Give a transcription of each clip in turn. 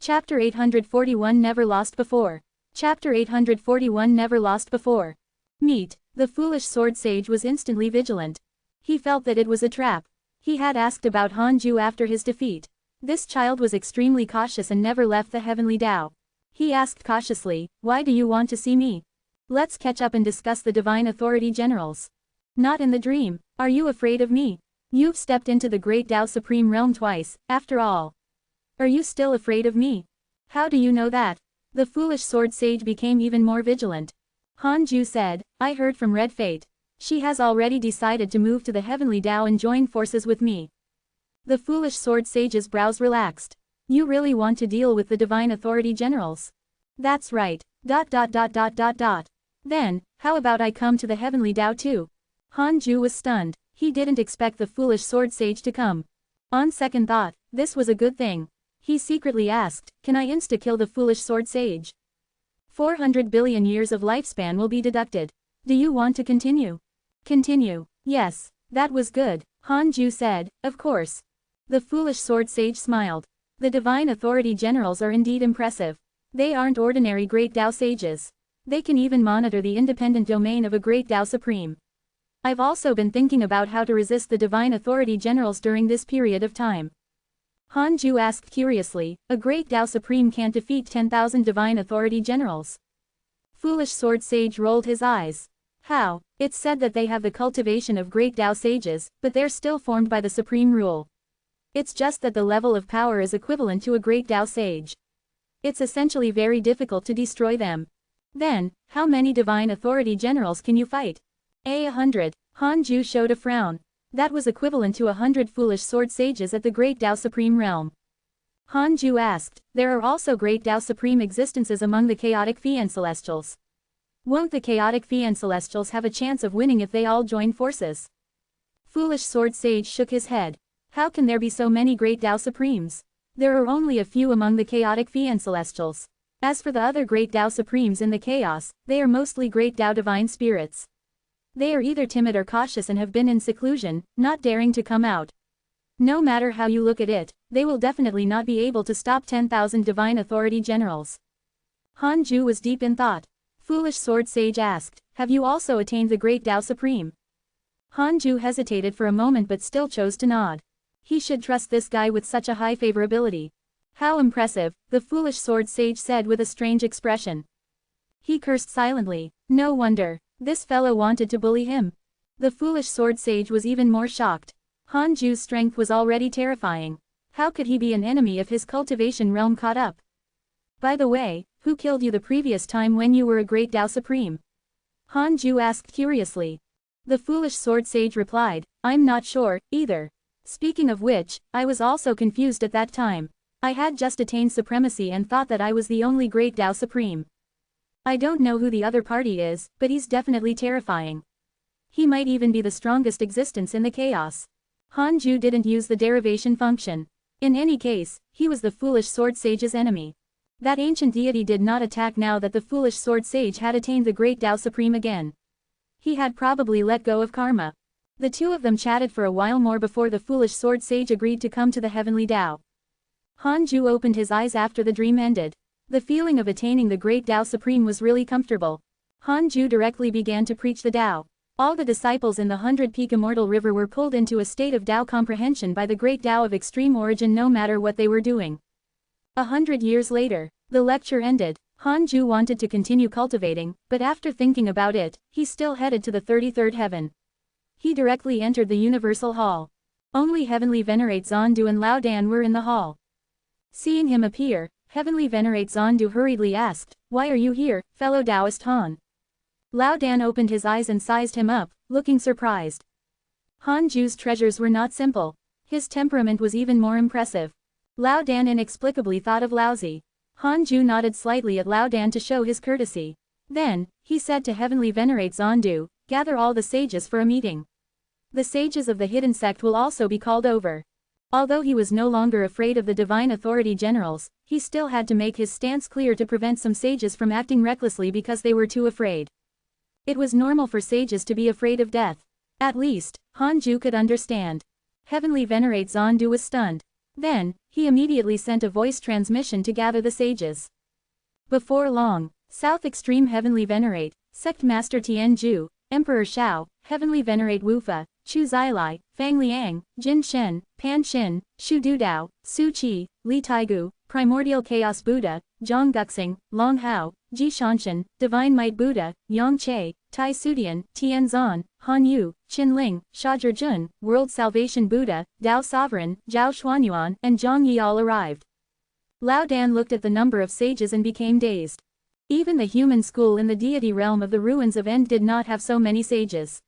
Chapter 841 Never Lost Before. Chapter 841 Never Lost Before. Meet. The foolish sword sage was instantly vigilant. He felt that it was a trap. He had asked about Hanju after his defeat. This child was extremely cautious and never left the heavenly Tao. He asked cautiously, "Why do you want to see me? Let's catch up and discuss the divine authority generals." "Not in the dream. Are you afraid of me? You've stepped into the great Tao Supreme Realm twice, after all. Are you still afraid of me? How do you know that?" The foolish sword sage became even more vigilant. Hanju said, "I heard from Red Fate. She has already decided to move to the heavenly Tao and join forces with me." The foolish sword sage's brows relaxed. "You really want to deal with the divine authority generals?" "That's right. Then, how about I come to the heavenly Tao too?" Hanju was stunned. He didn't expect the foolish sword sage to come. On second thought, this was a good thing. He secretly asked, "Can I insta-kill the foolish sword sage? 400 billion years of lifespan will be deducted. Do you want to continue?" "Continue. Yes, that was good," Hanju said, "of course." The foolish sword sage smiled. The divine authority generals are indeed impressive. They aren't ordinary great Tao sages. They can even monitor the independent domain of a great Tao Supreme. I've also been thinking about how to resist the divine authority generals during this period of time. Hanju asked curiously, "A great Tao Supreme can't defeat 10,000 divine authority generals?" Foolish sword sage rolled his eyes. "How? It's said that they have the cultivation of great Tao sages, but they're still formed by the supreme rule. It's just that the level of power is equivalent to a great Tao sage. It's essentially very difficult to destroy them." "Then, how many divine authority generals can you fight?" "A 100. Hanju showed a frown. That was equivalent to 100 foolish sword sages at the great Tao Supreme realm. Hanju asked, "There are also great Tao Supreme existences among the chaotic Fian Celestials. Won't the chaotic Fian Celestials have a chance of winning if they all join forces?" Foolish sword sage shook his head. "How can there be so many great Tao Supremes? There are only a few among the chaotic Fian Celestials. As for the other great Tao Supremes in the chaos, they are mostly great Tao divine spirits. They are either timid or cautious and have been in seclusion, not daring to come out. No matter how you look at it, they will definitely not be able to stop 10,000 divine authority generals." Hanju was deep in thought. Foolish sword sage asked, "Have you also attained the great Tao Supreme?" Hanju hesitated for a moment but still chose to nod. He should trust this guy with such a high favorability. "How impressive," the foolish sword sage said with a strange expression. He cursed silently. No wonder. This fellow wanted to bully him. The foolish sword sage was even more shocked. Hanju's strength was already terrifying. How could he be an enemy if his cultivation realm caught up? "By the way, who killed you the previous time when you were a great Tao Supreme?" Hanju asked curiously. The foolish sword sage replied, "I'm not sure, either. Speaking of which, I was also confused at that time. I had just attained supremacy and thought that I was the only great Tao Supreme. I don't know who the other party is, but he's definitely terrifying. He might even be the strongest existence in the chaos." Hanju didn't use the derivation function. In any case, he was the foolish sword sage's enemy. That ancient deity did not attack now that the foolish sword sage had attained the great Tao Supreme again. He had probably let go of karma. The two of them chatted for a while more before the foolish sword sage agreed to come to the heavenly Tao. Hanju opened his eyes after the dream ended. The feeling of attaining the great Tao Supreme was really comfortable. Hanju directly began to preach the Tao. All the disciples in the 100-peak immortal river were pulled into a state of Tao comprehension by the great Tao of extreme origin no matter what they were doing. 100 years later, the lecture ended. Hanju wanted to continue cultivating, but after thinking about it, he still headed to the 33rd heaven. He directly entered the universal hall. Only Heavenly Venerate Zondu and Lao Dan were in the hall. Seeing him appear, Heavenly Venerate Zondu hurriedly asked, "Why are you here, fellow Taoist Han?" Lao Dan opened his eyes and sized him up, looking surprised. Hanju's treasures were not simple. His temperament was even more impressive. Lao Dan inexplicably thought of Laozi. Hanju nodded slightly at Lao Dan to show his courtesy. Then, he said to Heavenly Venerate Zondu, "Gather all the sages for a meeting. The sages of the hidden sect will also be called over." Although he was no longer afraid of the divine authority generals, he still had to make his stance clear to prevent some sages from acting recklessly because they were too afraid. It was normal for sages to be afraid of death. At least, Hanju could understand. Heavenly Venerate Zondu was stunned. Then, He immediately sent a voice transmission to gather the sages. Before long, South Extreme Heavenly Venerate, Sect Master Tianju, Emperor Shao, Heavenly Venerate Wufa, Chu Zilai, Fang Liang, Jin Shen, Pan Shin, Shu Dudao, Su Qi, Li Taigu, Primordial Chaos Buddha, Zhang Guxing, Long Hao, Ji Shanshan, Divine Might Buddha, Yang Che, Tai Sudian, Tian Zan, Han Yu, Qin Ling, Shazher Jun, World Salvation Buddha, Dao Sovereign, Zhao Xuanyuan, and Zhang Yi all arrived. Lao Dan looked at the number of sages and became dazed. Even the human school in the deity realm of the ruins of End did not have so many sages.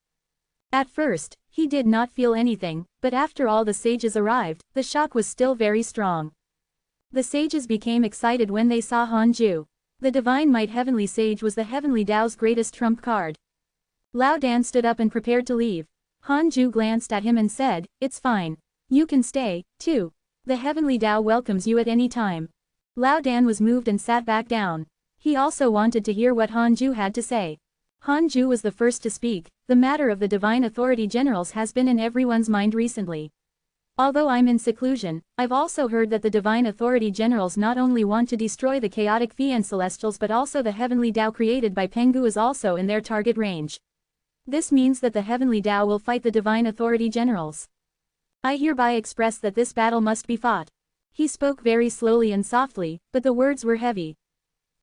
At first, he did not feel anything, but after all the sages arrived, the shock was still very strong. The sages became excited when they saw Hanju. The Divine Might Heavenly Sage was the Heavenly Tao's greatest trump card. Lao Dan stood up and prepared to leave. Hanju glanced at him and said, "It's fine. You can stay, too. The Heavenly Tao welcomes you at any time." Lao Dan was moved and sat back down. He also wanted to hear what Hanju had to say. Hanju was the first to speak. "The matter of the Divine Authority Generals has been in everyone's mind recently. Although I'm in seclusion, I've also heard that the Divine Authority Generals not only want to destroy the chaotic Fian Celestials but also the Heavenly Tao created by Pengu is also in their target range. This means that the Heavenly Tao will fight the Divine Authority Generals. I hereby express that this battle must be fought." He spoke very slowly and softly, but the words were heavy.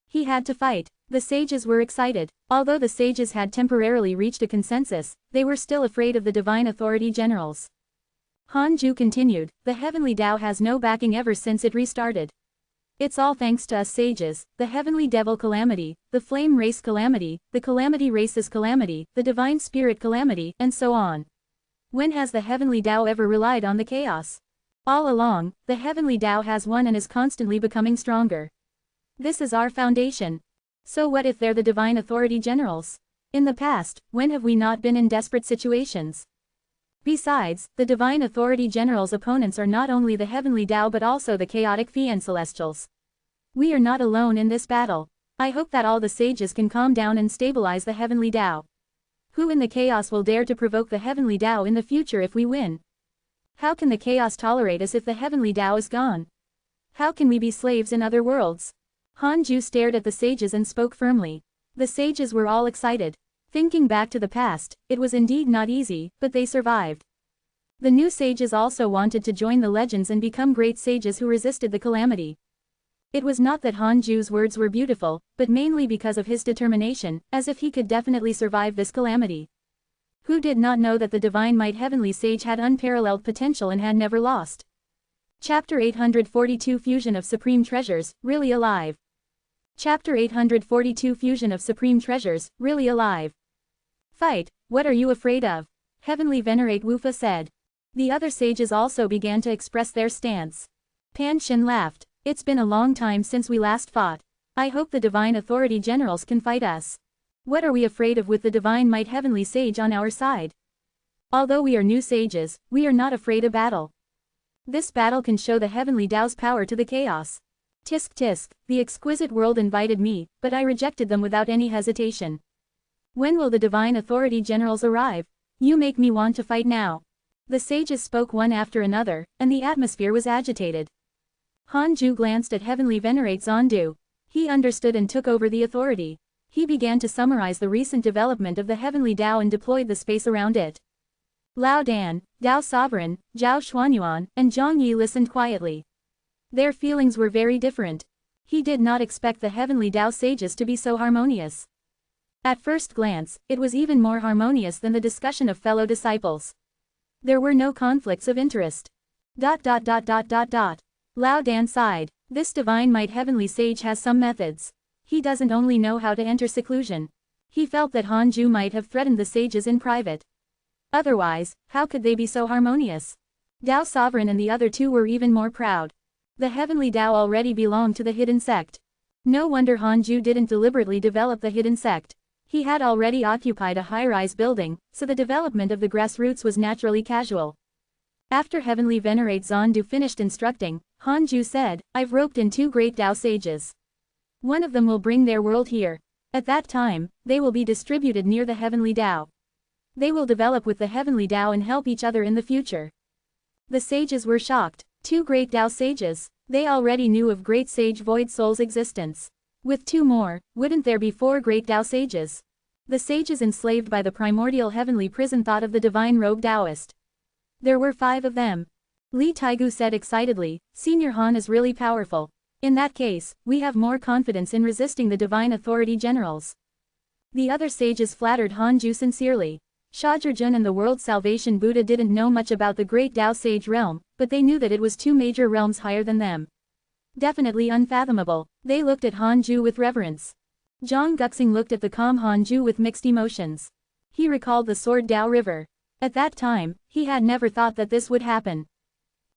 He had to fight. The sages were excited. Although the sages had temporarily reached a consensus, they were still afraid of the Divine Authority Generals. Hanju continued, "The Heavenly Tao has no backing ever since it restarted. It's all thanks to us sages, the Heavenly Devil Calamity, the Flame Race Calamity, the Calamity Races Calamity, the Divine Spirit Calamity, and so on. When has the Heavenly Tao ever relied on the chaos? All along, the Heavenly Tao has won and is constantly becoming stronger. This is our foundation. So what if they're the Divine Authority Generals? In the past, when have we not been in desperate situations? Besides, the Divine Authority Generals' opponents are not only the Heavenly Tao but also the chaotic Fian Celestials. We are not alone in this battle. I hope that all the sages can calm down and stabilize the Heavenly Tao. Who in the chaos will dare to provoke the Heavenly Tao in the future if we win? How can the chaos tolerate us if the Heavenly Tao is gone? How can we be slaves in other worlds?" Hanju stared at the sages and spoke firmly. The sages were all excited. Thinking back to the past, it was indeed not easy, but they survived. The new sages also wanted to join the legends and become great sages who resisted the calamity. It was not that Hanju's words were beautiful, but mainly because of his determination, as if he could definitely survive this calamity. Who did not know that the Divine Might Heavenly Sage had unparalleled potential and had never lost? Chapter 842 Fusion of Supreme Treasures, Really Alive. Chapter 842 Fusion of Supreme Treasures, Really Alive. "Fight, what are you afraid of?" Heavenly Venerate Wufa said. The other sages also began to express their stance. Pan Shin laughed. "It's been a long time since we last fought. I hope the Divine Authority Generals can fight us. What are we afraid of with the Divine Might Heavenly Sage on our side? Although we are new sages, we are not afraid of battle. This battle can show the Heavenly Tao's power to the chaos. Tisk tisk, the exquisite world invited me, but I rejected them without any hesitation. When will the Divine Authority Generals arrive? You make me want to fight now." The sages spoke one after another, and the atmosphere was agitated. Hanju glanced at Heavenly Venerate Zondu. He understood and took over the authority. He began to summarize the recent development of the Heavenly Tao and deployed the space around it. Lao Dan, Dao Sovereign, Zhao Xuanyuan, and Zhang Yi listened quietly. Their feelings were very different. He did not expect the Heavenly Tao sages to be so harmonious. At first glance, it was even more harmonious than the discussion of fellow disciples. There were no conflicts of interest. Lao Dan sighed. This Divine Might Heavenly Sage has some methods. He doesn't only know how to enter seclusion. He felt that Hanju might have threatened the sages in private. Otherwise, how could they be so harmonious? Dao Sovereign and the other two were even more proud. The Heavenly Tao already belonged to the hidden sect. No wonder Hanju didn't deliberately develop the hidden sect. He had already occupied a high-rise building, so the development of the grassroots was naturally casual. After Heavenly Venerate Zondu finished instructing, Hanju said, "I've roped in two great Tao sages. One of them will bring their world here. At that time, they will be distributed near the Heavenly Tao. They will develop with the Heavenly Tao and help each other in the future." The sages were shocked. 2 great Tao sages. They already knew of great sage Void Soul's existence. With 2 more, wouldn't there be 4 great Tao sages? The sages enslaved by the primordial heavenly prison thought of the divine robe Taoist. There were 5 of them. Li Taigu said excitedly, Senior Han is really powerful. In that case, we have more confidence in resisting the divine authority generals. The other sages flattered Hanju sincerely. Shajurjun and the world salvation Buddha didn't know much about the great Tao sage realm, but they knew that it was 2 major realms higher than them. Definitely unfathomable. They looked at Hanju with reverence. Zhang Guxing looked at the calm Hanju with mixed emotions. He recalled the Sword Tao River. At that time, he had never thought that this would happen.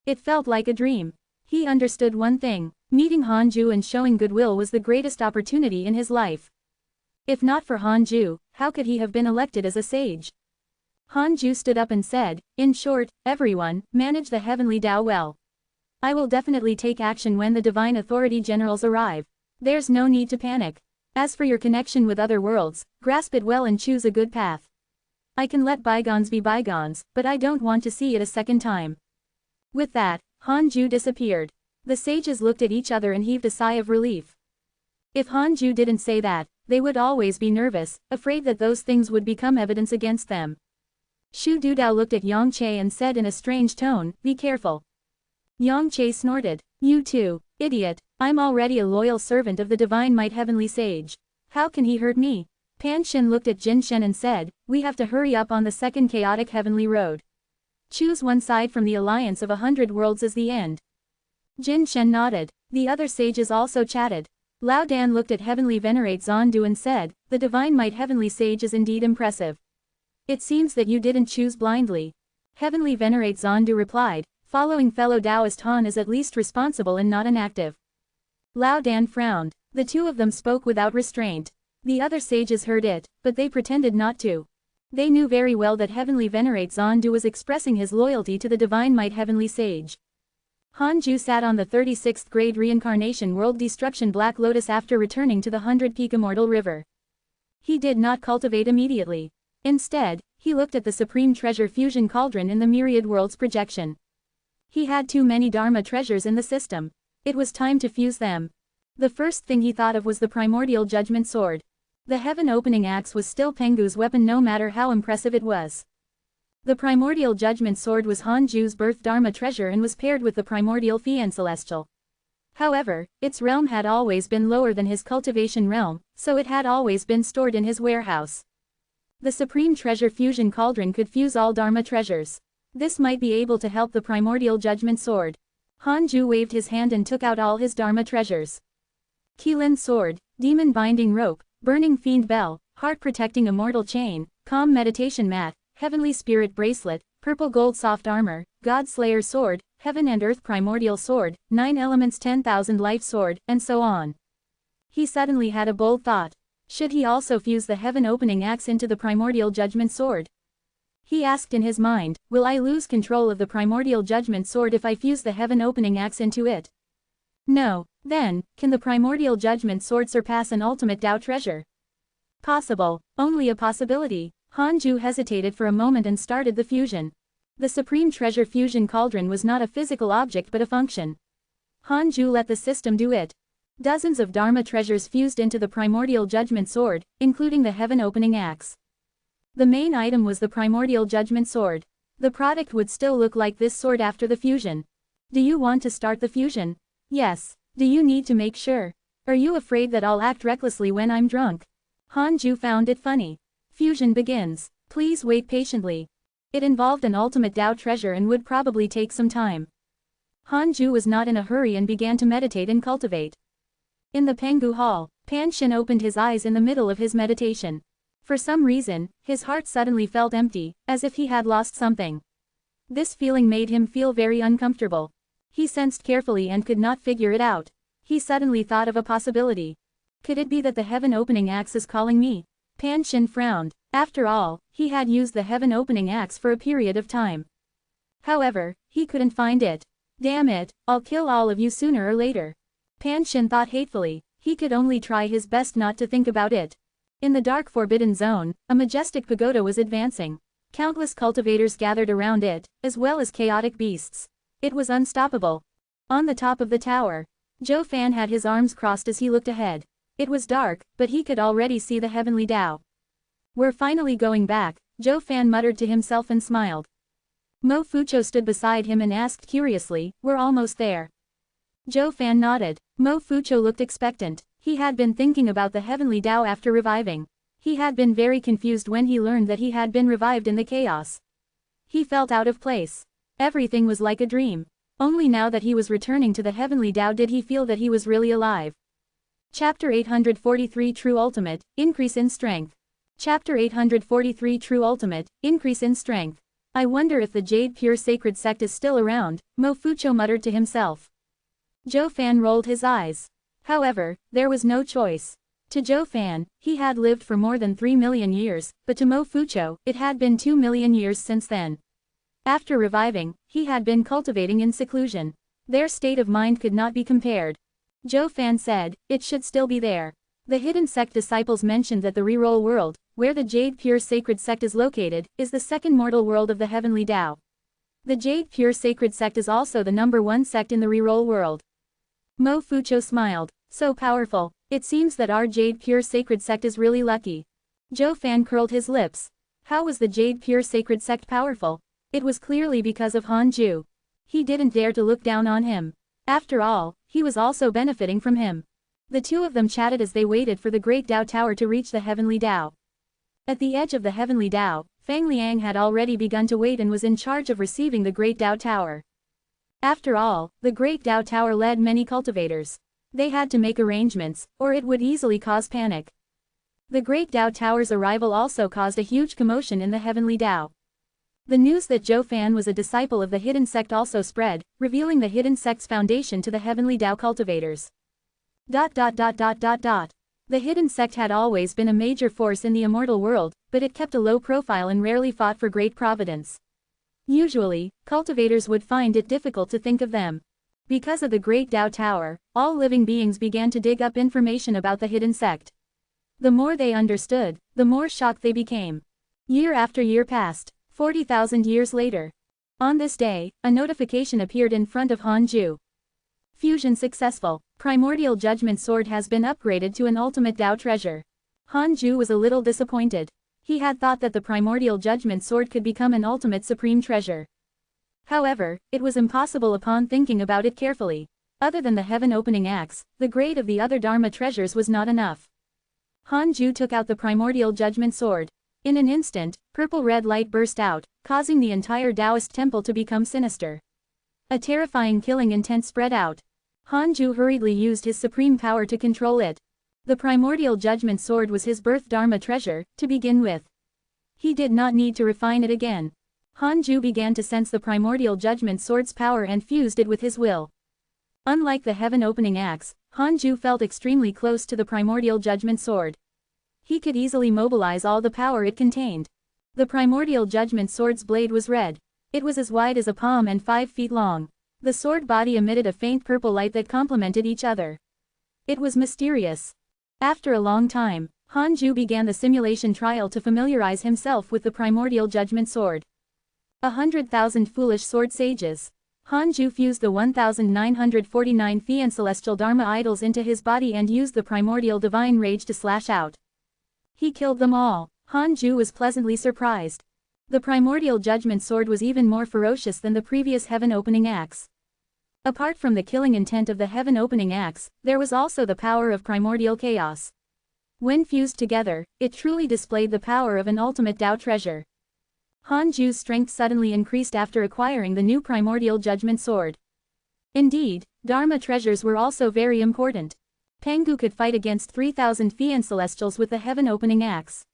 It felt like a dream. He understood one thing, meeting Hanju and showing goodwill was the greatest opportunity in his life. If not for Hanju, how could he have been elected as a sage? Hanju stood up and said, in short, everyone, manage the heavenly Tao well. I will definitely take action when the divine authority generals arrive. There's no need to panic. As for your connection with other worlds, grasp it well and choose a good path. I can let bygones be bygones, but I don't want to see it a second time. With that, Hanju disappeared. The sages looked at each other and heaved a sigh of relief. If Hanju didn't say that, they would always be nervous, afraid that those things would become evidence against them. Shu Dudao looked at Yang Che and said in a strange tone, be careful. Yang Che snorted, you too, idiot, I'm already a loyal servant of the divine might heavenly sage. How can he hurt me? Pan Shin looked at Jin Shen and said, we have to hurry up on the second chaotic heavenly road. Choose one side from the alliance of 100 worlds as the end. Jin Shen nodded. The other sages also chatted. Lao Dan looked at Heavenly Venerate Zondu and said, the divine might heavenly sage is indeed impressive. It seems that you didn't choose blindly. Heavenly Venerate Zondu replied, following fellow Taoist Han is at least responsible and not inactive. Lao Dan frowned. The 2 of them spoke without restraint. The other sages heard it, but they pretended not to. They knew very well that Heavenly Venerate Zondu was expressing his loyalty to the divine might heavenly sage. Hanju sat on the 36th grade reincarnation world destruction Black Lotus after returning to the 100-peak immortal river. He did not cultivate immediately. Instead, he looked at the supreme treasure fusion cauldron in the myriad worlds projection. He had too many Dharma treasures in the system. It was time to fuse them. The first thing he thought of was the primordial judgment sword. The heaven-opening axe was still Pengu's weapon no matter how impressive it was. The primordial judgment sword was Hanju's birth Dharma treasure and was paired with the primordial Fian Celestial. However, its realm had always been lower than his cultivation realm, so it had always been stored in his warehouse. The supreme treasure fusion cauldron could fuse all Dharma treasures. This might be able to help the primordial judgment sword. Hanju waved his hand and took out all his Dharma treasures. Qilin sword, demon binding rope, burning fiend bell, heart protecting immortal chain, calm meditation mat, heavenly spirit bracelet, purple gold soft armor, God Slayer sword, heaven and earth primordial sword, 9 elements 10,000 life sword, and so on. He suddenly had a bold thought. Should he also fuse the heaven opening axe into the primordial judgment sword? He asked in his mind, will I lose control of the primordial judgment sword if I fuse the heaven opening axe into it? No. Then, can the primordial judgment sword surpass an ultimate Tao treasure? Possible. Only a possibility. Hanju hesitated for a moment and started the fusion. The supreme treasure fusion cauldron was not a physical object but a function. Hanju let the system do it. Dozens of Dharma treasures fused into the primordial judgment sword, including the heaven opening axe. The main item was the primordial judgment sword. The product would still look like this sword after the fusion. Do you want to start the fusion? Yes. Do you need to make sure? Are you afraid that I'll act recklessly when I'm drunk? Hanju found it funny. Fusion begins. Please wait patiently. It involved an ultimate Tao treasure and would probably take some time. Hanju was not in a hurry and began to meditate and cultivate. In the Pengu Hall, Pan Shin opened his eyes in the middle of his meditation. For some reason, his heart suddenly felt empty, as if he had lost something. This feeling made him feel very uncomfortable. He sensed carefully and could not figure it out. He suddenly thought of a possibility. Could it be that the heaven opening axe is calling me? Pan Shin frowned. After all, he had used the heaven opening axe for a period of time. However, he couldn't find it. Damn it, I'll kill all of you sooner or later. Pan Shin thought hatefully. He could only try his best not to think about it. In the dark forbidden zone, a majestic pagoda was advancing. Countless cultivators gathered around it, as well as chaotic beasts. It was unstoppable. On the top of the tower, Zhou Fan had his arms crossed as he looked ahead. It was dark, but he could already see the heavenly Tao. "We're finally going back," Zhou Fan muttered to himself and smiled. Mo Fucho stood beside him and asked curiously, "We're almost there?" Zhou Fan nodded. Mo Fucho looked expectant. He had been thinking about the heavenly Tao after reviving. He had been very confused when he learned that he had been revived in the chaos. He felt out of place. Everything was like a dream. Only now that he was returning to the heavenly Tao did he feel that he was really alive. Chapter 843 True Ultimate, Increase in Strength. Chapter 843 True Ultimate, Increase in Strength. I wonder if the Jade Pure Sacred Sect is still around, Mo Fucho muttered to himself. Zhou Fan rolled his eyes. However, there was no choice. To Zhou Fan, he had lived for more than 3 million years, but to Mo Fucho, it had been 2 million years since then. After reviving, he had been cultivating in seclusion. Their state of mind could not be compared. Zhou Fan said, "It should still be there." The hidden sect disciples mentioned that the reroll world, where the Jade Pure Sacred Sect is located, is the second mortal world of the heavenly Tao. The Jade Pure Sacred Sect is also the #1 sect in the reroll world. Mo Fucho smiled. "So powerful. It seems that our Jade Pure Sacred Sect is really lucky." Zhou Fan curled his lips. How was the Jade Pure Sacred Sect powerful? It was clearly because of Han Ju. He didn't dare to look down on him. After all, he was also benefiting from him. The two of them chatted as they waited for the Great Tao Tower to reach the heavenly Tao. At the edge of the heavenly Tao, Fang Liang had already begun to wait and was in charge of receiving the Great Tao Tower. After all, the Great Tao Tower led many cultivators. They had to make arrangements, or it would easily cause panic. The Great Tao Tower's arrival also caused a huge commotion in the heavenly Tao. The news that Zhou Fan was a disciple of the hidden sect also spread, revealing the hidden sect's foundation to the heavenly Tao cultivators. The hidden sect had always been a major force in the immortal world, but it kept a low profile and rarely fought for great Providence. Usually, cultivators would find it difficult to think of them. Because of the Great Tao Tower, all living beings began to dig up information about the hidden sect. The more they understood, the more shocked they became. Year after year passed. 40,000 years later. On this day, a notification appeared in front of Han Ju. Fusion successful. Primordial Judgment Sword has been upgraded to an ultimate Tao treasure. Han Ju was a little disappointed. He had thought that the Primordial Judgment Sword could become an ultimate supreme treasure. However, it was impossible upon thinking about it carefully. Other than the heaven-opening axe, the grade of the other Dharma treasures was not enough. Han Ju took out the Primordial Judgment Sword. In an instant, purple-red light burst out, causing the entire Taoist temple to become sinister. A terrifying killing intent spread out. Han Ju hurriedly used his supreme power to control it. The Primordial Judgment Sword was his birth Dharma treasure, to begin with. He did not need to refine it again. Han Ju began to sense the Primordial Judgment Sword's power and fused it with his will. Unlike the heaven-opening axe, Han Ju felt extremely close to the Primordial Judgment Sword. He could easily mobilize all the power it contained. The Primordial Judgment Sword's blade was red. It was as wide as a palm and 5 feet long. The sword body emitted a faint purple light that complemented each other. It was mysterious. After a long time, Han Ju began the simulation trial to familiarize himself with the Primordial Judgment Sword. 100,000 foolish sword sages. Han Ju fused the 1,949 Fian celestial Dharma idols into his body and used the primordial divine rage to slash out. He killed them all. Han Ju was pleasantly surprised. The Primordial Judgment Sword was even more ferocious than the previous heaven-opening axe. Apart from the killing intent of the heaven-opening axe, there was also the power of primordial chaos. When fused together, it truly displayed the power of an ultimate Tao treasure. Han Ju's strength suddenly increased after acquiring the new Primordial Judgment Sword. Indeed, Dharma treasures were also very important. Pengu could fight against 3,000 Fian Celestials with the heaven-opening axe.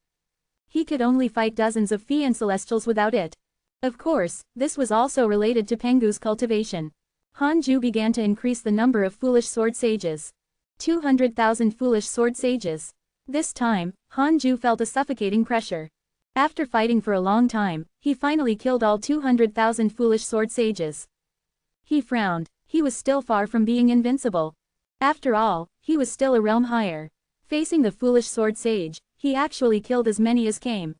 He could only fight dozens of Fian Celestials without it. Of course, this was also related to Pengu's cultivation. Han Ju began to increase the number of foolish sword sages. 200,000 foolish sword sages. This time, Han Ju felt a suffocating pressure. After fighting for a long time, he finally killed all 200,000 foolish sword sages. He frowned. He was still far from being invincible. After all, he was still a realm higher. Facing the foolish sword sage, he actually killed as many as came.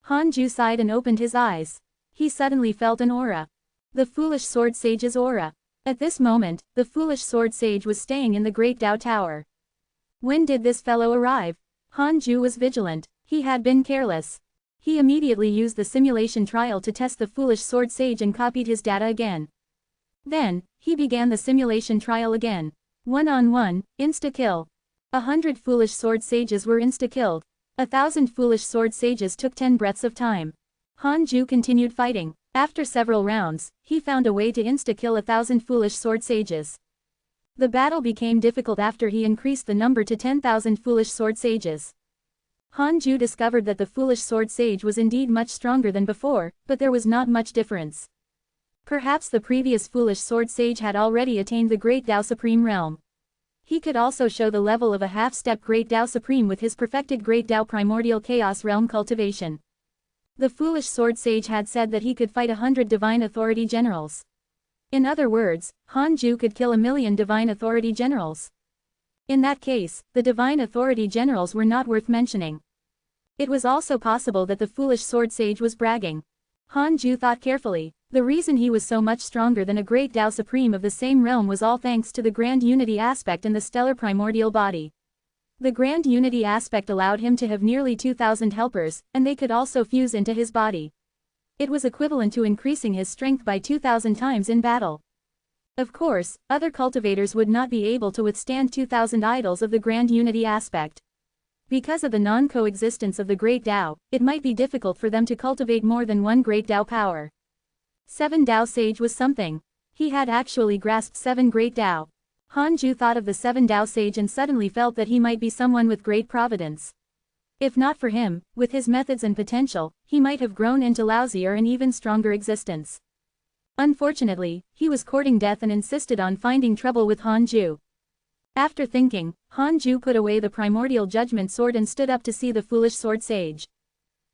Han Ju sighed and opened his eyes. He suddenly felt an aura. The foolish sword sage's aura. At this moment, the foolish sword sage was staying in the Great Tao Tower. When did this fellow arrive? Han Ju was vigilant. He had been careless. He immediately used the simulation trial to test the foolish sword sage and copied his data again. Then, he began the simulation trial again. 1-on-1, insta-kill. 100 foolish sword sages were insta-killed. 1,000 foolish sword sages took 10 breaths of time. Han Ju continued fighting. After several rounds, he found a way to insta-kill 1,000 foolish sword sages. The battle became difficult after he increased the number to 10,000 foolish sword sages. Han Ju discovered that the foolish sword sage was indeed much stronger than before, but there was not much difference. Perhaps the previous foolish sword sage had already attained the Great Tao Supreme realm. He could also show the level of a half-step Great Tao Supreme with his perfected Great Tao Primordial Chaos realm cultivation. The foolish sword sage had said that he could fight 100 divine authority generals. In other words, Han Ju could kill 1,000,000 divine authority generals. In that case, the divine authority generals were not worth mentioning. It was also possible that the foolish sword sage was bragging. Han Ju thought carefully. The reason he was so much stronger than a Great Tao Supreme of the same realm was all thanks to the Grand Unity aspect in the stellar primordial body. The Grand Unity aspect allowed him to have nearly 2,000 helpers, and they could also fuse into his body. It was equivalent to increasing his strength by 2,000 times in battle. Of course, other cultivators would not be able to withstand 2,000 idols of the Grand Unity aspect. Because of the non-coexistence of the Great Tao, it might be difficult for them to cultivate more than one Great Tao power. 7 Tao Sage was something. He had actually grasped 7 Great Tao. Han Ju thought of the 7 Tao Sage and suddenly felt that he might be someone with great providence. If not for him, with his methods and potential, he might have grown into lousier and even stronger existence. Unfortunately, he was courting death and insisted on finding trouble with Han Ju. After thinking, Han Ju put away the primordial judgment sword and stood up to see the foolish sword sage.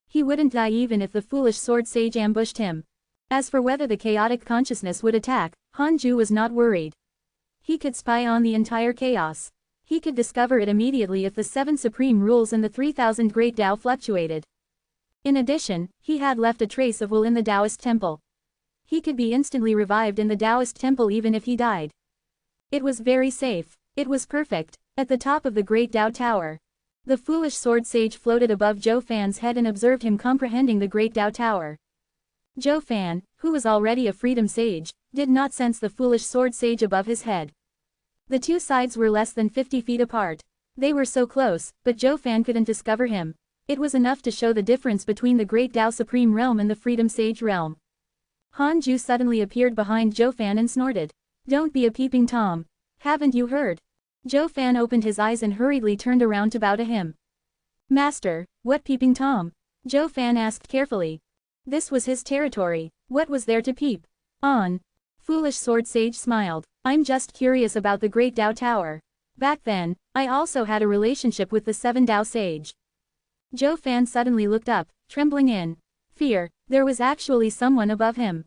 He wouldn't die even if the foolish sword sage ambushed him. As for whether the chaotic consciousness would attack, Han Ju was not worried. He could spy on the entire chaos. He could discover it immediately if the 7 supreme rules and the 3,000 Great Tao fluctuated. In addition, he had left a trace of will in the Taoist temple. He could be instantly revived in the Taoist temple even if he died. It was very safe. It was perfect. At the top of the Great Tao Tower, the foolish sword sage floated above Zhou Fan's head and observed him comprehending the Great Tao Tower. Zhou Fan, who was already a freedom sage, did not sense the foolish sword sage above his head. The two sides were less than 50 feet apart. They were so close, but Zhou Fan couldn't discover him. It was enough to show the difference between the Great Tao Supreme realm and the Freedom Sage realm. Han Ju suddenly appeared behind Zhou Fan and snorted. "Don't be a peeping Tom. Haven't you heard?" Zhou Fan opened his eyes and hurriedly turned around to bow to him. "Master, what peeping Tom?" Zhou Fan asked carefully. This was his territory. What was there to peep on? Foolish sword sage smiled. "I'm just curious about the Great Tao Tower. Back then, I also had a relationship with the 7 Tao Sage." Zhou Fan suddenly looked up, trembling in fear. There was actually someone above him.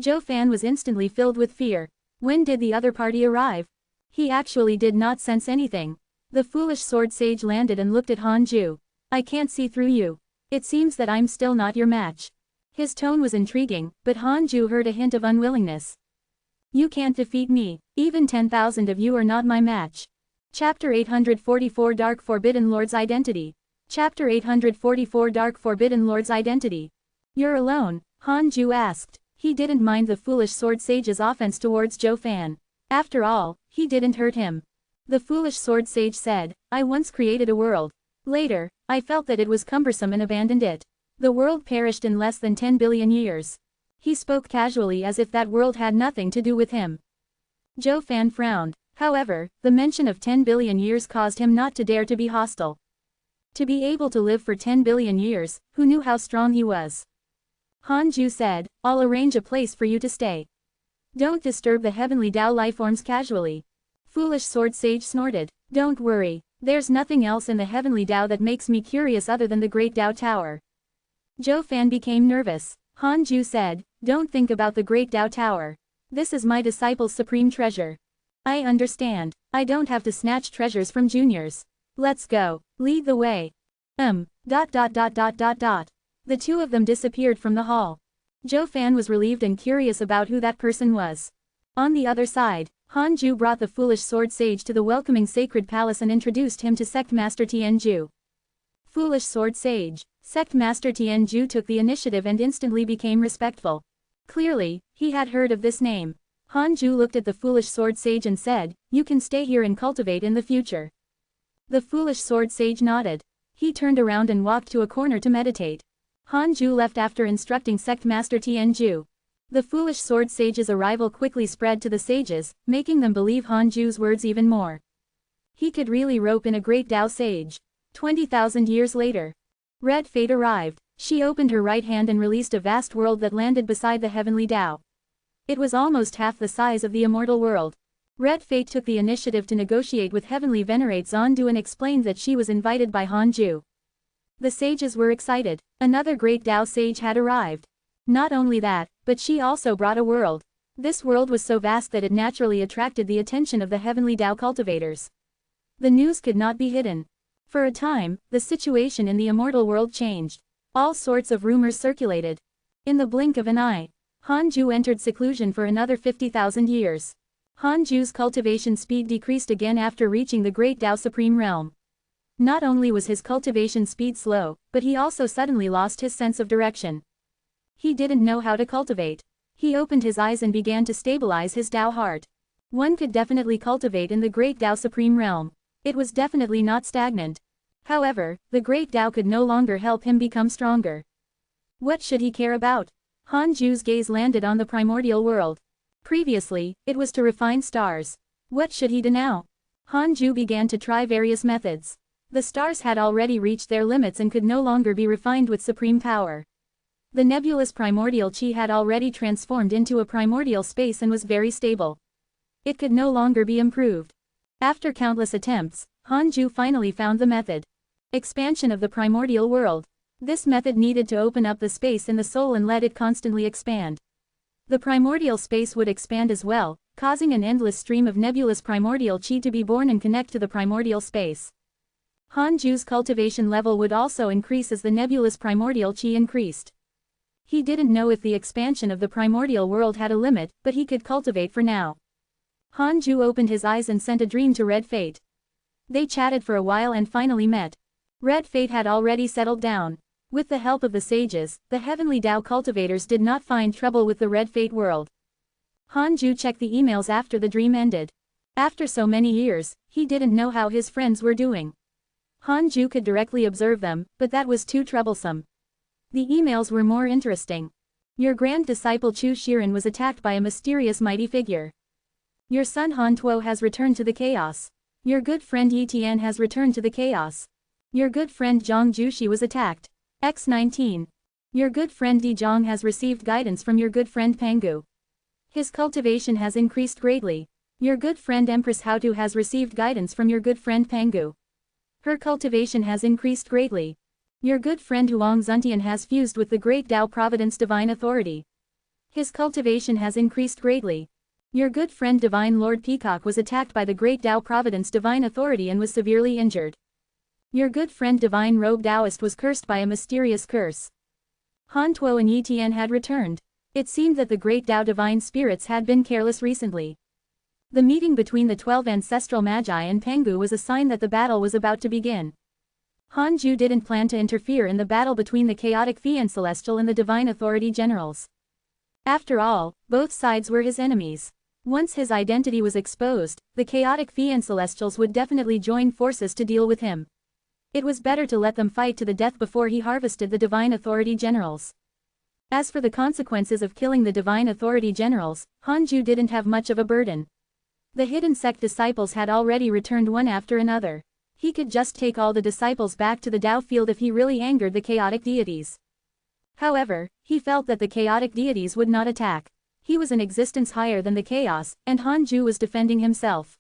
Zhou Fan was instantly filled with fear. When did the other party arrive? He actually did not sense anything. The foolish sword sage landed and looked at Han Ju. "I can't see through you. It seems that I'm still not your match." His tone was intriguing, but Han Ju heard a hint of unwillingness. "You can't defeat me. Even 10,000 of you are not my match." Chapter 844 Dark Forbidden Lord's Identity. Chapter 844 Dark Forbidden Lord's Identity. "You're alone?" Han Ju asked. He didn't mind the foolish sword sage's offense towards Zhou Fan. After all, he didn't hurt him. The foolish sword sage said, "I once created a world. Later, I felt that it was cumbersome and abandoned it. The world perished in less than 10 billion years." He spoke casually as if that world had nothing to do with him. Zhou Fan frowned. However, the mention of 10 billion years caused him not to dare to be hostile. To be able to live for 10 billion years, who knew how strong he was? Han Ju said, "I'll arrange a place for you to stay. Don't disturb the heavenly Tao lifeforms casually." Foolish sword sage snorted. "Don't worry. There's nothing else in the heavenly Tao that makes me curious other than the Great Tao Tower." Zhou Fan became nervous. Han Ju said, "Don't think about the Great Tao Tower. This is my disciple's supreme treasure." "I understand. I don't have to snatch treasures from juniors. Let's go. Lead the way." The two of them disappeared from the hall. Zhou Fan was relieved and curious about who that person was. On the other side, Han Ju brought the foolish sword sage to the welcoming sacred palace and introduced him to sect master Tianju. Foolish sword sage. Sect master Tianju took the initiative and instantly became respectful. Clearly, he had heard of this name. Han Ju looked at the foolish sword sage and said, "You can stay here and cultivate in the future." The foolish sword sage nodded. He turned around and walked to a corner to meditate. Han Ju left after instructing sect master Tianju. The foolish sword sage's arrival quickly spread to the sages, making them believe Han Ju's words even more. He could really rope in a great Tao sage. 20,000 years later. Red Fate arrived. She opened her right hand and released a vast world that landed beside the heavenly Tao. It was almost half the size of the immortal world. Red Fate took the initiative to negotiate with Heavenly Venerate Zondu and explained that she was invited by Han Ju. The sages were excited. Another great Tao sage had arrived. Not only that, but she also brought a world. This world was so vast that it naturally attracted the attention of the heavenly Tao cultivators. The news could not be hidden. For a time, the situation in the immortal world changed. All sorts of rumors circulated. In the blink of an eye, Han Ju entered seclusion for another 50,000 years. Han Ju's cultivation speed decreased again after reaching the Great Tao Supreme Realm. Not only was his cultivation speed slow, but he also suddenly lost his sense of direction. He didn't know how to cultivate. He opened his eyes and began to stabilize his Tao heart. One could definitely cultivate in the Great Tao Supreme Realm. It was definitely not stagnant. However, the Great Tao could no longer help him become stronger. What should he care about? Han Ju's gaze landed on the primordial world. Previously, it was to refine stars. What should he do now? Han Ju began to try various methods. The stars had already reached their limits and could no longer be refined with supreme power. The nebulous primordial chi had already transformed into a primordial space and was very stable. It could no longer be improved. After countless attempts, Han Ju finally found the method. Expansion of the primordial world. This method needed to open up the space in the soul and let it constantly expand. The primordial space would expand as well, causing an endless stream of nebulous primordial chi to be born and connect to the primordial space. Han Ju's cultivation level would also increase as the nebulous primordial chi increased. He didn't know if the expansion of the primordial world had a limit, but he could cultivate for now. Han Ju opened his eyes and sent a dream to Red Fate. They chatted for a while and finally met. Red Fate had already settled down. With the help of the sages, the heavenly Tao cultivators did not find trouble with the Red Fate world. Han Ju checked the emails after the dream ended. After so many years, he didn't know how his friends were doing. Han Ju could directly observe them, but that was too troublesome. The emails were more interesting. Your grand disciple Chu Shiren was attacked by a mysterious mighty figure. Your son Han Tuo has returned to the chaos. Your good friend Yi Tian has returned to the chaos. Your good friend Zhang Jushi was attacked. X19. Your good friend Di Zhang has received guidance from your good friend Pangu. His cultivation has increased greatly. Your good friend Empress Haotu has received guidance from your good friend Pangu. Her cultivation has increased greatly. Your good friend Huang Zuntian has fused with the great Tao Providence Divine Authority. His cultivation has increased greatly. Your good friend Divine Lord Peacock was attacked by the great Tao Providence Divine Authority and was severely injured. Your good friend Divine Robe Taoist was cursed by a mysterious curse. Han Tuo and Yi Tian had returned. It seemed that the great Tao Divine Spirits had been careless recently. The meeting between the 12 ancestral magi and Pangu was a sign that the battle was about to begin. Han Ju didn't plan to interfere in the battle between the chaotic Fian Celestial and the Divine Authority generals. After all, both sides were his enemies. Once his identity was exposed, the chaotic Fian Celestials would definitely join forces to deal with him. It was better to let them fight to the death before he harvested the Divine Authority generals. As for the consequences of killing the Divine Authority generals, Han Ju didn't have much of a burden. The hidden sect disciples had already returned one after another. He could just take all the disciples back to the Tao field if he really angered the chaotic deities. However, he felt that the chaotic deities would not attack. He was an existence higher than the chaos, and Han Ju was defending himself.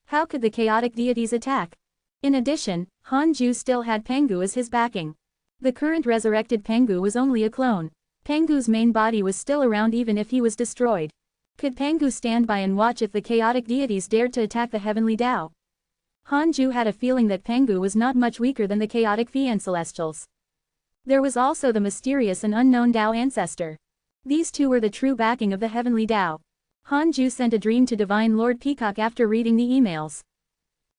How could the chaotic deities attack? In addition, Han Ju still had Pangu as his backing. The current resurrected Pangu was only a clone. Pangu's main body was still around even if he was destroyed. Could Pangu stand by and watch if the chaotic deities dared to attack the heavenly Tao? Han Ju had a feeling that Pangu was not much weaker than the chaotic Fian Celestials. There was also the mysterious and unknown Tao ancestor. These two were the true backing of the heavenly Tao. Han Ju sent a dream to Divine Lord Peacock after reading the emails.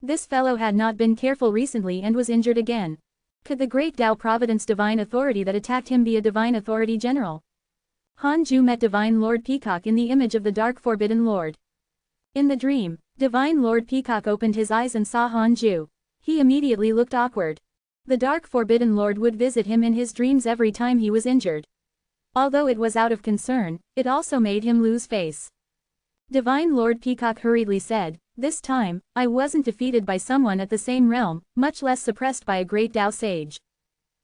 This fellow had not been careful recently and was injured again. Could the great Tao Providence divine authority that attacked him be a divine authority general? Han Ju met Divine Lord Peacock in the image of the Dark Forbidden Lord. In the dream, Divine Lord Peacock opened his eyes and saw Han Ju. He immediately looked awkward. The Dark Forbidden Lord would visit him in his dreams every time he was injured. Although it was out of concern, it also made him lose face. Divine Lord Peacock hurriedly said, "This time, I wasn't defeated by someone at the same realm, much less suppressed by a great Tao sage.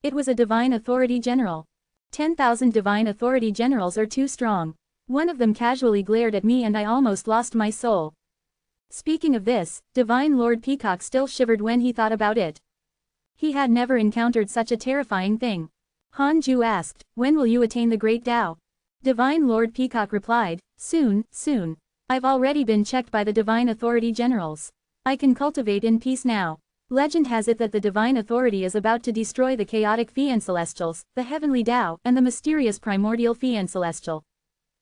It was a divine authority general. 10,000 divine authority generals are too strong. One of them casually glared at me and I almost lost my soul." Speaking of this, Divine Lord Peacock still shivered when he thought about it. He had never encountered such a terrifying thing. Han Ju asked, "When will you attain the great Tao?" Divine Lord Peacock replied, "Soon, soon. I've already been checked by the divine authority generals. I can cultivate in peace now. Legend has it that the divine authority is about to destroy the chaotic Fian Celestials, the heavenly Tao, and the mysterious primordial Fian Celestial.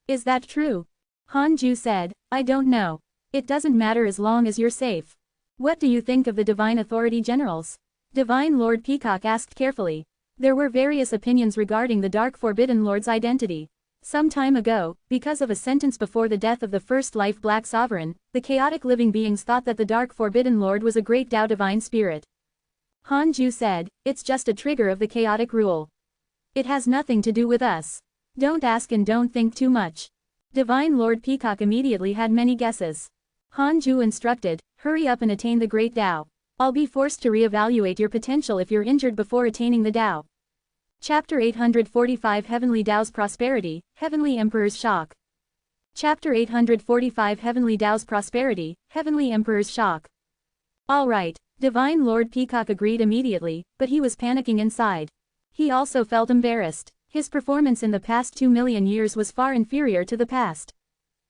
Is that true?" Han Ju said, "I don't know. It doesn't matter as long as you're safe. What do you think of the divine authority generals?" Divine Lord Peacock asked carefully. There were various opinions regarding the Dark Forbidden Lord's identity. Some time ago, because of a sentence before the death of the first life Black Sovereign, the chaotic living beings thought that the Dark Forbidden Lord was a great Tao divine spirit. Han Ju said, "It's just a trigger of the chaotic rule. It has nothing to do with us. Don't ask and don't think too much." Divine Lord Peacock immediately had many guesses. Han Ju instructed, "Hurry up and attain the great Tao. I'll be forced to re-evaluate your potential if you're injured before attaining the Tao." Chapter 845 Heavenly Tao's Prosperity, Heavenly Emperor's Shock. Chapter 845 Heavenly Tao's Prosperity, Heavenly Emperor's Shock. All right, Divine Lord Peacock agreed immediately, but he was panicking inside. He also felt embarrassed. His performance in the past 2 million years was far inferior to the past.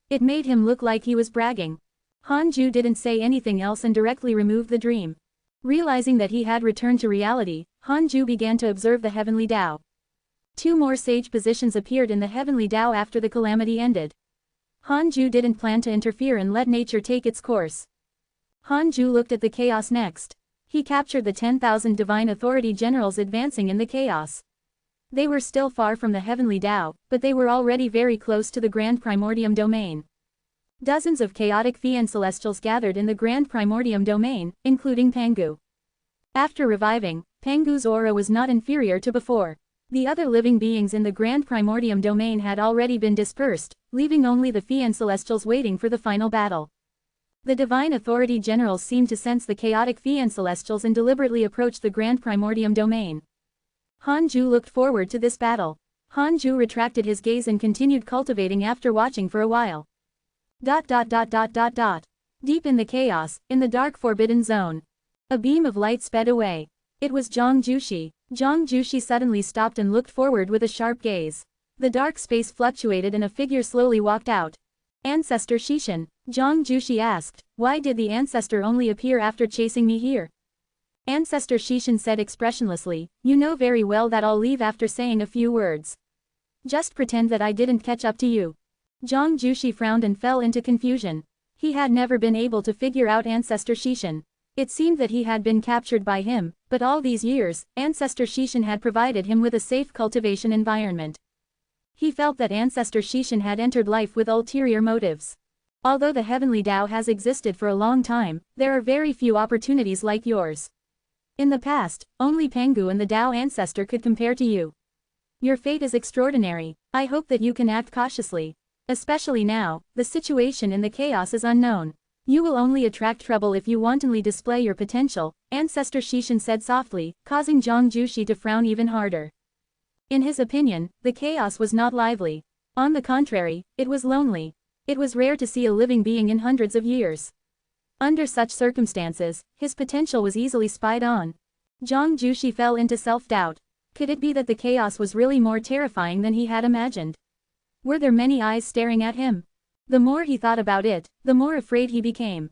It made him look like he was bragging. Han Ju didn't say anything else and directly removed the dream. Realizing that he had returned to reality, Han Ju began to observe the heavenly Tao. 2 more sage positions appeared in the heavenly Tao after the calamity ended. Han Ju didn't plan to interfere and let nature take its course. Han Ju looked at the chaos next. He captured the 10,000 divine authority generals advancing in the chaos. They were still far from the heavenly Tao, but they were already very close to the Grand Primordium domain. Dozens of chaotic Fian Celestials gathered in the Grand Primordium domain, including Pangu. After reviving, Pangu's aura was not inferior to before. The other living beings in the Grand Primordium domain had already been dispersed, leaving only the Fian Celestials waiting for the final battle. The divine authority generals seemed to sense the chaotic Fian Celestials and deliberately approached the Grand Primordium domain. Han Ju looked forward to this battle. Han Ju retracted his gaze and continued cultivating after watching for a while. Deep in the chaos, in the dark forbidden zone. A beam of light sped away. It was Zhang Jushi. Zhang Jushi suddenly stopped and looked forward with a sharp gaze. The dark space fluctuated and a figure slowly walked out. "Ancestor Shishin," Zhang Jushi asked, "why did the ancestor only appear after chasing me here?" Ancestor Shishin said expressionlessly, "You know very well that I'll leave after saying a few words. Just pretend that I didn't catch up to you." Zhang Jushi frowned and fell into confusion. He had never been able to figure out Ancestor Shishin. It seemed that he had been captured by him, but all these years, Ancestor Shishin had provided him with a safe cultivation environment. He felt that Ancestor Shishin had entered life with ulterior motives. Although the heavenly Tao has existed for a long time, there are very few opportunities like yours. In the past, only Pangu and the Tao ancestor could compare to you. Your fate is extraordinary. I hope that you can act cautiously. Especially now, the situation in the chaos is unknown. You will only attract trouble if you wantonly display your potential, Ancestor Shishin said softly, causing Zhang Jushi to frown even harder. In his opinion, the chaos was not lively. On the contrary, it was lonely. It was rare to see a living being in hundreds of years. Under such circumstances, his potential was easily spied on. Zhang Jushi fell into self-doubt. Could it be that the chaos was really more terrifying than he had imagined? Were there many eyes staring at him? The more he thought about it, the more afraid he became.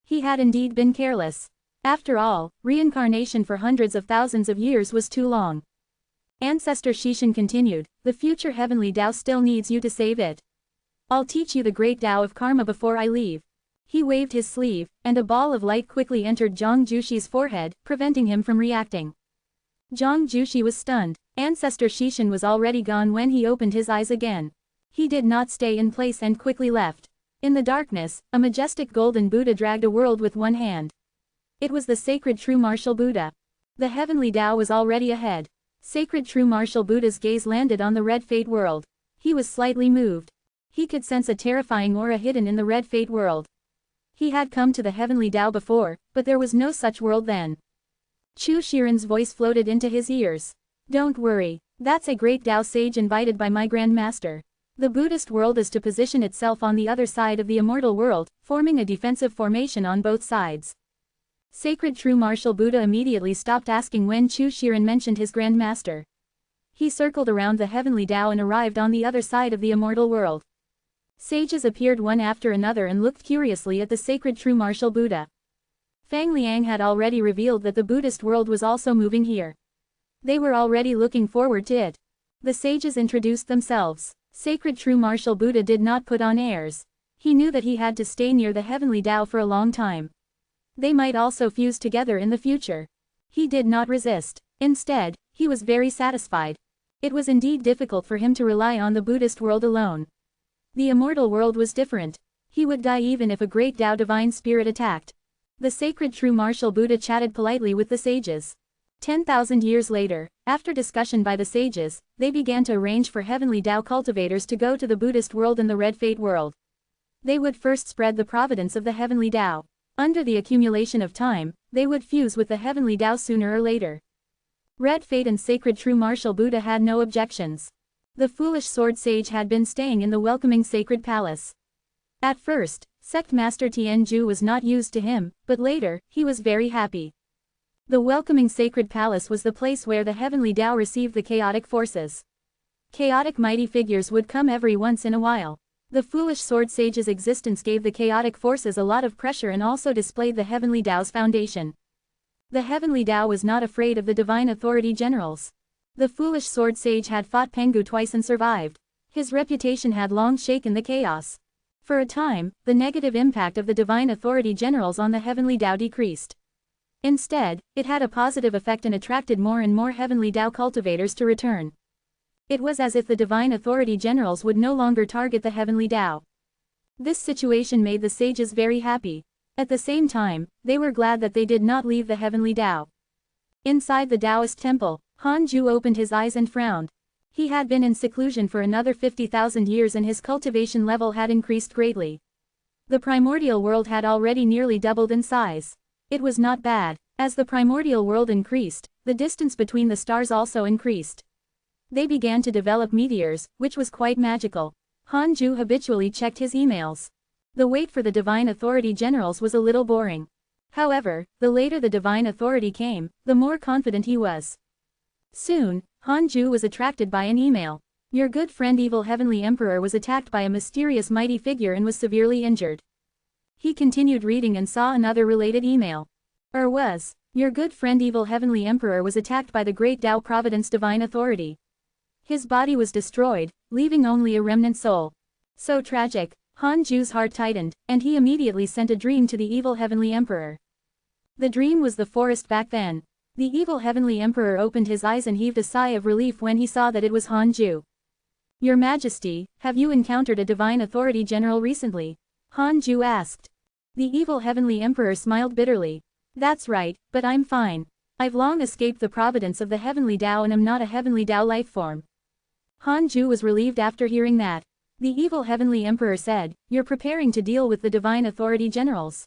He had indeed been careless. After all, reincarnation for hundreds of thousands of years was too long. Ancestor Shishan continued, the future heavenly Tao still needs you to save it. I'll teach you the great Tao of karma before I leave. He waved his sleeve, and a ball of light quickly entered Zhang Jushi's forehead, preventing him from reacting. Zhang Jushi was stunned. Ancestor Shishan was already gone when he opened his eyes again. He did not stay in place and quickly left. In the darkness, a majestic golden Buddha dragged a world with one hand. It was the sacred true martial Buddha. The heavenly Tao was already ahead. Sacred true martial Buddha's gaze landed on the red fate world. He was slightly moved. He could sense a terrifying aura hidden in the red fate world. He had come to the heavenly Tao before, but there was no such world then. Chu Shiren's voice floated into his ears. Don't worry, that's a great Tao sage invited by my Grand Master. The Buddhist world is to position itself on the other side of the immortal world, forming a defensive formation on both sides. Sacred true martial Buddha immediately stopped asking when Chu Shiren mentioned his Grand Master. He circled around the heavenly Tao and arrived on the other side of the immortal world. Sages appeared one after another and looked curiously at the sacred true martial Buddha. Fang Liang had already revealed that the Buddhist world was also moving here. They were already looking forward to it. The sages introduced themselves. Sacred true martial Buddha did not put on airs. He knew that he had to stay near the heavenly Tao for a long time. They might also fuse together in the future. He did not resist. Instead, he was very satisfied. It was indeed difficult for him to rely on the Buddhist world alone. The immortal world was different. He would die even if a great Tao divine spirit attacked. The sacred true martial Buddha chatted politely with the sages. 10,000 years later, after discussion by the sages, they began to arrange for heavenly Tao cultivators to go to the Buddhist world and the red fate world. They would first spread the providence of the heavenly Tao. Under the accumulation of time, they would fuse with the heavenly Tao sooner or later. Red Fate and Sacred True Martial Buddha had no objections. The foolish sword sage had been staying in the welcoming sacred palace. At first, Sect Master Tianju was not used to him, but later, he was very happy. The welcoming sacred palace was the place where the heavenly Tao received the chaotic forces. Chaotic mighty figures would come every once in a while. The foolish sword sage's existence gave the chaotic forces a lot of pressure and also displayed the heavenly Tao's foundation. The heavenly Tao was not afraid of the divine authority generals. The foolish sword sage had fought Pengu twice and survived. His reputation had long shaken the chaos. For a time, the negative impact of the divine authority generals on the heavenly Tao decreased. Instead, it had a positive effect and attracted more and more heavenly Tao cultivators to return. It was as if the divine authority generals would no longer target the heavenly Tao. This situation made the sages very happy. At the same time, they were glad that they did not leave the heavenly Tao. Inside the Taoist temple, Han Ju opened his eyes and frowned. He had been in seclusion for another 50,000 years and his cultivation level had increased greatly. The primordial world had already nearly doubled in size. It was not bad. As the primordial world increased, the distance between the stars also increased. They began to develop meteors, which was quite magical. Han Ju habitually checked his emails. The wait for the divine authority generals was a little boring. However, the later the divine authority came, the more confident he was. Soon, Han Ju was attracted by an email. Your good friend Evil Heavenly Emperor was attacked by a mysterious mighty figure and was severely injured. He continued reading and saw another related email. Your good friend Evil Heavenly Emperor was attacked by the great Tao Providence divine authority. His body was destroyed, leaving only a remnant soul. So tragic. Han Ju's heart tightened, and he immediately sent a dream to the Evil Heavenly Emperor. The dream was the forest back then. The Evil Heavenly Emperor opened his eyes and heaved a sigh of relief when he saw that it was Han Ju. Your Majesty, have you encountered a divine authority general recently? Han Ju asked. The Evil Heavenly Emperor smiled bitterly. That's right, but I'm fine. I've long escaped the providence of the heavenly Tao and am not a heavenly Tao life form. Han Ju was relieved after hearing that. The Evil Heavenly Emperor said, you're preparing to deal with the divine authority generals.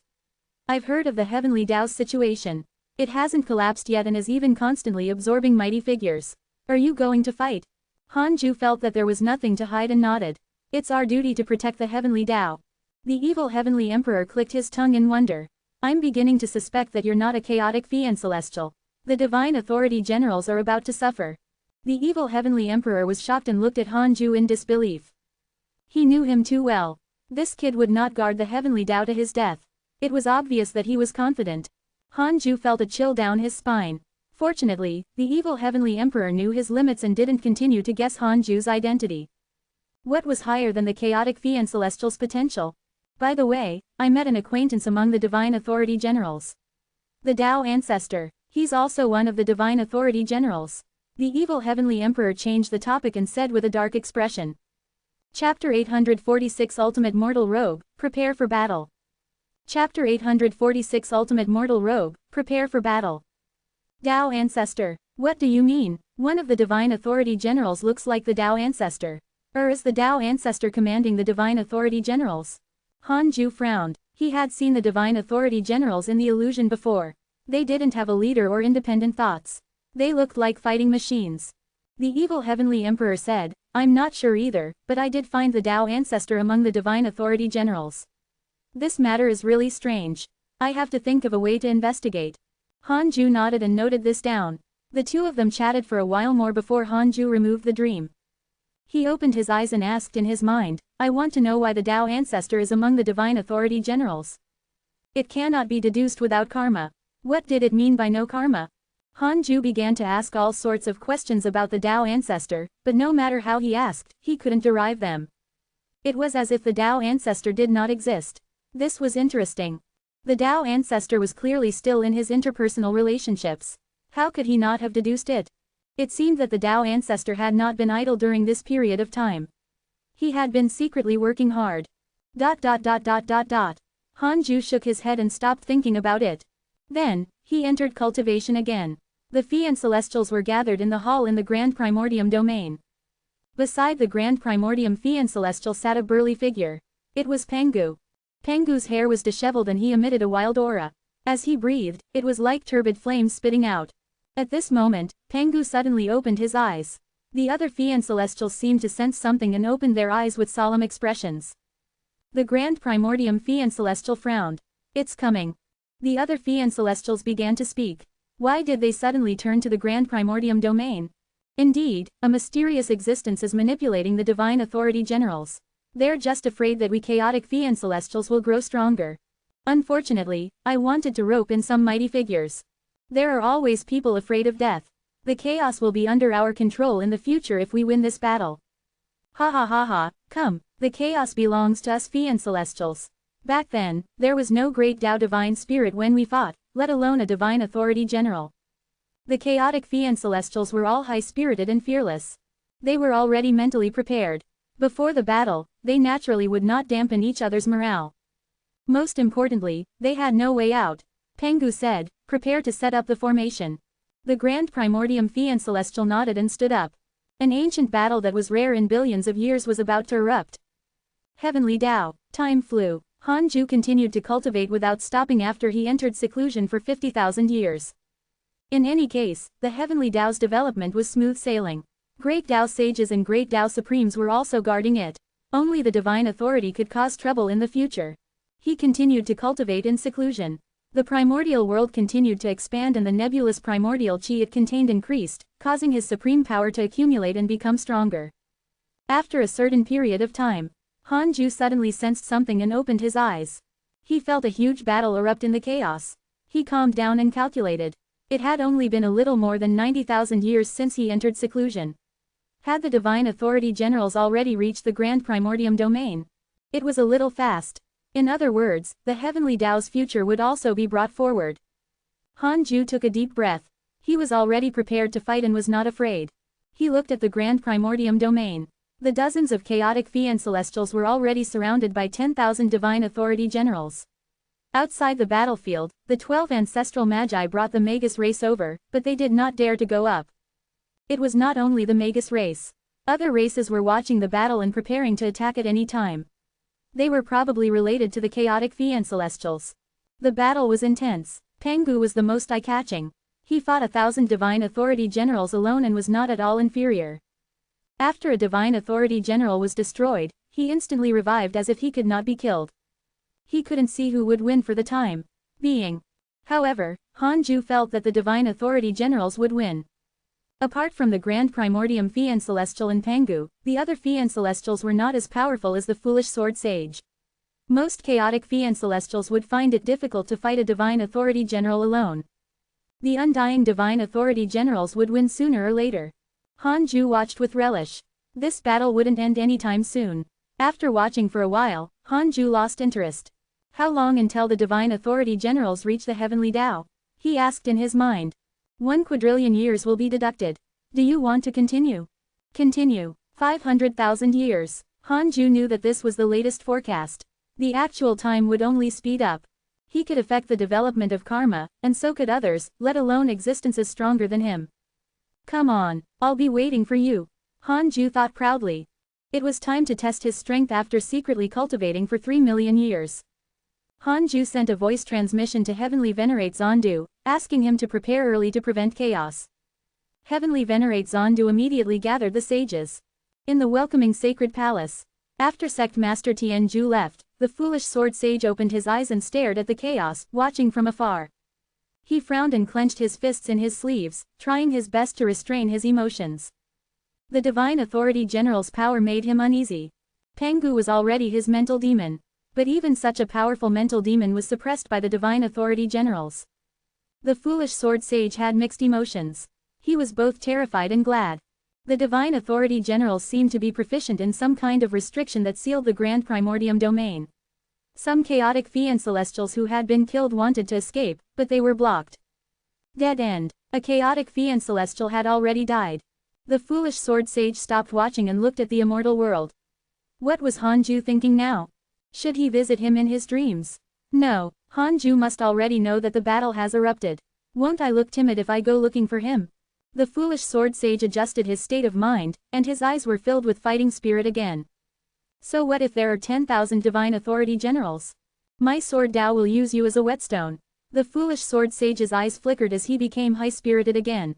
I've heard of the heavenly Tao's situation. It hasn't collapsed yet and is even constantly absorbing mighty figures. Are you going to fight? Han Ju felt that there was nothing to hide and nodded. It's our duty to protect the heavenly Tao. The Evil Heavenly Emperor clicked his tongue in wonder. I'm beginning to suspect that you're not a chaotic fiend celestial. The divine authority generals are about to suffer. The Evil Heavenly Emperor was shocked and looked at Han Ju in disbelief. He knew him too well. This kid would not guard the heavenly Tao to his death. It was obvious that he was confident. Han Ju felt a chill down his spine. Fortunately, the evil Heavenly Emperor knew his limits and didn't continue to guess Hanju's identity. What was higher than the chaotic Fian Celestial's potential? By the way, I met an acquaintance among the Divine Authority Generals. The Tao Ancestor. He's also one of the Divine Authority Generals. The evil Heavenly Emperor changed the topic and said with a dark expression. Chapter 846 Ultimate Mortal Rogue, Prepare for Battle. Chapter 846 Ultimate Mortal Rogue, Prepare for Battle. Tao Ancestor. What do you mean? One of the Divine Authority Generals looks like the Tao Ancestor. Or is the Tao Ancestor commanding the Divine Authority Generals? Hanju frowned. He had seen the Divine Authority Generals in the illusion before. They didn't have a leader or independent thoughts. They looked like fighting machines. The evil Heavenly Emperor said, I'm not sure either, but I did find the Tao Ancestor among the Divine Authority Generals. This matter is really strange. I have to think of a way to investigate. Hanju nodded and noted this down. The two of them chatted for a while more before Hanju removed the dream. He opened his eyes and asked in his mind, I want to know why the Tao Ancestor is among the Divine Authority Generals. It cannot be deduced without karma. What did it mean by no karma? Hanju began to ask all sorts of questions about the Tao Ancestor, but no matter how he asked, he couldn't derive them. It was as if the Tao Ancestor did not exist. This was interesting. The Tao Ancestor was clearly still in his interpersonal relationships. How could he not have deduced it? It seemed that the Tao Ancestor had not been idle during this period of time. He had been secretly working hard. Hanju shook his head and stopped thinking about it. Then, he entered cultivation again. The Fian Celestials were gathered in the hall in the Grand Primordium domain. Beside the Grand Primordium Fian Celestial sat a burly figure. It was Pengu. Pengu's hair was disheveled and he emitted a wild aura. As he breathed, it was like turbid flames spitting out. At this moment, Pengu suddenly opened his eyes. The other Fian Celestials seemed to sense something and opened their eyes with solemn expressions. The Grand Primordium Fian Celestial frowned. It's coming. The other Fian Celestials began to speak. Why did they suddenly turn to the Grand Primordium domain? Indeed, a mysterious existence is manipulating the Divine Authority Generals. They're just afraid that we chaotic Fian Celestials will grow stronger. Unfortunately, I wanted to rope in some mighty figures. There are always people afraid of death. The chaos will be under our control in the future if we win this battle. Ha ha ha ha, come, the chaos belongs to us Fian Celestials. Back then, there was no great Tao Divine Spirit when we fought, let alone a Divine Authority General. The chaotic Fian Celestials were all high-spirited and fearless. They were already mentally prepared. Before the battle, they naturally would not dampen each other's morale. Most importantly, they had no way out. Pengu said, prepare to set up the formation. The Grand Primordium Fian Celestial nodded and stood up. An ancient battle that was rare in billions of years was about to erupt. Heavenly Tao. Time flew. Hanju continued to cultivate without stopping after he entered seclusion for 50,000 years. In any case, the Heavenly Tao's development was smooth sailing. Great Tao sages and Great Tao Supremes were also guarding it. Only the Divine Authority could cause trouble in the future. He continued to cultivate in seclusion. The primordial world continued to expand and the nebulous primordial chi it contained increased, causing his supreme power to accumulate and become stronger. After a certain period of time, Hanju suddenly sensed something and opened his eyes. He felt a huge battle erupt in the chaos. He calmed down and calculated. It had only been a little more than 90,000 years since he entered seclusion. Had the Divine Authority Generals already reached the Grand Primordium domain? It was a little fast. In other words, the Heavenly Tao's future would also be brought forward. Hanju took a deep breath. He was already prepared to fight and was not afraid. He looked at the Grand Primordium domain. The dozens of chaotic Fian Celestials were already surrounded by 10,000 Divine Authority Generals. Outside the battlefield, the 12 ancestral magi brought the Magus race over, but they did not dare to go up. It was not only the Magus race. Other races were watching the battle and preparing to attack at any time. They were probably related to the chaotic Fian Celestials. The battle was intense. Pengu was the most eye-catching. He fought 1,000 Divine Authority Generals alone and was not at all inferior. After a Divine Authority General was destroyed, he instantly revived as if he could not be killed. He couldn't see who would win for the time being. However, Hanju felt that the Divine Authority Generals would win. Apart from the Grand Primordium Fian Celestial and Pengu, the other Fian Celestials were not as powerful as the foolish Sword Sage. Most chaotic Fian Celestials would find it difficult to fight a Divine Authority General alone. The undying divine authority generals would win sooner or later. Hanju watched with relish. This battle wouldn't end anytime soon. After watching for a while, Hanju lost interest. How long until the divine authority generals reach the heavenly Tao? He asked in his mind. 1 quadrillion years will be deducted. Do you want to continue? Continue. 500,000 years. Hanju knew that this was the latest forecast. The actual time would only speed up. He could affect the development of karma, and so could others, let alone existences stronger than him. Come on, I'll be waiting for you. Hanju thought proudly. It was time to test his strength after secretly cultivating for 3 million years. Hanju sent a voice transmission to Heavenly Venerate Zondu, asking him to prepare early to prevent chaos. Heavenly Venerate Zondu immediately gathered the sages. In the welcoming sacred palace. After Sect Master Tianju left, the foolish sword sage opened his eyes and stared at the chaos, watching from afar. He frowned and clenched his fists in his sleeves, trying his best to restrain his emotions. The divine authority general's power made him uneasy. Pengu was already his mental demon. But even such a powerful mental demon was suppressed by the divine authority generals. The foolish sword sage had mixed emotions. He was both terrified and glad. The divine authority generals seemed to be proficient in some kind of restriction that sealed the grand primordium domain. Some chaotic fiend celestials who had been killed wanted to escape, but they were blocked. Dead end. A chaotic fiend celestial had already died. The foolish sword sage stopped watching and looked at the immortal world. What was Hanju thinking now? Should he visit him in his dreams? No, Hanju must already know that the battle has erupted. Won't I look timid if I go looking for him? The foolish sword sage adjusted his state of mind, and his eyes were filled with fighting spirit again. So what if there are 10,000 divine authority generals? My sword Tao will use you as a whetstone. The foolish sword sage's eyes flickered as he became high-spirited again.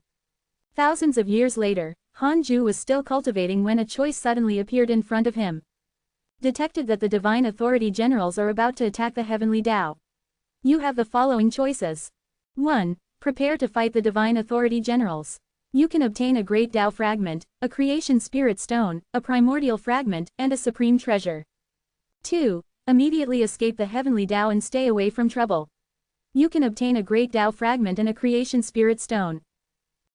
Thousands of years later, Hanju was still cultivating when a choice suddenly appeared in front of him. Detected that the divine authority generals are about to attack the heavenly Tao. You have the following choices. 1. Prepare to fight the divine authority generals. You can obtain a great Tao fragment, a creation spirit stone, a primordial fragment, and a supreme treasure. 2. Immediately escape the heavenly Tao and stay away from trouble. You can obtain a great Tao fragment and a creation spirit stone.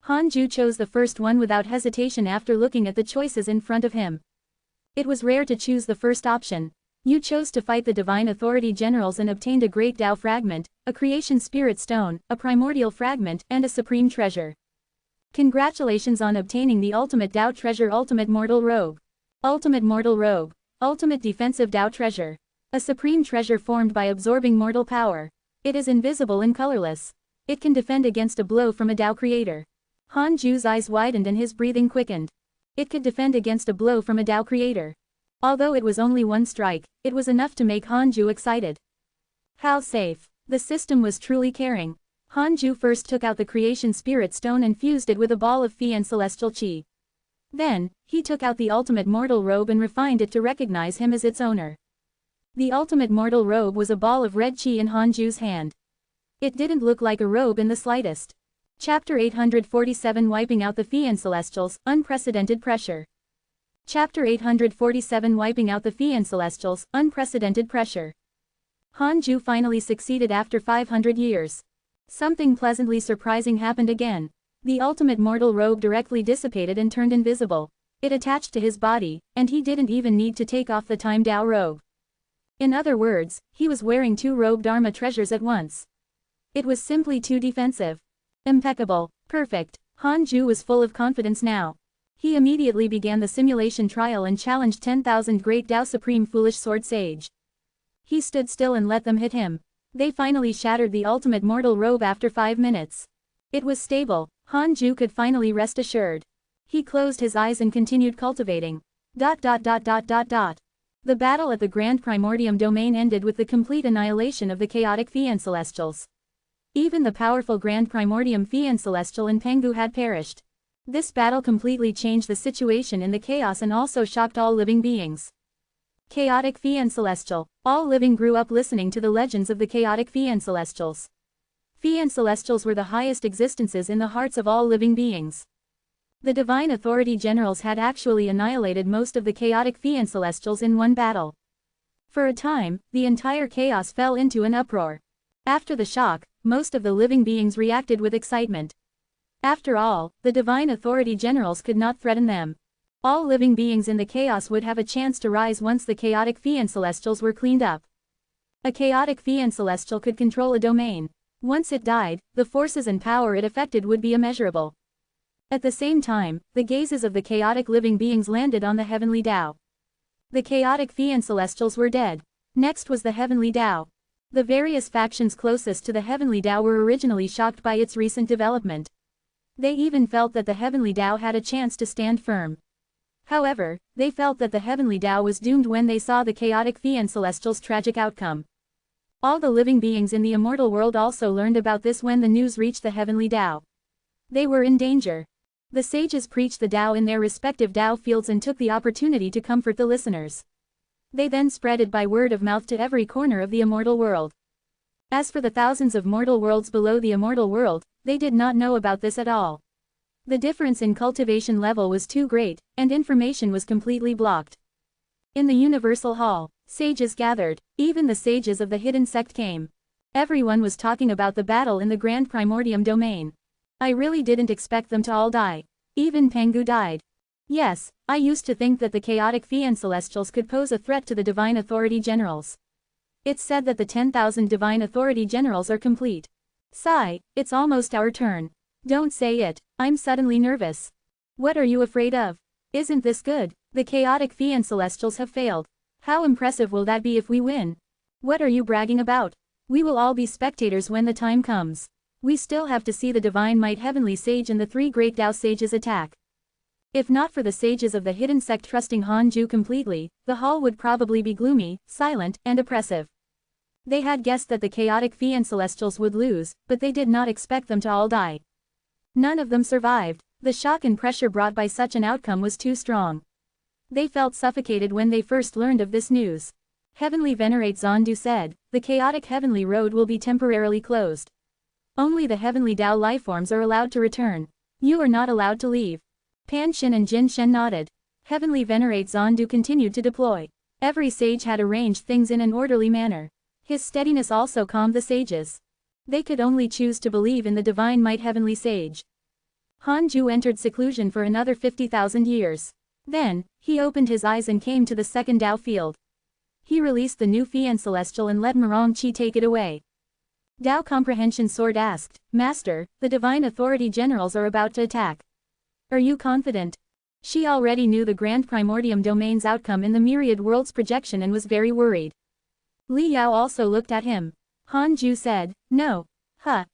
Hanju chose the first one without hesitation after looking at the choices in front of him. It was rare to choose the first option. You chose to fight the divine authority generals and obtained a great Tao fragment, a creation spirit stone, a primordial fragment, and a supreme treasure. Congratulations on obtaining the ultimate Tao treasure, ultimate mortal robe. Ultimate mortal robe. Ultimate defensive Tao treasure. A supreme treasure formed by absorbing mortal power. It is invisible and colorless. It can defend against a blow from a Tao creator. Hanju's eyes widened and his breathing quickened. It could defend against a blow from a Tao creator. Although it was only one strike, it was enough to make Hanju excited. How safe. The system was truly caring. Hanju first took out the creation spirit stone and fused it with a ball of Fi and celestial chi. Then, he took out the ultimate mortal robe and refined it to recognize him as its owner. The ultimate mortal robe was a ball of red chi in Hanju's hand. It didn't look like a robe in the slightest. Chapter 847 Wiping out the Fiend Celestials, Unprecedented Pressure. Chapter 847 Wiping out the Fiend Celestials, Unprecedented Pressure. Hanju finally succeeded after 500 years. Something pleasantly surprising happened again. The ultimate mortal robe directly dissipated and turned invisible. It attached to his body, and he didn't even need to take off the Time Tao robe. In other words, he was wearing two robe Dharma treasures at once. It was simply too defensive. Impeccable. Perfect. Hanju was full of confidence now. He immediately began the simulation trial and challenged 10,000 Great Tao Supreme Foolish Sword Sage. He stood still and let them hit him. They finally shattered the ultimate mortal robe after 5 minutes. It was stable. Hanju could finally rest assured. He closed his eyes and continued cultivating. The battle at the Grand Primordium Domain ended with the complete annihilation of the chaotic Fiend Celestials. Even the powerful Grand Primordium Fiend Celestial in Pengu had perished. This battle completely changed the situation in the chaos and also shocked all living beings. Chaotic Fiend Celestial. All living grew up listening to the legends of the chaotic Fiend Celestials. Fiend Celestials were the highest existences in the hearts of all living beings. The Divine Authority Generals had actually annihilated most of the chaotic Fiend Celestials in one battle. For a time, the entire chaos fell into an uproar. After the shock, most of the living beings reacted with excitement. After all, the divine authority generals could not threaten them. All living beings in the chaos would have a chance to rise once the chaotic Fian Celestials were cleaned up. A chaotic Fian Celestial could control a domain. Once it died, the forces and power it affected would be immeasurable. At the same time, the gazes of the chaotic living beings landed on the heavenly Tao. The chaotic Fian Celestials were dead. Next was the heavenly Tao. The various factions closest to the heavenly Tao were originally shocked by its recent development. They even felt that the heavenly Tao had a chance to stand firm. However, they felt that the heavenly Tao was doomed when they saw the chaotic Fian Celestials' tragic outcome. All the living beings in the immortal world also learned about this when the news reached the heavenly Tao. They were in danger. The sages preached the Tao in their respective Tao fields and took the opportunity to comfort the listeners. They then spread it by word of mouth to every corner of the immortal world. As for the thousands of mortal worlds below the immortal world, they did not know about this at all. The difference in cultivation level was too great, and information was completely blocked. In the Universal Hall, sages gathered. Even the sages of the hidden sect came. Everyone was talking about the battle in the Grand Primordium domain. I really didn't expect them to all die. Even Pengu died. Yes, I used to think that the chaotic Fian Celestials could pose a threat to the Divine Authority Generals. It's said that the 10,000 Divine Authority Generals are complete. Sigh, it's almost our turn. Don't say it, I'm suddenly nervous. What are you afraid of? Isn't this good? The chaotic Fian Celestials have failed. How impressive will that be if we win? What are you bragging about? We will all be spectators when the time comes. We still have to see the Divine Might Heavenly Sage and the three great Tao Sages attack. If not for the sages of the hidden sect trusting Hanju completely, the hall would probably be gloomy, silent, and oppressive. They had guessed that the chaotic Fian Celestials would lose, but they did not expect them to all die. None of them survived. The shock and pressure brought by such an outcome was too strong. They felt suffocated when they first learned of this news. Heavenly Venerate Zondu said, the chaotic heavenly road will be temporarily closed. Only the heavenly Tao lifeforms are allowed to return. You are not allowed to leave. Pan Shin and Jin Shen nodded. Heavenly Venerate Zondu continued to deploy. Every sage had arranged things in an orderly manner. His steadiness also calmed the sages. They could only choose to believe in the Divine Might Heavenly Sage. Hanju entered seclusion for another 50,000 years. Then, he opened his eyes and came to the second Tao field. He released the new Fian Celestial and let Marong Chi take it away. Tao Comprehension Sword asked, Master, the Divine Authority Generals are about to attack. Are you confident? She already knew the Grand Primordium domain's outcome in the Myriad Worlds projection and was very worried. Li Yao also looked at him. Hanju said, no. Huh.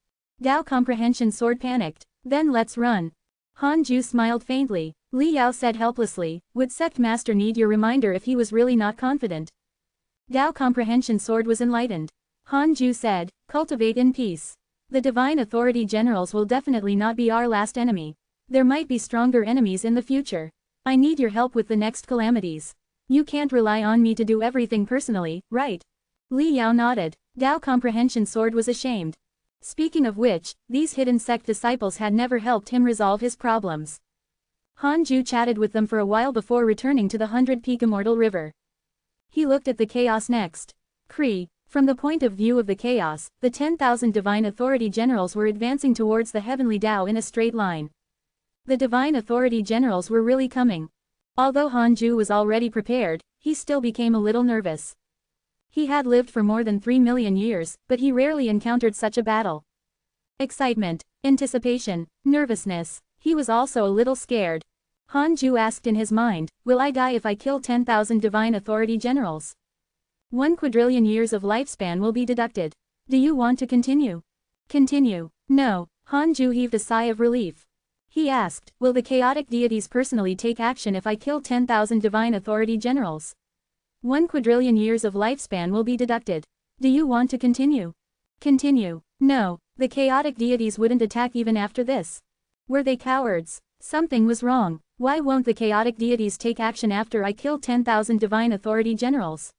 Tao Comprehension Sword panicked. Then let's run. Hanju smiled faintly. Li Yao said helplessly, would Sect Master need your reminder if he was really not confident? Tao Comprehension Sword was enlightened. Hanju said, cultivate in peace. The Divine Authority Generals will definitely not be our last enemy. There might be stronger enemies in the future. I need your help with the next calamities. You can't rely on me to do everything personally, right? Li Yao nodded. Tao Comprehension Sword was ashamed. Speaking of which, these hidden sect disciples had never helped him resolve his problems. Hanju chatted with them for a while before returning to the 100-peak Immortal River. He looked at the chaos next. Kree. From the point of view of the chaos, the 10,000 Divine Authority Generals were advancing towards the Heavenly Tao in a straight line. The Divine Authority Generals were really coming. Although Hanju was already prepared, he still became a little nervous. He had lived for more than 3 million years, but he rarely encountered such a battle. Excitement, anticipation, nervousness. He was also a little scared. Hanju asked in his mind, will I die if I kill 10,000 Divine Authority Generals? 1 quadrillion years of lifespan will be deducted. Do you want to continue? Continue. No. Hanju heaved a sigh of relief. He asked, will the chaotic deities personally take action if I kill 10,000 Divine Authority Generals? 1 quadrillion years of lifespan will be deducted. Do you want to continue? Continue. No. The chaotic deities wouldn't attack even after this. Were they cowards? Something was wrong. Why won't the chaotic deities take action after I kill 10,000 Divine Authority Generals?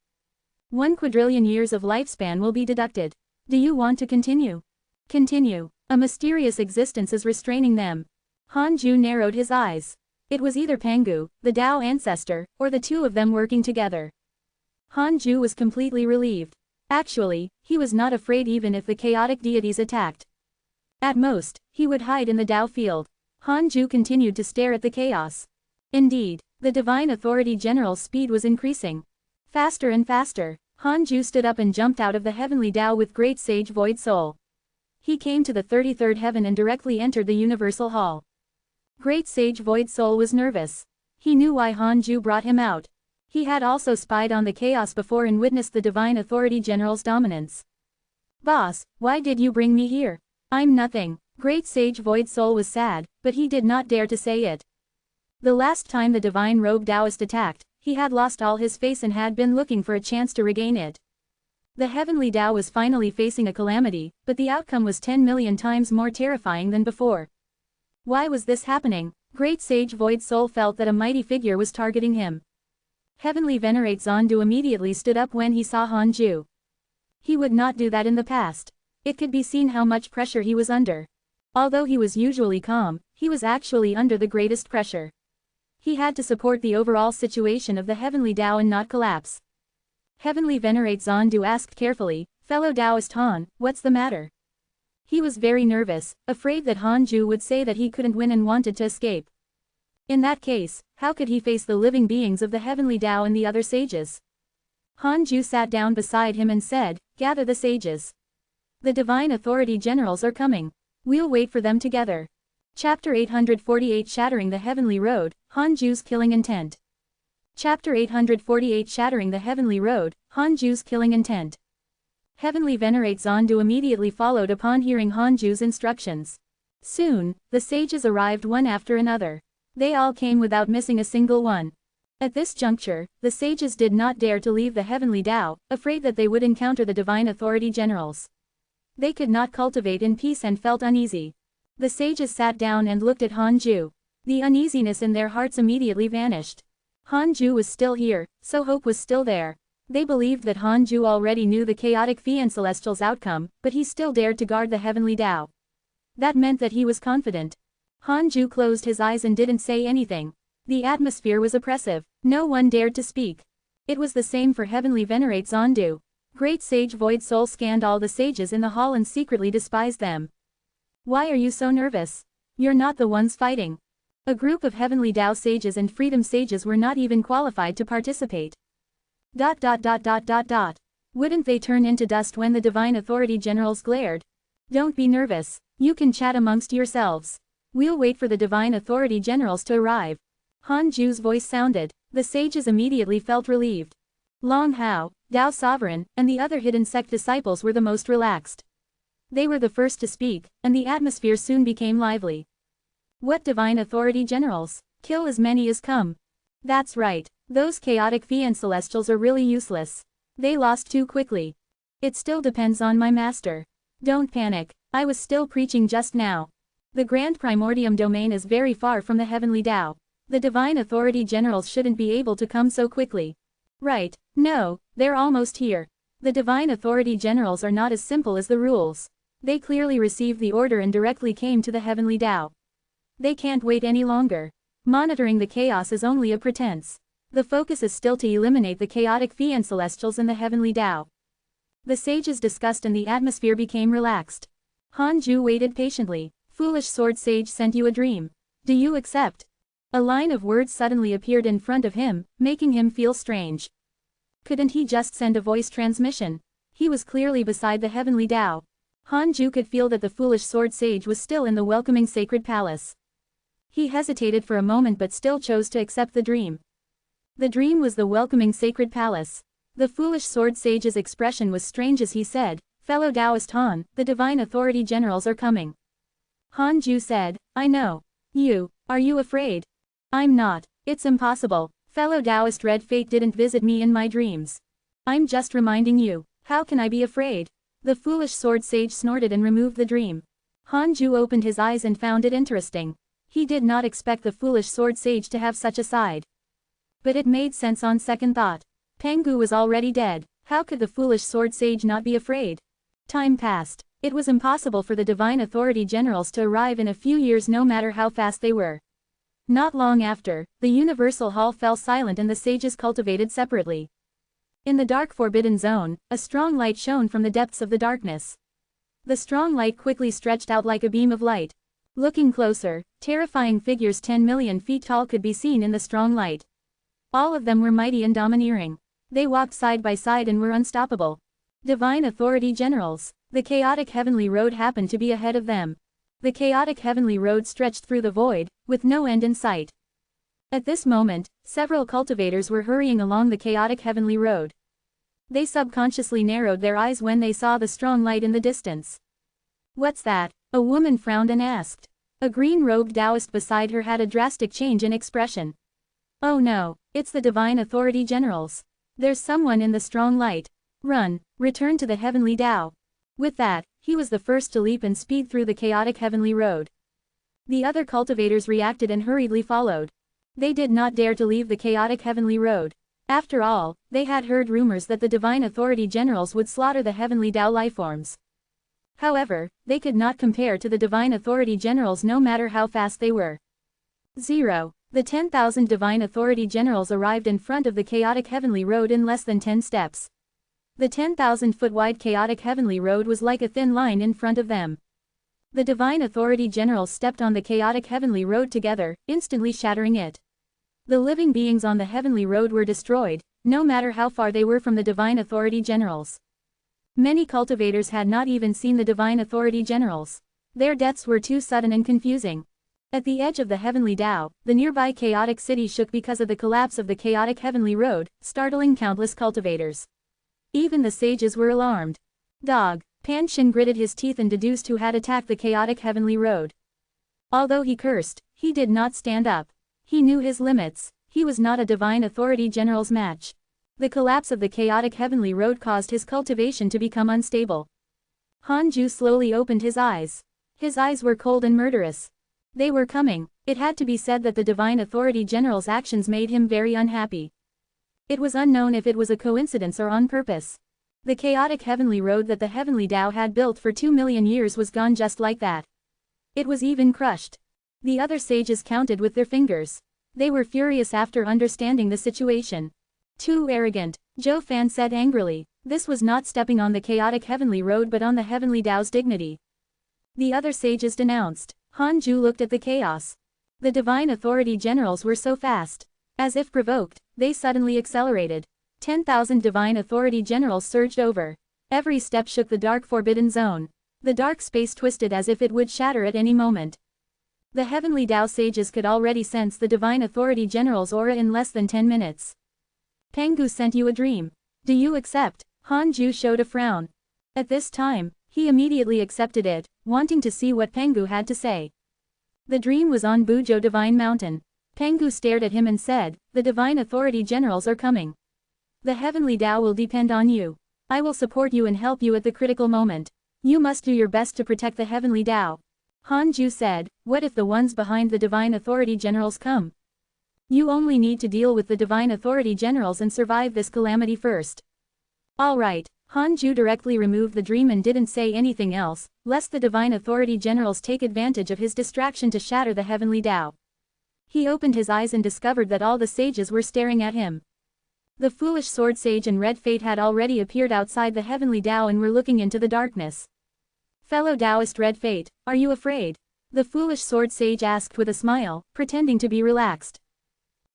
1 quadrillion years of lifespan will be deducted. Do you want to continue? Continue. A mysterious existence is restraining them. Hanju narrowed his eyes. It was either Pangu, the Tao ancestor, or the two of them working together. Hanju was completely relieved. Actually, he was not afraid even if the chaotic deities attacked. At most, he would hide in the Tao field. Hanju continued to stare at the chaos. Indeed, the divine authority general's speed was increasing. Faster and faster, Hanju stood up and jumped out of the heavenly Tao with great sage void soul. He came to the 33rd heaven and directly entered the universal hall. Great sage void soul was nervous. He knew why Hanju brought him out. He had also spied on the chaos before and witnessed the divine authority general's dominance. Boss, why did you bring me here? I'm nothing. Great sage void soul was sad, but he did not dare to say it. The last time the divine robe Taoist attacked, he had lost all his face and had been looking for a chance to regain it. The heavenly Tao was finally facing a calamity, but the outcome was 10 million times more terrifying than before. Why was this happening? Great sage void soul felt that a mighty figure was targeting him. Heavenly Venerate Zondu immediately stood up when he saw Hanju. He would not do that in the past. It could be seen how much pressure he was under. Although he was usually calm, he was actually under the greatest pressure. He had to support the overall situation of the heavenly Tao and not collapse. Heavenly Venerate Zondu asked carefully, "Fellow Taoist Han, what's the matter?" He was very nervous, afraid that Hanju would say that he couldn't win and wanted to escape. In that case, how could he face the living beings of the heavenly Tao and the other sages? Hanju sat down beside him and said, "Gather the sages. The divine authority generals are coming. We'll wait for them together." Chapter 848 Shattering the Heavenly Road, Hanju's Killing Intent. Chapter 848 Shattering the Heavenly Road, Hanju's Killing Intent. Heavenly Venerate Zondu immediately followed upon hearing Hanju's instructions. Soon, the sages arrived one after another. They all came without missing a single one. At this juncture, the sages did not dare to leave the heavenly Tao, afraid that they would encounter the divine authority generals. They could not cultivate in peace and felt uneasy. The sages sat down and looked at Hanju. The uneasiness in their hearts immediately vanished. Hanju was still here, so hope was still there. They believed that Hanju already knew the chaotic Fian Celestial's outcome, but he still dared to guard the heavenly Tao. That meant that he was confident. Hanju closed his eyes and didn't say anything. The atmosphere was oppressive. No one dared to speak. It was the same for Heavenly Venerate Zondu. Great Sage Void Soul scanned all the sages in the hall and secretly despised them. "Why are you so nervous? You're not the ones fighting." A group of Heavenly Tao sages and Freedom sages were not even qualified to participate. Wouldn't they turn into dust when the divine authority generals glared? Don't be nervous. You can chat amongst yourselves. We'll wait for the divine authority generals to arrive. Hanju's voice sounded. The sages immediately felt relieved. Long Hao, Tao Sovereign, and the other hidden sect disciples were the most relaxed. They were the first to speak, and the atmosphere soon became lively. "What divine authority generals? Kill as many as come." "That's right. Those chaotic Fian Celestials are really useless. They lost too quickly. It still depends on my master. Don't panic, I was still preaching just now. The Grand Primordium domain is very far from the heavenly Tao. The divine authority generals shouldn't be able to come so quickly." "Right, no, they're almost here. The divine authority generals are not as simple as the rules. They clearly received the order and directly came to the heavenly Tao. They can't wait any longer. Monitoring the chaos is only a pretense. The focus is still to eliminate the chaotic Fian Celestials and the heavenly Tao." The sages discussed and the atmosphere became relaxed. Hanju waited patiently. "Foolish sword sage sent you a dream. Do you accept?" A line of words suddenly appeared in front of him, making him feel strange. Couldn't he just send a voice transmission? He was clearly beside the heavenly Tao. Hanju could feel that the foolish sword sage was still in the welcoming sacred palace. He hesitated for a moment but still chose to accept the dream. The dream was the welcoming sacred palace. The foolish sword sage's expression was strange as he said, "Fellow Taoist Han, the divine authority generals are coming." Hanju said, "I know. Are you afraid?" "I'm not. It's impossible. Fellow Taoist Red Fate didn't visit me in my dreams. I'm just reminding you. How can I be afraid?" The foolish sword sage snorted and removed the dream. Hanju opened his eyes and found it interesting. He did not expect the foolish sword sage to have such a side. But it made sense on second thought. Pengu was already dead. How could the foolish sword sage not be afraid? Time passed. It was impossible for the divine authority generals to arrive in a few years no matter how fast they were. Not long after, the universal hall fell silent and the sages cultivated separately. In the dark forbidden zone, a strong light shone from the depths of the darkness. The strong light quickly stretched out like a beam of light. Looking closer, terrifying figures 10 million feet tall could be seen in the strong light. All of them were mighty and domineering. They walked side by side and were unstoppable. Divine Authority Generals. The chaotic heavenly road happened to be ahead of them. The chaotic heavenly road stretched through the void, with no end in sight. At this moment, several cultivators were hurrying along the chaotic heavenly road. They subconsciously narrowed their eyes when they saw the strong light in the distance. "What's that?" a woman frowned and asked. A green-robed Taoist beside her had a drastic change in expression. "Oh no, it's the Divine Authority Generals. There's someone in the strong light. Run, return to the heavenly Tao." With that, he was the first to leap and speed through the chaotic heavenly road. The other cultivators reacted and hurriedly followed. They did not dare to leave the chaotic heavenly road. After all, they had heard rumors that the Divine Authority Generals would slaughter the heavenly Tao lifeforms. However, they could not compare to the Divine Authority Generals no matter how fast they were. 0. The 10,000 Divine Authority Generals arrived in front of the chaotic heavenly road in less than 10 steps. The 10,000-foot-wide chaotic heavenly road was like a thin line in front of them. The Divine Authority Generals stepped on the chaotic heavenly road together, instantly shattering it. The living beings on the heavenly road were destroyed, no matter how far they were from the Divine Authority Generals. Many cultivators had not even seen the Divine Authority Generals. Their deaths were too sudden and confusing. At the edge of the heavenly Tao, the nearby chaotic city shook because of the collapse of the chaotic heavenly road, startling countless cultivators. Even the sages were alarmed. "Dog," Pan Shin gritted his teeth and deduced who had attacked the chaotic heavenly road. Although he cursed, he did not stand up. He knew his limits. He was not a Divine Authority General's match. The collapse of the chaotic heavenly road caused his cultivation to become unstable. Hanju slowly opened his eyes. His eyes were cold and murderous. They were coming. It had to be said that the Divine Authority General's actions made him very unhappy. It was unknown if it was a coincidence or on purpose. The chaotic heavenly road that the heavenly Tao had built for 2 million years was gone just like that. It was even crushed. The other sages counted with their fingers. They were furious after understanding the situation. "Too arrogant," Zhou Fan said angrily. This was not stepping on the chaotic heavenly road but on the heavenly Tao's dignity. The other sages denounced. Hanju looked at the chaos. The Divine Authority Generals were so fast. As if provoked, they suddenly accelerated. 10,000 Divine Authority Generals surged over. Every step shook the dark forbidden zone. The dark space twisted as if it would shatter at any moment. The heavenly Tao sages could already sense the Divine Authority General's aura in less than 10 minutes. "Pengu sent you a dream. Do you accept?" Hanju showed a frown. At this time, he immediately accepted it, wanting to see what Pengu had to say. The dream was on Buzhou Divine Mountain. Pengu stared at him and said, "The Divine Authority Generals are coming. The heavenly Tao will depend on you. I will support you and help you at the critical moment. You must do your best to protect the heavenly Tao." Hanju said, "What if the ones behind the Divine Authority Generals come? You only need to deal with the Divine Authority Generals and survive this calamity first." "All right." Hanju directly removed the dream and didn't say anything else, lest the Divine Authority Generals take advantage of his distraction to shatter the heavenly Tao. He opened his eyes and discovered that all the sages were staring at him. The foolish sword sage and red fate had already appeared outside the heavenly Tao and were looking into the darkness. "Fellow Taoist red fate, are you afraid?" the foolish sword sage asked with a smile, pretending to be relaxed.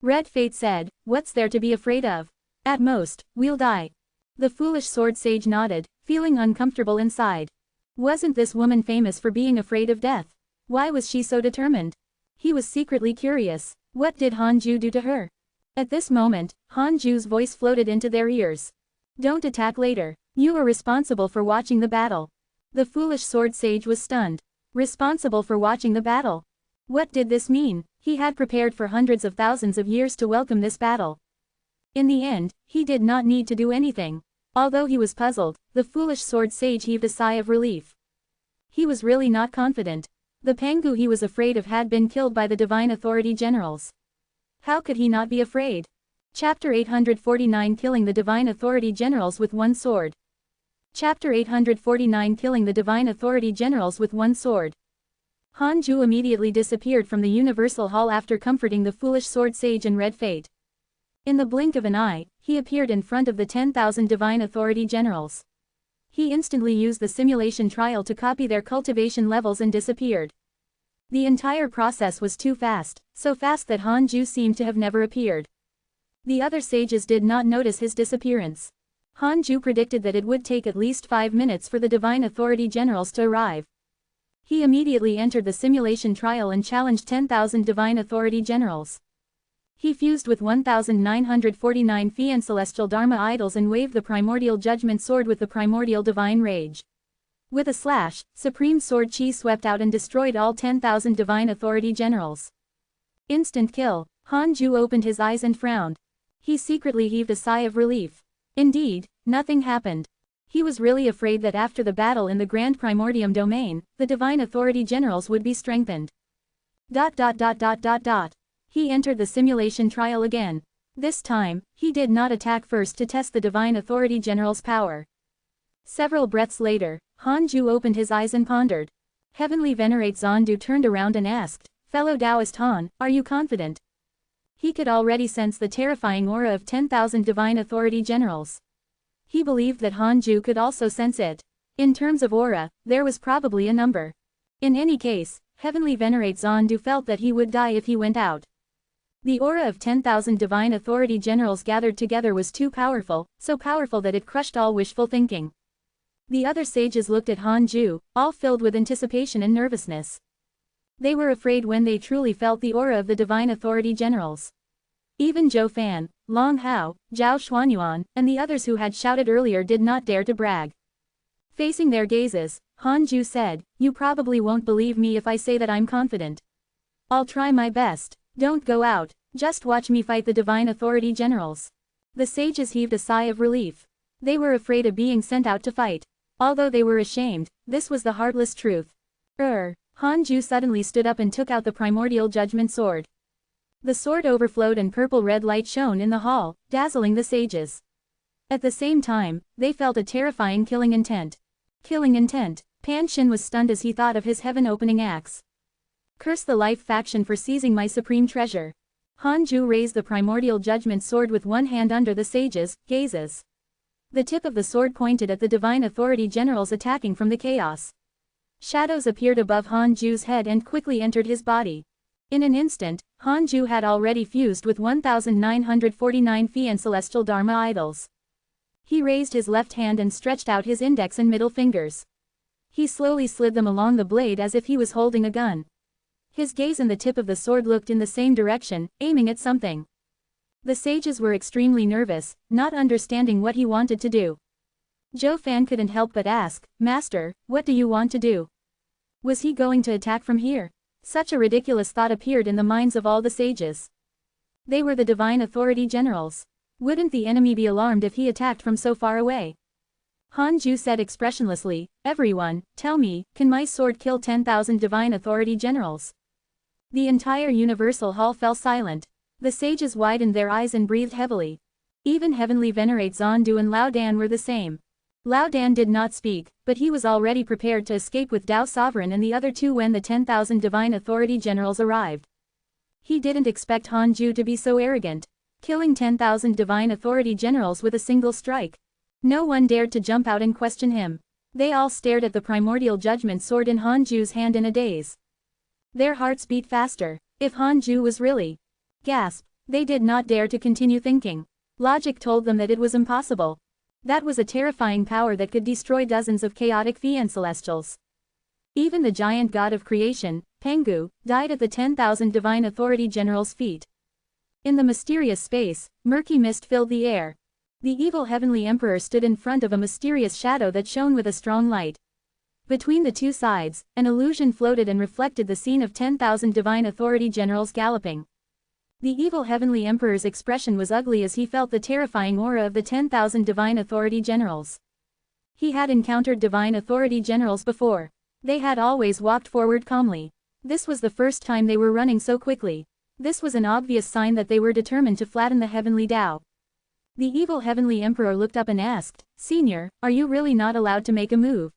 Red fate said, "What's there to be afraid of? At most, we'll die." The foolish sword sage nodded, feeling uncomfortable inside. Wasn't this woman famous for being afraid of death? Why was she so determined? He was secretly curious. What did Hanju do to her? At this moment, Hanju's voice floated into their ears. "Don't attack later. You are responsible for watching the battle." The foolish sword sage was stunned. Responsible for watching the battle? What did this mean? He had prepared for hundreds of thousands of years to welcome this battle. In the end, he did not need to do anything. Although he was puzzled, the foolish sword sage heaved a sigh of relief. He was really not confident. The Pengu he was afraid of had been killed by the Divine Authority Generals. How could he not be afraid? Chapter 849 Killing the Divine Authority Generals with One Sword. Chapter 849 Killing the Divine Authority Generals with One Sword. Hanju immediately disappeared from the Universal Hall after comforting the foolish sword sage and red fate. In the blink of an eye, he appeared in front of the 10,000 divine authority generals. He instantly used the simulation trial to copy their cultivation levels and disappeared. The entire process was too fast, so fast that Hanju seemed to have never appeared. The other sages did not notice his disappearance. Hanju predicted that it would take at least 5 minutes for the divine authority generals to arrive. He immediately entered the simulation trial and challenged 10,000 divine authority generals. He fused with 1,949 Fi and celestial Dharma idols and waved the primordial judgment sword with the primordial divine rage. With a slash, supreme sword chi swept out and destroyed all 10,000 divine authority generals. Instant kill. Hanju opened his eyes and frowned. He secretly heaved a sigh of relief. Indeed, nothing happened. He was really afraid that after the battle in the Grand Primordium domain, the divine authority generals would be strengthened. He entered the simulation trial again. This time, he did not attack first to test the divine authority general's power. Several breaths later, Hanju opened his eyes and pondered. Heavenly Venerate Zondu turned around and asked, "Fellow Taoist Han, are you confident?" He could already sense the terrifying aura of 10,000 divine authority generals. He believed that Hanju could also sense it. In terms of aura, there was probably a number. In any case, Heavenly Venerate Zondu felt that he would die if he went out. The aura of 10,000 divine authority generals gathered together was too powerful, so powerful that it crushed all wishful thinking. The other sages looked at Hanju, all filled with anticipation and nervousness. They were afraid when they truly felt the aura of the divine authority generals. Even Zhou Fan, Long Hao, Zhao Xuanyuan, and the others who had shouted earlier did not dare to brag. Facing their gazes, Hanju said, "You probably won't believe me if I say that I'm confident. I'll try my best. Don't go out, just watch me fight the divine authority generals." The sages heaved a sigh of relief. They were afraid of being sent out to fight. Although they were ashamed, this was the heartless truth. Hanju suddenly stood up and took out the primordial judgment sword. The sword overflowed and purple-red light shone in the hall, dazzling the sages. At the same time, they felt a terrifying killing intent. Killing intent. Pan Shin was stunned as he thought of his heaven-opening axe. "Curse the Life faction for seizing my supreme treasure." Hanju raised the primordial judgment sword with one hand under the sages' gazes. The tip of the sword pointed at the divine authority generals attacking from the chaos. Shadows appeared above Hanju's head and quickly entered his body. In an instant, Hanju had already fused with 1,949 Fi and celestial Dharma idols. He raised his left hand and stretched out his index and middle fingers. He slowly slid them along the blade as if he was holding a gun. His gaze and the tip of the sword looked in the same direction, aiming at something. The sages were extremely nervous, not understanding what he wanted to do. Zhou Fan couldn't help but ask, "Master, what do you want to do?" Was he going to attack from here? Such a ridiculous thought appeared in the minds of all the sages. They were the divine authority generals. Wouldn't the enemy be alarmed if he attacked from so far away? Hanju said expressionlessly, "Everyone, tell me, can my sword kill 10,000 divine authority generals?" The entire universal hall fell silent. The sages widened their eyes and breathed heavily. Even Heavenly Venerate Zondu and Lao Dan were the same. Lao Dan did not speak, but he was already prepared to escape with Tao Sovereign and the other two when the 10,000 divine authority generals arrived. He didn't expect Hanju to be so arrogant, killing 10,000 divine authority generals with a single strike. No one dared to jump out and question him. They all stared at the primordial judgment sword in Hanju's hand in a daze. Their hearts beat faster. If Hanju was really... Gasp. They did not dare to continue thinking. Logic told them that it was impossible. That was a terrifying power that could destroy dozens of chaotic Fian celestials. Even the giant god of creation, Pengu, died at the 10,000 divine authority generals' feet. In the mysterious space, murky mist filled the air. The evil heavenly emperor stood in front of a mysterious shadow that shone with a strong light. Between the two sides, an illusion floated and reflected the scene of 10,000 divine authority generals galloping. The evil heavenly emperor's expression was ugly as he felt the terrifying aura of the 10,000 divine authority generals. He had encountered divine authority generals before. They had always walked forward calmly. This was the first time they were running so quickly. This was an obvious sign that they were determined to flatten the heavenly Tao. The evil heavenly emperor looked up and asked, "Senior, are you really not allowed to make a move?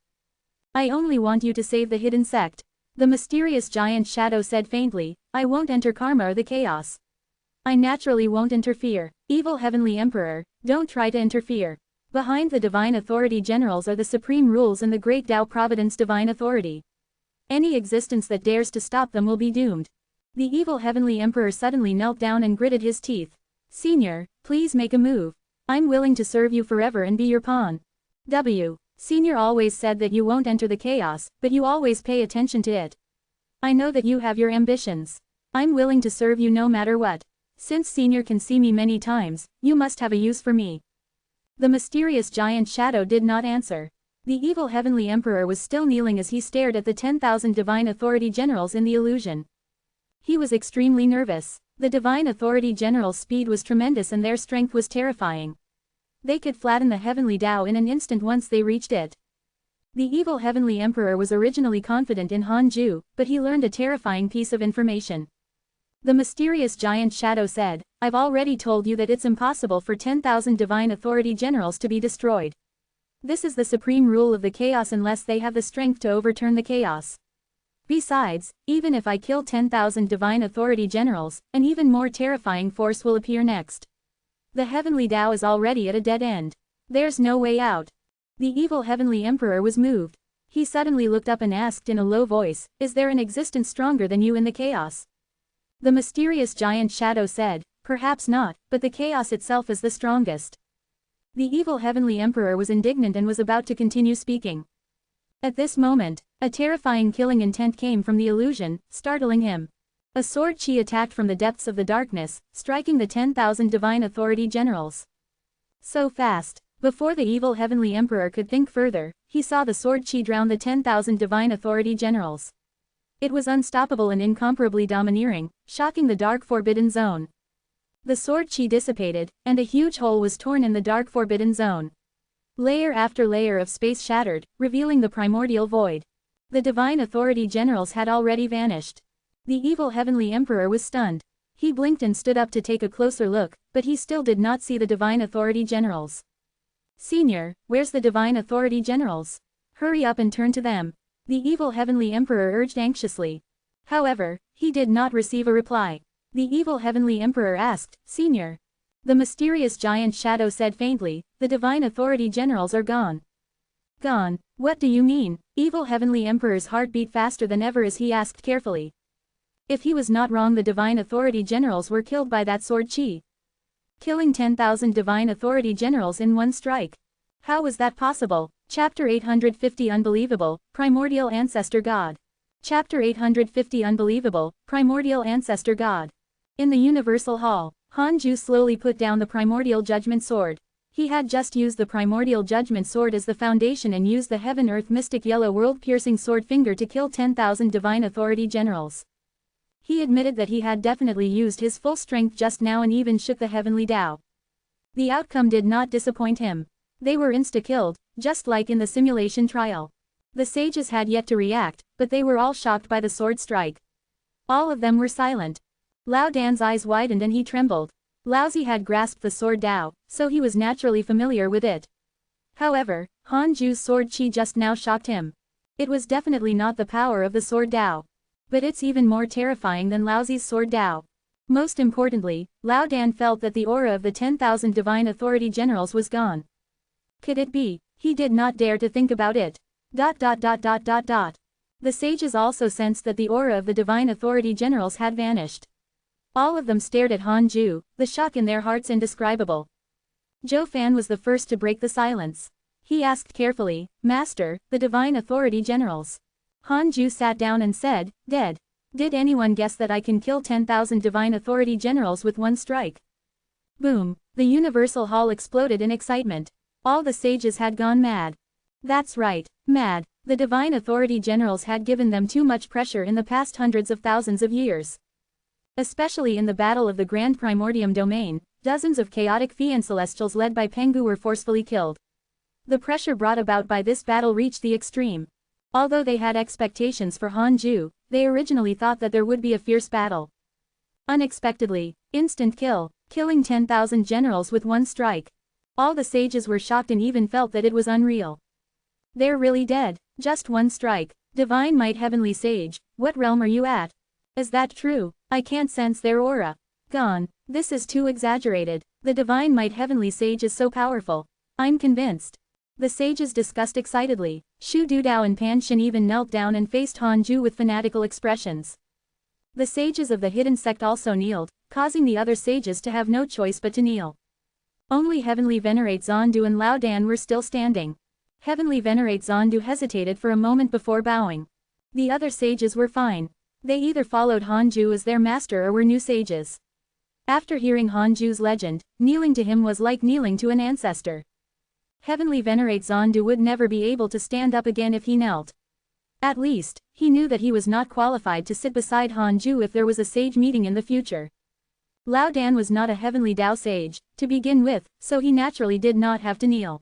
I only want you to save the hidden sect." The mysterious giant shadow said faintly, "I won't enter karma or the chaos. I naturally won't interfere. Evil Heavenly Emperor, don't try to interfere. Behind the Divine Authority Generals are the supreme rules and the great Tao Providence Divine Authority. Any existence that dares to stop them will be doomed. The evil Heavenly Emperor suddenly knelt down and gritted his teeth. Senior, please make a move. I'm willing to serve you forever and be your pawn. Senior always said that you won't enter the chaos, but you always pay attention to it. I know that you have your ambitions. I'm willing to serve you no matter what. Since Senior can see me many times, you must have a use for me. The mysterious giant shadow did not answer. The evil Heavenly Emperor was still kneeling as he stared at the 10,000 Divine Authority Generals in the illusion. He was extremely nervous. The Divine Authority Generals' speed was tremendous and their strength was terrifying. They could flatten the Heavenly Tao in an instant once they reached it. The evil Heavenly Emperor was originally confident in Hanju, but he learned a terrifying piece of information. The mysterious giant shadow said, I've already told you that it's impossible for 10,000 Divine Authority Generals to be destroyed. This is the supreme rule of the chaos unless they have the strength to overturn the chaos. Besides, even if I kill 10,000 Divine Authority Generals, an even more terrifying force will appear next. The Heavenly Tao is already at a dead end. There's no way out. The evil Heavenly Emperor was moved. He suddenly looked up and asked in a low voice, is there an existence stronger than you in the chaos? The mysterious giant shadow said, perhaps not, but the chaos itself is the strongest. The evil Heavenly Emperor was indignant and was about to continue speaking. At this moment, a terrifying killing intent came from the illusion, startling him. A sword chi attacked from the depths of the darkness, striking the 10,000 Divine Authority Generals. So fast. Before the evil Heavenly Emperor could think further, he saw the sword chi drown the 10,000 Divine Authority Generals. It was unstoppable and incomparably domineering, shocking the dark forbidden zone. The sword chi dissipated, and a huge hole was torn in the dark forbidden zone. Layer after layer of space shattered, revealing the primordial void. The Divine Authority Generals had already vanished. The evil Heavenly Emperor was stunned. He blinked and stood up to take a closer look, but he still did not see the Divine Authority Generals. Senior, where's the Divine Authority Generals? Hurry up and turn to them. The evil Heavenly Emperor urged anxiously. However, he did not receive a reply. The evil Heavenly Emperor asked, Senior. The mysterious giant shadow said faintly, the Divine Authority Generals are gone. Gone? What do you mean? Evil Heavenly Emperor's heart beat faster than ever as he asked carefully. If he was not wrong, the Divine Authority Generals were killed by that sword chi. Killing 10,000 Divine Authority Generals in one strike. How was that possible? Chapter 850 Unbelievable, Primordial Ancestor God. Chapter 850 Unbelievable, Primordial Ancestor God. In the Universal Hall, Hanju slowly put down the Primordial Judgment Sword. He had just used the Primordial Judgment Sword as the foundation and used the Heaven-Earth Mystic Yellow World-Piercing Sword Finger to kill 10,000 Divine Authority Generals. He admitted that he had definitely used his full strength just now and even shook the Heavenly Tao. The outcome did not disappoint him. They were insta-killed, just like in the simulation trial. The sages had yet to react, but they were all shocked by the sword strike. All of them were silent. Lao Dan's eyes widened and he trembled. Laozi had grasped the sword Tao, so he was naturally familiar with it. However, Hanju's sword chi just now shocked him. It was definitely not the power of the sword Tao. But it's even more terrifying than Laozi's sword Tao. Most importantly, Lao Dan felt that the aura of the 10,000 Divine Authority Generals was gone. Could it be? He did not dare to think about it. The sages also sensed that the aura of the Divine Authority Generals had vanished. All of them stared at Hanju, the shock in their hearts indescribable. Zhou Fan was the first to break the silence. He asked carefully, Master, the Divine Authority Generals. Hanju sat down and said, dead. Did anyone guess that I can kill 10,000 Divine Authority Generals with one strike? Boom, the Universal Hall exploded in excitement. All the sages had gone mad. That's right, mad. The Divine Authority Generals had given them too much pressure in the past hundreds of thousands of years. Especially in the Battle of the Grand Primordium Domain, dozens of chaotic Fian Celestials led by Pengu were forcefully killed. The pressure brought about by this battle reached the extreme. Although they had expectations for Hanju, they originally thought that there would be a fierce battle. Unexpectedly, instant kill, killing 10,000 generals with one strike. All the sages were shocked and even felt that it was unreal. They're really dead, just one strike. Divine Might Heavenly Sage, what realm are you at? Is that true? I can't sense their aura. Gone. This is too exaggerated. The divine might heavenly sage is so powerful. I'm convinced. The sages discussed excitedly. Shu Dudao and Pan Shin even knelt down and faced Han Ju with fanatical expressions. The sages of the hidden sect also kneeled, causing the other sages to have no choice but to kneel. Only Heavenly Venerate Zondu and Lao Dan were still standing. Heavenly Venerate Zondu hesitated for a moment before bowing. The other sages were fine. They either followed Han Ju as their master or were new sages. After hearing Han Ju's legend, kneeling to him was like kneeling to an ancestor. Heavenly Venerate Zondu would never be able to stand up again if he knelt. At least, he knew that he was not qualified to sit beside Han Ju if there was a sage meeting in the future. Lao Dan was not a heavenly Dao sage, to begin with, so he naturally did not have to kneel.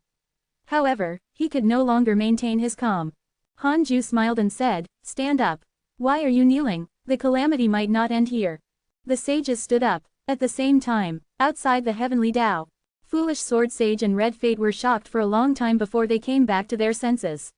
However, he could no longer maintain his calm. Han Ju smiled and said, "Stand up. Why are you kneeling? The calamity might not end here." The sages stood up. At the same time, outside the heavenly Dao, Foolish Sword Sage and Red Fate were shocked for a long time before they came back to their senses.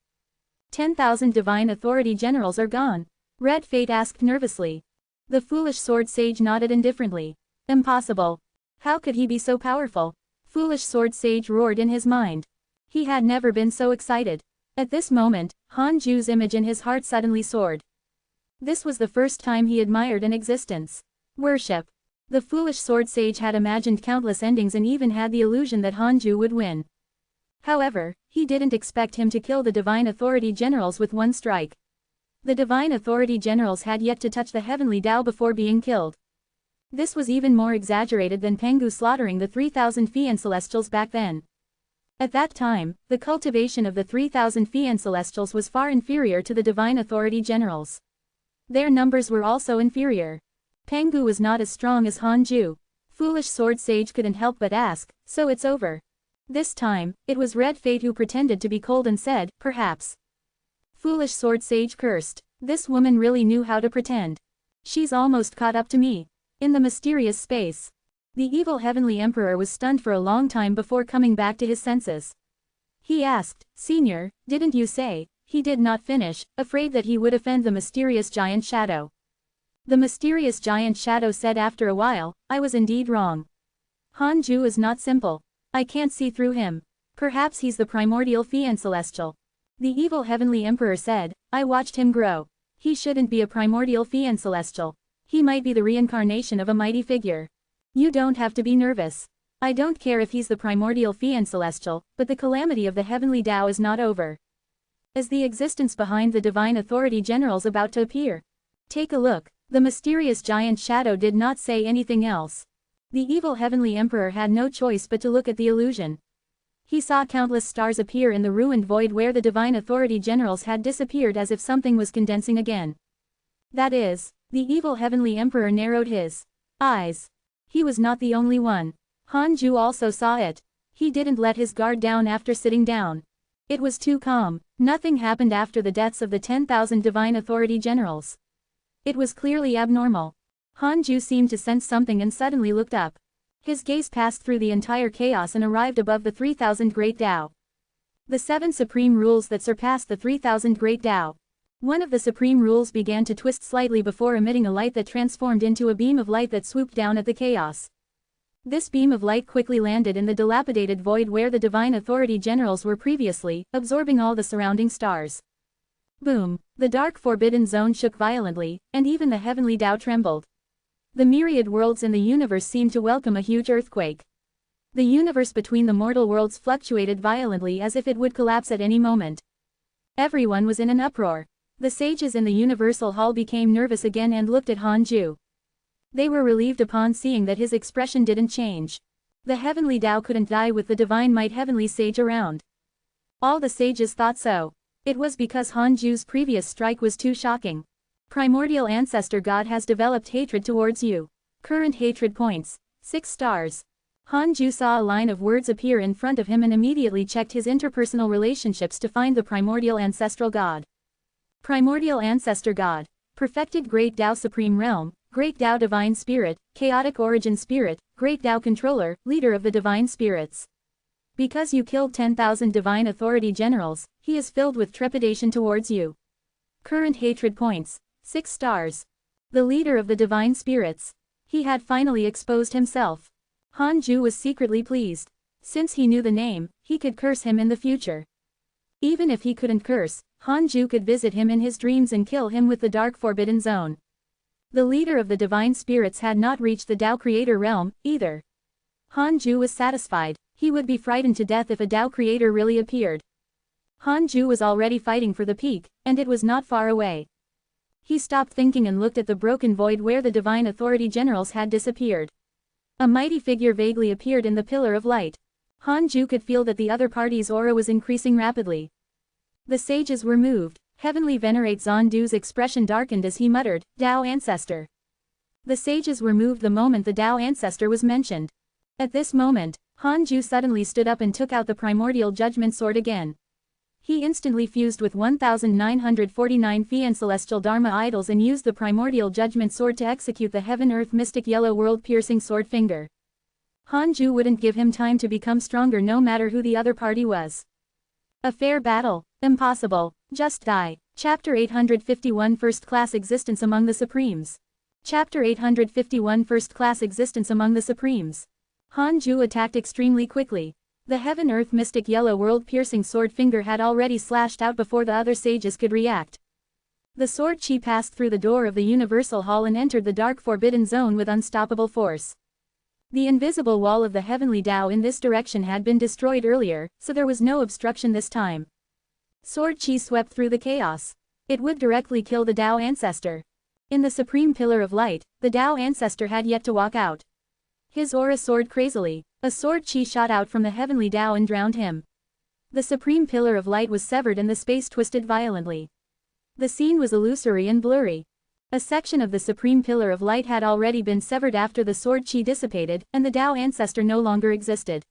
10,000 divine authority generals are gone. Red Fate asked nervously. The Foolish Sword Sage nodded indifferently. Impossible. How could he be so powerful? Foolish Sword Sage roared in his mind. He had never been so excited. At this moment, Han Ju's image in his heart suddenly soared. This was the first time he admired an existence. Worship. The Foolish Sword Sage had imagined countless endings and even had the illusion that Han Ju would win. However, he didn't expect him to kill the Divine Authority Generals with one strike. The Divine Authority Generals had yet to touch the Heavenly Dao before being killed. This was even more exaggerated than Pengu slaughtering the 3,000 Fian Celestials back then. At that time, the cultivation of the 3,000 Fian Celestials was far inferior to the Divine Authority Generals. Their numbers were also inferior. Pengu was not as strong as Han Ju. Foolish Sword Sage couldn't help but ask, "So it's over?" This time, it was Red Fate who pretended to be cold and said, "Perhaps." Foolish Sword Sage cursed. This woman really knew how to pretend. She's almost caught up to me. In the mysterious space, the evil Heavenly Emperor was stunned for a long time before coming back to his senses. He asked, "Senior, didn't you say?" He did not finish, afraid that he would offend the mysterious giant shadow. The mysterious giant shadow said after a while, "I was indeed wrong. Han Ju is not simple. I can't see through him. Perhaps he's the primordial Fian Celestial." The evil Heavenly Emperor said, "I watched him grow. He shouldn't be a primordial Fian Celestial. He might be the reincarnation of a mighty figure. You don't have to be nervous. I don't care if he's the primordial Fian Celestial, but the calamity of the Heavenly Dao is not over. Is the existence behind the Divine Authority Generals about to appear? Take a look." The mysterious giant shadow did not say anything else. The evil Heavenly Emperor had no choice but to look at the illusion. He saw countless stars appear in the ruined void where the Divine Authority Generals had disappeared as if something was condensing again. That is, the evil Heavenly Emperor narrowed his eyes. He was not the only one. Han Ju also saw it. He didn't let his guard down after sitting down. It was too calm. Nothing happened after the deaths of the 10,000 Divine Authority Generals. It was clearly abnormal. Han Ju seemed to sense something and suddenly looked up. His gaze passed through the entire chaos and arrived above the 3,000 Great Dao. The 7 supreme rules that surpassed the 3,000 Great Dao. One of the supreme rules began to twist slightly before emitting a light that transformed into a beam of light that swooped down at the chaos. This beam of light quickly landed in the dilapidated void where the Divine Authority Generals were previously, absorbing all the surrounding stars. Boom! The dark forbidden zone shook violently, and even the Heavenly Dao trembled. The myriad worlds in the universe seemed to welcome a huge earthquake. The universe between the mortal worlds fluctuated violently as if it would collapse at any moment. Everyone was in an uproar. The sages in the Universal Hall became nervous again and looked at Han Ju. They were relieved upon seeing that his expression didn't change. The Heavenly Dao couldn't die with the Divine Might Heavenly Sage around. All the sages thought so. It was because Han Ju's previous strike was too shocking. Primordial Ancestor God has developed hatred towards you. Current hatred points, 6 stars. Han Ju saw a line of words appear in front of him and immediately checked his interpersonal relationships to find the Primordial Ancestral God. Primordial Ancestor God. Perfected Great Dao Supreme Realm, Great Dao Divine Spirit, Chaotic Origin Spirit, Great Dao Controller, Leader of the Divine Spirits. Because you killed 10,000 Divine Authority Generals, he is filled with trepidation towards you. Current hatred points, 6 stars. The Leader of the Divine Spirits. He had finally exposed himself. Han Ju was secretly pleased. Since he knew the name, he could curse him in the future. Even if he couldn't curse, Han Ju could visit him in his dreams and kill him with the dark forbidden zone. The leader of the divine spirits had not reached the Tao creator realm, either. Han Ju was satisfied. He would be frightened to death if a Tao creator really appeared. Han Ju was already fighting for the peak, and it was not far away. He stopped thinking and looked at the broken void where the divine authority generals had disappeared. A mighty figure vaguely appeared in the pillar of light. Han Ju could feel that the other party's aura was increasing rapidly. The sages were moved. Heavenly Venerate Zondu's expression darkened as he muttered, Tao Ancestor. The sages were moved the moment the Tao Ancestor was mentioned. At this moment, Han Ju suddenly stood up and took out the primordial judgment sword again. He instantly fused with 1949 Fian celestial Dharma idols and used the primordial judgment sword to execute the heaven-earth mystic yellow world-piercing sword finger. Han Ju wouldn't give him time to become stronger no matter who the other party was. A fair battle? Impossible. Just die. Chapter 851 First Class Existence Among the Supremes. Chapter 851 First Class Existence Among the Supremes. Han Ju attacked extremely quickly. The heaven-earth mystic yellow world-piercing sword finger had already slashed out before the other sages could react. The sword chi passed through the door of the universal hall and entered the dark forbidden zone with unstoppable force. The invisible wall of the heavenly Tao in this direction had been destroyed earlier, so there was no obstruction this time. Sword chi swept through the chaos. It would directly kill the Tao Ancestor. In the supreme pillar of light, the Tao Ancestor had yet to walk out. His aura soared crazily. A sword chi shot out from the heavenly Tao and drowned him. The supreme pillar of light was severed and the space twisted violently. The scene was illusory and blurry. A section of the supreme pillar of light had already been severed after the sword chi dissipated, and the Tao Ancestor no longer existed.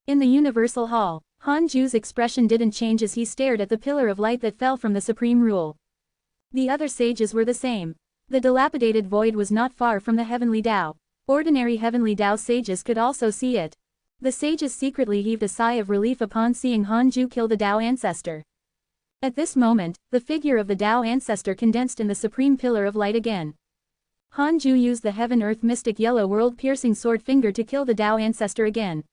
In the universal hall, Han Ju's expression didn't change as he stared at the pillar of light that fell from the supreme rule. The other sages were the same. The dilapidated void was not far from the heavenly Tao. Ordinary heavenly Tao sages could also see it. The sages secretly heaved a sigh of relief upon seeing Han Ju kill the Tao Ancestor. At this moment, the figure of the Tao Ancestor condensed in the supreme pillar of light again. Han Ju used the heaven-earth mystic yellow world-piercing sword finger to kill the Tao Ancestor again.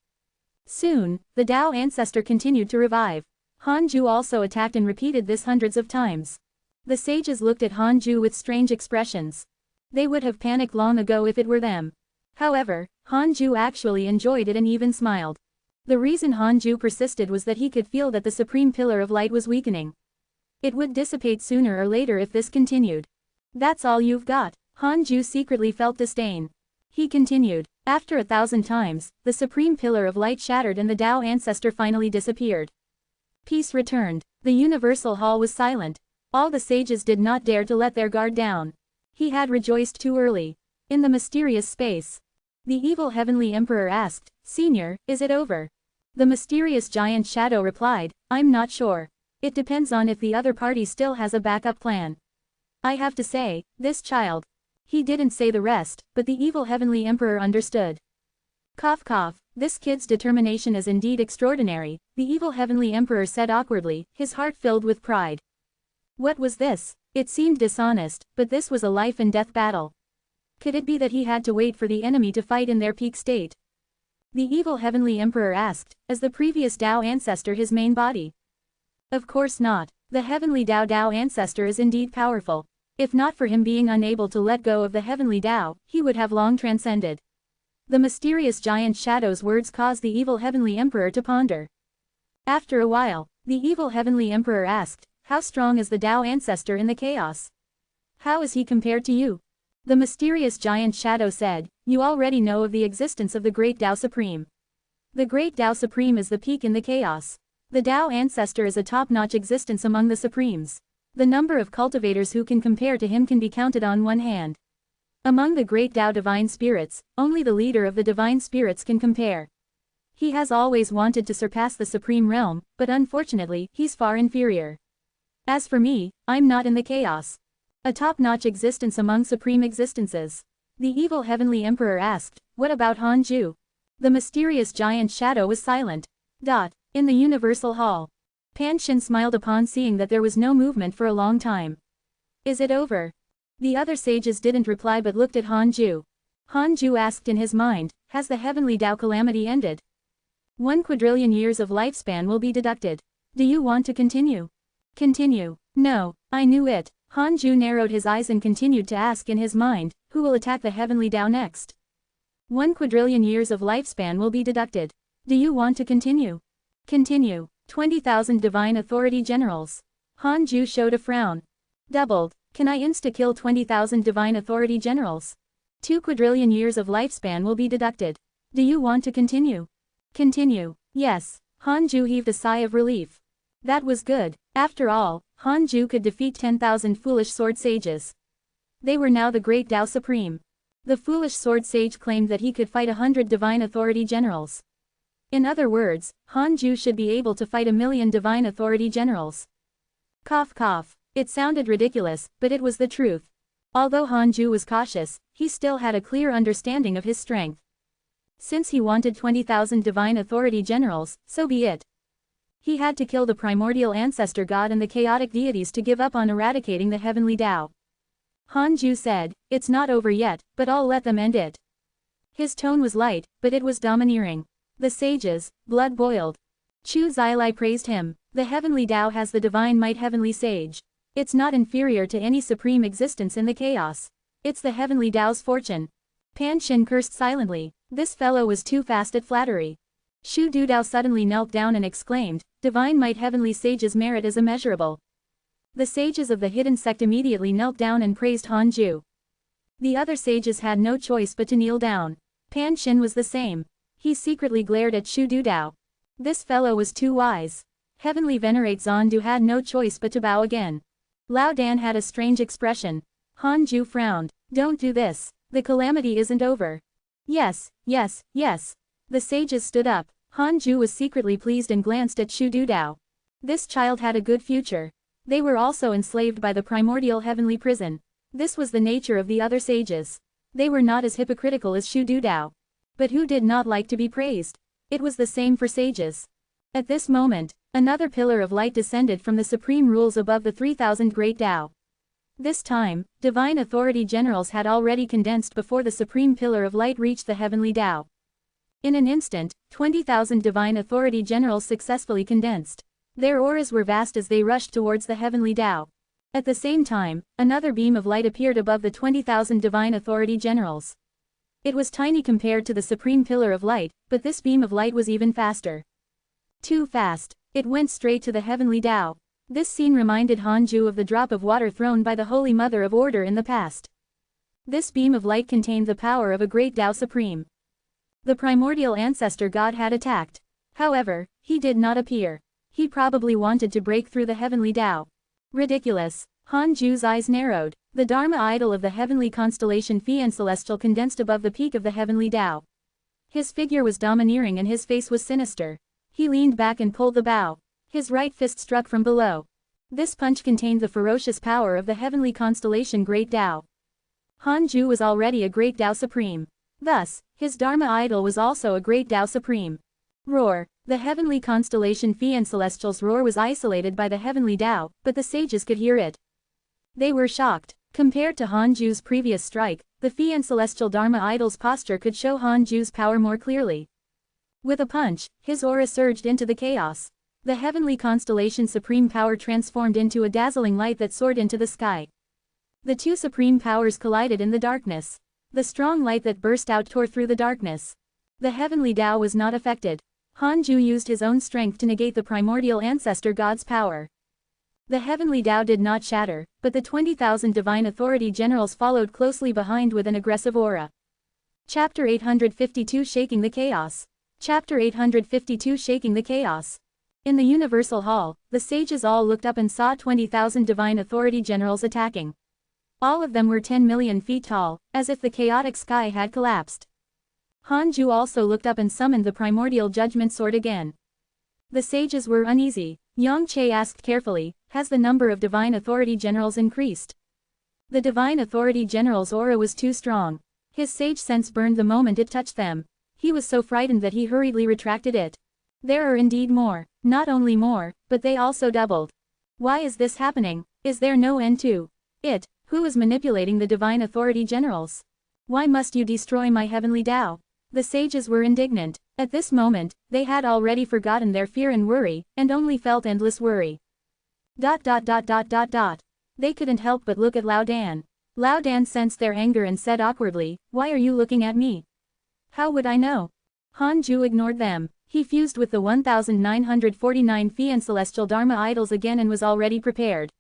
Soon, the Tao Ancestor continued to revive. Han Ju also attacked and repeated this hundreds of times. The sages looked at Han Ju with strange expressions. They would have panicked long ago if it were them. However, Han Ju actually enjoyed it and even smiled. The reason Han Ju persisted was that he could feel that the supreme pillar of light was weakening. It would dissipate sooner or later if this continued. That's all you've got. Han Ju secretly felt disdain. He continued. After 1,000 times, the supreme pillar of light shattered and the Tao Ancestor finally disappeared. Peace returned. The universal hall was silent. All the sages did not dare to let their guard down. He had rejoiced too early. In the mysterious space, the evil heavenly emperor asked, Senior, is it over? The mysterious giant shadow replied, I'm not sure. It depends on if the other party still has a backup plan. I have to say, this child. He didn't say the rest, but the evil heavenly emperor understood. Cough cough, this kid's determination is indeed extraordinary, the evil heavenly emperor said awkwardly, his heart filled with pride. What was this? It seemed dishonest, but this was a life and death battle. Could it be that he had to wait for the enemy to fight in their peak state? The evil heavenly emperor asked, as the previous Tao Ancestor his main body? Of course not. The heavenly Tao Ancestor is indeed powerful. If not for him being unable to let go of the heavenly Tao, he would have long transcended. The mysterious giant shadow's words caused the evil heavenly emperor to ponder. After a while, the evil heavenly emperor asked, how strong is the Tao Ancestor in the chaos? How is he compared to you? The mysterious giant shadow said, you already know of the existence of the Great Tao Supreme. The Great Tao Supreme is the peak in the chaos. The Tao Ancestor is a top-notch existence among the Supremes. The number of cultivators who can compare to him can be counted on one hand. Among the Great Tao Divine Spirits, only the leader of the Divine Spirits can compare. He has always wanted to surpass the Supreme Realm, but unfortunately, he's far inferior. As for me, I'm not in the chaos. A top-notch existence among supreme existences. The evil heavenly emperor asked, what about Han Ju? The mysterious giant shadow was silent. In the universal hall. Pan Shin smiled upon seeing that there was no movement for a long time. Is it over? The other sages didn't reply but looked at Han Ju. Hanju asked in his mind, has the heavenly Tao calamity ended? 1 quadrillion years of lifespan will be deducted. Do you want to continue? Continue. No, I knew it. Hanju narrowed his eyes and continued to ask in his mind, who will attack the heavenly Tao next? 1 quadrillion years of lifespan will be deducted. Do you want to continue? Continue. 20,000 divine authority generals. Hanju showed a frown. Doubled. Can I insta-kill 20,000 divine authority generals? 2 quadrillion years of lifespan will be deducted. Do you want to continue? Continue. Yes. Hanju heaved a sigh of relief. That was good. After all, Hanju could defeat 10,000 foolish sword sages. They were now the great Tao Supreme. The foolish sword sage claimed that he could fight 100 divine authority generals. In other words, Hanju should be able to fight 1,000,000 divine authority generals. Cough cough. It sounded ridiculous, but it was the truth. Although Hanju was cautious, he still had a clear understanding of his strength. Since he wanted 20,000 divine authority generals, so be it. He had to kill the primordial ancestor god and the chaotic deities to give up on eradicating the heavenly Tao. Hanju said, it's not over yet, but I'll let them end it. His tone was light, but it was domineering. The sages, blood boiled. Chu Zilai praised him. The heavenly Tao has the divine might heavenly sage. It's not inferior to any supreme existence in the chaos. It's the heavenly Tao's fortune. Pan Shin cursed silently. This fellow was too fast at flattery. Shu Dudao suddenly knelt down and exclaimed, divine might heavenly sage's merit is immeasurable. The sages of the hidden sect immediately knelt down and praised Hanju. The other sages had no choice but to kneel down. Pan Shin was the same. He secretly glared at Shu Dudao. This fellow was too wise. Heavenly Venerate Zondu had no choice but to bow again. Lao Dan had a strange expression. Hanju frowned. Don't do this. The calamity isn't over. Yes, yes, yes. The sages stood up. Hanju was secretly pleased and glanced at Shu Dudao. This child had a good future. They were also enslaved by the primordial heavenly prison. This was the nature of the other sages. They were not as hypocritical as Shu Dudao. But who did not like to be praised? It was the same for sages. At this moment, another pillar of light descended from the supreme rules above the 3,000 great Tao. This time, divine authority generals had already condensed before the supreme pillar of light reached the heavenly Tao. In an instant, 20,000 divine authority generals successfully condensed. Their auras were vast as they rushed towards the heavenly Tao. At the same time, another beam of light appeared above the 20,000 divine authority generals. It was tiny compared to the supreme pillar of light, but this beam of light was even faster. Too fast. It went straight to the heavenly Tao. This scene reminded Hanju of the drop of water thrown by the Holy Mother of Order in the past. This beam of light contained the power of a great Tao Supreme. The primordial ancestor god had attacked. However, he did not appear. He probably wanted to break through the heavenly Tao. Ridiculous. Hanju's eyes narrowed. The Dharma idol of the heavenly constellation Phi and Celestial condensed above the peak of the heavenly Tao. His figure was domineering and his face was sinister. He leaned back and pulled the bow. His right fist struck from below. This punch contained the ferocious power of the heavenly constellation Great Tao. Hanju was already a Great Tao Supreme. Thus, his Dharma idol was also a Great Tao Supreme. Roar. The heavenly constellation Phi and Celestial's roar was isolated by the heavenly Tao, but the sages could hear it. They were shocked. Compared to Hanju's previous strike, the Phi and Celestial Dharma idol's posture could show Hanju's power more clearly. With a punch, his aura surged into the chaos. The heavenly constellation supreme power transformed into a dazzling light that soared into the sky. The two supreme powers collided in the darkness. The strong light that burst out tore through the darkness. The heavenly Tao was not affected. Hanju used his own strength to negate the primordial ancestor god's power. The heavenly Tao did not shatter, but the 20,000 divine authority generals followed closely behind with an aggressive aura. Chapter 852 Shaking the Chaos. Chapter 852 Shaking the Chaos. In the Universal Hall, the sages all looked up and saw 20,000 divine authority generals attacking. All of them were 10 million feet tall, as if the chaotic sky had collapsed. Hanju also looked up and summoned the primordial judgment sword again. The sages were uneasy. Yang Che asked carefully, has the number of divine authority generals increased? The divine authority general's aura was too strong. His sage sense burned the moment it touched them. He was so frightened that he hurriedly retracted it. There are indeed more. Not only more, but they also doubled. Why is this happening? Is there no end to it? Who is manipulating the divine authority generals? Why must you destroy my heavenly Tao? The sages were indignant. At this moment, they had already forgotten their fear and worry, and only felt endless worry. They couldn't help but look at Lao Dan. Lao Dan sensed their anger and said awkwardly, "Why are you looking at me?" "How would I know?" Han Ju ignored them. He fused with the 1949 Fian celestial Dharma idols again and was already prepared.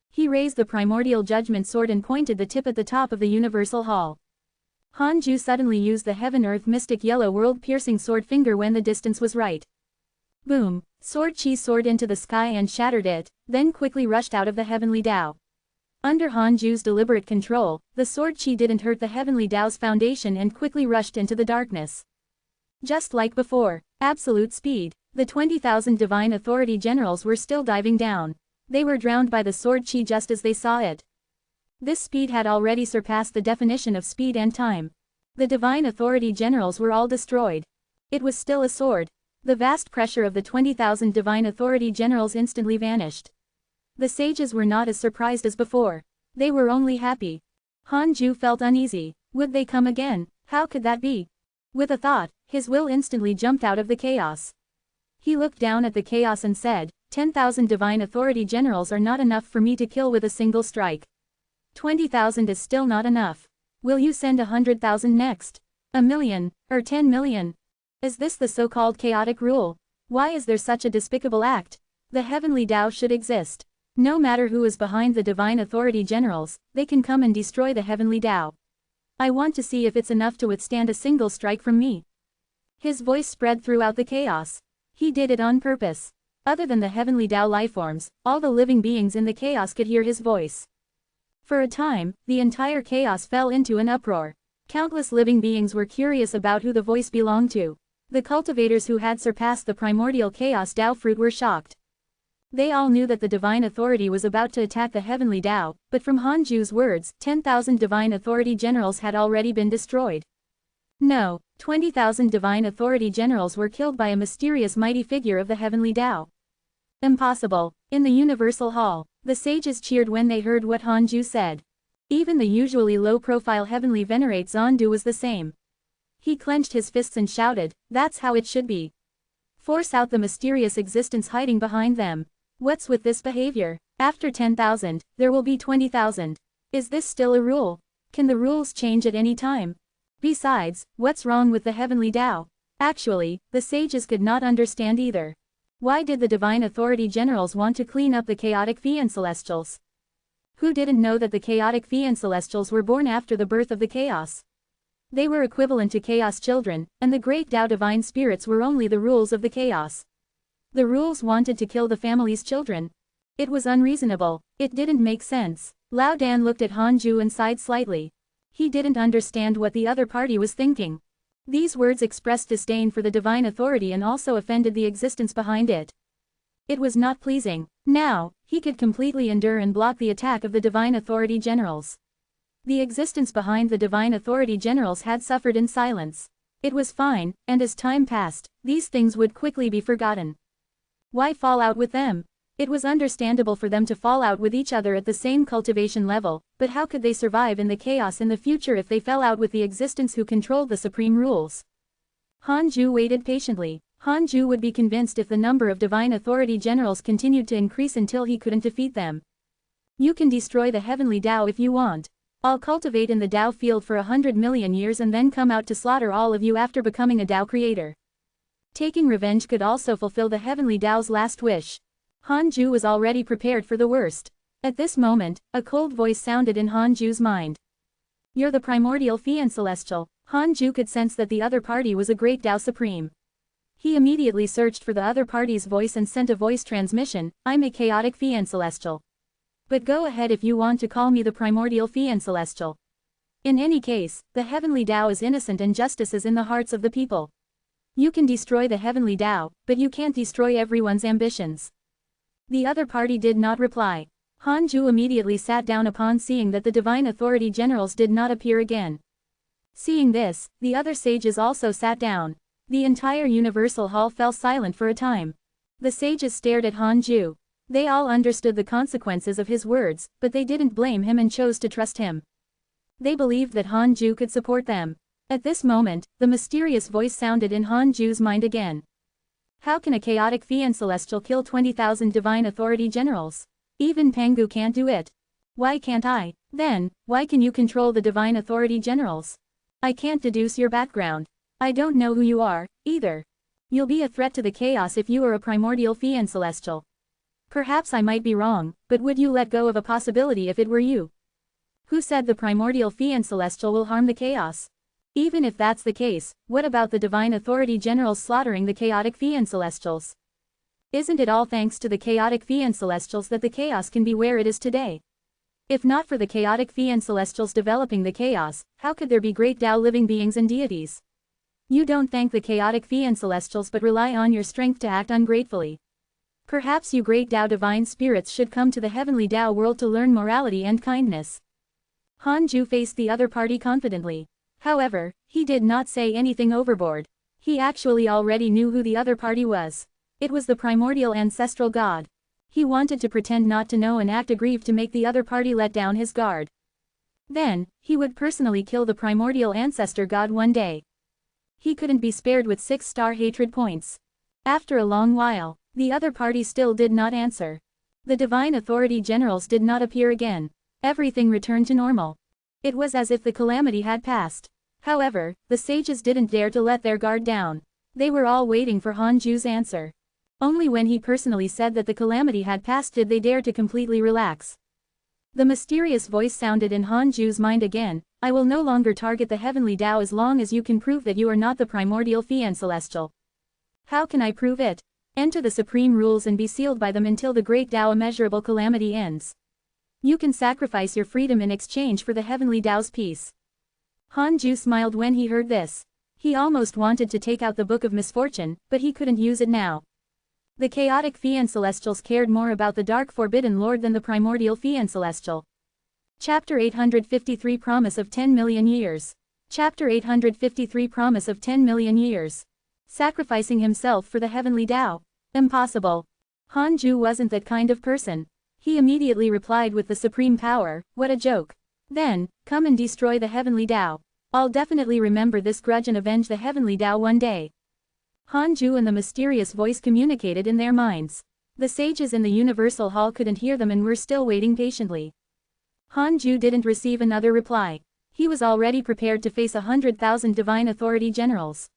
He raised the primordial judgment sword and pointed the tip at the top of the universal hall. Han Ju suddenly used the heaven-earth mystic yellow world-piercing sword finger when the distance was right. Boom! Sword Chi soared into the sky and shattered it, then quickly rushed out of the heavenly Tao. Under Han Ju's deliberate control, the sword Chi didn't hurt the heavenly Tao's foundation and quickly rushed into the darkness. Just like before, absolute speed, the 20,000 divine authority generals were still diving down. They were drowned by the sword Chi just as they saw it. This speed had already surpassed the definition of speed and time. The divine authority generals were all destroyed. It was still a sword. The vast pressure of the 20,000 divine authority generals instantly vanished. The sages were not as surprised as before. They were only happy. Han Ju felt uneasy. Would they come again? How could that be? With a thought, his will instantly jumped out of the chaos. He looked down at the chaos and said, 10,000 divine authority generals are not enough for me to kill with a single strike. 20,000 is still not enough. Will you send 100,000 next? 1,000,000, or 10 million? Is this the so-called chaotic rule? Why is there such a despicable act? The heavenly Tao should exist. No matter who is behind the divine authority generals, they can come and destroy the heavenly Tao. I want to see if it's enough to withstand a single strike from me. His voice spread throughout the chaos. He did it on purpose. Other than the heavenly Tao lifeforms, all the living beings in the chaos could hear his voice. For a time, the entire chaos fell into an uproar. Countless living beings were curious about who the voice belonged to. The cultivators who had surpassed the primordial chaos Tao fruit were shocked. They all knew that the divine authority was about to attack the heavenly Tao, but from Han Ju's words, 10,000 divine authority generals had already been destroyed. No, 20,000 divine authority generals were killed by a mysterious mighty figure of the heavenly Tao. Impossible. In the universal hall, the sages cheered when they heard what Han Ju said. Even the usually low-profile heavenly venerate Zondu was the same. He clenched his fists and shouted, "That's how it should be. Force out the mysterious existence hiding behind them. What's with this behavior? After 10,000, there will be 20,000. Is this still a rule? Can the rules change at any time? Besides, what's wrong with the heavenly Tao?" Actually, the sages could not understand either. Why did the divine authority generals want to clean up the chaotic Fian celestials? Who didn't know that the chaotic Fian celestials were born after the birth of the chaos? They were equivalent to chaos children, and the great Tao divine spirits were only the rules of the chaos. The rules wanted to kill the family's children. It was unreasonable. It didn't make sense. Lao Dan looked at Han Ju and sighed slightly. He didn't understand what the other party was thinking. These words expressed disdain for the divine authority and also offended the existence behind it. It was not pleasing. Now, he could completely endure and block the attack of the divine authority generals. The existence behind the divine authority generals had suffered in silence. It was fine, and as time passed, these things would quickly be forgotten. Why fall out with them? It was understandable for them to fall out with each other at the same cultivation level, but how could they survive in the chaos in the future if they fell out with the existence who controlled the supreme rules? Han Ju waited patiently. Han Ju would be convinced if the number of divine authority generals continued to increase until he couldn't defeat them. You can destroy the heavenly Tao if you want. I'll cultivate in the Tao field for 100 million years and then come out to slaughter all of you after becoming a Tao creator. Taking revenge could also fulfill the heavenly Tao's last wish. Han Ju was already prepared for the worst. At this moment, a cold voice sounded in Han Ju's mind. You're the primordial Fian celestial. Han Ju could sense that the other party was a great Tao supreme. He immediately searched for the other party's voice and sent a voice transmission, I'm a chaotic Fian celestial. But go ahead if you want to call me the primordial Fian celestial. In any case, the heavenly Tao is innocent and justice is in the hearts of the people. You can destroy the heavenly Tao, but you can't destroy everyone's ambitions. The other party did not reply. Han Ju immediately sat down upon seeing that the divine authority generals did not appear again. Seeing this, the other sages also sat down. The entire universal hall fell silent for a time. The sages stared at Han Ju. They all understood the consequences of his words, but they didn't blame him and chose to trust him. They believed that Han Ju could support them. At this moment, the mysterious voice sounded in Han Ju's mind again. How can a chaotic fiend celestial kill 20,000 divine authority generals? Even Pengu can't do it. Why can't I? Then, why can you control the divine authority generals? I can't deduce your background. I don't know who you are, either. You'll be a threat to the chaos if you are a primordial fiend celestial. Perhaps I might be wrong, but would you let go of a possibility if it were you? Who said the primordial fiend celestial will harm the chaos? Even if that's the case, what about the divine authority generals slaughtering the chaotic fiend celestials? Isn't it all thanks to the chaotic fiend celestials that the chaos can be where it is today? If not for the chaotic fiend celestials developing the chaos, how could there be great Tao living beings and deities? You don't thank the chaotic fiend celestials but rely on your strength to act ungratefully. Perhaps you great Tao divine spirits should come to the heavenly Tao world to learn morality and kindness. Han Ju faced the other party confidently. However, he did not say anything overboard. He actually already knew who the other party was. It was the primordial ancestral god. He wanted to pretend not to know and act aggrieved to make the other party let down his guard. Then, he would personally kill the primordial ancestor god one day. He couldn't be spared with 6-star hatred points. After a long while, the other party still did not answer. The divine authority generals did not appear again. Everything returned to normal. It was as if the calamity had passed. However, the sages didn't dare to let their guard down. They were all waiting for Han Ju's answer. Only when he personally said that the calamity had passed did they dare to completely relax. The mysterious voice sounded in Han Ju's mind again. I will no longer target the heavenly Tao as long as you can prove that you are not the primordial fiend celestial. How can I prove it? Enter the supreme rules and be sealed by them until the great Tao immeasurable calamity ends. You can sacrifice your freedom in exchange for the heavenly Tao's peace. Han Ju smiled when he heard this. He almost wanted to take out the Book of Misfortune, but he couldn't use it now. The chaotic fiend celestials cared more about the dark forbidden lord than the primordial fiend celestial. Chapter 853 Promise of 10 million years. Chapter 853 Promise of 10 million years. Sacrificing himself for the heavenly Tao. Impossible. Han Ju wasn't that kind of person. He immediately replied with the supreme power, what a joke. Then, come and destroy the heavenly Tao. I'll definitely remember this grudge and avenge the heavenly Tao one day. Han Ju and the mysterious voice communicated in their minds. The sages in the Universal Hall couldn't hear them and were still waiting patiently. Han Ju didn't receive another reply. He was already prepared to face 100,000 divine authority generals.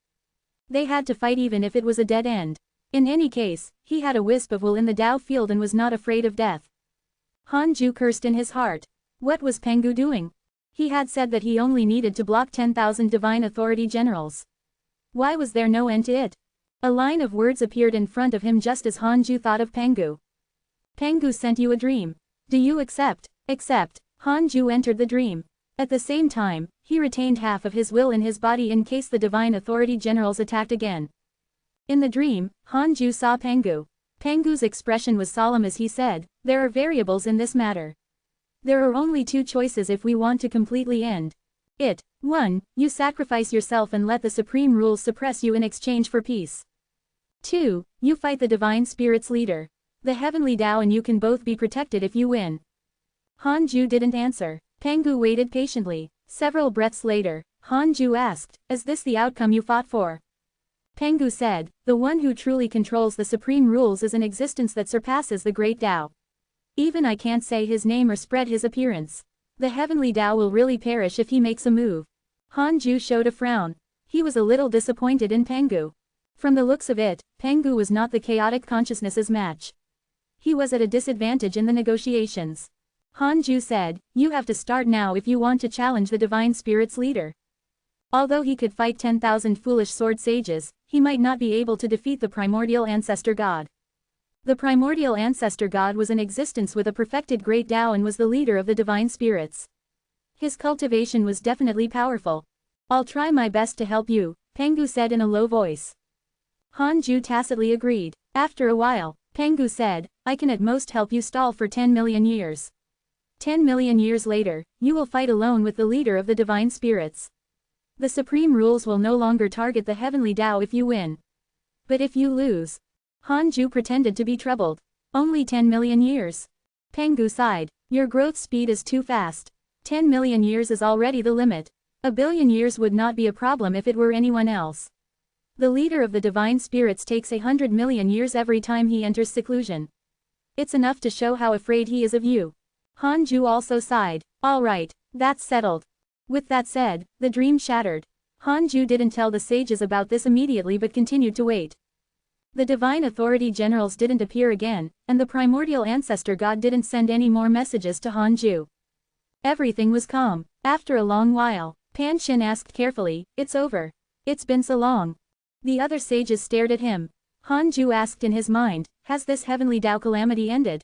They had to fight even if it was a dead end. In any case, he had a wisp of will in the Tao field and was not afraid of death. Han Ju cursed in his heart. What was Pengu doing? He had said that he only needed to block 10,000 divine authority generals. Why was there no end to it? A line of words appeared in front of him just as Han Ju thought of Pengu. Pengu sent you a dream. Do you accept? Accept. Han Ju entered the dream. At the same time, he retained half of his will in his body in case the divine authority generals attacked again. In the dream, Han Ju saw Pengu. Pengu's expression was solemn as he said, there are variables in this matter. There are only two choices if we want to completely end it. 1. You sacrifice yourself and let the supreme rules suppress you in exchange for peace. 2. You fight the divine spirit's leader. The heavenly Tao and you can both be protected if you win. Han Ju didn't answer. Pengu waited patiently. Several breaths later, Han Ju asked, is this the outcome you fought for? Pengu said, the one who truly controls the supreme rules is an existence that surpasses the great Tao. Even I can't say his name or spread his appearance. The heavenly Tao will really perish if he makes a move. Han Ju showed a frown. He was a little disappointed in Pengu. From the looks of it, Pengu was not the chaotic consciousness's match. He was at a disadvantage in the negotiations. Han Ju said, you have to start now if you want to challenge the divine spirit's leader. Although he could fight 10,000 foolish sword sages, he might not be able to defeat the primordial ancestor god. The primordial ancestor god was in existence with a perfected great Tao and was the leader of the divine spirits. His cultivation was definitely powerful. I'll try my best to help you, Pengu said in a low voice. Han Ju tacitly agreed. After a while, Pengu said, I can at most help you stall for 10 million years. 10 million years later, you will fight alone with the leader of the divine spirits. The supreme rules will no longer target the heavenly Tao if you win. But if you lose? Han Ju pretended to be troubled. Only 10 million years. Pengu sighed. Your growth speed is too fast. 10 million years is already the limit. A billion years would not be a problem if it were anyone else. The leader of the divine spirits takes 100 million years every time he enters seclusion. It's enough to show how afraid he is of you. Han Ju also sighed. All right, that's settled. With that said, the dream shattered. Han Ju didn't tell the sages about this immediately but continued to wait. The divine authority generals didn't appear again, and the primordial ancestor god didn't send any more messages to Han Ju. Everything was calm. After a long while, Pan Shin asked carefully, "It's over. It's been so long." The other sages stared at him. Han Ju asked in his mind, "Has this heavenly Tao calamity ended?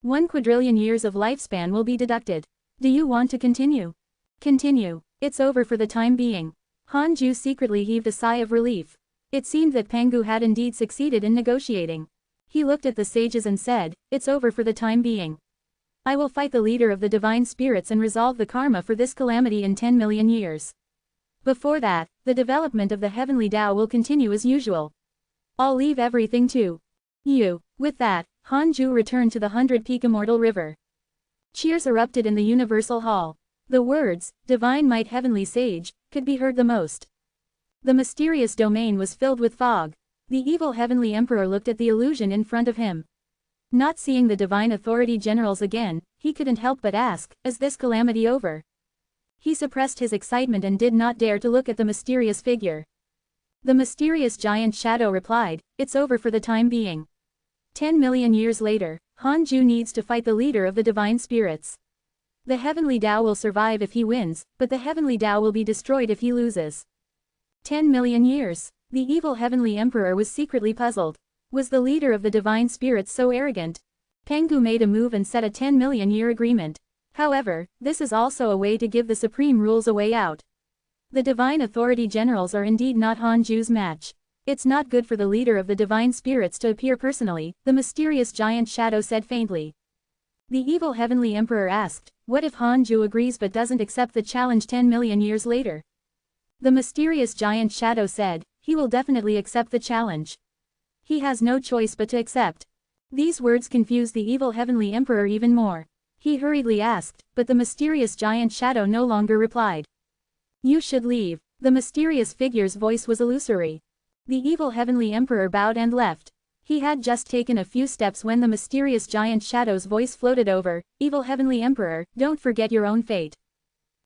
1 quadrillion years of lifespan will be deducted. Do you want to continue?" "Continue. It's over for the time being." Han Ju secretly heaved a sigh of relief. It seemed that Pangu had indeed succeeded in negotiating. He looked at the sages and said, "It's over for the time being. I will fight the leader of the divine spirits and resolve the karma for this calamity in 10 million years. Before that, the development of the heavenly Tao will continue as usual. I'll leave everything to you." With that, Han Ju returned to the 100-peak immortal river. Cheers erupted in the universal hall. The words, "Divine Might Heavenly Sage," could be heard the most. The mysterious domain was filled with fog. The evil heavenly emperor looked at the illusion in front of him. Not seeing the divine authority generals again, he couldn't help but ask, "Is this calamity over?" He suppressed his excitement and did not dare to look at the mysterious figure. The mysterious giant shadow replied, "It's over for the time being. 10 million years later, Han Ju needs to fight the leader of the divine spirits. The heavenly Tao will survive if he wins, but the heavenly Tao will be destroyed if he loses." 10 million years. The evil heavenly emperor was secretly puzzled. Was the leader of the divine spirits so arrogant? Pangu made a move and set a 10 million year agreement. However, this is also a way to give the supreme rules a way out. The divine authority generals are indeed not Han Ju's match. It's not good for the leader of the divine spirits to appear personally, the mysterious giant shadow said faintly. The evil heavenly emperor asked, "What if Han Ju agrees but doesn't accept the challenge 10 million years later?" The mysterious giant shadow said, "He will definitely accept the challenge. He has no choice but to accept." These words confused the evil heavenly emperor even more. He hurriedly asked, but the mysterious giant shadow no longer replied. "You should leave." The mysterious figure's voice was illusory. The evil heavenly emperor bowed and left. He had just taken a few steps when the mysterious giant shadow's voice floated over, "Evil heavenly emperor, don't forget your own fate."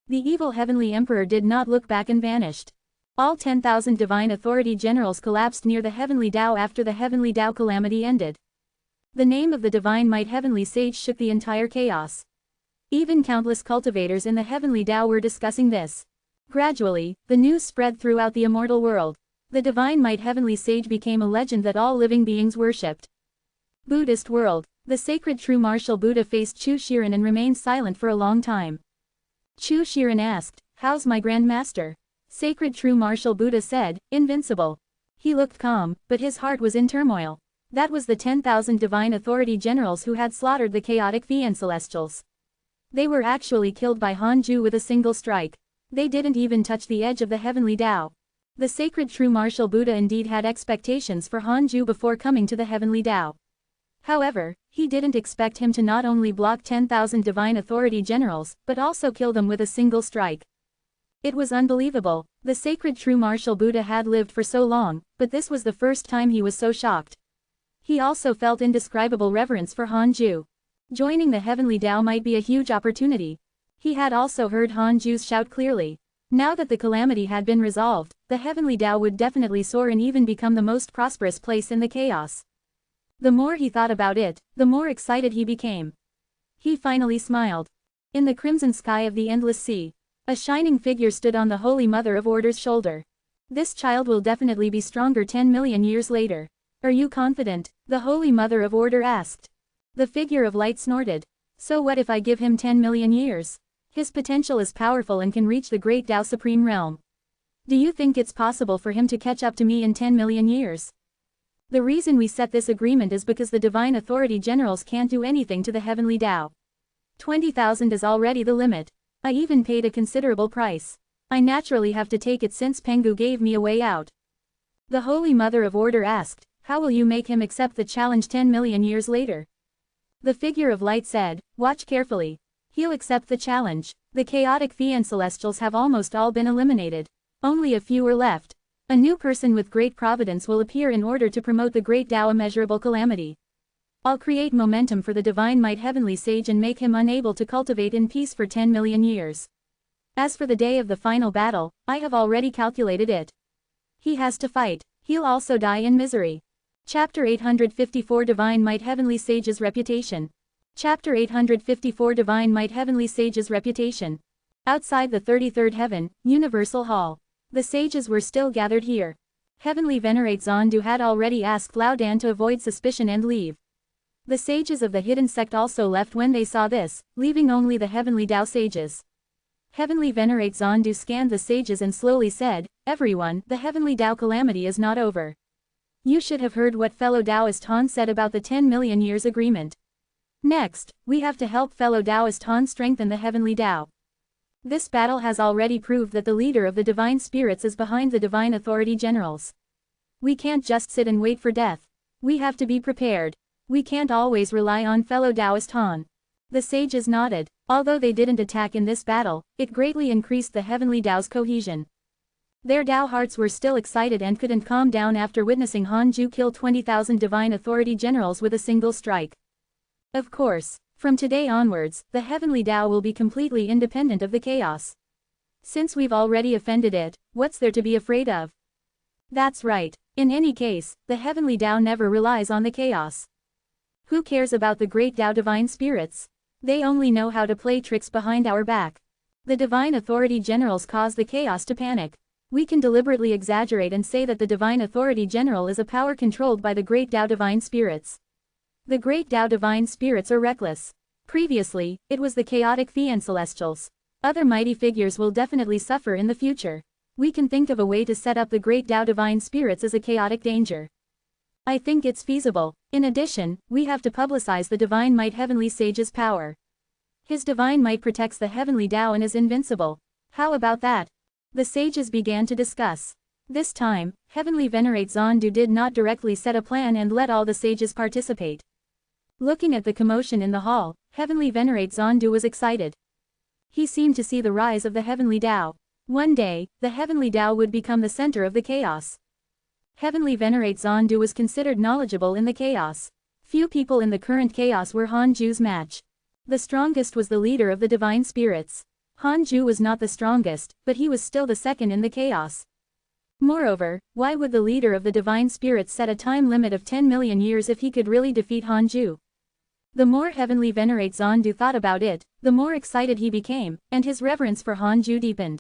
The evil heavenly emperor did not look back and vanished. All 10,000 divine authority generals collapsed near the heavenly Tao after the heavenly Tao calamity ended. The name of the divine might heavenly sage shook the entire chaos. Even countless cultivators in the heavenly Tao were discussing this. Gradually, the news spread throughout the immortal world. The divine might heavenly sage became a legend that all living beings worshipped. Buddhist world. The sacred true martial Buddha faced Chu Shiren and remained silent for a long time. Chu Shiren asked, "How's my Grand Master?" Sacred true martial Buddha said, "Invincible." He looked calm, but his heart was in turmoil. That was the 10,000 divine authority generals who had slaughtered the chaotic VN Celestials. They were actually killed by Han Ju with a single strike. They didn't even touch the edge of the heavenly Tao. The sacred true martial Buddha indeed had expectations for Han Ju before coming to the heavenly Tao. However, he didn't expect him to not only block 10,000 divine authority generals, but also kill them with a single strike. It was unbelievable. The sacred true martial Buddha had lived for so long, but this was the first time he was so shocked. He also felt indescribable reverence for Han Ju. Joining the heavenly Tao might be a huge opportunity. He had also heard Han Ju's shout clearly. Now that the calamity had been resolved, the heavenly Tao would definitely soar and even become the most prosperous place in the chaos. The more he thought about it, the more excited he became. He finally smiled. In the crimson sky of the endless sea, a shining figure stood on the Holy Mother of Order's shoulder. "This child will definitely be stronger 10 million years later. Are you confident?" the Holy Mother of Order asked. The figure of light snorted. "So what if I give him 10 million years? His potential is powerful and can reach the great Tao Supreme Realm. Do you think it's possible for him to catch up to me in 10 million years? The reason we set this agreement is because the divine authority generals can't do anything to the heavenly Tao. 20,000 is already the limit. I even paid a considerable price. I naturally have to take it since Pengu gave me a way out." The Holy Mother of Order asked, "How will you make him accept the challenge 10 million years later?" The figure of light said, "Watch carefully. He'll accept the challenge. The chaotic Fian celestials have almost all been eliminated. Only a few are left. A new person with great providence will appear in order to promote the great Tao immeasurable calamity. I'll create momentum for the divine might heavenly sage and make him unable to cultivate in peace for 10 million years. As for the day of the final battle, I have already calculated it. He has to fight. He'll also die in misery. Chapter 854 Divine Might Heavenly Sage's Reputation. Chapter 854 Divine Might Heavenly Sage's Reputation. Outside the 33rd Heaven, Universal Hall. The sages were still gathered here. Heavenly Venerate Zondu had already asked Lao Dan to avoid suspicion and leave. The sages of the hidden sect also left when they saw this, leaving only the Heavenly Tao sages. Heavenly Venerate Zondu scanned the sages and slowly said, "Everyone, the Heavenly Tao calamity is not over. You should have heard what fellow Taoist Han said about the 10 million years agreement. Next, we have to help fellow Taoist Han strengthen the Heavenly Tao. This battle has already proved that the leader of the divine spirits is behind the divine authority generals. We can't just sit and wait for death. We have to be prepared. We can't always rely on fellow Taoist Han." The sages nodded. Although they didn't attack in this battle, it greatly increased the Heavenly Tao's cohesion. Their Tao hearts were still excited and couldn't calm down after witnessing Han Ju kill 20,000 divine authority generals with a single strike. Of course, from today onwards, the Heavenly Tao will be completely independent of the chaos. Since we've already offended it, what's there to be afraid of? That's right. In any case, the Heavenly Tao never relies on the chaos. Who cares about the great Tao divine spirits? They only know how to play tricks behind our back. The divine authority generals cause the chaos to panic. We can deliberately exaggerate and say that the divine authority general is a power controlled by the great Tao divine spirits. The great Tao divine spirits are reckless. Previously, it was the chaotic Fian celestials. Other mighty figures will definitely suffer in the future. We can think of a way to set up the great Tao divine spirits as a chaotic danger. I think it's feasible. In addition, we have to publicize the divine might heavenly sage's power. His divine might protects the Heavenly Tao and is invincible. How about that? The sages began to discuss. This time, Heavenly Venerate Zondu did not directly set a plan and let all the sages participate. Looking at the commotion in the hall, Heavenly Venerate Zondu was excited. He seemed to see the rise of the Heavenly Tao. One day, the Heavenly Tao would become the center of the chaos. Heavenly Venerate Zondu was considered knowledgeable in the chaos. Few people in the current chaos were Han Ju's match. The strongest was the leader of the divine spirits. Han Ju was not the strongest, but he was still the second in the chaos. Moreover, why would the leader of the divine spirits set a time limit of 10 million years if he could really defeat Han Ju? The more Heavenly Venerate Zondu thought about it, the more excited he became, and his reverence for Han Ju deepened.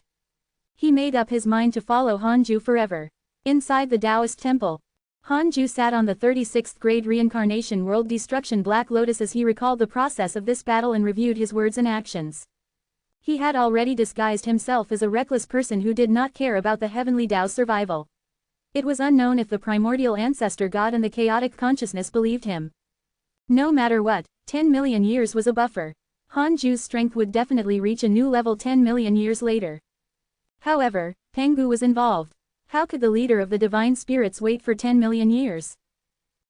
He made up his mind to follow Han Ju forever. Inside the Taoist temple, Han Ju sat on the 36th grade reincarnation world destruction Black Lotus as he recalled the process of this battle and reviewed his words and actions. He had already disguised himself as a reckless person who did not care about the Heavenly Tao's survival. It was unknown if the primordial ancestor God and the chaotic consciousness believed him. No matter what, 10 million years was a buffer. Han Ju's strength would definitely reach a new level 10 million years later. However, Pengu was involved. How could the leader of the divine spirits wait for 10 million years?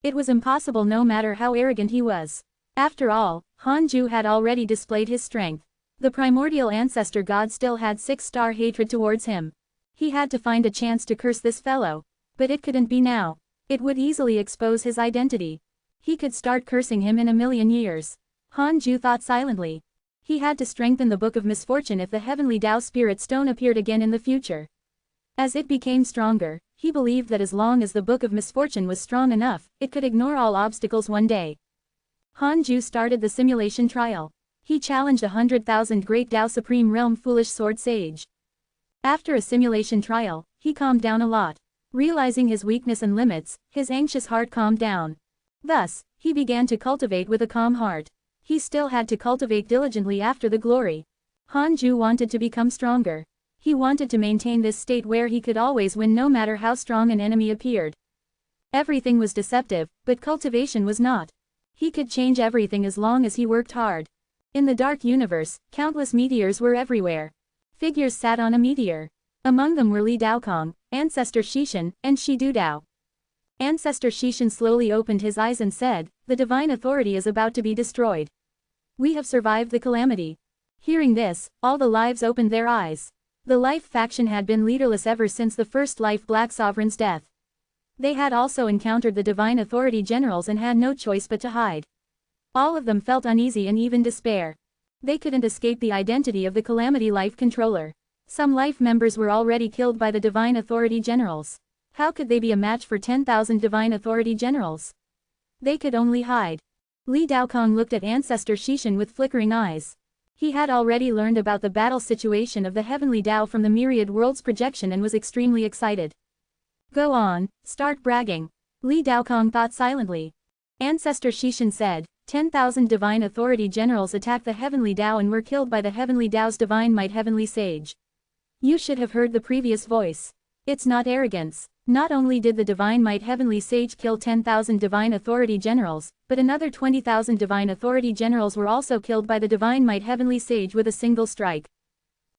It was impossible no matter how arrogant he was. After all, Han Ju had already displayed his strength. The primordial ancestor God still had 6-star hatred towards him. He had to find a chance to curse this fellow. But it couldn't be now. It would easily expose his identity. He could start cursing him in a million years. Han Ju thought silently. He had to strengthen the Book of Misfortune if the Heavenly Tao Spirit Stone appeared again in the future. As it became stronger, he believed that as long as the Book of Misfortune was strong enough, it could ignore all obstacles one day. Han Ju started the simulation trial. He challenged 100,000 Great Tao Supreme Realm Foolish Sword Sage. After a simulation trial, he calmed down a lot. Realizing his weakness and limits, his anxious heart calmed down. Thus, he began to cultivate with a calm heart. He still had to cultivate diligently after the glory. Han Ju wanted to become stronger. He wanted to maintain this state where he could always win no matter how strong an enemy appeared. Everything was deceptive, but cultivation was not. He could change everything as long as he worked hard. In the dark universe, countless meteors were everywhere. Figures sat on a meteor. Among them were Li Daokong, Ancestor Shishan, and Shi Dudao. Ancestor Shishan slowly opened his eyes and said, "The divine authority is about to be destroyed. We have survived the calamity." Hearing this, all the lives opened their eyes. The Life faction had been leaderless ever since the first Life Black Sovereign's death. They had also encountered the Divine Authority Generals and had no choice but to hide. All of them felt uneasy and even despair. They couldn't escape the identity of the Calamity Life Controller. Some Life members were already killed by the Divine Authority Generals. How could they be a match for 10,000 Divine Authority Generals? They could only hide. Li Daokong looked at Ancestor Shishin with flickering eyes. He had already learned about the battle situation of the Heavenly Tao from the Myriad Worlds projection and was extremely excited. Go on, start bragging. Li Daokong thought silently. Ancestor Shishin said, 10,000 Divine Authority Generals attacked the Heavenly Tao and were killed by the Heavenly Tao's Divine Might Heavenly Sage. You should have heard the previous voice. It's not arrogance. Not only did the Divine Might Heavenly Sage kill 10,000 Divine Authority Generals, but another 20,000 Divine Authority Generals were also killed by the Divine Might Heavenly Sage with a single strike.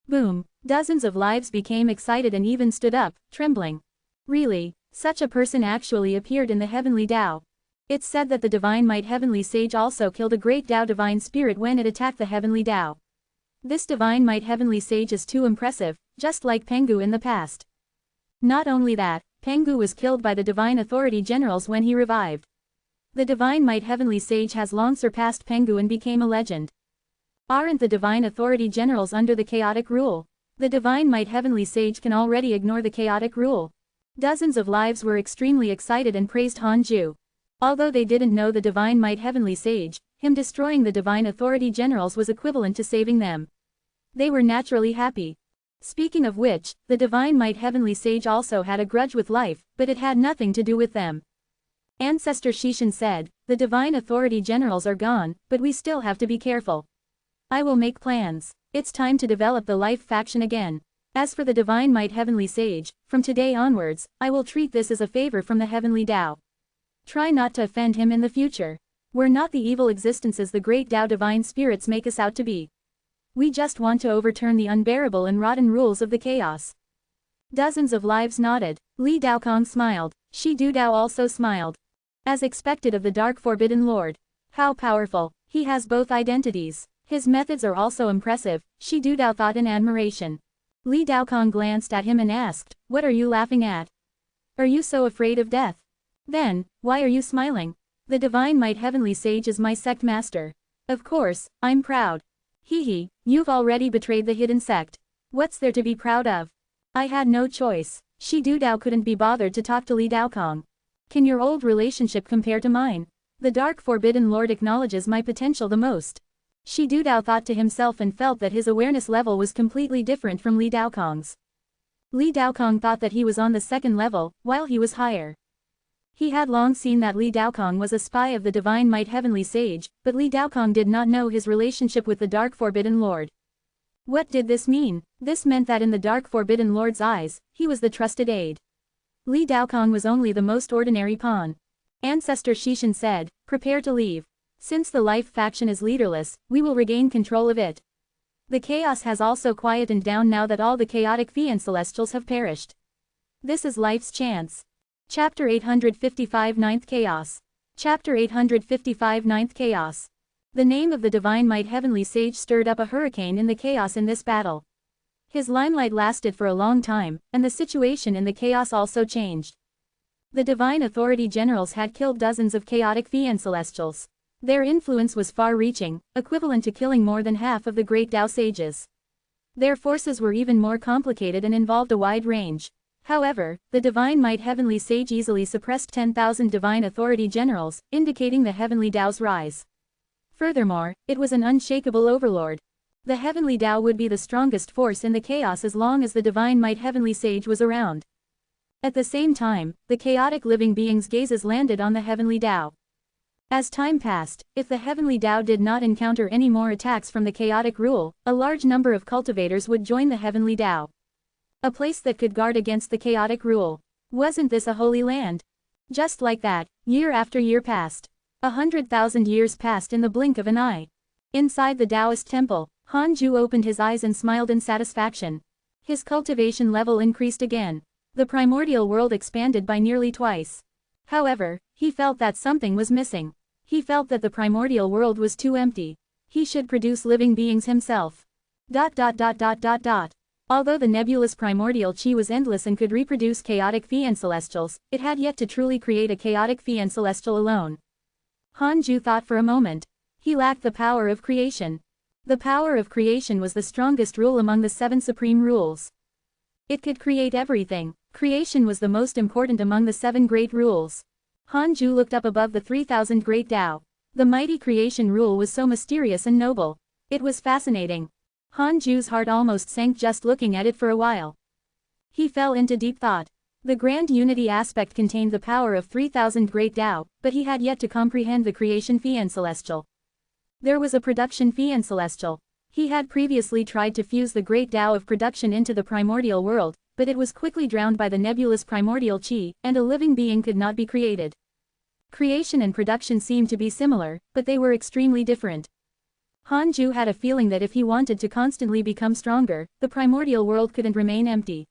Boom! Dozens of lives became excited and even stood up, trembling. Really, such a person actually appeared in the Heavenly Tao. It's said that the Divine Might Heavenly Sage also killed a great Tao Divine Spirit when it attacked the Heavenly Tao. This Divine Might Heavenly Sage is too impressive, just like Pengu in the past. Not only that, Pengu was killed by the Divine Authority Generals when he revived. The Divine Might Heavenly Sage has long surpassed Pengu and became a legend. Aren't the Divine Authority Generals under the chaotic rule? The Divine Might Heavenly Sage can already ignore the chaotic rule. Dozens of lives were extremely excited and praised Hanju. Although they didn't know the Divine Might Heavenly Sage, him destroying the Divine Authority Generals was equivalent to saving them. They were naturally happy. Speaking of which, the Divine Might Heavenly Sage also had a grudge with life, but it had nothing to do with them. Ancestor Shishin said, the Divine Authority Generals are gone, but we still have to be careful. I will make plans. It's time to develop the Life faction again. As for the Divine Might Heavenly Sage, from today onwards, I will treat this as a favor from the Heavenly Tao. Try not to offend him in the future. We're not the evil existences the great Tao Divine Spirits make us out to be. We just want to overturn the unbearable and rotten rules of the chaos. Dozens of lives nodded. Li Daokong smiled. Shi Dudao also smiled. As expected of the Dark Forbidden Lord. How powerful. He has both identities. His methods are also impressive, Shi Dudao thought in admiration. Li Daokong glanced at him and asked, what are you laughing at? Are you so afraid of death? Then, why are you smiling? The Divine Might Heavenly Sage is my sect master. Of course, I'm proud. Hee, you've already betrayed the hidden sect. What's there to be proud of? I had no choice. Shi Dudao couldn't be bothered to talk to Li Daokong. Can your old relationship compare to mine? The Dark Forbidden Lord acknowledges my potential the most. Shi Dudao thought to himself and felt that his awareness level was completely different from Li Daokong's. Li Daokong thought that he was on the second level, while he was higher. He had long seen that Li Daokong was a spy of the Divine Might Heavenly Sage, but Li Daokong did not know his relationship with the Dark Forbidden Lord. What did this mean? This meant that in the Dark Forbidden Lord's eyes, he was the trusted aide. Li Daokong was only the most ordinary pawn. Ancestor Shishin said, prepare to leave. Since the Life faction is leaderless, we will regain control of it. The chaos has also quietened down now that all the chaotic Fian Celestials have perished. This is Life's chance. Chapter 855 Ninth Chaos. Chapter 855 Ninth Chaos. The name of the Divine Might Heavenly Sage stirred up a hurricane in the chaos in this battle. His limelight lasted for a long time, and the situation in the chaos also changed. The Divine Authority Generals had killed dozens of chaotic Fian Celestials. Their influence was far-reaching, equivalent to killing more than half of the great Tao sages. Their forces were even more complicated and involved a wide range. However, the Divine Might Heavenly Sage easily suppressed 10,000 Divine Authority Generals, indicating the Heavenly Tao's rise. Furthermore, it was an unshakable overlord. The Heavenly Tao would be the strongest force in the chaos as long as the Divine Might Heavenly Sage was around. At the same time, the chaotic living beings' gazes landed on the Heavenly Tao. As time passed, if the Heavenly Tao did not encounter any more attacks from the chaotic rule, a large number of cultivators would join the Heavenly Tao. A place that could guard against the chaotic rule. Wasn't this a holy land? Just like that, year after year passed. 100,000 years passed in the blink of an eye. Inside the Taoist temple, Hanju opened his eyes and smiled in satisfaction. His cultivation level increased again. The primordial world expanded by nearly twice. However, he felt that something was missing. He felt that the primordial world was too empty. He should produce living beings himself. Although the nebulous primordial chi was endless and could reproduce chaotic fiend celestials, it had yet to truly create a chaotic fiend celestial alone. Hanju thought for a moment. He lacked the power of creation. The power of creation was the strongest rule among the 7 supreme rules. It could create everything. Creation was the most important among the 7 great rules. Hanju looked up above the 3,000 great Tao. The mighty creation rule was so mysterious and noble. It was fascinating. Hanju's heart almost sank just looking at it for a while. He fell into deep thought. The grand unity aspect contained the power of 3,000 great Tao, but he had yet to comprehend the creation fiend celestial. There was a production fiend celestial. He had previously tried to fuse the great Tao of production into the primordial world, but it was quickly drowned by the nebulous primordial chi, and a living being could not be created. Creation and production seemed to be similar, but they were extremely different. Hanju had a feeling that if he wanted to constantly become stronger, the primordial world couldn't remain empty.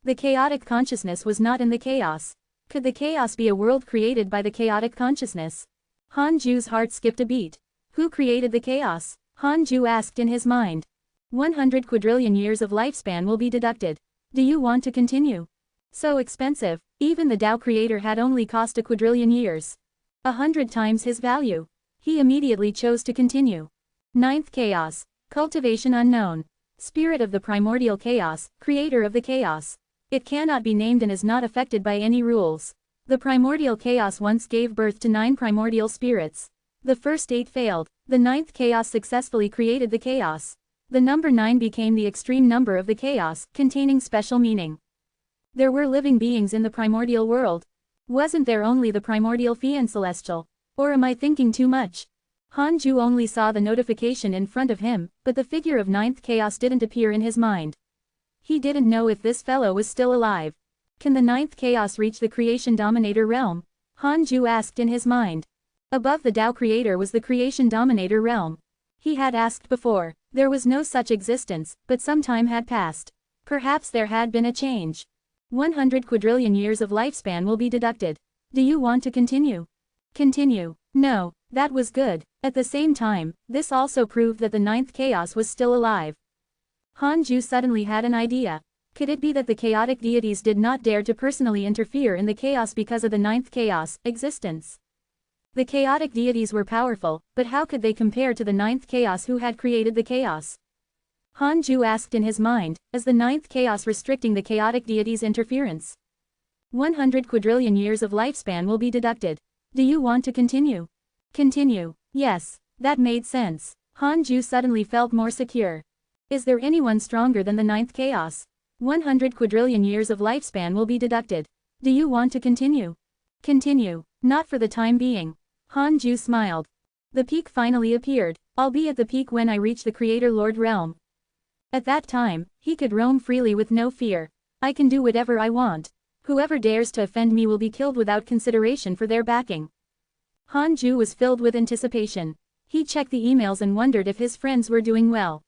The chaotic consciousness was not in the chaos. Could the chaos be a world created by the chaotic consciousness? Hanju's heart skipped a beat. Who created the chaos? Hanju asked in his mind. 100 quadrillion years of lifespan will be deducted. Do you want to continue? So expensive. Even the Tao creator had only cost a quadrillion years. 100 times his value. He immediately chose to continue. 9th Chaos. Cultivation unknown. Spirit of the primordial chaos, creator of the chaos. It cannot be named and is not affected by any rules. The primordial chaos once gave birth to 9 primordial spirits. The first 8 failed. The 9th chaos successfully created the chaos. The number 9 became the extreme number of the chaos, containing special meaning. There were living beings in the primordial world. Wasn't there only the primordial fiend celestial? Or am I thinking too much? Hanju only saw the notification in front of him, but the figure of 9th chaos didn't appear in his mind. He didn't know if this fellow was still alive. Can the 9th chaos reach the creation dominator realm? Hanju asked in his mind. Above the Tao creator was the creation dominator realm. He had asked before. There was no such existence, but some time had passed. Perhaps there had been a change. 100 quadrillion years of lifespan will be deducted. Do you want to continue? Continue. No, that was good. At the same time, this also proved that the 9th chaos was still alive. Hanju suddenly had an idea. Could it be that the chaotic deities did not dare to personally interfere in the chaos because of the 9th chaos existence? The chaotic deities were powerful, but how could they compare to the 9th chaos who had created the chaos? Hanju asked in his mind, is the 9th chaos restricting the chaotic deities' interference? 100 quadrillion years of lifespan will be deducted. Do you want to continue? Continue. Yes, that made sense. Hanju suddenly felt more secure. Is there anyone stronger than the 9th chaos? 100 quadrillion years of lifespan will be deducted. Do you want to continue? Continue. Not for the time being. Hanju smiled. The peak finally appeared. I'll be at the peak when I reach the Creator Lord realm. At that time, he could roam freely with no fear. I can do whatever I want. Whoever dares to offend me will be killed without consideration for their backing. Hanju was filled with anticipation. He checked the emails and wondered if his friends were doing well.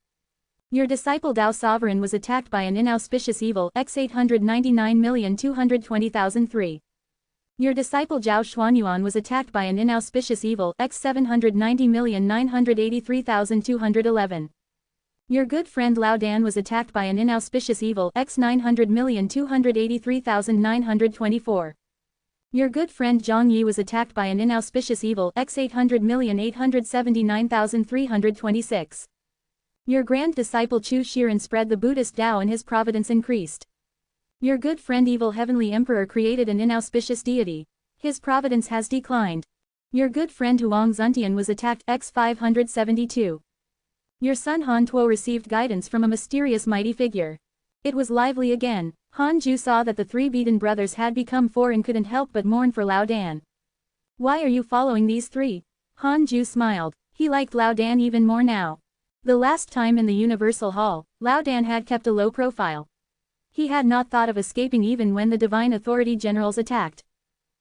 Your disciple Tao Sovereign was attacked by an inauspicious evil x899,220,003. Your disciple Zhao Xuanyuan was attacked by an inauspicious evil x790,983,211. Your good friend Lao Dan was attacked by an inauspicious evil x900,283,924. Your good friend Zhang Yi was attacked by an inauspicious evil x800,879,326. Your grand disciple Chu Shiren spread the Buddhist Tao and his providence increased. Your good friend Evil Heavenly Emperor created an inauspicious deity. His providence has declined. Your good friend Huang Zuntian was attacked x572. Your son Han Tuo received guidance from a mysterious mighty figure. It was lively again. Hanju saw that the 3 beaten brothers had become 4 and couldn't help but mourn for Lao Dan. Why are you following these 3? Hanju smiled. He liked Lao Dan even more now. The last time in the Universal Hall, Lao Dan had kept a low profile. He had not thought of escaping even when the Divine Authority Generals attacked.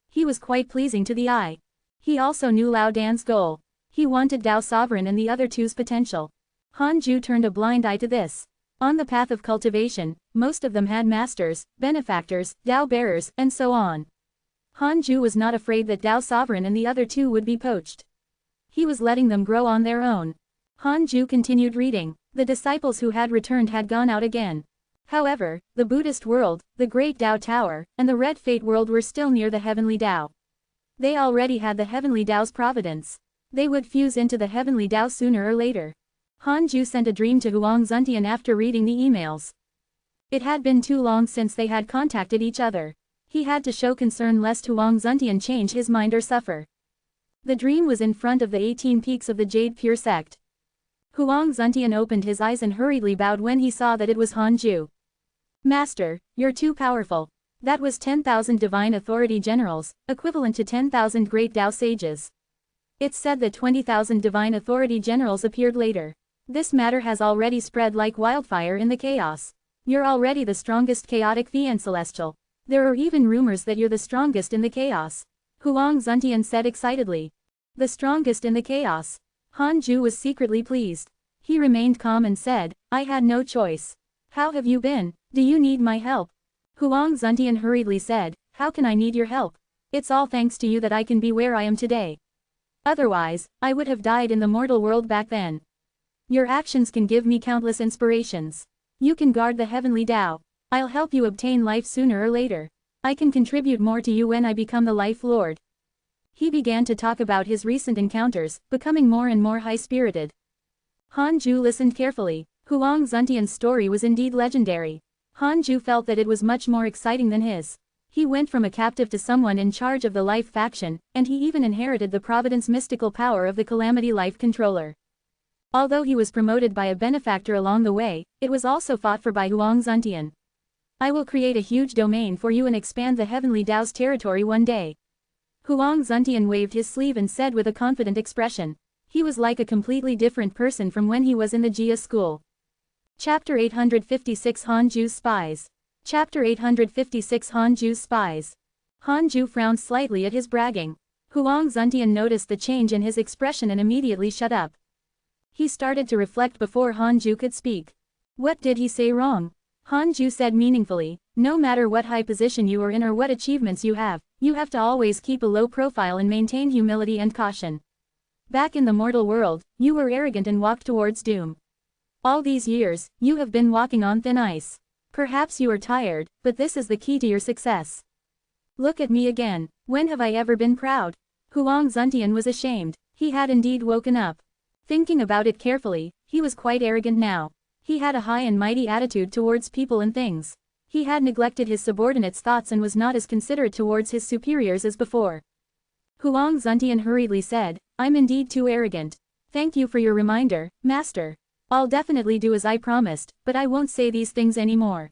He was quite pleasing to the eye. He also knew Lao Dan's goal. He wanted Tao Sovereign and the other two's potential. Hanju turned a blind eye to this. On the path of cultivation, most of them had masters, benefactors, Tao bearers, and so on. Hanju was not afraid that Tao Sovereign and the other two would be poached. He was letting them grow on their own. Hanju continued reading. The disciples who had returned had gone out again. However, the Buddhist world, the Great Tao Tower, and the Red Fate world were still near the Heavenly Tao. They already had the Heavenly Tao's Providence. They would fuse into the Heavenly Tao sooner or later. Hanju sent a dream to Huang Zuntian after reading the emails. It had been too long since they had contacted each other. He had to show concern lest Huang Zuntian change his mind or suffer. The dream was in front of the 18 peaks of the Jade Pure sect. Huang Zuntian opened his eyes and hurriedly bowed when he saw that it was Hanju. Master, you're too powerful. That was 10,000 divine authority generals, equivalent to 10,000 great Tao sages. It's said that 20,000 divine authority generals appeared later. This matter has already spread like wildfire in the chaos. You're already the strongest chaotic Fian Celestial. There are even rumors that you're the strongest in the chaos. Huang Zuntian said excitedly. The strongest in the chaos. Hanju was secretly pleased. He remained calm and said, I had no choice. How have you been? Do you need my help? Huang Zuntian hurriedly said, how can I need your help? It's all thanks to you that I can be where I am today. Otherwise, I would have died in the mortal world back then. Your actions can give me countless inspirations. You can guard the Heavenly Tao. I'll help you obtain life sooner or later. I can contribute more to you when I become the Life Lord. He began to talk about his recent encounters, becoming more and more high-spirited. Hanju listened carefully. Huang Zuntian's story was indeed legendary. Hanju felt that it was much more exciting than his. He went from a captive to someone in charge of the Life faction, and he even inherited the Providence mystical power of the Calamity Life Controller. Although he was promoted by a benefactor along the way, it was also fought for by Huang Zuntian. I will create a huge domain for you and expand the Heavenly Tao's territory one day. Huang Zuntian waved his sleeve and said with a confident expression. He was like a completely different person from when he was in the Jia school. Chapter 856 Hanju's Spies. Chapter 856 Hanju's Spies. Hanju frowned slightly at his bragging. Huang Zuntian noticed the change in his expression and immediately shut up. He started to reflect before Hanju could speak. What did he say wrong? Hanju said meaningfully, no matter what high position you are in or what achievements you have to always keep a low profile and maintain humility and caution. Back in the mortal world, you were arrogant and walked towards doom. All these years, you have been walking on thin ice. Perhaps you are tired, but this is the key to your success. Look at me again. When have I ever been proud? Huang Zuntian was ashamed. He had indeed woken up. Thinking about it carefully, he was quite arrogant now. He had a high and mighty attitude towards people and things. He had neglected his subordinates' thoughts and was not as considerate towards his superiors as before. Huang Zuntian hurriedly said, I'm indeed too arrogant. Thank you for your reminder, Master. I'll definitely do as I promised, but I won't say these things anymore.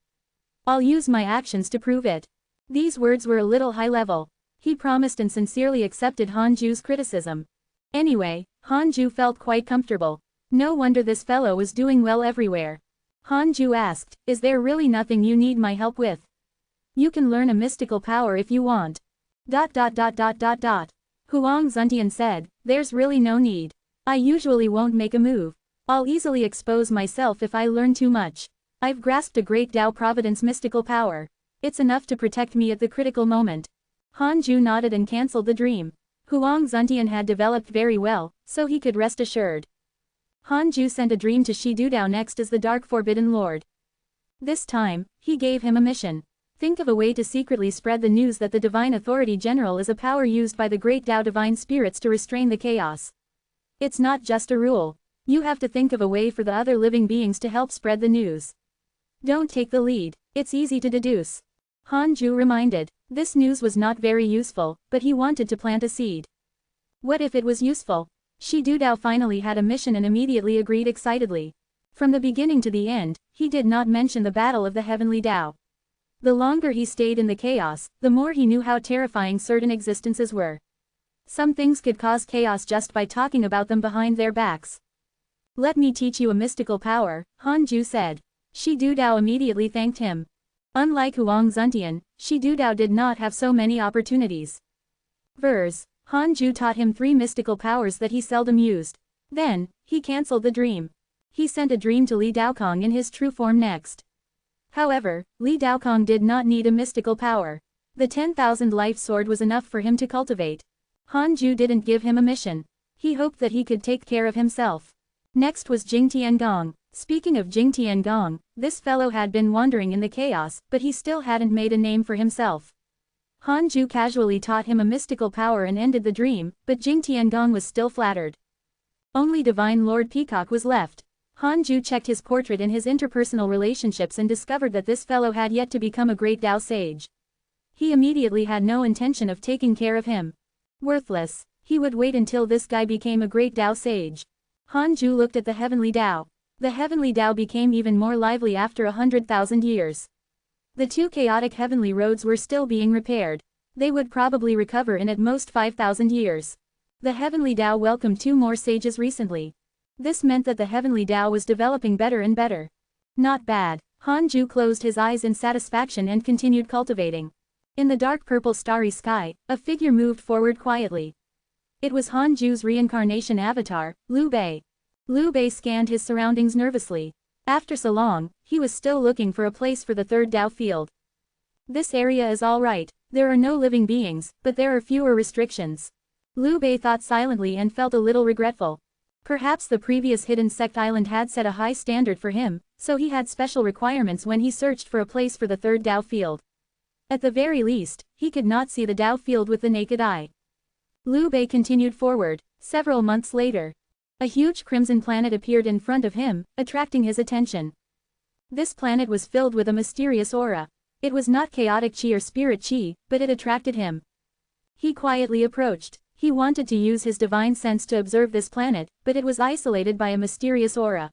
I'll use my actions to prove it. These words were a little high level. He promised and sincerely accepted Hanju's criticism. Anyway, Hanju felt quite comfortable. No wonder this fellow was doing well everywhere. Hanju asked, is there really nothing you need my help with? You can learn a mystical power if you want. Huang Zuntian said, there's really no need. I usually won't make a move. I'll easily expose myself if I learn too much. I've grasped a great Tao Providence mystical power. It's enough to protect me at the critical moment. Hanju nodded and cancelled the dream. Huang Zuntian had developed very well, so he could rest assured. Hanju sent a dream to Shi Dudao next as the Dark Forbidden Lord. This time, he gave him a mission. Think of a way to secretly spread the news that the Divine Authority General is a power used by the Great Tao Divine Spirits to restrain the chaos. It's not just a rule. You have to think of a way for the other living beings to help spread the news. Don't take the lead. It's easy to deduce. Hanju reminded. This news was not very useful, but he wanted to plant a seed. What if it was useful? Shi Dudao finally had a mission and immediately agreed excitedly. From the beginning to the end, he did not mention the battle of the Heavenly Tao. The longer he stayed in the chaos, the more he knew how terrifying certain existences were. Some things could cause chaos just by talking about them behind their backs. Let me teach you a mystical power, Hanju said. Shi Dudao immediately thanked him. Unlike Huang Zuntian, Shi Dudao did not have so many opportunities. Verse. Hanju taught him 3 mystical powers that he seldom used. Then, he cancelled the dream. He sent a dream to Li Daokong in his true form next. However, Li Daokong did not need a mystical power. The 10,000 life sword was enough for him to cultivate. Hanju didn't give him a mission. He hoped that he could take care of himself. Next was Jing Tiangong. Speaking of Jing Tiangong, this fellow had been wandering in the chaos, but he still hadn't made a name for himself. Han Ju casually taught him a mystical power and ended the dream, but Jing Tiangong was still flattered. Only Divine Lord Peacock was left. Han Ju checked his portrait in his interpersonal relationships and discovered that this fellow had yet to become a great Tao sage. He immediately had no intention of taking care of him. Worthless. He would wait until this guy became a great Tao sage. Han Ju looked at the heavenly Tao. The heavenly Tao became even more lively after 100,000 years. The two chaotic heavenly roads were still being repaired. They would probably recover in at most 5,000 years. The heavenly Tao welcomed 2 more sages recently. This meant that the heavenly Tao was developing better and better. Not bad. Han Ju closed his eyes in satisfaction and continued cultivating. In the dark purple starry sky, a figure moved forward quietly. It was Han Ju's reincarnation avatar, Liu Bei. Liu Bei scanned his surroundings nervously. After so long, he was still looking for a place for the third Tao field. This area is all right. There are no living beings, but there are fewer restrictions. Liu Bei thought silently and felt a little regretful. Perhaps the previous hidden sect island had set a high standard for him, so he had special requirements when he searched for a place for the third Tao field. At the very least, he could not see the Tao field with the naked eye. Liu Bei continued forward. Several months later, a huge crimson planet appeared in front of him, attracting his attention. This planet was filled with a mysterious aura. It was not chaotic chi or spirit chi, but it attracted him. He quietly approached. He wanted to use his divine sense to observe this planet, but it was isolated by a mysterious aura.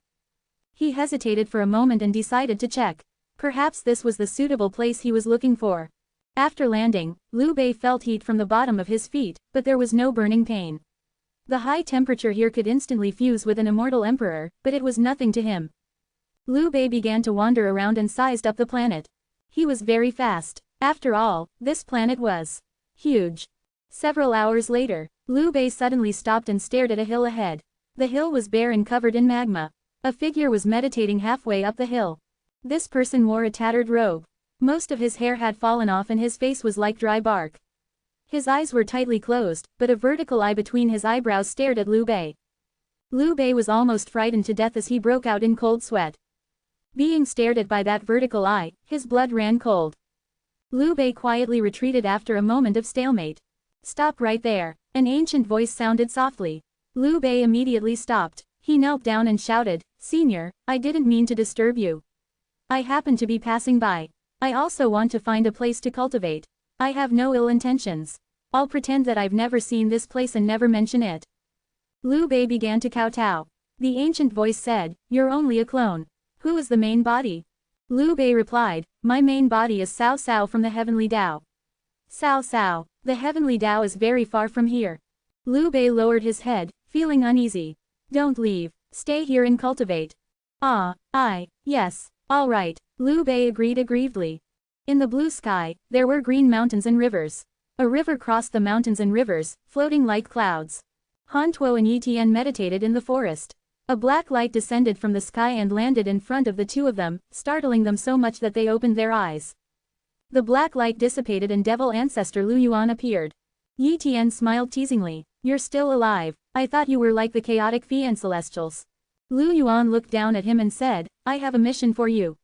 He hesitated for a moment and decided to check. Perhaps this was the suitable place he was looking for. After landing, Liu Bei felt heat from the bottom of his feet, but there was no burning pain. The high temperature here could instantly fuse with an immortal emperor, but it was nothing to him. Liu Bei began to wander around and sized up the planet. He was very fast. After all, this planet was huge. Several hours later, Liu Bei suddenly stopped and stared at a hill ahead. The hill was bare and covered in magma. A figure was meditating halfway up the hill. This person wore a tattered robe. Most of his hair had fallen off and his face was like dry bark. His eyes were tightly closed, but a vertical eye between his eyebrows stared at Liu Bei. Liu Bei was almost frightened to death as he broke out in cold sweat. Being stared at by that vertical eye, his blood ran cold. Liu Bei quietly retreated after a moment of stalemate. "Stop right there," an ancient voice sounded softly. Liu Bei immediately stopped. He knelt down and shouted, "Senior, I didn't mean to disturb you. I happened to be passing by. I also want to find a place to cultivate. I have no ill intentions. I'll pretend that I've never seen this place and never mention it." Liu Bei began to kowtow. The ancient voice said, "You're only a clone. Who is the main body?" Liu Bei replied, "My main body is Cao Cao from the heavenly Tao." "Cao Cao, the heavenly Tao is very far from here." Liu Bei lowered his head, feeling uneasy. "Don't leave. Stay here and cultivate." Yes, all right," Liu Bei agreed aggrievedly. In the blue sky, there were green mountains and rivers. A river crossed the mountains and rivers, floating like clouds. Han Tuo and Yi Tian meditated in the forest. A black light descended from the sky and landed in front of the two of them, startling them so much that they opened their eyes. The black light dissipated and devil ancestor Lu Yuan appeared. Yi Tian smiled teasingly. "You're still alive. I thought you were like the chaotic Fian Celestials." Lu Yuan looked down at him and said, "I have a mission for you."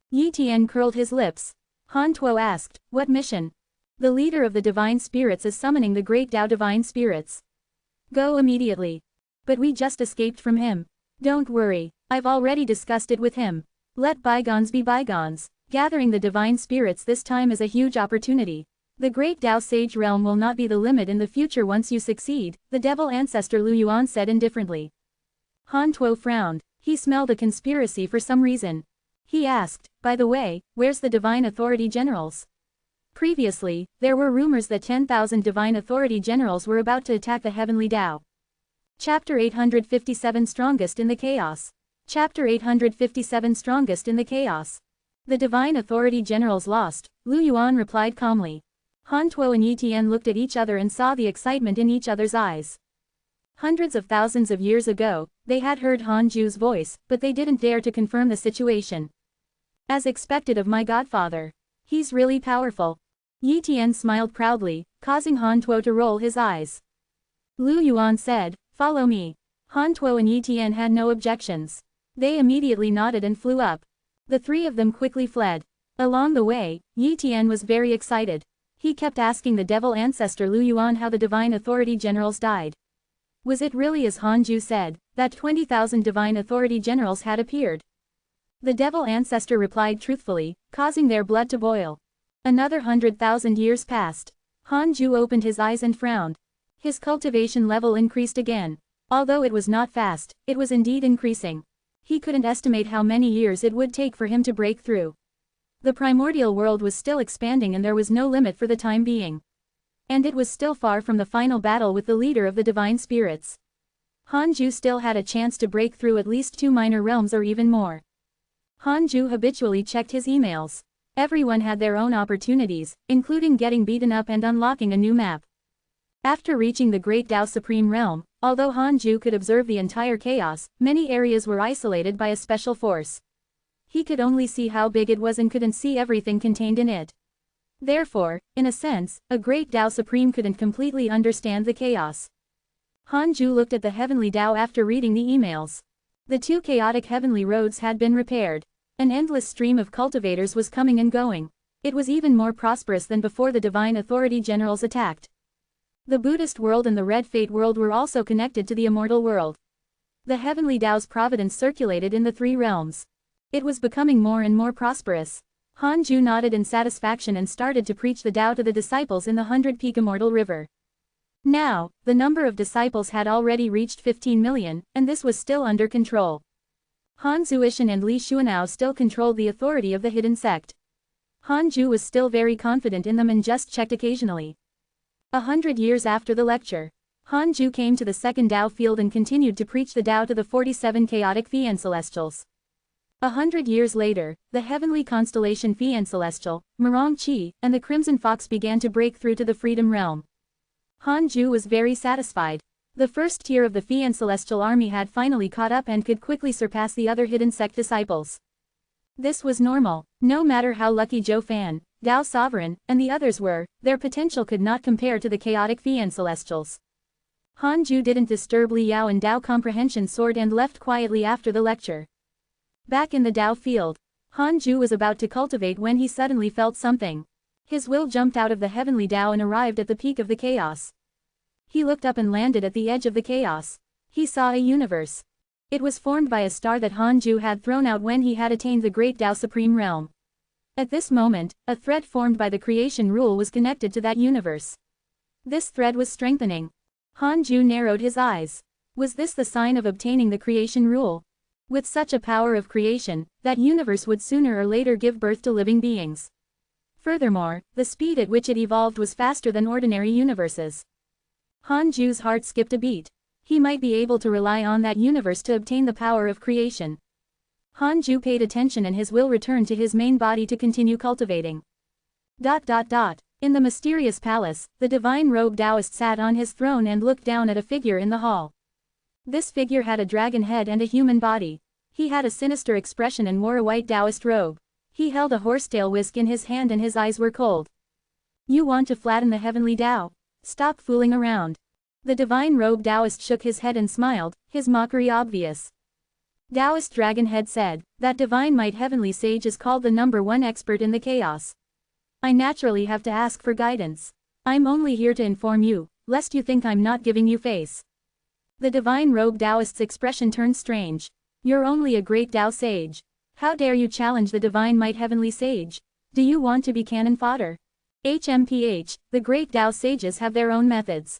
Yi Tian curled his lips. Han Tuo asked, "What mission?" "The leader of the divine spirits is summoning the great Tao divine spirits. Go immediately." "But we just escaped from him." "Don't worry, I've already discussed it with him. Let bygones be bygones. Gathering the divine spirits this time is a huge opportunity. The great Tao sage realm will not be the limit in the future once you succeed," the devil ancestor Lu Yuan said indifferently. Han Tuo frowned. He smelled a conspiracy for some reason. He asked, "By the way, where's the divine authority generals?" Previously, there were rumors that 10,000 divine authority generals were about to attack the heavenly Tao. Chapter 857 Strongest in the Chaos. Chapter 857 Strongest in the Chaos. "The divine authority generals lost," Lu Yuan replied calmly. Han Tuo and Yi Tian looked at each other and saw the excitement in each other's eyes. Hundreds of thousands of years ago, they had heard Han Ju's voice, but they didn't dare to confirm the situation. "As expected of my godfather. He's really powerful." Yi Tian smiled proudly, causing Han Tuo to roll his eyes. Lu Yuan said, "Follow me." Han Tuo and Yi Tian had no objections. They immediately nodded and flew up. The three of them quickly fled. Along the way, Yi Tian was very excited. He kept asking the devil ancestor Lu Yuan how the divine authority generals died. Was it really as Han Ju said, that 20,000 divine authority generals had appeared? The devil ancestor replied truthfully, causing their blood to boil. Another 100,000 years passed. Han Ju opened his eyes and frowned. His cultivation level increased again. Although it was not fast, it was indeed increasing. He couldn't estimate how many years it would take for him to break through. The primordial world was still expanding and there was no limit for the time being. And it was still far from the final battle with the leader of the divine spirits. Han Ju still had a chance to break through at least 2 minor realms or even more. Han Ju habitually checked his emails. Everyone had their own opportunities, including getting beaten up and unlocking a new map. After reaching the Great Tao Supreme Realm, although Han Ju could observe the entire chaos, many areas were isolated by a special force. He could only see how big it was and couldn't see everything contained in it. Therefore, in a sense, a Great Tao Supreme couldn't completely understand the chaos. Han Ju looked at the Heavenly Tao after reading the emails. The 2 chaotic heavenly roads had been repaired. An endless stream of cultivators was coming and going. It was even more prosperous than before the divine authority generals attacked. The Buddhist world and the Red Fate world were also connected to the immortal world. The Heavenly Tao's providence circulated in the 3 realms. It was becoming more and more prosperous. Han Ju nodded in satisfaction and started to preach the Tao to the disciples in the 100-peak immortal river. Now, the number of disciples had already reached 15 million, and this was still under control. Han Zuishan and Li Xuanao still controlled the authority of the hidden sect. Han Ju was still very confident in them and just checked occasionally. 100 years after the lecture, Han Ju came to the second Tao field and continued to preach the Tao to the 47 chaotic Fian Celestials. 100 years later, the heavenly constellation Fian Celestial, Marong Chi, and the Crimson Fox began to break through to the Freedom Realm. Han Ju was very satisfied. The first tier of the Fian Celestial army had finally caught up and could quickly surpass the other hidden sect disciples. This was normal. No matter how lucky Zhou Fan, Tao Sovereign, and the others were, their potential could not compare to the chaotic Fian Celestials. Han Ju didn't disturb Li Yao and Tao Comprehension Sword and left quietly after the lecture. Back in the Tao field, Han Ju was about to cultivate when he suddenly felt something. His will jumped out of the heavenly Tao and arrived at the peak of the chaos. He looked up and landed at the edge of the chaos. He saw a universe. It was formed by a star that Han Ju had thrown out when he had attained the Great Tao Supreme Realm. At this moment, a thread formed by the creation rule was connected to that universe. This thread was strengthening. Han Ju narrowed his eyes. Was this the sign of obtaining the creation rule? With such a power of creation, that universe would sooner or later give birth to living beings. Furthermore, the speed at which it evolved was faster than ordinary universes. Han Ju's heart skipped a beat. He might be able to rely on that universe to obtain the power of creation. Han Ju paid attention and his will returned to his main body to continue cultivating. In the mysterious palace, the divine robed Taoist sat on his throne and looked down at a figure in the hall. This figure had a dragon head and a human body. He had a sinister expression and wore a white Taoist robe. He held a horsetail whisk in his hand and his eyes were cold. You want to flatten the heavenly Tao? Stop fooling around. The divine robed Taoist shook his head and smiled, his mockery obvious. Taoist Dragon Head said, that divine might heavenly sage is called the #1 expert in the chaos. I naturally have to ask for guidance. I'm only here to inform you, lest you think I'm not giving you face. The divine robed Taoist's expression turned strange. You're only a great Tao sage. How dare you challenge the divine might heavenly sage? Do you want to be cannon fodder? HMPH, the great Tao sages have their own methods.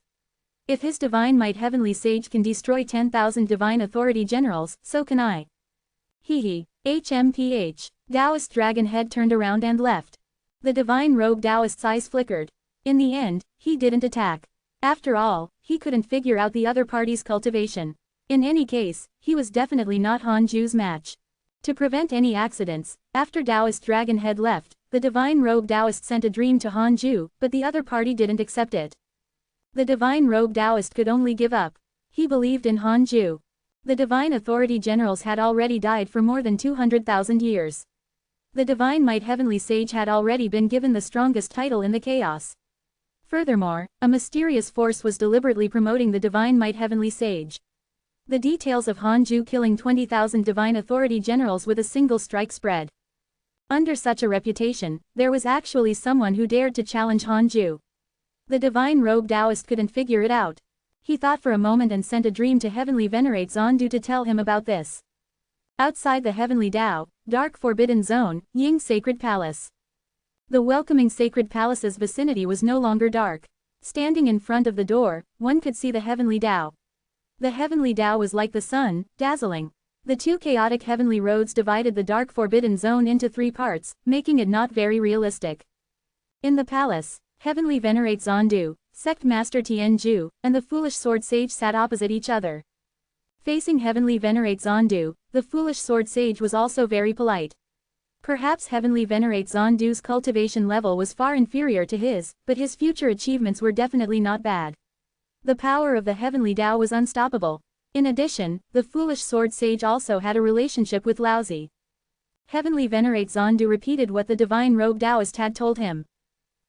If his divine might heavenly sage can destroy 10,000 divine authority generals, so can I. Hee. HMPH. Taoist Dragon Head turned around and left. The divine robed Taoist's eyes flickered. In the end, he didn't attack. After all, he couldn't figure out the other party's cultivation. In any case, he was definitely not Han Ju's match. To prevent any accidents, after Taoist Dragon Head left, the divine robed Taoist sent a dream to Han Ju, but the other party didn't accept it. The divine robed Taoist could only give up. He believed in Han Ju. The divine authority generals had already died for more than 200,000 years. The divine might heavenly sage had already been given the strongest title in the chaos. Furthermore, a mysterious force was deliberately promoting the divine might heavenly sage. The details of Hanju killing 20,000 divine authority generals with a single strike spread. Under such a reputation, there was actually someone who dared to challenge Hanju. The divine rogue Taoist couldn't figure it out. He thought for a moment and sent a dream to Heavenly Venerate Zondu to tell him about this. Outside the Heavenly Tao, dark forbidden zone, Ying Sacred Palace. The welcoming Sacred Palace's vicinity was no longer dark. Standing in front of the door, one could see the Heavenly Tao. The Heavenly Tao was like the sun, dazzling. The two chaotic heavenly roads divided the dark forbidden zone into 3 parts, making it not very realistic. In the palace, Heavenly Venerate Zondu, Sect Master Tianju, and the Foolish Sword Sage sat opposite each other. Facing Heavenly Venerate Zondu, the Foolish Sword Sage was also very polite. Perhaps Heavenly Venerate Zondu's cultivation level was far inferior to his, but his future achievements were definitely not bad. The power of the Heavenly Tao was unstoppable. In addition, the Foolish Sword Sage also had a relationship with Laozi. Heavenly Venerate Zondu repeated what the Divine Rogue Taoist had told him.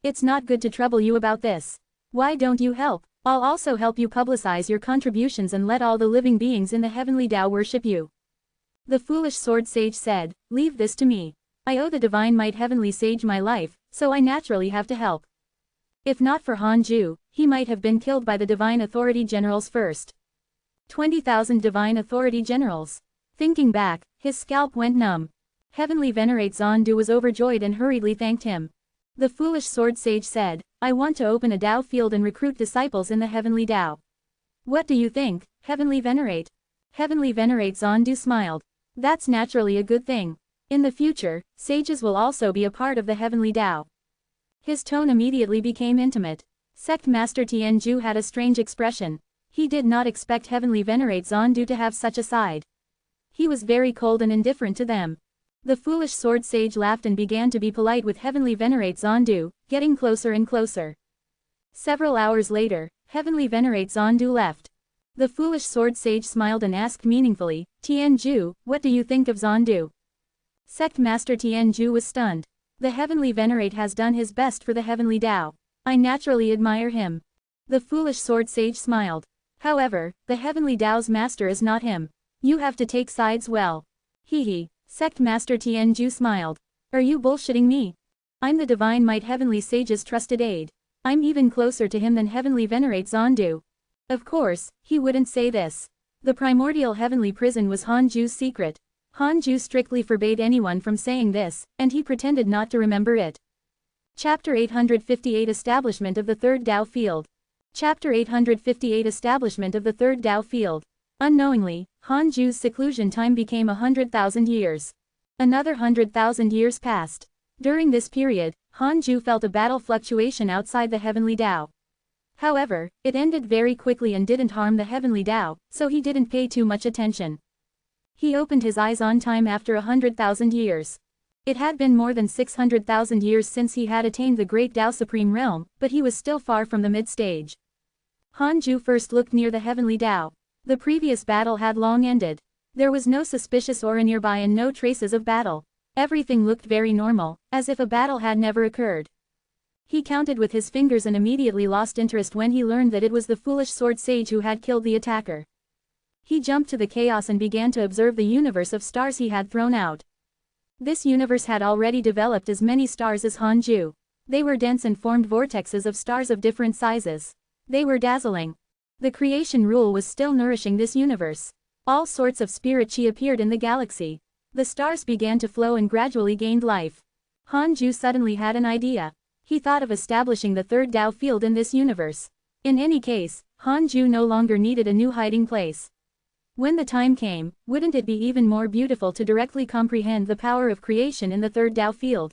It's not good to trouble you about this. Why don't you help? I'll also help you publicize your contributions and let all the living beings in the Heavenly Tao worship you. The Foolish Sword Sage said, leave this to me. I owe the Divine Might Heavenly Sage my life, so I naturally have to help. If not for Hanju, he might have been killed by the Divine Authority Generals first. 20,000 Divine Authority Generals. Thinking back, his scalp went numb. Heavenly Venerate Zondu was overjoyed and hurriedly thanked him. The Foolish Sword Sage said, I want to open a Tao field and recruit disciples in the Heavenly Tao. What do you think, Heavenly Venerate? Heavenly Venerate Zondu smiled. That's naturally a good thing. In the future, sages will also be a part of the Heavenly Tao. His tone immediately became intimate. Sect Master Tianju had a strange expression. He did not expect Heavenly Venerate Zondu to have such a side. He was very cold and indifferent to them. The Foolish Sword Sage laughed and began to be polite with Heavenly Venerate Zondu, getting closer and closer. Several hours later, Heavenly Venerate Zondu left. The Foolish Sword Sage smiled and asked meaningfully, Tianju, what do you think of Zondu? Sect Master Tianju was stunned. The Heavenly Venerate has done his best for the Heavenly Tao. I naturally admire him. The Foolish Sword Sage smiled. However, the Heavenly Tao's master is not him. You have to take sides well. Hee. Sect Master Tianju smiled. Are you bullshitting me? I'm the Divine Might Heavenly Sage's trusted aide. I'm even closer to him than Heavenly Venerate Zondu. Of course, he wouldn't say this. The primordial heavenly prison was Hanju's secret. Hanju strictly forbade anyone from saying this, and he pretended not to remember it. Chapter 858 Establishment of the Third Tao Field. Chapter 858 Establishment of the Third Tao Field. Unknowingly, Hanju's seclusion time became 100,000 years. Another 100,000 years passed. During this period, Hanju felt a battle fluctuation outside the Heavenly Tao. However, it ended very quickly and didn't harm the Heavenly Tao, so he didn't pay too much attention. He opened his eyes on time after 100,000 years. It had been more than 600,000 years since he had attained the Great Tao Supreme Realm, but he was still far from the mid-stage. Hanju first looked near the Heavenly Tao. The previous battle had long ended. There was no suspicious aura nearby and no traces of battle. Everything looked very normal, as if a battle had never occurred. He counted with his fingers and immediately lost interest when he learned that it was the Foolish Sword Sage who had killed the attacker. He jumped to the chaos and began to observe the universe of stars he had thrown out. This universe had already developed as many stars as Hanju. They were dense and formed vortexes of stars of different sizes. They were dazzling. The creation rule was still nourishing this universe. All sorts of spirit chi appeared in the galaxy. The stars began to flow and gradually gained life. Hanju suddenly had an idea. He thought of establishing the third Tao field in this universe. In any case, Hanju no longer needed a new hiding place. When the time came, wouldn't it be even more beautiful to directly comprehend the power of creation in the third Tao field?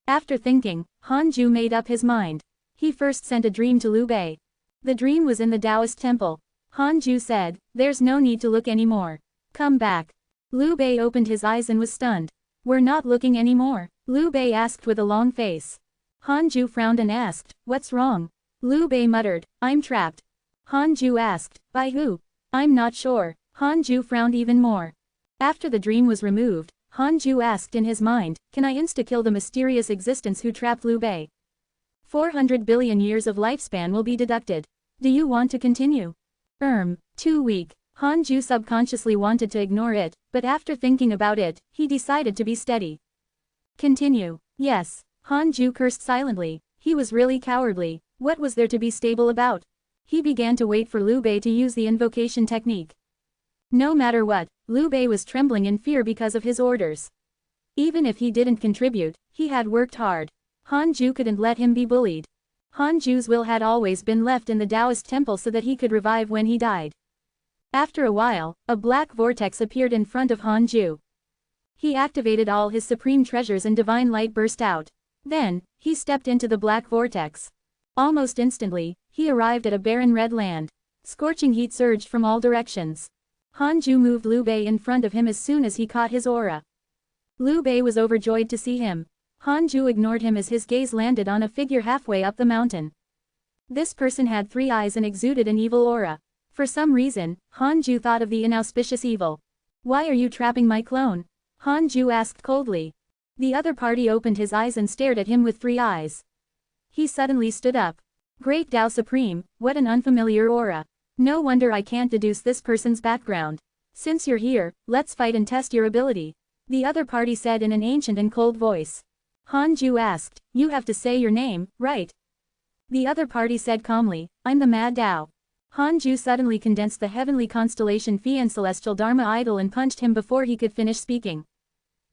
After thinking, Hanju made up his mind. He first sent a dream to Liu Bei. The dream was in the Taoist temple. Hanju said, there's no need to look anymore. Come back. Liu Bei opened his eyes and was stunned. We're not looking anymore? Liu Bei asked with a long face. Hanju frowned and asked, what's wrong? Liu Bei muttered, I'm trapped. Hanju asked, by who? I'm not sure. Hanju frowned even more. After the dream was removed, Hanju asked in his mind, can I insta-kill the mysterious existence who trapped Liu Bei? 400 billion years of lifespan will be deducted. Do you want to continue? 2 week. Hanju subconsciously wanted to ignore it, but after thinking about it, he decided to be steady. Continue. Yes. Hanju cursed silently. He was really cowardly. What was there to be stable about? He began to wait for Liu Bei to use the invocation technique. No matter what, Liu Bei was trembling in fear because of his orders. Even if he didn't contribute, he had worked hard. Hanju couldn't let him be bullied. Hanju's will had always been left in the Taoist temple so that he could revive when he died. After a while, a black vortex appeared in front of Hanju. He activated all his supreme treasures and divine light burst out. Then, he stepped into the black vortex. Almost instantly, he arrived at a barren red land. Scorching heat surged from all directions. Hanju moved Liu Bei in front of him as soon as he caught his aura. Liu Bei was overjoyed to see him. Hanju ignored him as his gaze landed on a figure halfway up the mountain. This person had 3 eyes and exuded an evil aura. For some reason, Hanju thought of the inauspicious evil. "Why are you trapping my clone?" Hanju asked coldly. The other party opened his eyes and stared at him with 3 eyes. He suddenly stood up. "Great Tao Supreme, what an unfamiliar aura. No wonder I can't deduce this person's background. Since you're here, let's fight and test your ability," the other party said in an ancient and cold voice. Hanju asked, "You have to say your name, right?" The other party said calmly, "I'm the Mad Tao." Hanju suddenly condensed the heavenly constellation Phi and celestial Dharma idol and punched him before he could finish speaking.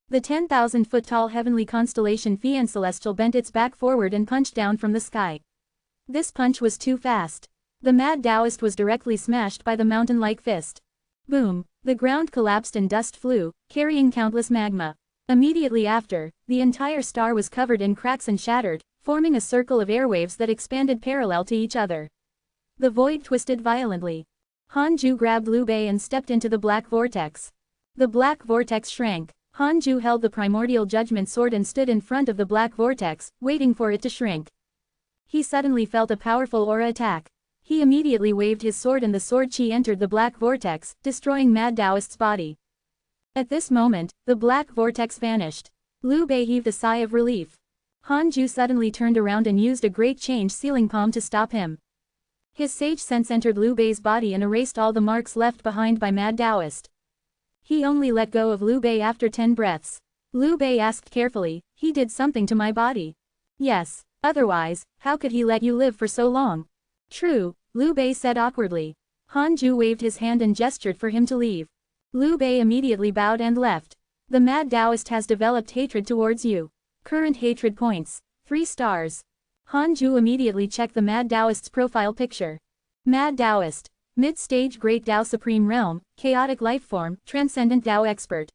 The 10,000-foot-tall heavenly constellation Phi and celestial bent its back forward and punched down from the sky. This punch was too fast. The mad Taoist was directly smashed by the mountain-like fist. Boom! The ground collapsed and dust flew, carrying countless magma. Immediately after, the entire star was covered in cracks and shattered, forming a circle of airwaves that expanded parallel to each other. The void twisted violently. Hanju grabbed Liu Bei and stepped into the black vortex. The black vortex shrank. Hanju held the primordial judgment sword and stood in front of the black vortex, waiting for it to shrink. He suddenly felt a powerful aura attack. He immediately waved his sword and the sword chi entered the black vortex, destroying Mad Taoist's body. At this moment, the black vortex vanished. Liu Bei heaved a sigh of relief. Hanju suddenly turned around and used a great change sealing palm to stop him. His sage sense entered Liu Bei's body and erased all the marks left behind by Mad Taoist. He only let go of Liu Bei after 10 breaths. Liu Bei asked carefully, "He did something to my body?" "Yes. Otherwise, how could he let you live for so long?" "True," Liu Bei said awkwardly. Hanju waved his hand and gestured for him to leave. Liu Bei immediately bowed and left. "The Mad Taoist has developed hatred towards you. Current hatred points, 3 stars. Hanju immediately checked the Mad Taoist's profile picture. Mad Taoist. Mid-stage Great Tao Supreme Realm, Chaotic Lifeform, Transcendent Tao Expert.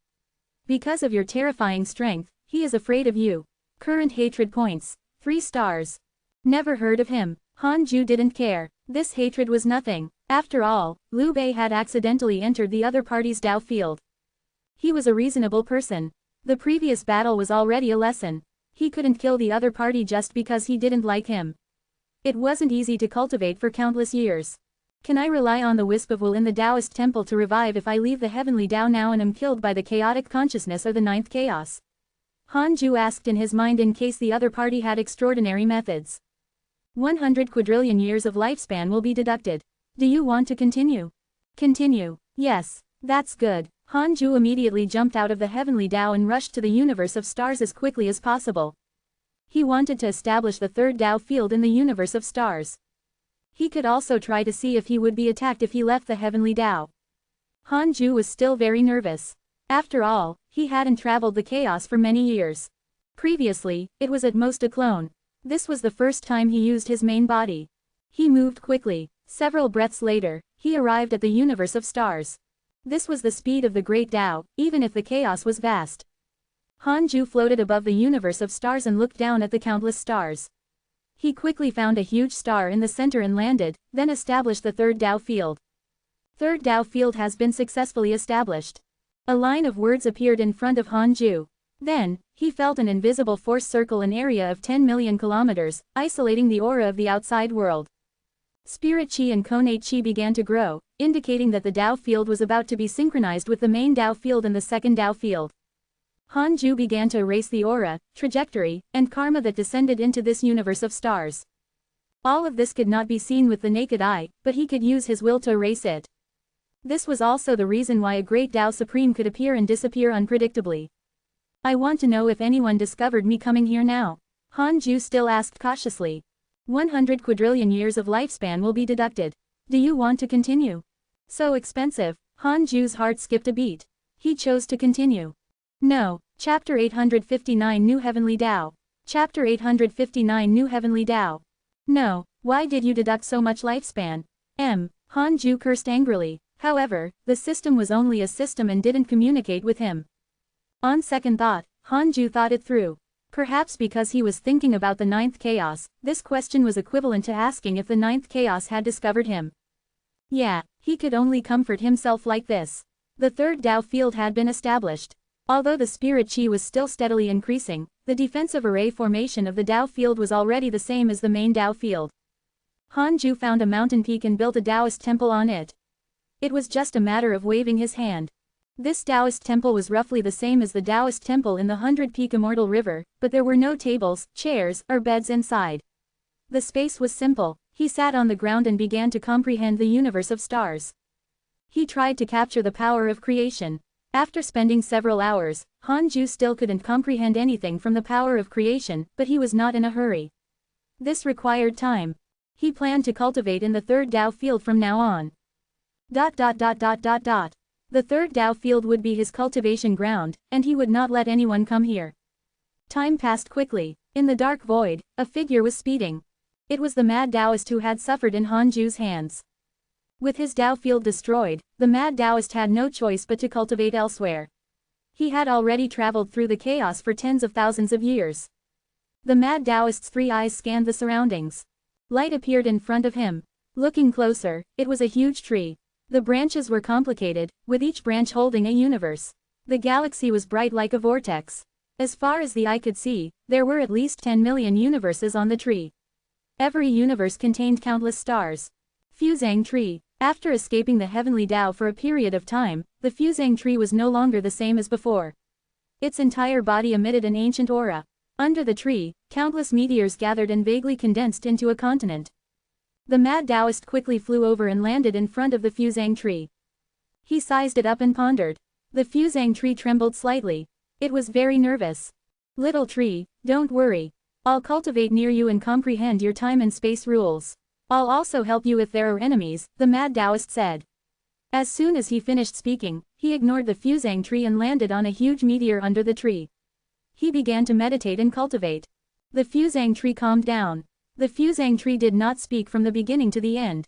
Because of your terrifying strength, he is afraid of you. Current hatred points, 3 stars. Never heard of him. Hanju didn't care. This hatred was nothing. After all, Liu Bei had accidentally entered the other party's Tao field. He was a reasonable person. The previous battle was already a lesson. He couldn't kill the other party just because he didn't like him. It wasn't easy to cultivate for countless years. Can I rely on the wisp of will in the Taoist temple to revive if I leave the heavenly Tao now and am killed by the chaotic consciousness or the 9th chaos? Hanju asked in his mind in case the other party had extraordinary methods. 100 quadrillion years of lifespan will be deducted. Do you want to continue? Continue. Yes. That's good. Hanju immediately jumped out of the heavenly Tao and rushed to the universe of stars as quickly as possible. He wanted to establish the 3rd Tao field in the universe of stars. He could also try to see if he would be attacked if he left the heavenly Tao. Hanju was still very nervous. After all, he hadn't traveled the chaos for many years. Previously, it was at most a clone. This was the first time he used his main body. He moved quickly. Several breaths later, he arrived at the universe of stars. This was the speed of the Great Tao, even if the chaos was vast. Hanju floated above the universe of stars and looked down at the countless stars. He quickly found a huge star in the center and landed, then established the 3rd Tao field. 3rd Tao field has been successfully established. A line of words appeared in front of Hanju. Then, he felt an invisible force circle an area of 10 million kilometers, isolating the aura of the outside world. Spirit chi and connate chi began to grow, indicating that the Tao field was about to be synchronized with the main Tao field and the 2nd Tao field. Hanju began to erase the aura, trajectory, and karma that descended into this universe of stars. All of this could not be seen with the naked eye, but he could use his will to erase it. This was also the reason why a great Tao Supreme could appear and disappear unpredictably. I want to know if anyone discovered me coming here now. Han Ju still asked cautiously. 100 quadrillion years of lifespan will be deducted. Do you want to continue? So expensive. Han Ju's heart skipped a beat. He chose to continue. No. Chapter 859 New Heavenly Tao. Chapter 859 New Heavenly Tao. No, why did you deduct so much lifespan? Han Ju cursed angrily. However, the system was only a system and didn't communicate with him. On second thought, Han Ju thought it through. Perhaps because he was thinking about the ninth chaos, this question was equivalent to asking if the ninth chaos had discovered him. Yeah, he could only comfort himself like this. The third Tao field had been established. Although the spirit chi was still steadily increasing, the defensive array formation of the Tao field was already the same as the main Tao field. Han Ju found a mountain peak and built a Taoist temple on it. It was just a matter of waving his hand. This Taoist temple was roughly the same as the Taoist temple in the 100-peak Immortal River, but there were no tables, chairs, or beds inside. The space was simple. He sat on the ground and began to comprehend the universe of stars. He tried to capture the power of creation. After spending several hours, Han Ju still couldn't comprehend anything from the power of creation, but he was not in a hurry. This required time. He planned to cultivate in the third Tao field from now on. The third Tao field would be his cultivation ground, and he would not let anyone come here. Time passed quickly. In the dark void, a figure was speeding. It was the mad Taoist who had suffered in Han Ju's hands. With his Tao field destroyed, the mad Taoist had no choice but to cultivate elsewhere. He had already traveled through the chaos for tens of thousands of years. The mad Taoist's three eyes scanned the surroundings. Light appeared in front of him. Looking closer, it was a huge tree. The branches were complicated, with each branch holding a universe. The galaxy was bright like a vortex. As far as the eye could see, there were at least 10 million universes on the tree. Every universe contained countless stars. Fusang Tree. After escaping the heavenly Tao for a period of time, the Fusang Tree was no longer the same as before. Its entire body emitted an ancient aura. Under the tree, countless meteors gathered and vaguely condensed into a continent. The mad Taoist quickly flew over and landed in front of the Fusang Tree. He sized it up and pondered. The Fusang Tree trembled slightly. It was very nervous. Little tree, don't worry. I'll cultivate near you and comprehend your time and space rules. I'll also help you if there are enemies, the mad Taoist said. As soon as he finished speaking, he ignored the Fusang Tree and landed on a huge meteor under the tree. He began to meditate and cultivate. The Fusang Tree calmed down. The Fusang Tree did not speak from the beginning to the end.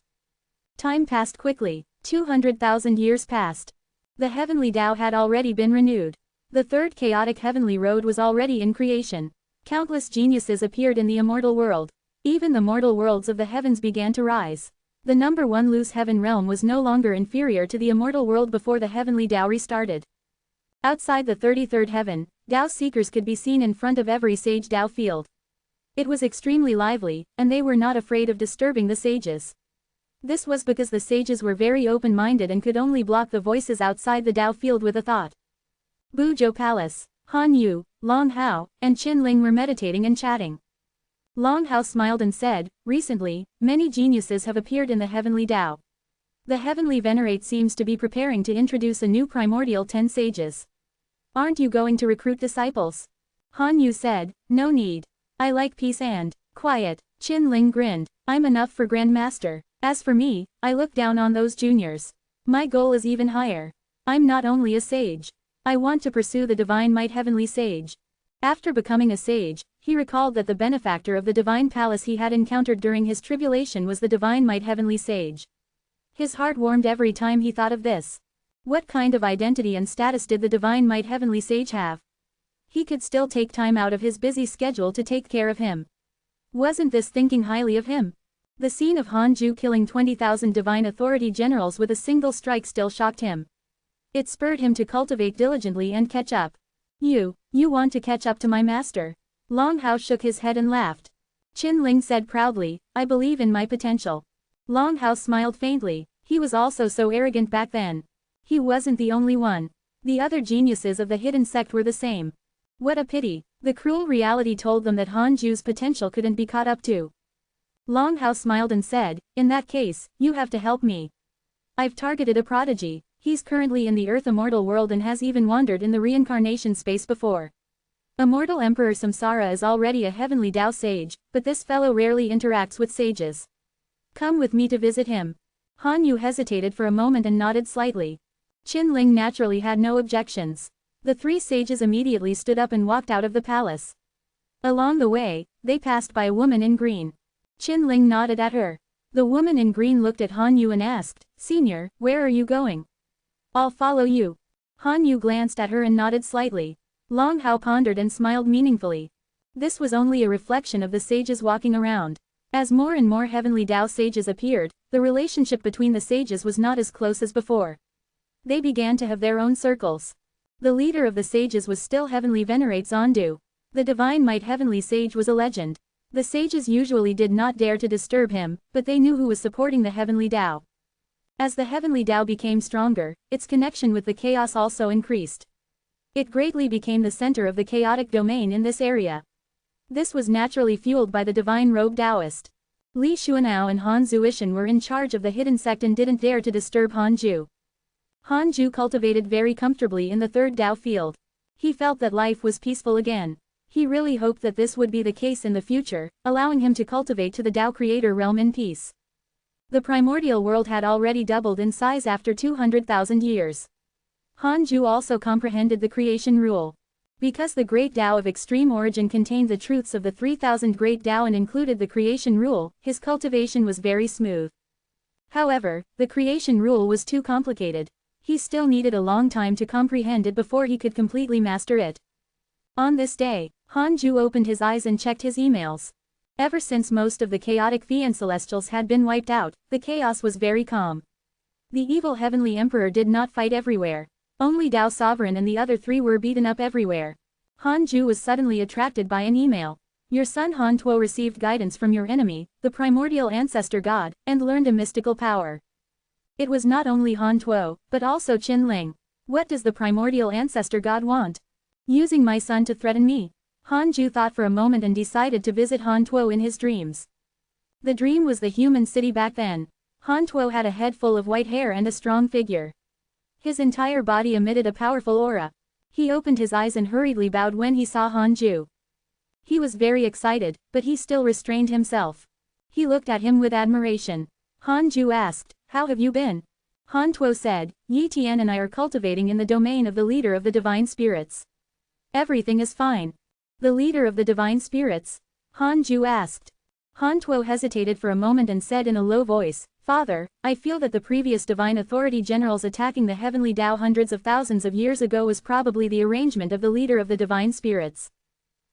Time passed quickly. 200,000 years passed. The heavenly Tao had already been renewed. The third chaotic heavenly road was already in creation. Countless geniuses appeared in the immortal world. Even the mortal worlds of the heavens began to rise. The number one loose heaven realm was no longer inferior to the immortal world before the heavenly Tao restarted. Outside the 33rd heaven, Tao seekers could be seen in front of every sage Tao field. It was extremely lively, and they were not afraid of disturbing the sages. This was because the sages were very open-minded and could only block the voices outside the Tao field with a thought. Buzhou Palace. Han Yu, Long Hao, and Qin Ling were meditating and chatting. Long Hao smiled and said, recently, many geniuses have appeared in the heavenly Tao. The heavenly venerate seems to be preparing to introduce a new primordial 10 sages. Aren't you going to recruit disciples? Han Yu said, no need. I like peace and quiet. Qin Ling grinned. I'm enough for Grand Master. As for me, I look down on those juniors. My goal is even higher. I'm not only a sage. I want to pursue the Divine Might Heavenly Sage. After becoming a sage, he recalled that the benefactor of the Divine Palace he had encountered during his tribulation was the Divine Might Heavenly Sage. His heart warmed every time he thought of this. What kind of identity and status did the Divine Might Heavenly Sage have? He could still take time out of his busy schedule to take care of him. Wasn't this thinking highly of him? The scene of Han Ju killing 20,000 divine authority generals with a single strike still shocked him. It spurred him to cultivate diligently and catch up. You want to catch up to my master? Long Hao shook his head and laughed. Qin Ling said proudly, I believe in my potential. Long Hao smiled faintly. He was also so arrogant back then. He wasn't the only one. The other geniuses of the hidden sect were the same. What a pity. The cruel reality told them that Han Ju's potential couldn't be caught up to. Long Hao smiled and said, in that case, you have to help me. I've targeted a prodigy. He's currently in the Earth immortal world and has even wandered in the reincarnation space before. Immortal Emperor Samsara is already a heavenly Tao sage, but this fellow rarely interacts with sages. Come with me to visit him. Han Yu hesitated for a moment and nodded slightly. Qin Ling naturally had no objections. The three sages immediately stood up and walked out of the palace. Along the way, they passed by a woman in green. Qin Ling nodded at her. The woman in green looked at Han Yu and asked, "Senior, where are you going?" "I'll follow you." Han Yu glanced at her and nodded slightly. Long Hao pondered and smiled meaningfully. This was only a reflection of the sages walking around. As more and more heavenly Tao sages appeared, the relationship between the sages was not as close as before. They began to have their own circles. The leader of the sages was still heavenly venerate Zondu. The divine might heavenly sage was a legend. The sages usually did not dare to disturb him, but they knew who was supporting the heavenly Tao. As the heavenly Tao became stronger, its connection with the chaos also increased. It greatly became the center of the chaotic domain in this area. This was naturally fueled by the divine robe Taoist. Li Xuanao and Han Zuishan were in charge of the hidden sect and didn't dare to disturb Han Ju. Han Ju cultivated very comfortably in the third Tao field. He felt that life was peaceful again. He really hoped that this would be the case in the future, allowing him to cultivate to the Tao creator realm in peace. The primordial world had already doubled in size after 200,000 years. Han Ju also comprehended the creation rule. Because the great Tao of extreme origin contained the truths of the 3,000 great Tao and included the creation rule, his cultivation was very smooth. However, the creation rule was too complicated. He still needed a long time to comprehend it before he could completely master it. On this day, Han Ju opened his eyes and checked his emails. Ever since most of the chaotic Fian Celestials had been wiped out, the chaos was very calm. The evil heavenly emperor did not fight everywhere. Only Tao Sovereign and the other three were beaten up everywhere. Han Ju was suddenly attracted by an email. Your son Han Tuo received guidance from your enemy, the primordial ancestor god, and learned a mystical power. It was not only Han Tuo, but also Qin Ling. What does the primordial ancestor god want? Using my son to threaten me. Han Ju thought for a moment and decided to visit Han Tuo in his dreams. The dream was the human city back then. Han Tuo had a head full of white hair and a strong figure. His entire body emitted a powerful aura. He opened his eyes and hurriedly bowed when he saw Han Ju. He was very excited, but he still restrained himself. He looked at him with admiration. Han Ju asked, "How have you been?" Han Tuo said, "Yi Tian and I are cultivating in the domain of the leader of the divine spirits. Everything is fine." The leader of the divine spirits? Han Ju asked. Han Tuo hesitated for a moment and said in a low voice, "Father, I feel that the previous divine authority generals attacking the heavenly Tao hundreds of thousands of years ago was probably the arrangement of the leader of the divine spirits.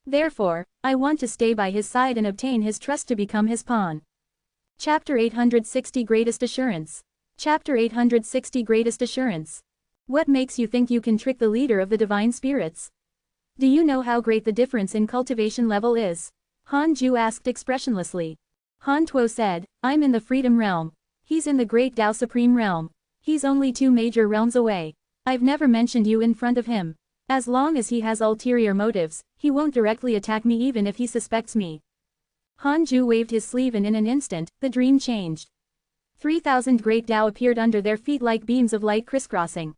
Therefore, I want to stay by his side and obtain his trust to become his pawn." Chapter 860 Greatest Assurance. Chapter 860 Greatest Assurance. What makes you think you can trick the leader of the divine spirits? Do you know how great the difference in cultivation level is? Han Ju asked expressionlessly. Han Tuo said, "I'm in the freedom realm. He's in the great Tao supreme realm. He's only 2 major realms away. I've never mentioned you in front of him. As long as he has ulterior motives, he won't directly attack me even if he suspects me." Han Ju waved his sleeve and in an instant, the dream changed. 3,000 great Tao appeared under their feet like beams of light crisscrossing.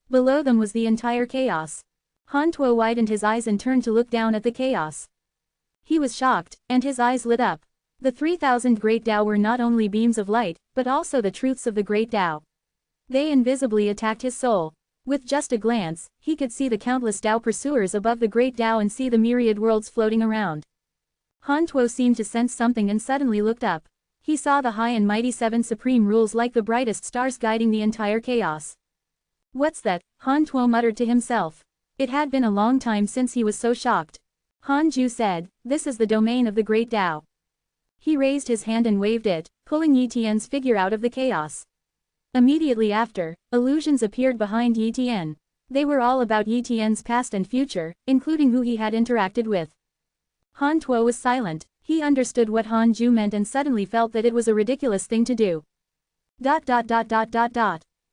Below them was the entire chaos. Han Tuo widened his eyes and turned to look down at the chaos. He was shocked, and his eyes lit up. The 3,000 great Tao were not only beams of light, but also the truths of the great Tao. They invisibly attacked his soul. With just a glance, he could see the countless Tao pursuers above the great Tao and see the myriad worlds floating around. Han Tuo seemed to sense something and suddenly looked up. He saw the high and mighty 7 supreme rules like the brightest stars guiding the entire chaos. "What's that?" Han Tuo muttered to himself. It had been a long time since he was so shocked. Han Ju said, "This is the domain of the great Tao." He raised his hand and waved it, pulling Yi Tian's figure out of the chaos. Immediately after, illusions appeared behind Yi Tian. They were all about Yi Tian's past and future, including who he had interacted with. Han Tuo was silent. He understood what Han Ju meant and suddenly felt that it was a ridiculous thing to do.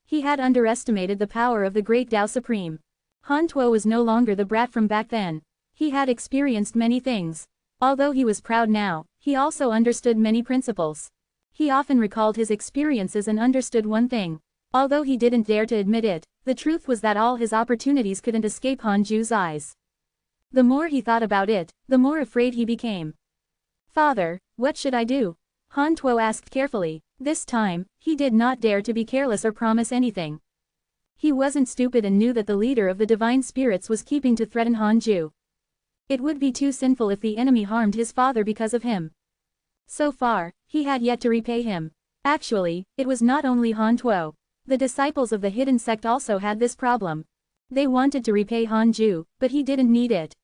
He had underestimated the power of the great Tao Supreme. Han Tuo was no longer the brat from back then. He had experienced many things. Although he was proud now, he also understood many principles. He often recalled his experiences and understood one thing. Although he didn't dare to admit it, the truth was that all his opportunities couldn't escape Han Ju's eyes. The more he thought about it, the more afraid he became. Father, what should I do? Han Tuo asked carefully. This time, he did not dare to be careless or promise anything. He wasn't stupid and knew that the leader of the divine spirits was keeping to threaten Han Ju. It would be too sinful if the enemy harmed his father because of him. So far, he had yet to repay him. Actually, it was not only Han Tuo. The disciples of the hidden sect also had this problem. They wanted to repay Han Ju, but he didn't need it.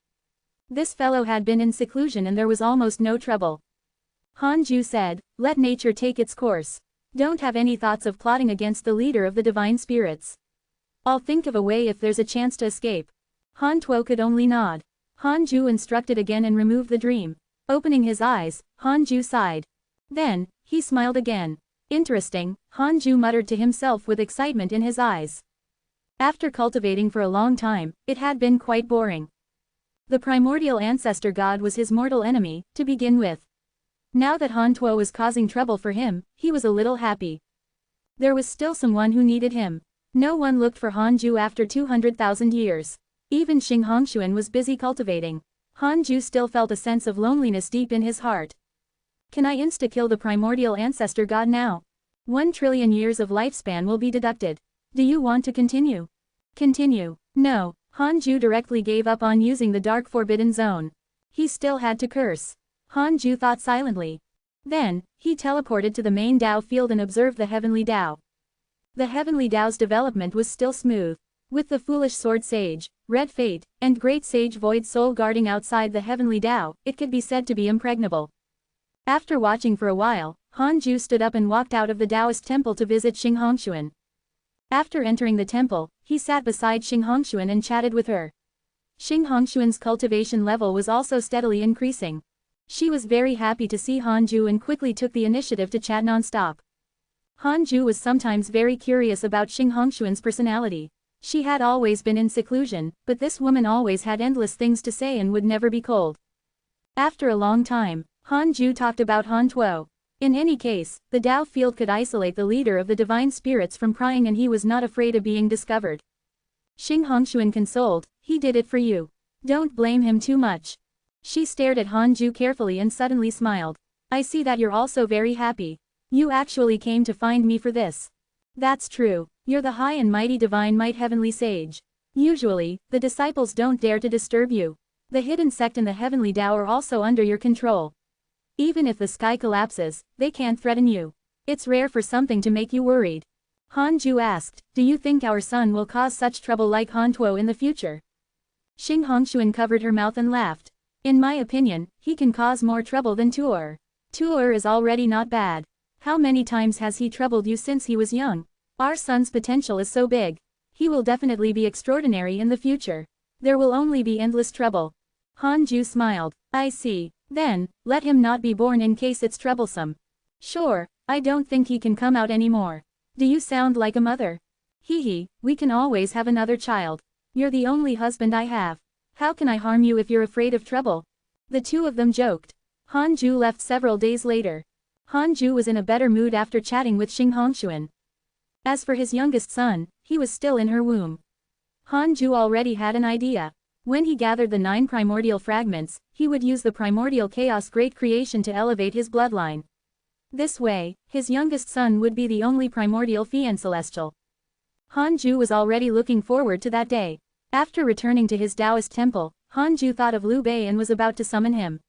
This fellow had been in seclusion and there was almost no trouble. Han Ju said, "Let nature take its course. Don't have any thoughts of plotting against the leader of the divine spirits. I'll think of a way if there's a chance to escape." Han Tuo could only nod. Han Ju instructed again and removed the dream. Opening his eyes, Han Ju sighed. Then, he smiled again. Interesting, Han Ju muttered to himself with excitement in his eyes. After cultivating for a long time, it had been quite boring. The primordial ancestor god was his mortal enemy, to begin with. Now that Han Tuo was causing trouble for him, he was a little happy. There was still someone who needed him. No one looked for Han Ju after 200,000 years. Even Xing Hongshuan was busy cultivating. Han Ju still felt a sense of loneliness deep in his heart. Can I insta-kill the primordial ancestor god now? 1 trillion years of lifespan will be deducted. Do you want to continue? Continue. No, Han Ju directly gave up on using the dark forbidden zone. He still had to curse. Han Ju thought silently. Then, he teleported to the main Dao field and observed the heavenly Dao. The heavenly Dao's development was still smooth. With the foolish sword sage, red fate, and great sage void soul guarding outside the heavenly Dao, it could be said to be impregnable. After watching for a while, Han Ju stood up and walked out of the Taoist temple to visit Xing Hongshuan. After entering the temple, he sat beside Xing Hongshuan and chatted with her. Xing Hongshuan's cultivation level was also steadily increasing. She was very happy to see Han Ju and quickly took the initiative to chat non-stop. Han Ju was sometimes very curious about Xing Hongshuan's personality. She had always been in seclusion, but this woman always had endless things to say and would never be cold. After a long time, Han Ju talked about Han Tuo. In any case, the Dao field could isolate the leader of the divine spirits from prying and he was not afraid of being discovered. Xing Hongshuan consoled, "He did it for you. Don't blame him too much." She stared at Han Ju carefully and suddenly smiled. "I see that you're also very happy. You actually came to find me for this." "That's true. You're the high and mighty divine might heavenly sage. Usually, the disciples don't dare to disturb you. The hidden sect and the heavenly Dao are also under your control. Even if the sky collapses, they can't threaten you. It's rare for something to make you worried." Han Ju asked, "Do you think our son will cause such trouble like Han Tuo in the future?" Xing Hongshuan covered her mouth and laughed. "In my opinion, he can cause more trouble than Tuor. Tuor is already not bad. How many times has he troubled you since he was young? Our son's potential is so big. He will definitely be extraordinary in the future. There will only be endless trouble." Han Ju smiled. "I see. Then, let him not be born in case it's troublesome." "Sure, I don't think he can come out anymore. Do you sound like a mother?" "Hee, we can always have another child. You're the only husband I have. How can I harm you if you're afraid of trouble?" The two of them joked. Han Ju left several days later. Han Ju was in a better mood after chatting with Xing Hongshuan. As for his youngest son, he was still in her womb. Han Ju already had an idea. When he gathered the 9 primordial fragments, he would use the primordial chaos great creation to elevate his bloodline. This way, his youngest son would be the only primordial fiend celestial. Han Ju was already looking forward to that day. After returning to his Taoist temple, Han Ju thought of Liu Bei and was about to summon him.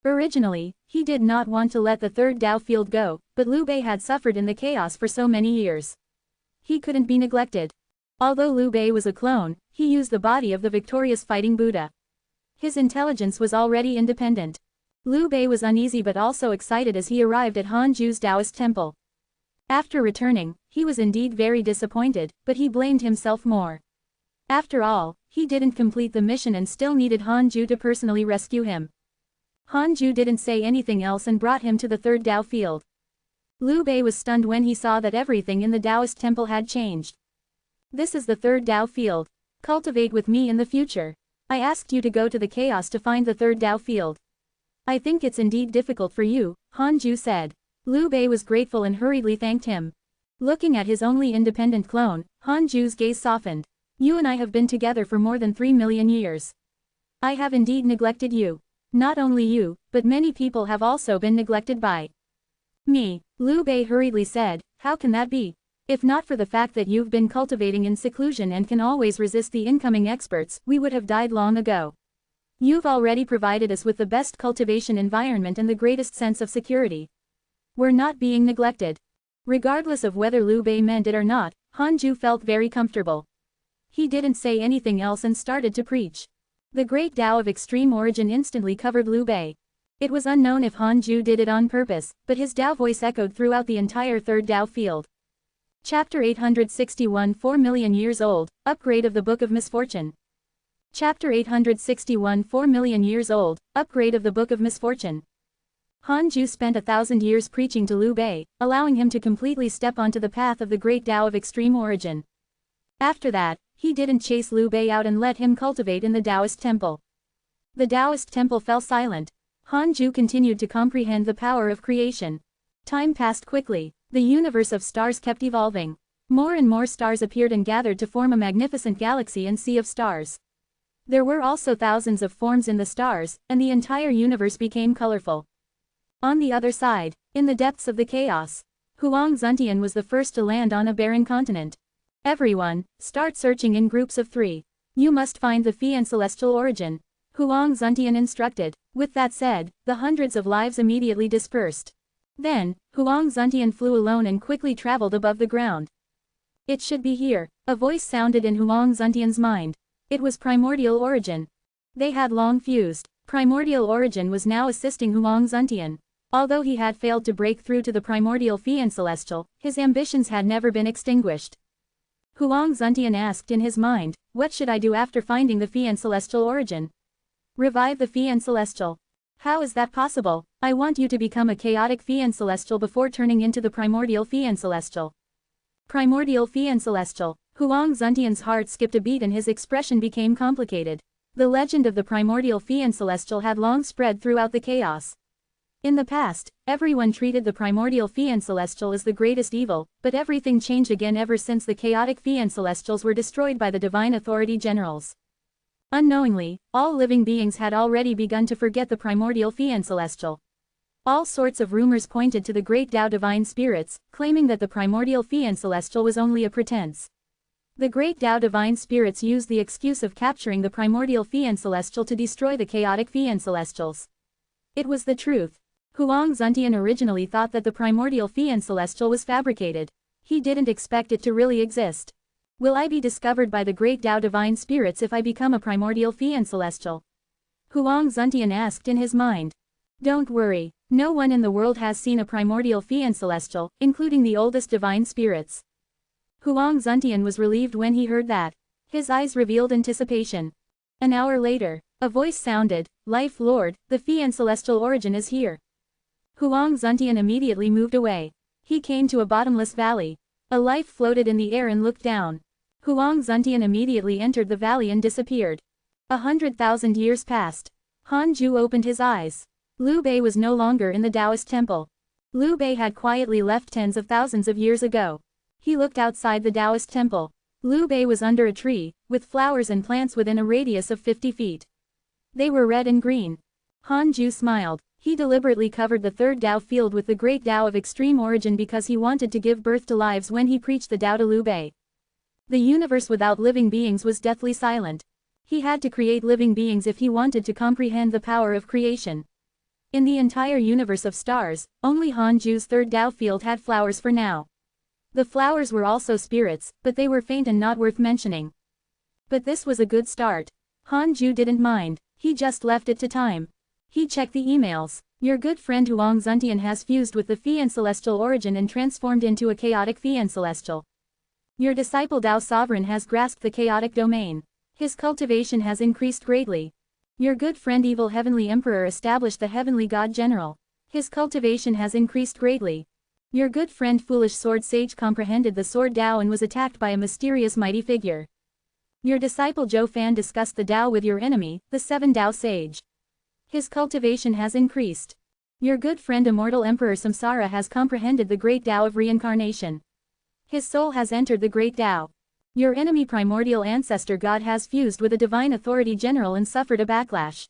Originally, he did not want to let the third Dao field go, but Liu Bei had suffered in the chaos for so many years. He couldn't be neglected. Although Liu Bei was a clone, he used the body of the victorious fighting Buddha. His intelligence was already independent. Liu Bei was uneasy but also excited as he arrived at Han Ju's Taoist temple. After returning, he was indeed very disappointed, but he blamed himself more. After all, he didn't complete the mission and still needed Han Ju to personally rescue him. Han Ju didn't say anything else and brought him to the third Dao field. Liu Bei was stunned when he saw that everything in the Taoist temple had changed. "This is the third Dao field. Cultivate with me in the future. I asked you to go to the chaos to find the third Dao field. I think it's indeed difficult for you," Han Ju said. Liu Bei was grateful and hurriedly thanked him. Looking at his only independent clone, Han Ju's gaze softened. You and I have been together for more than 3 million years. I have indeed neglected you. Not only you, but many people have also been neglected by me. Liu Bei hurriedly said, how can that be? If not for the fact that you've been cultivating in seclusion and can always resist the incoming experts, we would have died long ago. You've already provided us with the best cultivation environment and the greatest sense of security. We're not being neglected. Regardless of whether Liu Bei meant it or not, Han Ju felt very comfortable. He didn't say anything else and started to preach. The great Tao of extreme origin instantly covered Liu Bei. It was unknown if Han Ju did it on purpose, but his Tao voice echoed throughout the entire third Tao field. Chapter 861 4 million years old, Upgrade of the Book of Misfortune. Chapter 861 4 million years old, Upgrade of the Book of Misfortune. Han Ju spent 1,000 years preaching to Liu Bei, allowing him to completely step onto the path of the great Tao of extreme origin. After that, he didn't chase Liu Bei out and let him cultivate in the Taoist temple. The Taoist temple fell silent. Han Ju continued to comprehend the power of creation. Time passed quickly. The universe of stars kept evolving. More and more stars appeared and gathered to form a magnificent galaxy and sea of stars. There were also thousands of forms in the stars, and the entire universe became colorful. On the other side, in the depths of the chaos, Huang Zuntian was the first to land on a barren continent. Everyone, start searching in groups of 3. You must find the Phi and celestial origin, Huang Zuntian instructed. With that said, the hundreds of lives immediately dispersed. Then, Huang Zuntian flew alone and quickly traveled above the ground. It should be here, a voice sounded in Huang Zuntian's mind. It was primordial origin. They had long fused. Primordial origin was now assisting Huang Zuntian. Although he had failed to break through to the primordial Phi and celestial, his ambitions had never been extinguished. Huang Zuntian asked in his mind, what should I do after finding the Phi and celestial origin? Revive the Phi and celestial. How is that possible? I want you to become a chaotic Phi and celestial before turning into the primordial Phi and celestial. Primordial Phi and celestial. Huang Zuntian's heart skipped a beat and his expression became complicated. The legend of the primordial Phi and celestial had long spread throughout the chaos. In the past, everyone treated the primordial Phi and celestial as the greatest evil, but everything changed again ever since the chaotic Phi and celestials were destroyed by the divine authority generals. Unknowingly, all living beings had already begun to forget the primordial Phi and celestial. All sorts of rumors pointed to the great Tao divine spirits, claiming that the primordial Phi and celestial was only a pretense. The great Tao divine spirits used the excuse of capturing the primordial Phi and celestial to destroy the chaotic Phi and celestials. It was the truth. Huang Zuntian originally thought that the primordial Phi and celestial was fabricated. He didn't expect it to really exist. Will I be discovered by the great Tao divine spirits if I become a primordial Phi and celestial? Huang Zuntian asked in his mind. Don't worry, no one in the world has seen a primordial Phi and celestial, including the oldest divine spirits. Huang Zuntian was relieved when he heard that. His eyes revealed anticipation. An hour later, a voice sounded, Life Lord, the Phi and celestial origin is here. Huang Zuntian immediately moved away. He came to a bottomless valley. A life floated in the air and looked down. Huang Zuntian immediately entered the valley and disappeared. 100,000 years passed. Han Ju opened his eyes. Liu Bei was no longer in the Taoist temple. Liu Bei had quietly left tens of thousands of years ago. He looked outside the Taoist temple. Liu Bei was under a tree, with flowers and plants within a radius of 50 feet. They were red and green. Han Ju smiled. He deliberately covered the third Tao field with the great Tao of extreme origin because he wanted to give birth to lives when he preached the Tao to Liu Bei. The universe without living beings was deathly silent. He had to create living beings if he wanted to comprehend the power of creation. In the entire universe of stars, only Han Ju's third Tao field had flowers for now. The flowers were also spirits, but they were faint and not worth mentioning. But this was a good start. Han Ju didn't mind, he just left it to time. He checked the emails. Your good friend Huang Zuntian has fused with the Phi and celestial origin and transformed into a chaotic Phi and celestial. Your disciple Tao Sovereign has grasped the chaotic domain. His cultivation has increased greatly. Your good friend Evil Heavenly Emperor established the Heavenly God General. His cultivation has increased greatly. Your good friend Foolish Sword Sage comprehended the Sword Tao and was attacked by a mysterious mighty figure. Your disciple Zhou Fan discussed the Tao with your enemy, the Seven Tao Sage. His cultivation has increased. Your good friend Immortal Emperor Samsara has comprehended the great Tao of reincarnation. His soul has entered the great Tao. Your enemy primordial ancestor god has fused with a divine authority general and suffered a backlash.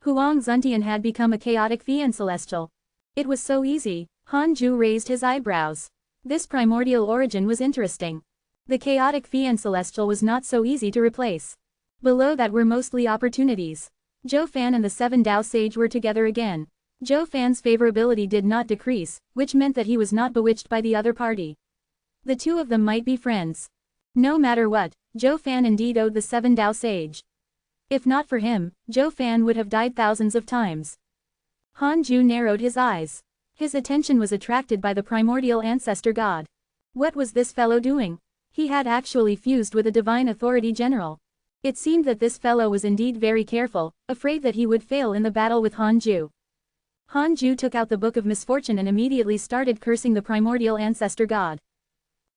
Huang Zuntian had become a chaotic fiend celestial. It was so easy. Han Ju raised his eyebrows. This primordial origin was interesting. The chaotic fiend celestial was not so easy to replace. Below that were mostly opportunities. Zhou Fan and the 7 Dao sage were together again. Zhou Fan's favorability did not decrease, which meant that he was not bewitched by the other party. The two of them might be friends. No matter what, Zhou Fan indeed owed the 7 Dao sage. If not for him, Zhou Fan would have died thousands of times. Han Ju narrowed his eyes. His attention was attracted by the primordial ancestor god. What was this fellow doing? He had actually fused with a divine authority general. It seemed that this fellow was indeed very careful, afraid that he would fail in the battle with Han Ju. Han Ju took out the Book of Misfortune and immediately started cursing the primordial ancestor god.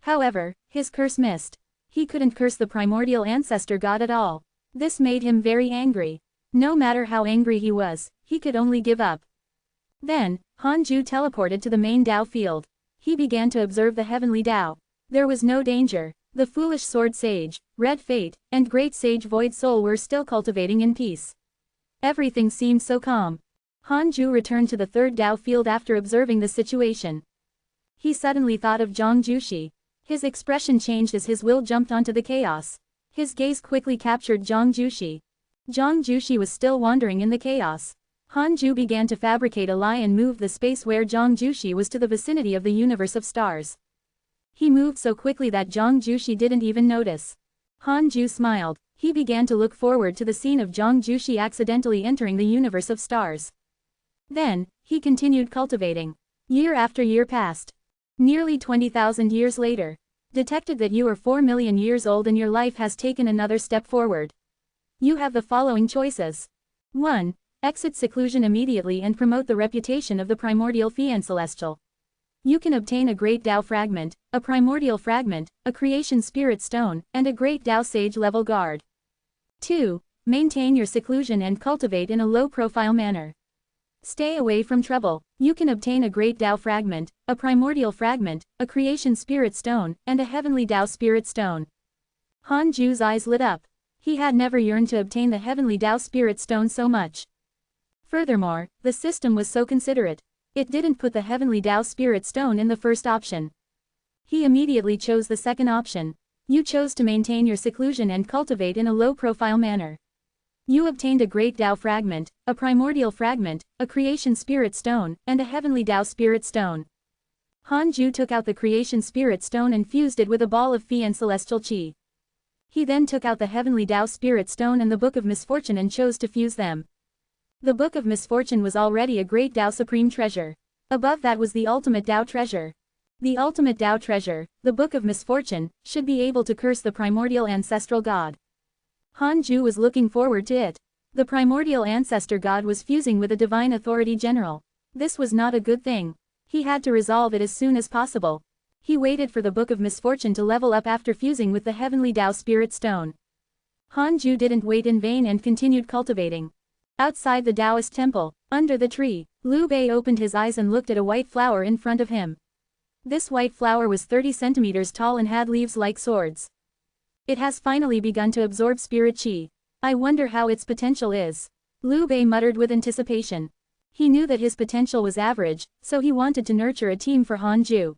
However, his curse missed. He couldn't curse the primordial ancestor god at all. This made him very angry. No matter how angry he was, he could only give up. Then, Han Ju teleported to the main Dao field. He began to observe the heavenly Dao. There was no danger. The foolish sword sage, red fate, and great sage void soul were still cultivating in peace. Everything seemed so calm. Han Ju returned to the 3rd Dao field after observing the situation. He suddenly thought of Zhang Jushi. His expression changed as his will jumped onto the chaos. His gaze quickly captured Zhang Jushi. Zhang Jushi was still wandering in the chaos. Han Ju began to fabricate a lie and moved the space where Zhang Jushi was to the vicinity of the universe of stars. He moved so quickly that Zhang Jushi didn't even notice. Han Ju smiled. He began to look forward to the scene of Zhang Jushi accidentally entering the universe of stars. Then, he continued cultivating. Year after year passed. Nearly 20,000 years later. Detected that you are 4 million years old and your life has taken another step forward. You have the following choices. 1. Exit seclusion immediately and promote the reputation of the primordial fiend celestial. You can obtain a great Dao fragment, a primordial fragment, a creation spirit stone, and a great Dao sage level guard. 2. Maintain your seclusion and cultivate in a low-profile manner. Stay away from trouble. You can obtain a great Dao fragment, a primordial fragment, a creation spirit stone, and a heavenly Dao spirit stone. Han Ju's eyes lit up. He had never yearned to obtain the heavenly Dao spirit stone so much. Furthermore, the system was so considerate. It didn't put the heavenly Dao spirit stone in the first option. He immediately chose the second option. You chose to maintain your seclusion and cultivate in a low-profile manner. You obtained a great Dao fragment, a primordial fragment, a creation spirit stone, and a heavenly Dao spirit stone. Han Ju took out the creation spirit stone and fused it with a ball of Fi and celestial Qi. He then took out the heavenly Dao spirit stone and the Book of Misfortune and chose to fuse them. The Book of Misfortune was already a great Dao supreme treasure. Above that was the ultimate Dao treasure. The ultimate Dao treasure, the Book of Misfortune, should be able to curse the primordial ancestral god. Han Ju was looking forward to it. The primordial ancestor god was fusing with a divine authority general. This was not a good thing. He had to resolve it as soon as possible. He waited for the Book of Misfortune to level up after fusing with the heavenly Dao spirit stone. Han Ju didn't wait in vain and continued cultivating. Outside the Taoist temple, under the tree, Liu Bei opened his eyes and looked at a white flower in front of him. This white flower was 30 centimeters tall and had leaves like swords. It has finally begun to absorb spirit qi. I wonder how its potential is. Liu Bei muttered with anticipation. He knew that his potential was average, so he wanted to nurture a team for Han Ju.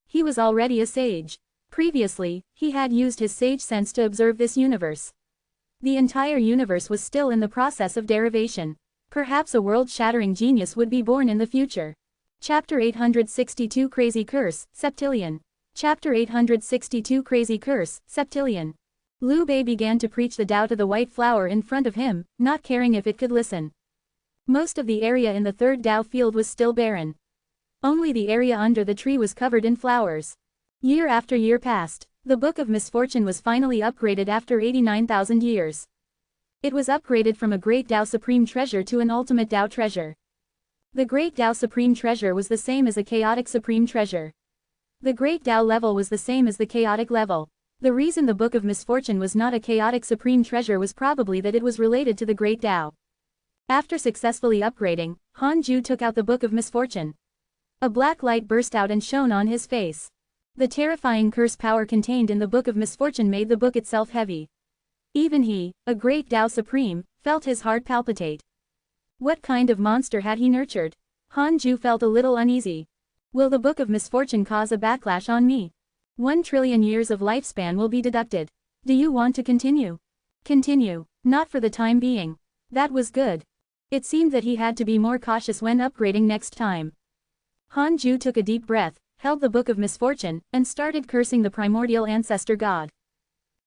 He was already a sage. Previously, he had used his sage sense to observe this universe. The entire universe was still in the process of derivation. Perhaps a world-shattering genius would be born in the future. Chapter 862 Crazy Curse, Septillion. Chapter 862 Crazy Curse, Septillion. Liu Bei began to preach the Tao to the white flower in front of him, not caring if it could listen. Most of the area in the 3rd Dao field was still barren. Only the area under the tree was covered in flowers. Year after year passed. The Book of Misfortune was finally upgraded after 89,000 years. It was upgraded from a Great Dao Supreme Treasure to an Ultimate Dao Treasure. The Great Dao Supreme Treasure was the same as a Chaotic Supreme Treasure. The Great Dao level was the same as the Chaotic level. The reason the Book of Misfortune was not a Chaotic Supreme Treasure was probably that it was related to the Great Dao. After successfully upgrading, Han Ju took out the Book of Misfortune. A black light burst out and shone on his face. The terrifying curse power contained in the Book of Misfortune made the book itself heavy. Even he, a great Tao Supreme, felt his heart palpitate. What kind of monster had he nurtured? Han Ju felt a little uneasy. Will the Book of Misfortune cause a backlash on me? 1 trillion years of lifespan will be deducted. Do you want to continue? Continue. Not for the time being. That was good. It seemed that he had to be more cautious when upgrading next time. Han Ju took a deep breath, held the Book of Misfortune, and started cursing the primordial ancestor god.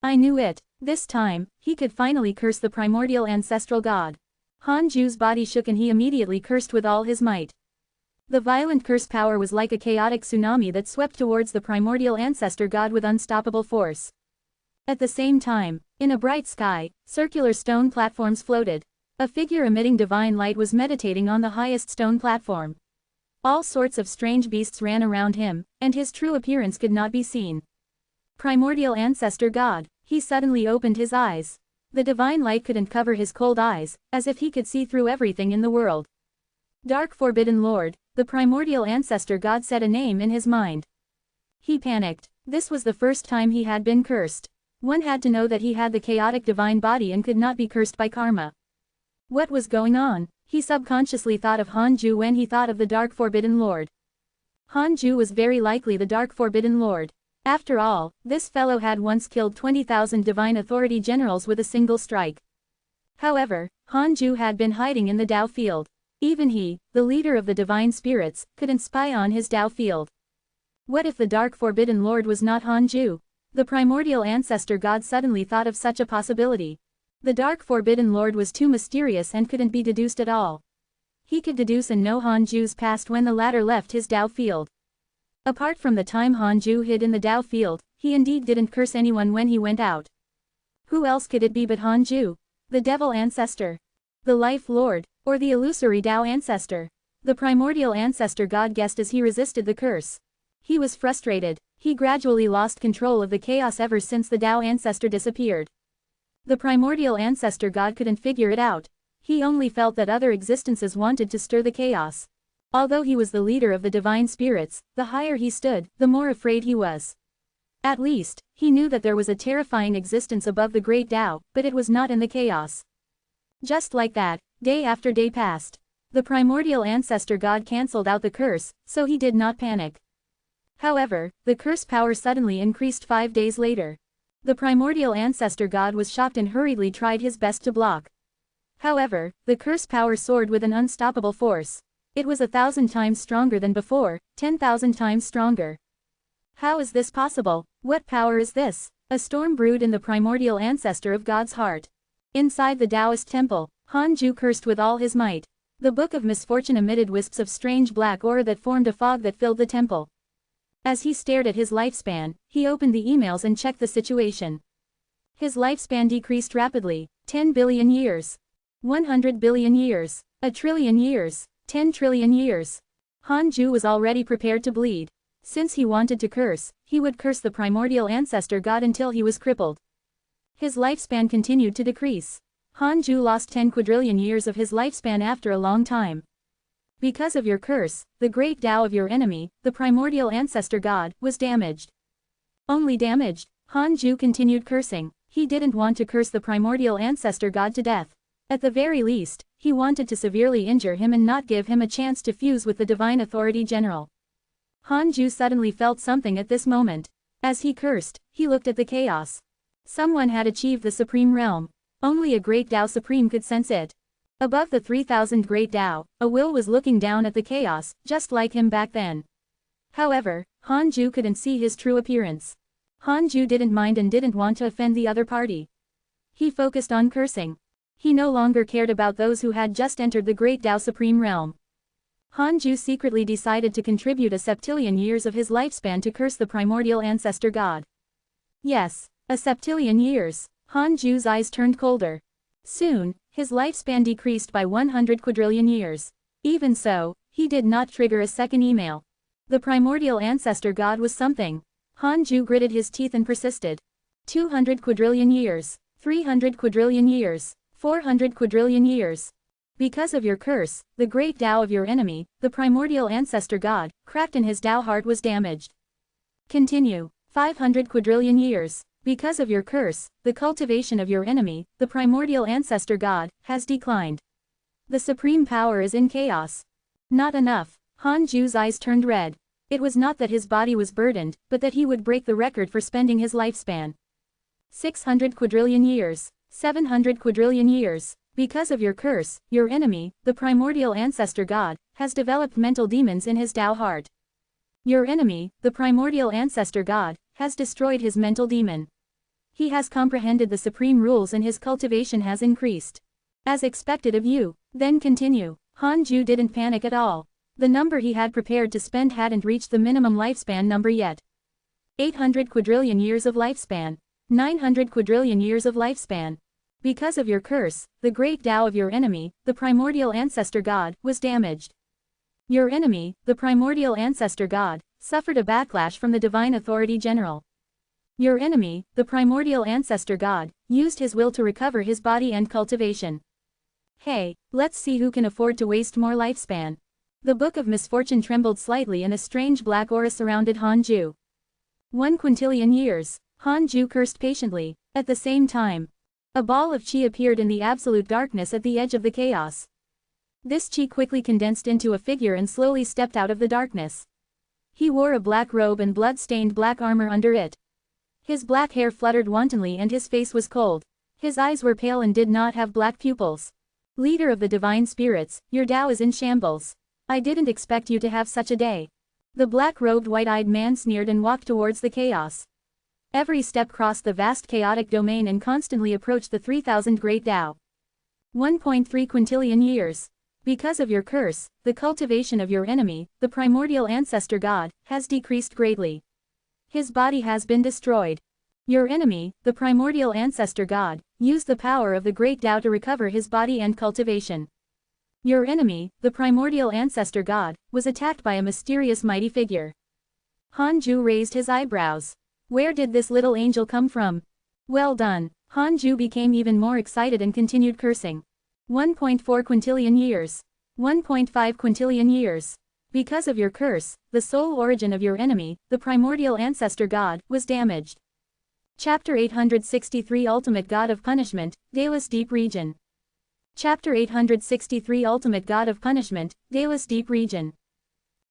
I knew it. This time, he could finally curse the primordial ancestral god. Han Ju's body shook and he immediately cursed with all his might. The violent curse power was like a chaotic tsunami that swept towards the primordial ancestor god with unstoppable force. At the same time, in a bright sky, circular stone platforms floated. A figure emitting divine light was meditating on the highest stone platform. All sorts of strange beasts ran around him, and his true appearance could not be seen. Primordial ancestor god, he suddenly opened his eyes. The divine light couldn't cover his cold eyes, as if he could see through everything in the world. Dark Forbidden Lord, the primordial ancestor god said a name in his mind. He panicked. This was the first time he had been cursed. One had to know that he had the chaotic divine body and could not be cursed by karma. What was going on? He subconsciously thought of Han Ju when he thought of the Dark Forbidden Lord. Han Ju was very likely the Dark Forbidden Lord. After all, this fellow had once killed 20,000 divine authority generals with a single strike. However, Han Ju had been hiding in the Tao field. Even he, the leader of the divine spirits, couldn't spy on his Tao field. What if the Dark Forbidden Lord was not Han Ju? The primordial ancestor god suddenly thought of such a possibility. The Dark Forbidden Lord was too mysterious and couldn't be deduced at all. He could deduce and know Han Ju's past when the latter left his Tao field. Apart from the time Han Ju hid in the Tao field, he indeed didn't curse anyone when he went out. Who else could it be but Han Ju? The Devil Ancestor? The Life Lord? Or the illusory Tao Ancestor? The primordial ancestor god guessed as he resisted the curse. He was frustrated. He gradually lost control of the chaos ever since the Tao Ancestor disappeared. The primordial ancestor god couldn't figure it out. He only felt that other existences wanted to stir the chaos. Although he was the leader of the divine spirits, the higher he stood, the more afraid he was. At least, he knew that there was a terrifying existence above the great Tao, but it was not in the chaos. Just like that, day after day passed. The primordial ancestor god cancelled out the curse, so he did not panic. However, the curse power suddenly increased 5 days later. The primordial ancestor god was shocked and hurriedly tried his best to block. However, the curse power soared with an unstoppable force. It was 1,000 times stronger than before, 10,000 times stronger. How is this possible? What power is this? A storm brewed in the primordial ancestor of God's heart. Inside the Taoist temple, Han Ju cursed with all his might. The Book of Misfortune emitted wisps of strange black aura that formed a fog that filled the temple. As he stared at his lifespan, he opened the emails and checked the situation. His lifespan decreased rapidly. 10 billion years. 100 billion years. 1 trillion years. 10 trillion years. Han Ju was already prepared to bleed. Since he wanted to curse, he would curse the primordial ancestor god until he was crippled. His lifespan continued to decrease. Han Ju lost 10 quadrillion years of his lifespan after a long time. Because of your curse, the great Tao of your enemy, the primordial ancestor god, was damaged. Only damaged? Han Ju continued cursing. He didn't want to curse the primordial ancestor god to death. At the very least, he wanted to severely injure him and not give him a chance to fuse with the divine authority general. Han Ju suddenly felt something at this moment. As he cursed, he looked at the chaos. Someone had achieved the supreme realm. Only a great Tao Supreme could sense it. Above the 3,000 great Tao, a will was looking down at the chaos, just like him back then. However, Han Ju couldn't see his true appearance. Han Ju didn't mind and didn't want to offend the other party. He focused on cursing. He no longer cared about those who had just entered the great Tao Supreme realm. Han Ju secretly decided to contribute a septillion years of his lifespan to curse the primordial ancestor god. Yes, a septillion years. Han Ju's eyes turned colder. Soon, his lifespan decreased by 100 quadrillion years. Even so, he did not trigger a second email. The primordial ancestor god was something. Han Ju gritted his teeth and persisted. 200 quadrillion years. 300 quadrillion years. 400 quadrillion years. Because of your curse, the great Tao of your enemy, the primordial ancestor god, cracked in his Tao heart was damaged. Continue. 500 quadrillion years. Because of your curse, the cultivation of your enemy, the primordial ancestor god, has declined. The supreme power is in chaos. Not enough. Han Ju's eyes turned red. It was not that his body was burdened, but that he would break the record for spending his lifespan. 600 quadrillion years. 700 quadrillion years. Because of your curse, your enemy, the primordial ancestor god, has developed mental demons in his Tao heart. Your enemy, the primordial ancestor god, has destroyed his mental demon. He has comprehended the supreme rules and his cultivation has increased. As expected of you. Then continue. Han Ju didn't panic at all. The number he had prepared to spend hadn't reached the minimum lifespan number yet. 800 quadrillion years of lifespan. 900 quadrillion years of lifespan. Because of your curse, the great Tao of your enemy, the primordial ancestor god, was damaged. Your enemy, the primordial ancestor god, suffered a backlash from the divine authority general. Your enemy, the primordial ancestor god, used his will to recover his body and cultivation. Hey, let's see who can afford to waste more lifespan. The Book of Misfortune trembled slightly and a strange black aura surrounded Han Ju. 1 quintillion years. Han Ju cursed patiently. At the same time, a ball of chi appeared in the absolute darkness at the edge of the chaos. This chi quickly condensed into a figure and slowly stepped out of the darkness. He wore a black robe and blood-stained black armor under it. His black hair fluttered wantonly and his face was cold. His eyes were pale and did not have black pupils. Leader of the divine spirits, your Tao is in shambles. I didn't expect you to have such a day. The black-robed white-eyed man sneered and walked towards the chaos. Every step crossed the vast chaotic domain and constantly approached the 3000 great Tao. 1.3 quintillion years. Because of your curse, the cultivation of your enemy, the primordial ancestor god, has decreased greatly. His body has been destroyed. Your enemy, the primordial ancestor god, used the power of the great Tao to recover his body and cultivation. Your enemy, the primordial ancestor god, was attacked by a mysterious mighty figure. Han Ju raised his eyebrows. Where did this little angel come from? Well done. Han Ju became even more excited and continued cursing. 1.4 quintillion years. 1.5 quintillion years. Because of your curse, the sole origin of your enemy, the primordial ancestor god, was damaged. Chapter 863 Ultimate God of Punishment, Daelus Deep Region. Chapter 863 Ultimate God of Punishment, Daelus Deep Region.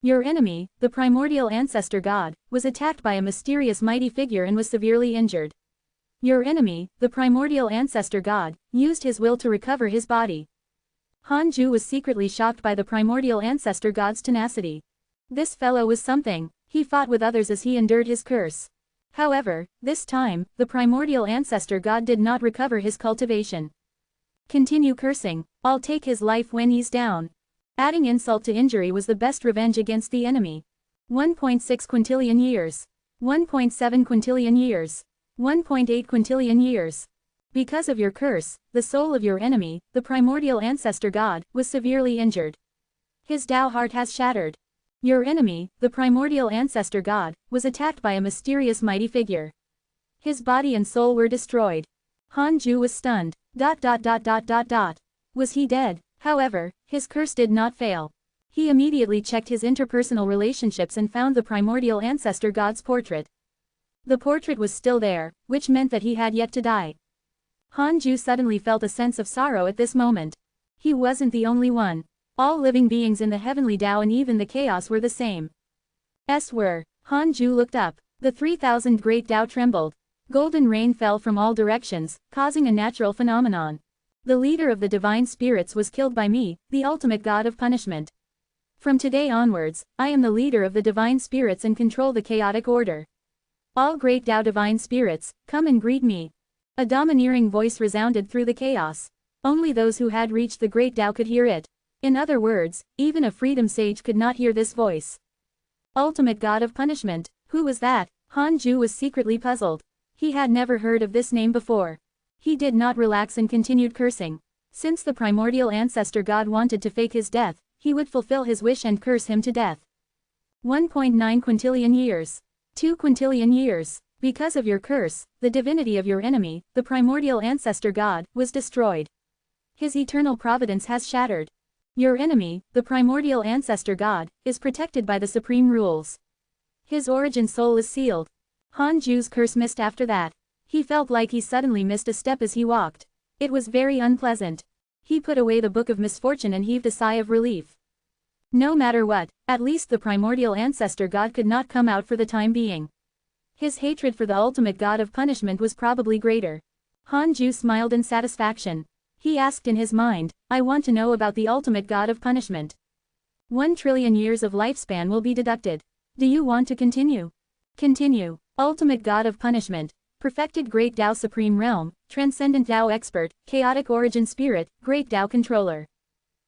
Your enemy, the primordial ancestor god, was attacked by a mysterious mighty figure and was severely injured. Your enemy, the primordial ancestor god, used his will to recover his body. Han Ju was secretly shocked by the primordial ancestor god's tenacity. This fellow was something. He fought with others as he endured his curse. However, this time, the primordial ancestor god did not recover his cultivation. Continue cursing. I'll take his life when he's down. Adding insult to injury was the best revenge against the enemy. 1.6 quintillion years. 1.7 quintillion years. 1.8 quintillion years. Because of your curse, the soul of your enemy, the primordial ancestor god, was severely injured. His Tao heart has shattered. Your enemy, the primordial ancestor god, was attacked by a mysterious mighty figure. His body and soul were destroyed. Han Ju was stunned. Was he dead? However, his curse did not fail. He immediately checked his interpersonal relationships and found the primordial ancestor god's portrait. The portrait was still there, which meant that he had yet to die. Han Ju suddenly felt a sense of sorrow at this moment. He wasn't the only one. All living beings in the heavenly Tao and even the chaos were the same. Han Ju looked up. The 3000 great Tao trembled. Golden rain fell from all directions, causing a natural phenomenon. The leader of the divine spirits was killed by me, the ultimate god of punishment. From today onwards, I am the leader of the divine spirits and control the chaotic order. All great Tao divine spirits, come and greet me. A domineering voice resounded through the chaos. Only those who had reached the great Tao could hear it. In other words, even a freedom sage could not hear this voice. Ultimate God of Punishment, who was that? Han Ju was secretly puzzled. He had never heard of this name before. He did not relax and continued cursing. Since the primordial ancestor god wanted to fake his death, he would fulfill his wish and curse him to death. 1.9 quintillion years. 2 quintillion years. Because of your curse, the divinity of your enemy, the primordial ancestor god, was destroyed. His eternal providence has shattered. Your enemy, the primordial ancestor god, is protected by the supreme rules. His origin soul is sealed. Han Ju's curse missed after that. He felt like he suddenly missed a step as he walked. It was very unpleasant. He put away the book of misfortune and heaved a sigh of relief. No matter what, at least the primordial ancestor god could not come out for the time being. His hatred for the ultimate god of punishment was probably greater. Han Ju smiled in satisfaction. He asked in his mind, I want to know about the ultimate god of punishment. 1 trillion years of lifespan will be deducted. Do you want to continue? Continue. Ultimate god of punishment. Perfected Great Tao Supreme Realm, Transcendent Tao Expert, Chaotic Origin Spirit, Great Tao Controller.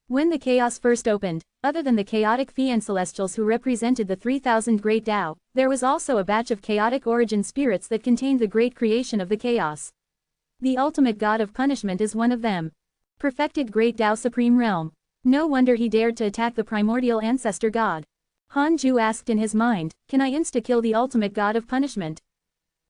When the chaos first opened, other than the chaotic Fian Celestials who represented the 3000 Great Tao, there was also a batch of chaotic origin spirits that contained the great creation of the chaos. The ultimate god of punishment is one of them. Perfected Great Tao Supreme Realm. No wonder he dared to attack the primordial ancestor god. Han Ju asked in his mind, can I insta-kill the ultimate god of punishment?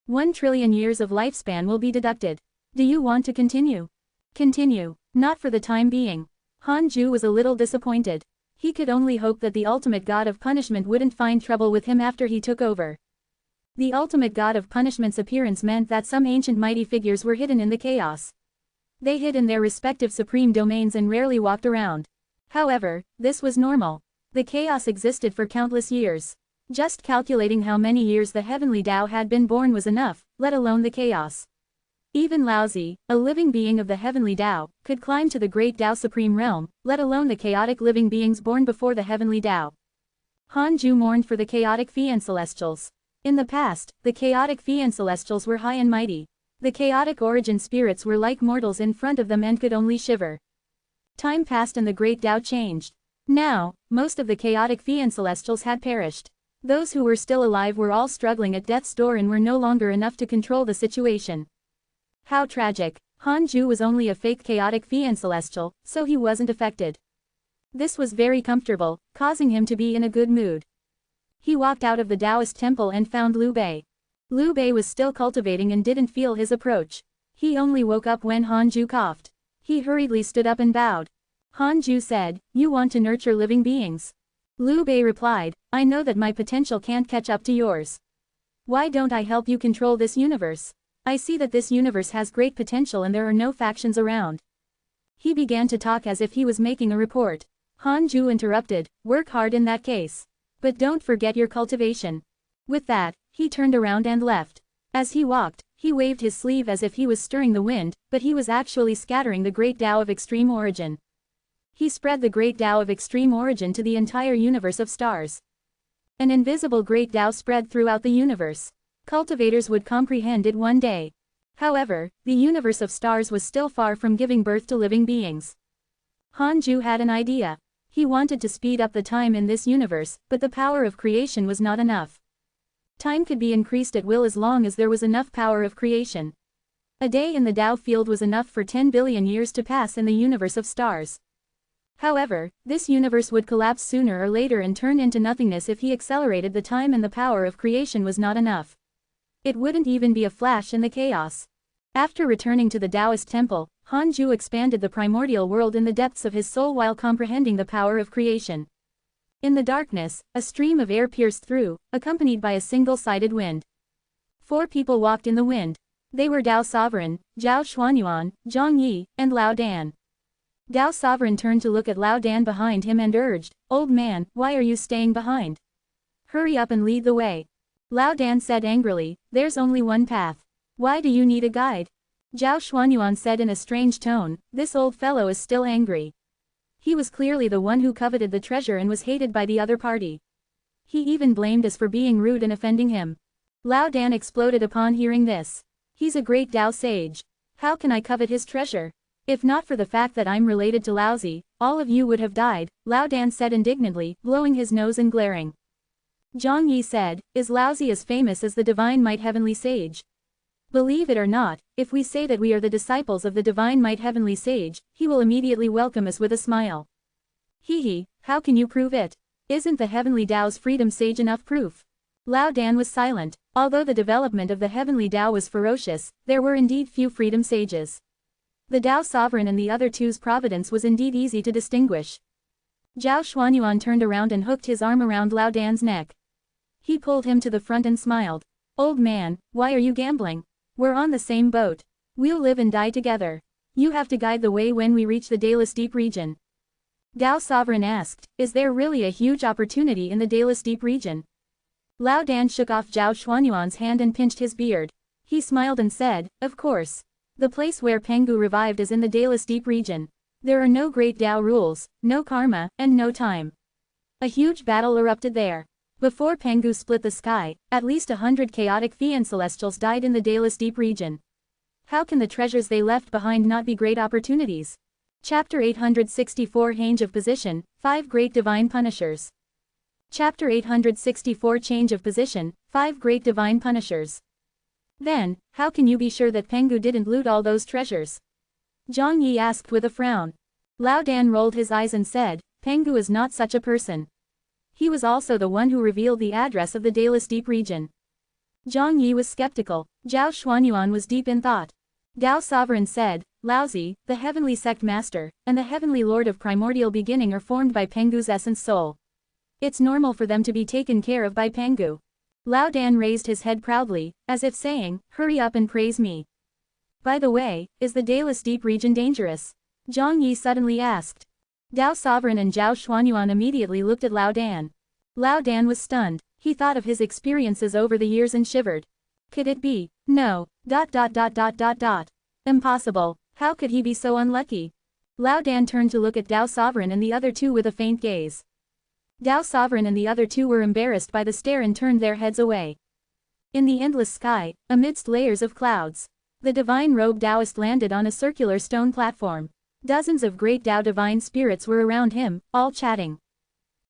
1 trillion years of lifespan will be deducted. Do you want to continue? Continue. Not for the time being. Han Ju was a little disappointed. He could only hope that the ultimate god of punishment wouldn't find trouble with him after he took over. The ultimate god of punishment's appearance meant that some ancient mighty figures were hidden in the chaos. They hid in their respective supreme domains and rarely walked around. However, this was normal. The chaos existed for countless years. Just calculating how many years the heavenly Tao had been born was enough, let alone the chaos. Even Laozi, a living being of the heavenly Tao, could climb to the great Tao Supreme Realm, let alone the chaotic living beings born before the heavenly Tao. Han Ju mourned for the chaotic Fian Celestials. In the past, the chaotic Fian Celestials were high and mighty. The chaotic origin spirits were like mortals in front of them and could only shiver. Time passed and the great Tao changed. Now, most of the chaotic Fian Celestials had perished. Those who were still alive were all struggling at death's door and were no longer enough to control the situation. How tragic. Han Ju was only a fake chaotic Fian Celestial, so he wasn't affected. This was very comfortable, causing him to be in a good mood. He walked out of the Taoist temple and found Liu Bei. Liu Bei was still cultivating and didn't feel his approach. He only woke up when Han Ju coughed. He hurriedly stood up and bowed. Han Ju said, you want to nurture living beings. Liu Bei replied, I know that my potential can't catch up to yours. Why don't I help you control this universe? I see that this universe has great potential and there are no factions around. He began to talk as if he was making a report. Han Ju interrupted, work hard in that case. But don't forget your cultivation. With that, he turned around and left. As he walked, he waved his sleeve as if he was stirring the wind, but he was actually scattering the great Tao of extreme origin. He spread the great Tao of extreme origin to the entire universe of stars. An invisible great Tao spread throughout the universe. Cultivators would comprehend it one day. However, the universe of stars was still far from giving birth to living beings. Han Ju had an idea. He wanted to speed up the time in this universe, but the power of creation was not enough. Time could be increased at will as long as there was enough power of creation. A day in the Tao field was enough for 10 billion years to pass in the universe of stars. However, this universe would collapse sooner or later and turn into nothingness if he accelerated the time and the power of creation was not enough. It wouldn't even be a flash in the chaos. After returning to the Taoist temple, Han Ju expanded the primordial world in the depths of his soul while comprehending the power of creation. In the darkness, a stream of air pierced through, accompanied by a single-sided wind. 4 people walked in the wind. They were Tao Sovereign, Zhao Xuanyuan, Zhang Yi, and Lao Dan. Tao Sovereign turned to look at Lao Dan behind him and urged, Old man, why are you staying behind? Hurry up and lead the way. Lao Dan said angrily, there's only one path. Why do you need a guide? Zhao Xuanyuan said in a strange tone, this old fellow is still angry. He was clearly the one who coveted the treasure and was hated by the other party. He even blamed us for being rude and offending him. Lao Dan exploded upon hearing this. He's a great Tao sage. How can I covet his treasure? If not for the fact that I'm related to Laozi, all of you would have died, Lao Dan said indignantly, blowing his nose and glaring. Zhang Yi said, is Laozi as famous as the Divine Might Heavenly Sage? Believe it or not, if we say that we are the disciples of the Divine Might Heavenly Sage, he will immediately welcome us with a smile. Hee, how can you prove it? Isn't the Heavenly Tao's freedom sage enough proof? Lao Dan was silent. Although the development of the Heavenly Tao was ferocious, there were indeed few freedom sages. The Tao Sovereign and the other two's Providence was indeed easy to distinguish. Zhao Xuanyuan turned around and hooked his arm around Lao Dan's neck. He pulled him to the front and smiled. Old man, why are you gambling? We're on the same boat. We'll live and die together. You have to guide the way when we reach the Dalis Deep region. Dao Sovereign asked, is there really a huge opportunity in the Dalis Deep region? Lao Dan shook off Zhao Xuanyuan's hand and pinched his beard. He smiled and said, of course. The place where Pengu revived is in the Dalis Deep region. There are no great Dao rules, no karma, and no time. A huge battle erupted there. Before Pengu split the sky, at least 100 chaotic Fian Celestials died in the Dalis Deep region. How can the treasures they left behind not be great opportunities? Chapter 864 Change of Position, 5 Great Divine Punishers. Chapter 864 Change of Position, 5 Great Divine Punishers. Then, how can you be sure that Pengu didn't loot all those treasures? Zhang Yi asked with a frown. Lao Dan rolled his eyes and said, Pengu is not such a person. He was also the one who revealed the address of the Dalis Deep region. Zhang Yi was skeptical. Zhao Xuanyuan was deep in thought. Dao Sovereign said, Laozi, the heavenly sect master, and the heavenly lord of primordial beginning are formed by Pengu's essence soul. It's normal for them to be taken care of by Pengu. Lao Dan raised his head proudly, as if saying, hurry up and praise me. By the way, is the Dalis Deep region dangerous? Zhang Yi suddenly asked. Dao Sovereign and Zhao Xuanyuan immediately looked at Lao Dan. Lao Dan was stunned. He thought of his experiences over the years and shivered. Could it be? No. Impossible. How could he be so unlucky? Lao Dan turned to look at Dao Sovereign and the other two with a faint gaze. Dao Sovereign and the other two were embarrassed by the stare and turned their heads away. In the endless sky, amidst layers of clouds, the divine robed Taoist landed on a circular stone platform. Dozens of great Dao divine spirits were around him, all chatting.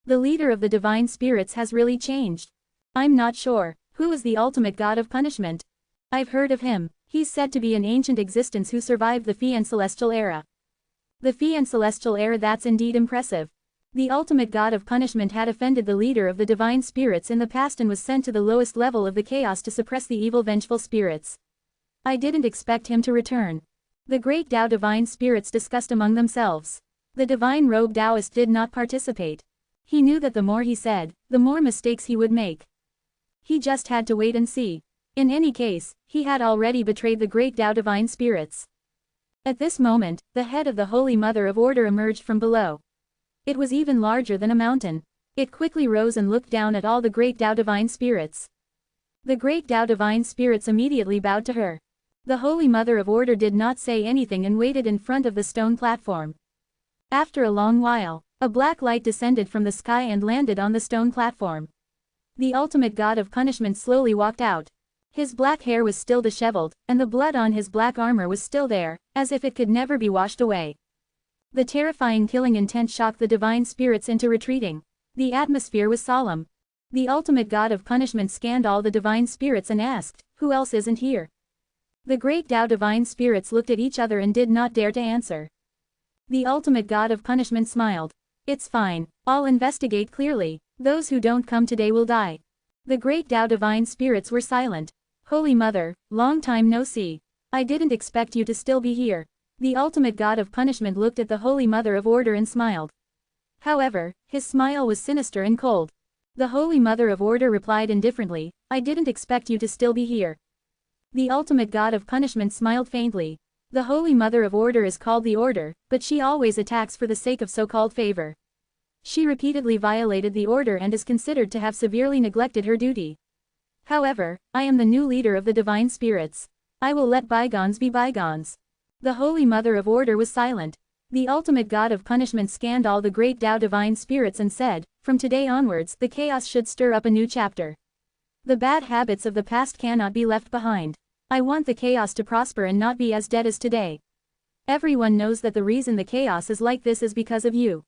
The leader of the divine spirits has really changed. I'm not sure. Who is the ultimate god of punishment? I've heard of him. He's said to be an ancient existence who survived the Fian Celestial era. The Fian Celestial era, that's indeed impressive. The ultimate god of punishment had offended the leader of the divine spirits in the past and was sent to the lowest level of the chaos to suppress the evil vengeful spirits. I didn't expect him to return. The great Dao divine spirits discussed among themselves. The divine robed Taoist did not participate. He knew that the more he said, the more mistakes he would make. He just had to wait and see. In any case, he had already betrayed the great Dao divine spirits. At this moment, the head of the Holy Mother of Order emerged from below. It was even larger than a mountain. It quickly rose and looked down at all the great Dao divine spirits. The great Dao divine spirits immediately bowed to her. The Holy Mother of Order did not say anything and waited in front of the stone platform. After a long while, a black light descended from the sky and landed on the stone platform. The ultimate god of punishment slowly walked out. His black hair was still disheveled, and the blood on his black armor was still there, as if it could never be washed away. The terrifying killing intent shocked the divine spirits into retreating. The atmosphere was solemn. The ultimate god of punishment scanned all the divine spirits and asked, who else isn't here? The great Dao divine spirits looked at each other and did not dare to answer. The ultimate god of punishment smiled. It's fine, I'll investigate clearly. Those who don't come today will die. The great Dao divine spirits were silent. Holy Mother, long time no see. I didn't expect you to still be here. The ultimate god of punishment looked at the Holy Mother of Order and smiled. However, his smile was sinister and cold. The Holy Mother of Order replied indifferently, I didn't expect you to still be here. The ultimate god of punishment smiled faintly. The Holy Mother of Order is called the Order, but she always attacks for the sake of so-called favor. She repeatedly violated the order and is considered to have severely neglected her duty. However, I am the new leader of the divine spirits. I will let bygones be bygones. The Holy Mother of Order was silent. The ultimate god of punishment scanned all the great Dao divine spirits and said, from today onwards the chaos should stir up a new chapter. The bad habits of the past cannot be left behind. I want the chaos to prosper and not be as dead as today. Everyone knows that the reason the chaos is like this is because of you.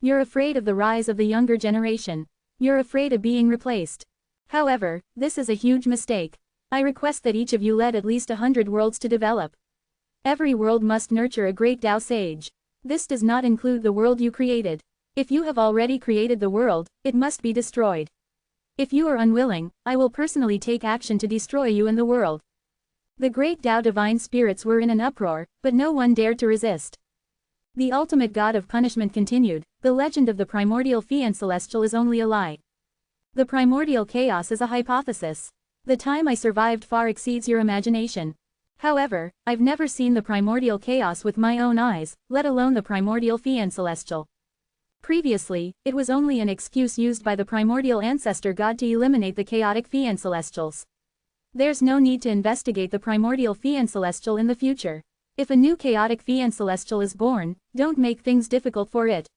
You're afraid of the rise of the younger generation. You're afraid of being replaced. However, this is a huge mistake. I request that each of you let at least 100 worlds to develop. Every world must nurture a great Dao sage. This does not include the world you created. If you have already created the world, it must be destroyed. If you are unwilling, I will personally take action to destroy you and the world. The great Dao divine spirits were in an uproar, but no one dared to resist. The ultimate god of punishment continued, the legend of the primordial Fian Celestial is only a lie. The primordial chaos is a hypothesis. The time I survived far exceeds your imagination. However, I've never seen the primordial chaos with my own eyes, let alone the primordial fiend celestial. Previously, it was only an excuse used by the primordial ancestor god to eliminate the chaotic fiend celestials. There's no need to investigate the primordial fiend celestial in the future. If a new chaotic fiend celestial is born, don't make things difficult for it.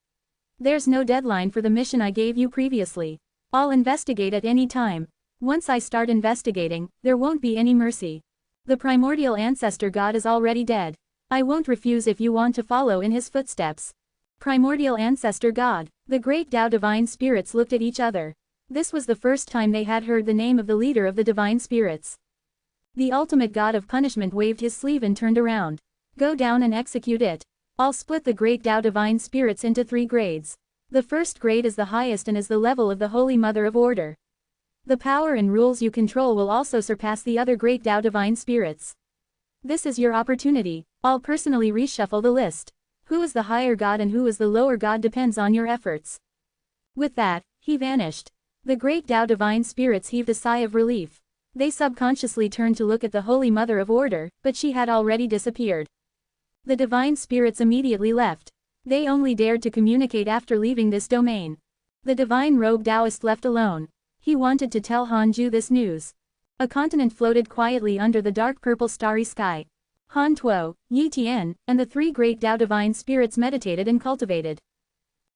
There's no deadline for the mission I gave you previously. I'll investigate at any time. Once I start investigating, there won't be any mercy. The primordial ancestor god is already dead. I won't refuse if you want to follow in his footsteps. Primordial ancestor god. The great Tao divine spirits looked at each other. This was the first time they had heard the name of the leader of the divine spirits. The ultimate god of punishment waved his sleeve and turned around. Go down and execute it. I'll split the great Tao divine spirits into 3 grades. The first grade is the highest and is the level of the Holy Mother of Order. The power and rules you control will also surpass the other great Tao divine spirits. This is your opportunity. I'll personally reshuffle the list. Who is the higher god and who is the lower god depends on your efforts. With that, he vanished. The great Tao divine spirits heaved a sigh of relief. They subconsciously turned to look at the Holy Mother of Order, but she had already disappeared. The divine spirits immediately left. They only dared to communicate after leaving this domain. The divine rogue Taoist left alone. He wanted to tell Hanju this news. A continent floated quietly under the dark purple starry sky. Han Tuo, Yi Tian, and the 3 great Tao divine spirits meditated and cultivated.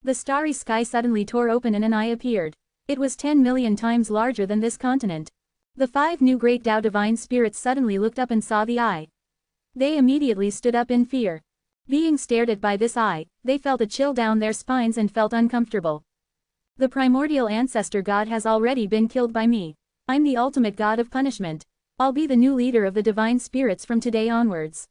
The starry sky suddenly tore open and an eye appeared. It was 10 million times larger than this continent. The 5 new great Tao divine spirits suddenly looked up and saw the eye. They immediately stood up in fear. Being stared at by this eye, they felt a chill down their spines and felt uncomfortable. The primordial ancestor god has already been killed by me. I'm the ultimate god of punishment. I'll be the new leader of the divine spirits from today onwards.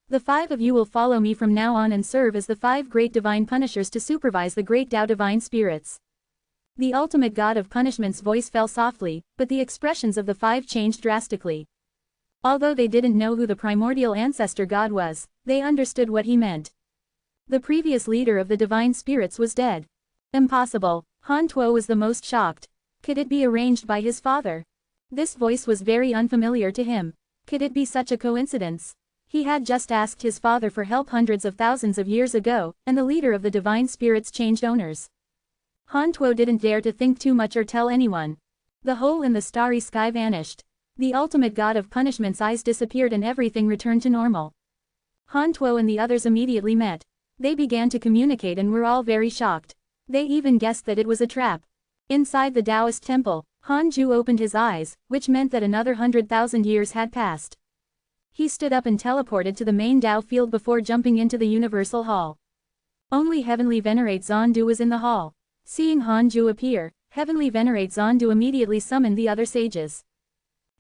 The 5 of you will follow me from now on and serve as the 5 great divine punishers to supervise the great Tao divine spirits. The ultimate god of punishment's voice fell softly, but the expressions of the 5 changed drastically. Although they didn't know who the primordial ancestor god was, they understood what he meant. The previous leader of the divine spirits was dead. Impossible. Han Tuo was the most shocked. Could it be arranged by his father? This voice was very unfamiliar to him. Could it be such a coincidence? He had just asked his father for help hundreds of thousands of years ago, and the leader of the divine spirits changed owners. Han Tuo didn't dare to think too much or tell anyone. The hole in the starry sky vanished. The ultimate god of punishment's eyes disappeared and everything returned to normal. Han Tuo and the others immediately met. They began to communicate and were all very shocked. They even guessed that it was a trap. Inside the Taoist temple, Hanju opened his eyes, which meant that another 100,000 years had passed. He stood up and teleported to the main Tao field before jumping into the universal hall. Only Heavenly Venerate Zondu was in the hall. Seeing Hanju appear, Heavenly Venerate Zondu immediately summoned the other sages.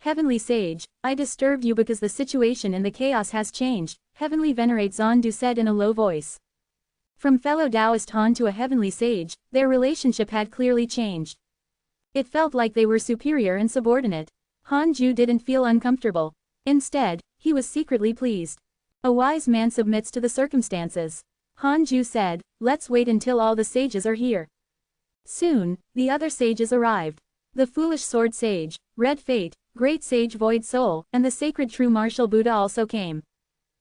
Heavenly Sage, I disturbed you because the situation in the chaos has changed, Heavenly Venerate Zondu said in a low voice. From fellow Taoist Han to a Heavenly Sage, their relationship had clearly changed. It felt like they were superior and subordinate. Hanju didn't feel uncomfortable. Instead, he was secretly pleased. A wise man submits to the circumstances. Hanju said, let's wait until all the sages are here. Soon, the other sages arrived. The foolish sword sage, Red Fate, Great Sage Void Soul, and the sacred true martial Buddha also came.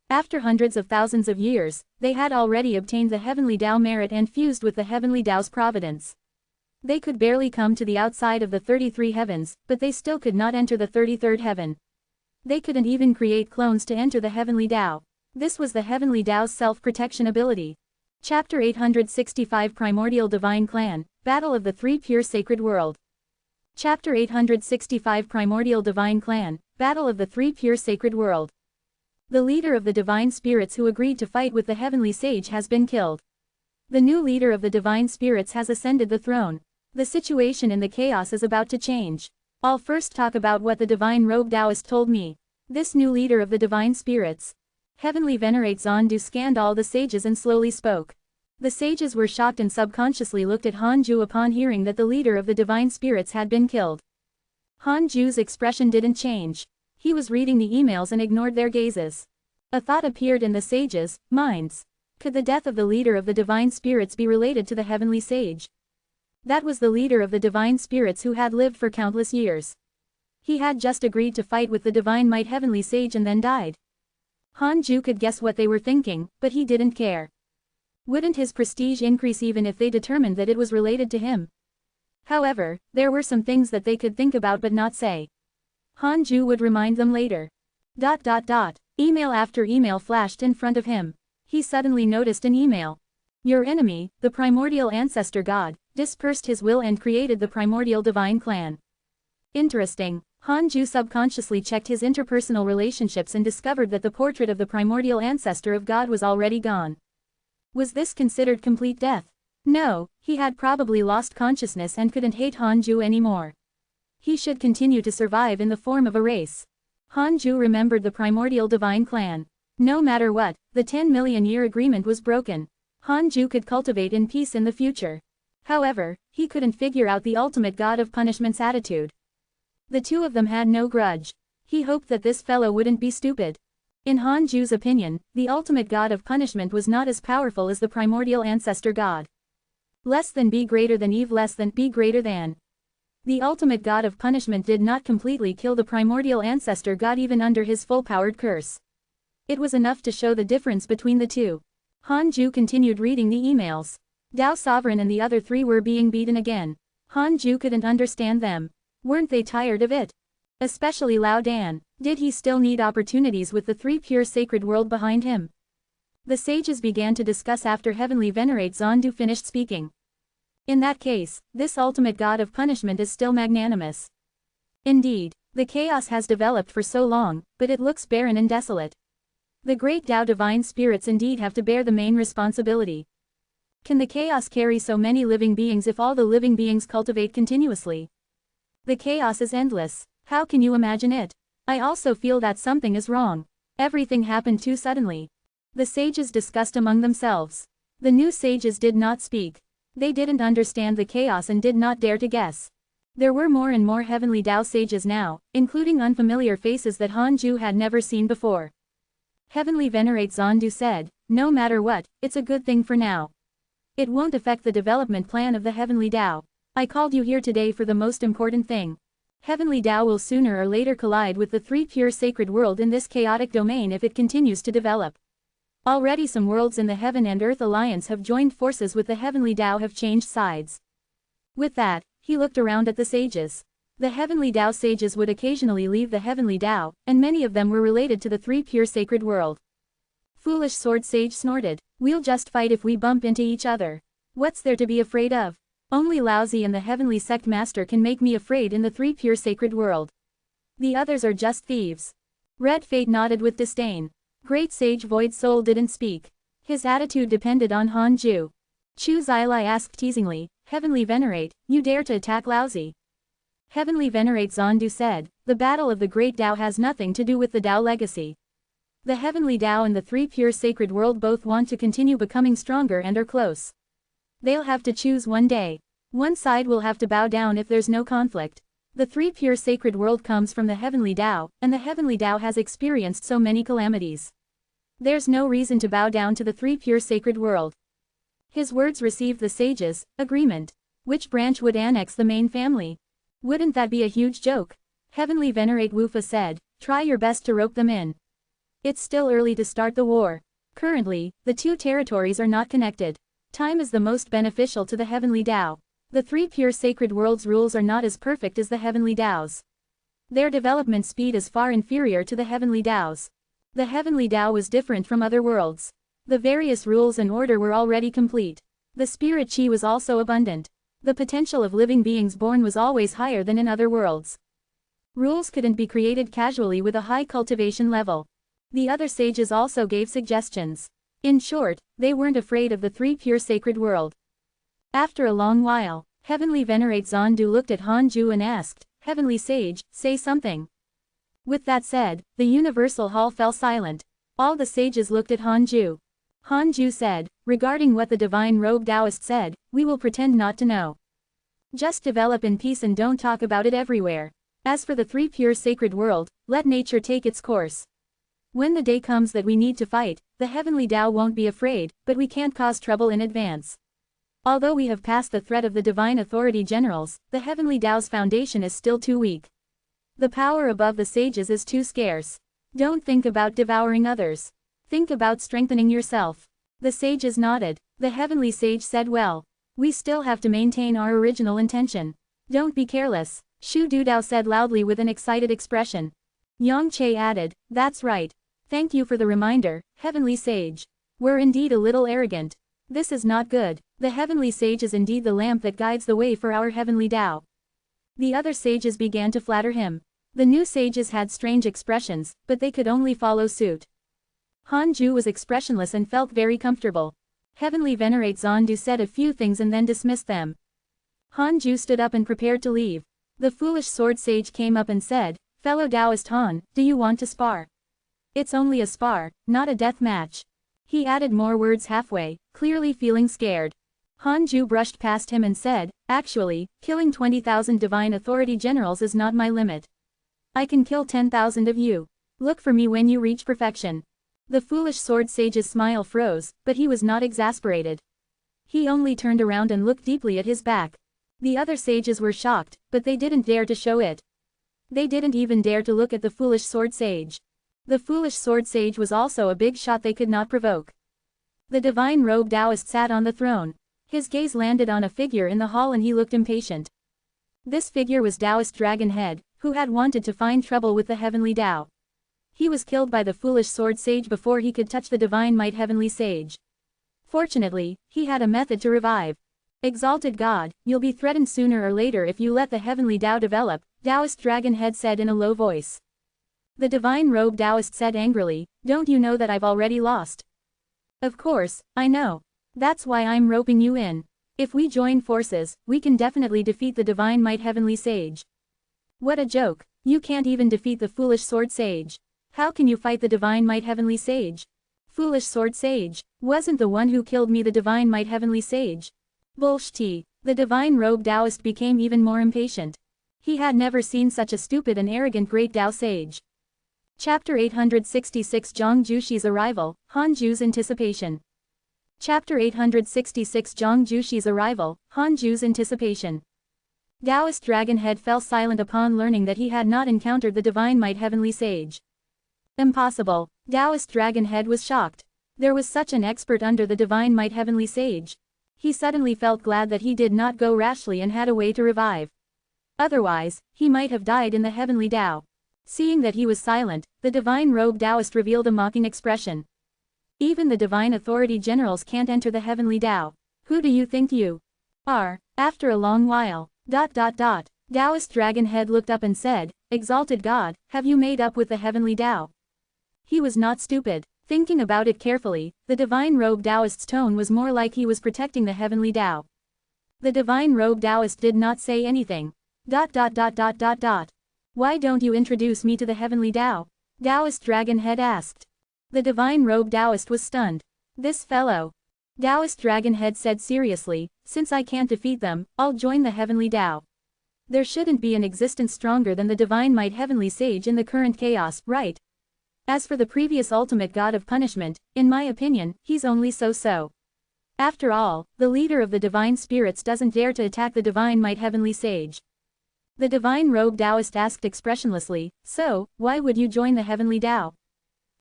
After hundreds of thousands of years, they had already obtained the heavenly Tao merit and fused with the heavenly Tao's providence. They could barely come to the outside of the 33 heavens, but they still could not enter the 33rd heaven. They couldn't even create clones to enter the heavenly Tao. This was the heavenly Tao's self-protection ability. Chapter 865 Primordial Divine Clan, Battle of the Three Pure Sacred World. Chapter 865 Primordial Divine Clan, Battle of the Three Pure Sacred World. The leader of the divine spirits who agreed to fight with the heavenly sage has been killed. The new leader of the divine spirits has ascended the throne. The situation in the chaos is about to change. I'll first talk about what the divine rogue Taoist told me. This new leader of the divine spirits. Heavenly Venerate Zondu scanned all the sages and slowly spoke. The sages were shocked and subconsciously looked at Hanju upon hearing that the leader of the divine spirits had been killed. Hanju's expression didn't change. He was reading the emails and ignored their gazes. A thought appeared in the sages' minds. Could the death of the leader of the divine spirits be related to the heavenly sage? That was the leader of the divine spirits who had lived for countless years. He had just agreed to fight with the divine might heavenly sage and then died. Hanju could guess what they were thinking, but he didn't care. Wouldn't his prestige increase even if they determined that it was related to him? However, there were some things that they could think about but not say. Hanju would remind them later. Email after email flashed in front of him. He suddenly noticed an email. Your enemy, the primordial ancestor god, dispersed his will and created the primordial divine clan. Interesting. Hanju subconsciously checked his interpersonal relationships and discovered that the portrait of the primordial ancestor of God was already gone. Was this considered complete death? No, he had probably lost consciousness and couldn't hate Hanju anymore. He should continue to survive in the form of a race. Hanju remembered the primordial divine clan. No matter what, the 10 million year agreement was broken. Hanju could cultivate in peace in the future. However, he couldn't figure out the ultimate god of punishment's attitude. The two of them had no grudge. He hoped that this fellow wouldn't be stupid. In Hanju's opinion, the ultimate god of punishment was not as powerful as the primordial ancestor god. Less than be greater than Eve, less than be greater than. The ultimate god of punishment did not completely kill the primordial ancestor god even under his full-powered curse. It was enough to show the difference between the two. Hanju continued reading the emails. Tao Sovereign and the other three were being beaten again. Hanju couldn't understand them. Weren't they tired of it? Especially Lao Dan. Did he still need opportunities with the three pure sacred world behind him? The sages began to discuss after Heavenly Venerate Zondu finished speaking. In that case, this ultimate god of punishment is still magnanimous. Indeed, the chaos has developed for so long, but it looks barren and desolate. The great Tao divine spirits indeed have to bear the main responsibility. Can the chaos carry so many living beings if all the living beings cultivate continuously? The chaos is endless. How can you imagine it? I also feel that something is wrong. Everything happened too suddenly. The sages discussed among themselves. The new sages did not speak. They didn't understand the chaos and did not dare to guess. There were more and more heavenly Tao sages now, including unfamiliar faces that Hanju had never seen before. Heavenly Venerate Zondu said, no matter what, it's a good thing for now. It won't affect the development plan of the heavenly Tao. I called you here today for the most important thing. Heavenly Tao will sooner or later collide with the three pure sacred world in this chaotic domain if it continues to develop. Already some worlds in the Heaven and Earth Alliance have joined forces with the heavenly Tao have changed sides. With that, he looked around at the sages. The heavenly Tao sages would occasionally leave the heavenly Tao, and many of them were related to the three pure sacred world. Foolish sword sage snorted, we'll just fight if we bump into each other. What's there to be afraid of? Only Laozi and the heavenly sect master can make me afraid in the three pure sacred world. The others are just thieves. Red Fate nodded with disdain. Great sage Void Soul didn't speak. His attitude depended on Hanju. Chu Zilai asked teasingly, Heavenly Venerate, you dare to attack Laozi? Heavenly Venerate Zondu said, the battle of the great Tao has nothing to do with the Tao legacy. The heavenly Tao and the three pure sacred world both want to continue becoming stronger and are close. They'll have to choose one day. One side will have to bow down if there's no conflict. The three pure sacred world comes from the heavenly Tao, and the heavenly Tao has experienced so many calamities. There's no reason to bow down to the three pure sacred world. His words received the sages' agreement. Which branch would annex the main family? Wouldn't that be a huge joke? Heavenly Venerate Wufa said, try your best to rope them in. It's still early to start the war. Currently, the two territories are not connected. Time is the most beneficial to the heavenly Tao. The three pure sacred worlds' rules are not as perfect as the heavenly Tao's. Their development speed is far inferior to the heavenly Tao's. The heavenly Tao was different from other worlds. The various rules and order were already complete. The spirit chi was also abundant. The potential of living beings born was always higher than in other worlds. Rules couldn't be created casually with a high cultivation level. The other sages also gave suggestions. In short, they weren't afraid of the three pure sacred world. After a long while, Heavenly Venerate Zondu looked at Hanju and asked, Heavenly Sage, say something. With that said, the universal hall fell silent. All the sages looked at Hanju. Hanju said, regarding what the divine robe Taoist said, we will pretend not to know. Just develop in peace and don't talk about it everywhere. As for the three pure sacred world, let nature take its course. When the day comes that we need to fight, the heavenly Tao won't be afraid, but we can't cause trouble in advance. Although we have passed the threat of the divine authority generals, the heavenly Tao's foundation is still too weak. The power above the sages is too scarce. Don't think about devouring others. Think about strengthening yourself. The sages nodded. The heavenly sage said, well, we still have to maintain our original intention. Don't be careless, Shu Dudao said loudly with an excited expression. Yang Che added, that's right. Thank you for the reminder, heavenly sage. We're indeed a little arrogant. This is not good. The heavenly sage is indeed the lamp that guides the way for our heavenly Tao. The other sages began to flatter him. The new sages had strange expressions, but they could only follow suit. Han Ju was expressionless and felt very comfortable. Heavenly Venerate Zondu said a few things and then dismissed them. Han Ju stood up and prepared to leave. The foolish sword sage came up and said, fellow Taoist Han, do you want to spar? It's only a spar, not a death match. He added more words halfway, clearly feeling scared. Han Ju brushed past him and said, actually, killing 20,000 divine authority generals is not my limit. I can kill 10,000 of you. Look for me when you reach perfection. The foolish sword sage's smile froze, but he was not exasperated. He only turned around and looked deeply at his back. The other sages were shocked, but they didn't dare to show it. They didn't even dare to look at the foolish sword sage. The foolish sword sage was also a big shot they could not provoke. The divine robed Taoist sat on the throne. His gaze landed on a figure in the hall and he looked impatient. This figure was Taoist Dragon Head, who had wanted to find trouble with the heavenly Tao. He was killed by the foolish sword sage before he could touch the divine might heavenly sage. Fortunately, he had a method to revive. Exalted God, you'll be threatened sooner or later if you let the heavenly Tao develop, Taoist Dragon Head said in a low voice. The divine robed Taoist said angrily, don't you know that I've already lost? Of course, I know. That's why I'm roping you in. If we join forces, we can definitely defeat the divine might heavenly sage. What a joke, you can't even defeat the foolish sword sage. How can you fight the divine might heavenly sage? Foolish sword sage, wasn't the one who killed me the divine might heavenly sage? Bullshit. The divine robed Taoist became even more impatient. He had never seen such a stupid and arrogant great Tao sage. Chapter 866 Zhang Jushi's Arrival, Han Ju's Anticipation. Chapter 866 Zhang Jushi's Arrival, Han Ju's Anticipation. Taoist Dragon Head fell silent upon learning that he had not encountered the divine might heavenly sage. Impossible. Taoist Dragon Head was shocked. There was such an expert under the divine might heavenly sage. He suddenly felt glad that he did not go rashly and had a way to revive. Otherwise, he might have died in the heavenly Tao. Seeing that he was silent, the divine robed Taoist revealed a mocking expression. Even the divine authority generals can't enter the heavenly Tao. Who do you think you are? After a long while. Taoist Dragon Head looked up and said, Exalted God, have you made up with the heavenly Tao? He was not stupid. Thinking about it carefully, the divine robed Taoist's tone was more like he was protecting the heavenly Tao. The divine robed Taoist did not say anything. Why don't you introduce me to the heavenly Tao? Taoist Dragon Head asked. The divine robed Taoist was stunned. This fellow. Taoist Dragon Head said seriously, since I can't defeat them, I'll join the heavenly Tao. There shouldn't be an existence stronger than the divine might heavenly sage in the current chaos, right? As for the previous ultimate god of punishment, in my opinion, he's only so-so. After all, the leader of the divine spirits doesn't dare to attack the divine might heavenly sage. The divine robed Taoist asked expressionlessly, so, why would you join the heavenly Tao?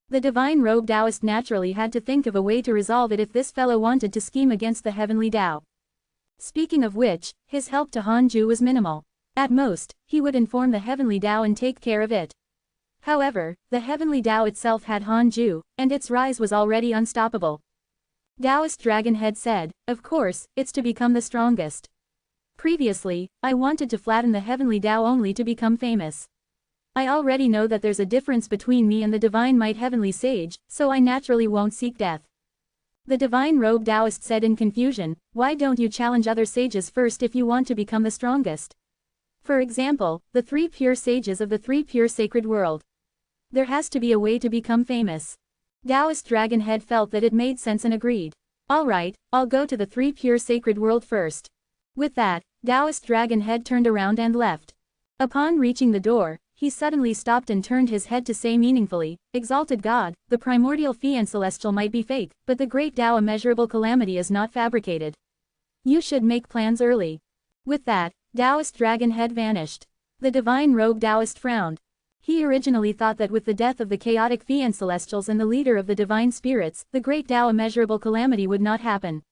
The divine robed Taoist naturally had to think of a way to resolve it if this fellow wanted to scheme against the heavenly Tao. Speaking of which, his help to Han Ju was minimal. At most, he would inform the heavenly Tao and take care of it. However, the heavenly Tao itself had Han Ju, and its rise was already unstoppable. Taoist Dragon Head said, of course, it's to become the strongest. Previously, I wanted to flatten the heavenly Tao only to become famous. I already know that there's a difference between me and the divine might heavenly sage, so I naturally won't seek death. The divine robed Taoist said in confusion, why don't you challenge other sages first if you want to become the strongest? For example, the 3 pure sages of the 3 pure sacred world. There has to be a way to become famous. Taoist Dragon Head felt that it made sense and agreed. Alright, I'll go to the 3 pure sacred world first. With that, Taoist Dragon Head turned around and left. Upon reaching the door, he suddenly stopped and turned his head to say meaningfully, Exalted God, the primordial fiend celestial might be fake, but the great Tao immeasurable calamity is not fabricated. You should make plans early. With that, Taoist Dragon Head vanished. The divine rogue Taoist frowned. He originally thought that with the death of the chaotic Fian Celestials and the leader of the divine spirits, the great Tao immeasurable calamity would not happen.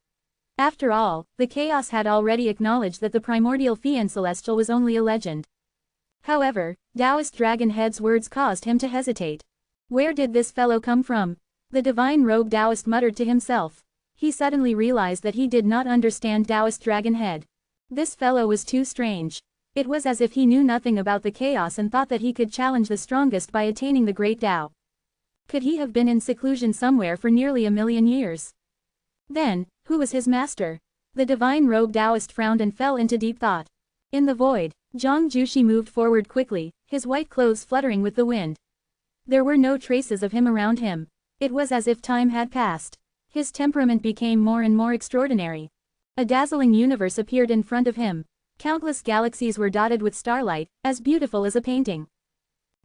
After all, the chaos had already acknowledged that the primordial Fian Celestial was only a legend. However, Taoist Dragon Head's words caused him to hesitate. Where did this fellow come from? The divine rogue Taoist muttered to himself. He suddenly realized that he did not understand Taoist Dragon Head. This fellow was too strange. It was as if he knew nothing about the chaos and thought that he could challenge the strongest by attaining the great Tao. Could he have been in seclusion somewhere for nearly 1,000,000 years? Then, who was his master? The divine rogue Taoist frowned and fell into deep thought. In the void, Zhang Jushi moved forward quickly, his white clothes fluttering with the wind. There were no traces of him around him. It was as if time had passed. His temperament became more and more extraordinary. A dazzling universe appeared in front of him. Countless galaxies were dotted with starlight, as beautiful as a painting.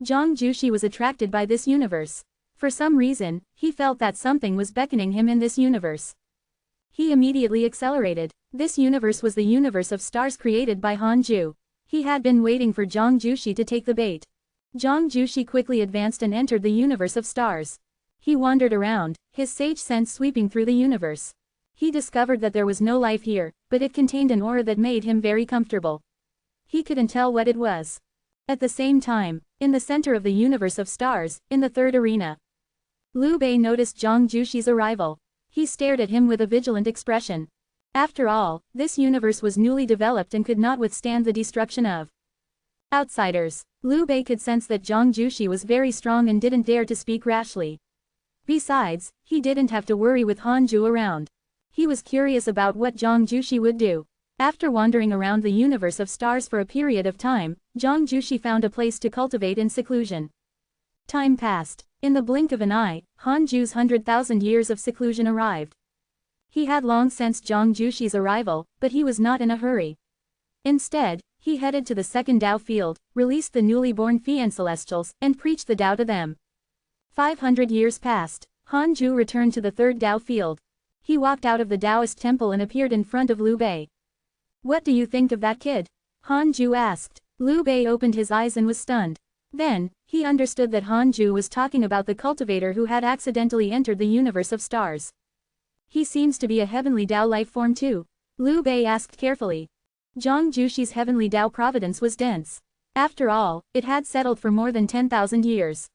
Zhang Jushi was attracted by this universe. For some reason, he felt that something was beckoning him in this universe. He immediately accelerated. This universe was the universe of stars created by Hanju. He had been waiting for Zhang Jushi to take the bait. Zhang Jushi quickly advanced and entered the universe of stars. He wandered around, his sage sense sweeping through the universe. He discovered that there was no life here, but it contained an aura that made him very comfortable. He couldn't tell what it was. At the same time, in the center of the universe of stars, in the third arena, Liu Bei noticed Zhang Jushi's arrival. He stared at him with a vigilant expression. After all, this universe was newly developed and could not withstand the destruction of outsiders. Liu Bei could sense that Zhang Jushi was very strong and didn't dare to speak rashly. Besides, he didn't have to worry with Hanju around. He was curious about what Zhang Jushi would do. After wandering around the universe of stars for a period of time, Zhang Jushi found a place to cultivate in seclusion. Time passed. In the blink of an eye, Hanju's 100,000 years of seclusion arrived. He had long sensed Zhang Jushi's arrival, but he was not in a hurry. Instead, he headed to the second Tao field, released the newly born Fian Celestials, and preached the Tao to them. 500 years passed. Hanju returned to the third Tao field. He walked out of the Taoist temple and appeared in front of Liu Bei. What do you think of that kid? Hanju asked. Liu Bei opened his eyes and was stunned. Then, he understood that Hanju was talking about the cultivator who had accidentally entered the universe of stars. He seems to be a heavenly Tao life form too. Liu Bei asked carefully. Zhang Jushi's heavenly Tao Providence was dense. After all, it had settled for more than 10,000 years.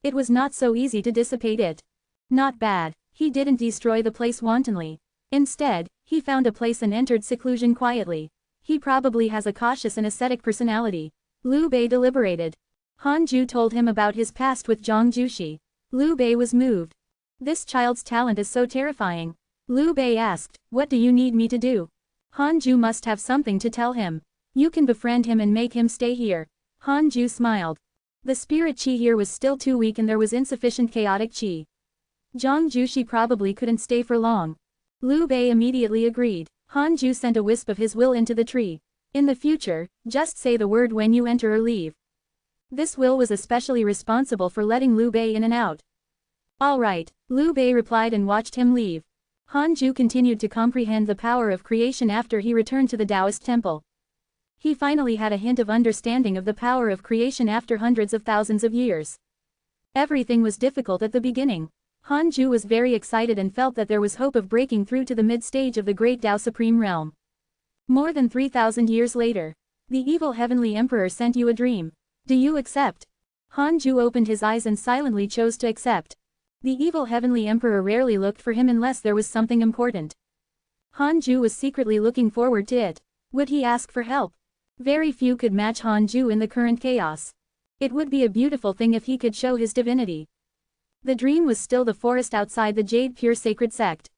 It was not so easy to dissipate it. Not bad. He didn't destroy the place wantonly. Instead, he found a place and entered seclusion quietly. He probably has a cautious and ascetic personality. Liu Bei deliberated. Hanju told him about his past with Zhang Jushi. Liu Bei was moved. This child's talent is so terrifying. Liu Bei asked, what do you need me to do? Hanju must have something to tell him. You can befriend him and make him stay here. Hanju smiled. The spirit chi here was still too weak and there was insufficient chaotic chi. Zhang Jushi probably couldn't stay for long. Liu Bei immediately agreed. Hanju sent a wisp of his will into the tree. In the future, just say the word when you enter or leave. This will was especially responsible for letting Liu Bei in and out. All right, Liu Bei replied and watched him leave. Hanju continued to comprehend the power of creation after he returned to the Taoist temple. He finally had a hint of understanding of the power of creation after hundreds of thousands of years. Everything was difficult at the beginning. Hanju was very excited and felt that there was hope of breaking through to the mid-stage of the great Tao Supreme Realm. More than 3,000 years later, the evil heavenly emperor sent you a dream. Do you accept? Hanju opened his eyes and silently chose to accept. The evil heavenly emperor rarely looked for him unless there was something important. Hanju was secretly looking forward to it. Would he ask for help? Very few could match Hanju in the current chaos. It would be a beautiful thing if he could show his divinity. The dream was still the forest outside the Jade Pure Sacred Sect.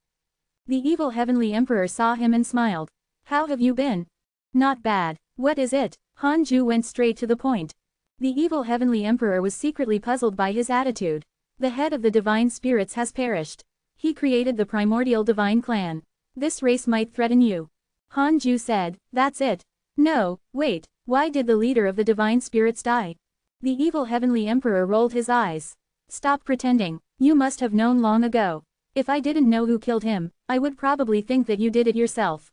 The evil heavenly emperor saw him and smiled. How have you been? Not bad. What is it? Hanju went straight to the point. The evil heavenly emperor was secretly puzzled by his attitude. The head of the divine spirits has perished. He created the primordial divine clan. This race might threaten you. Hanju said, that's it. No, wait, why did the leader of the divine spirits die? The evil heavenly emperor rolled his eyes. Stop pretending. You must have known long ago. If I didn't know who killed him, I would probably think that you did it yourself.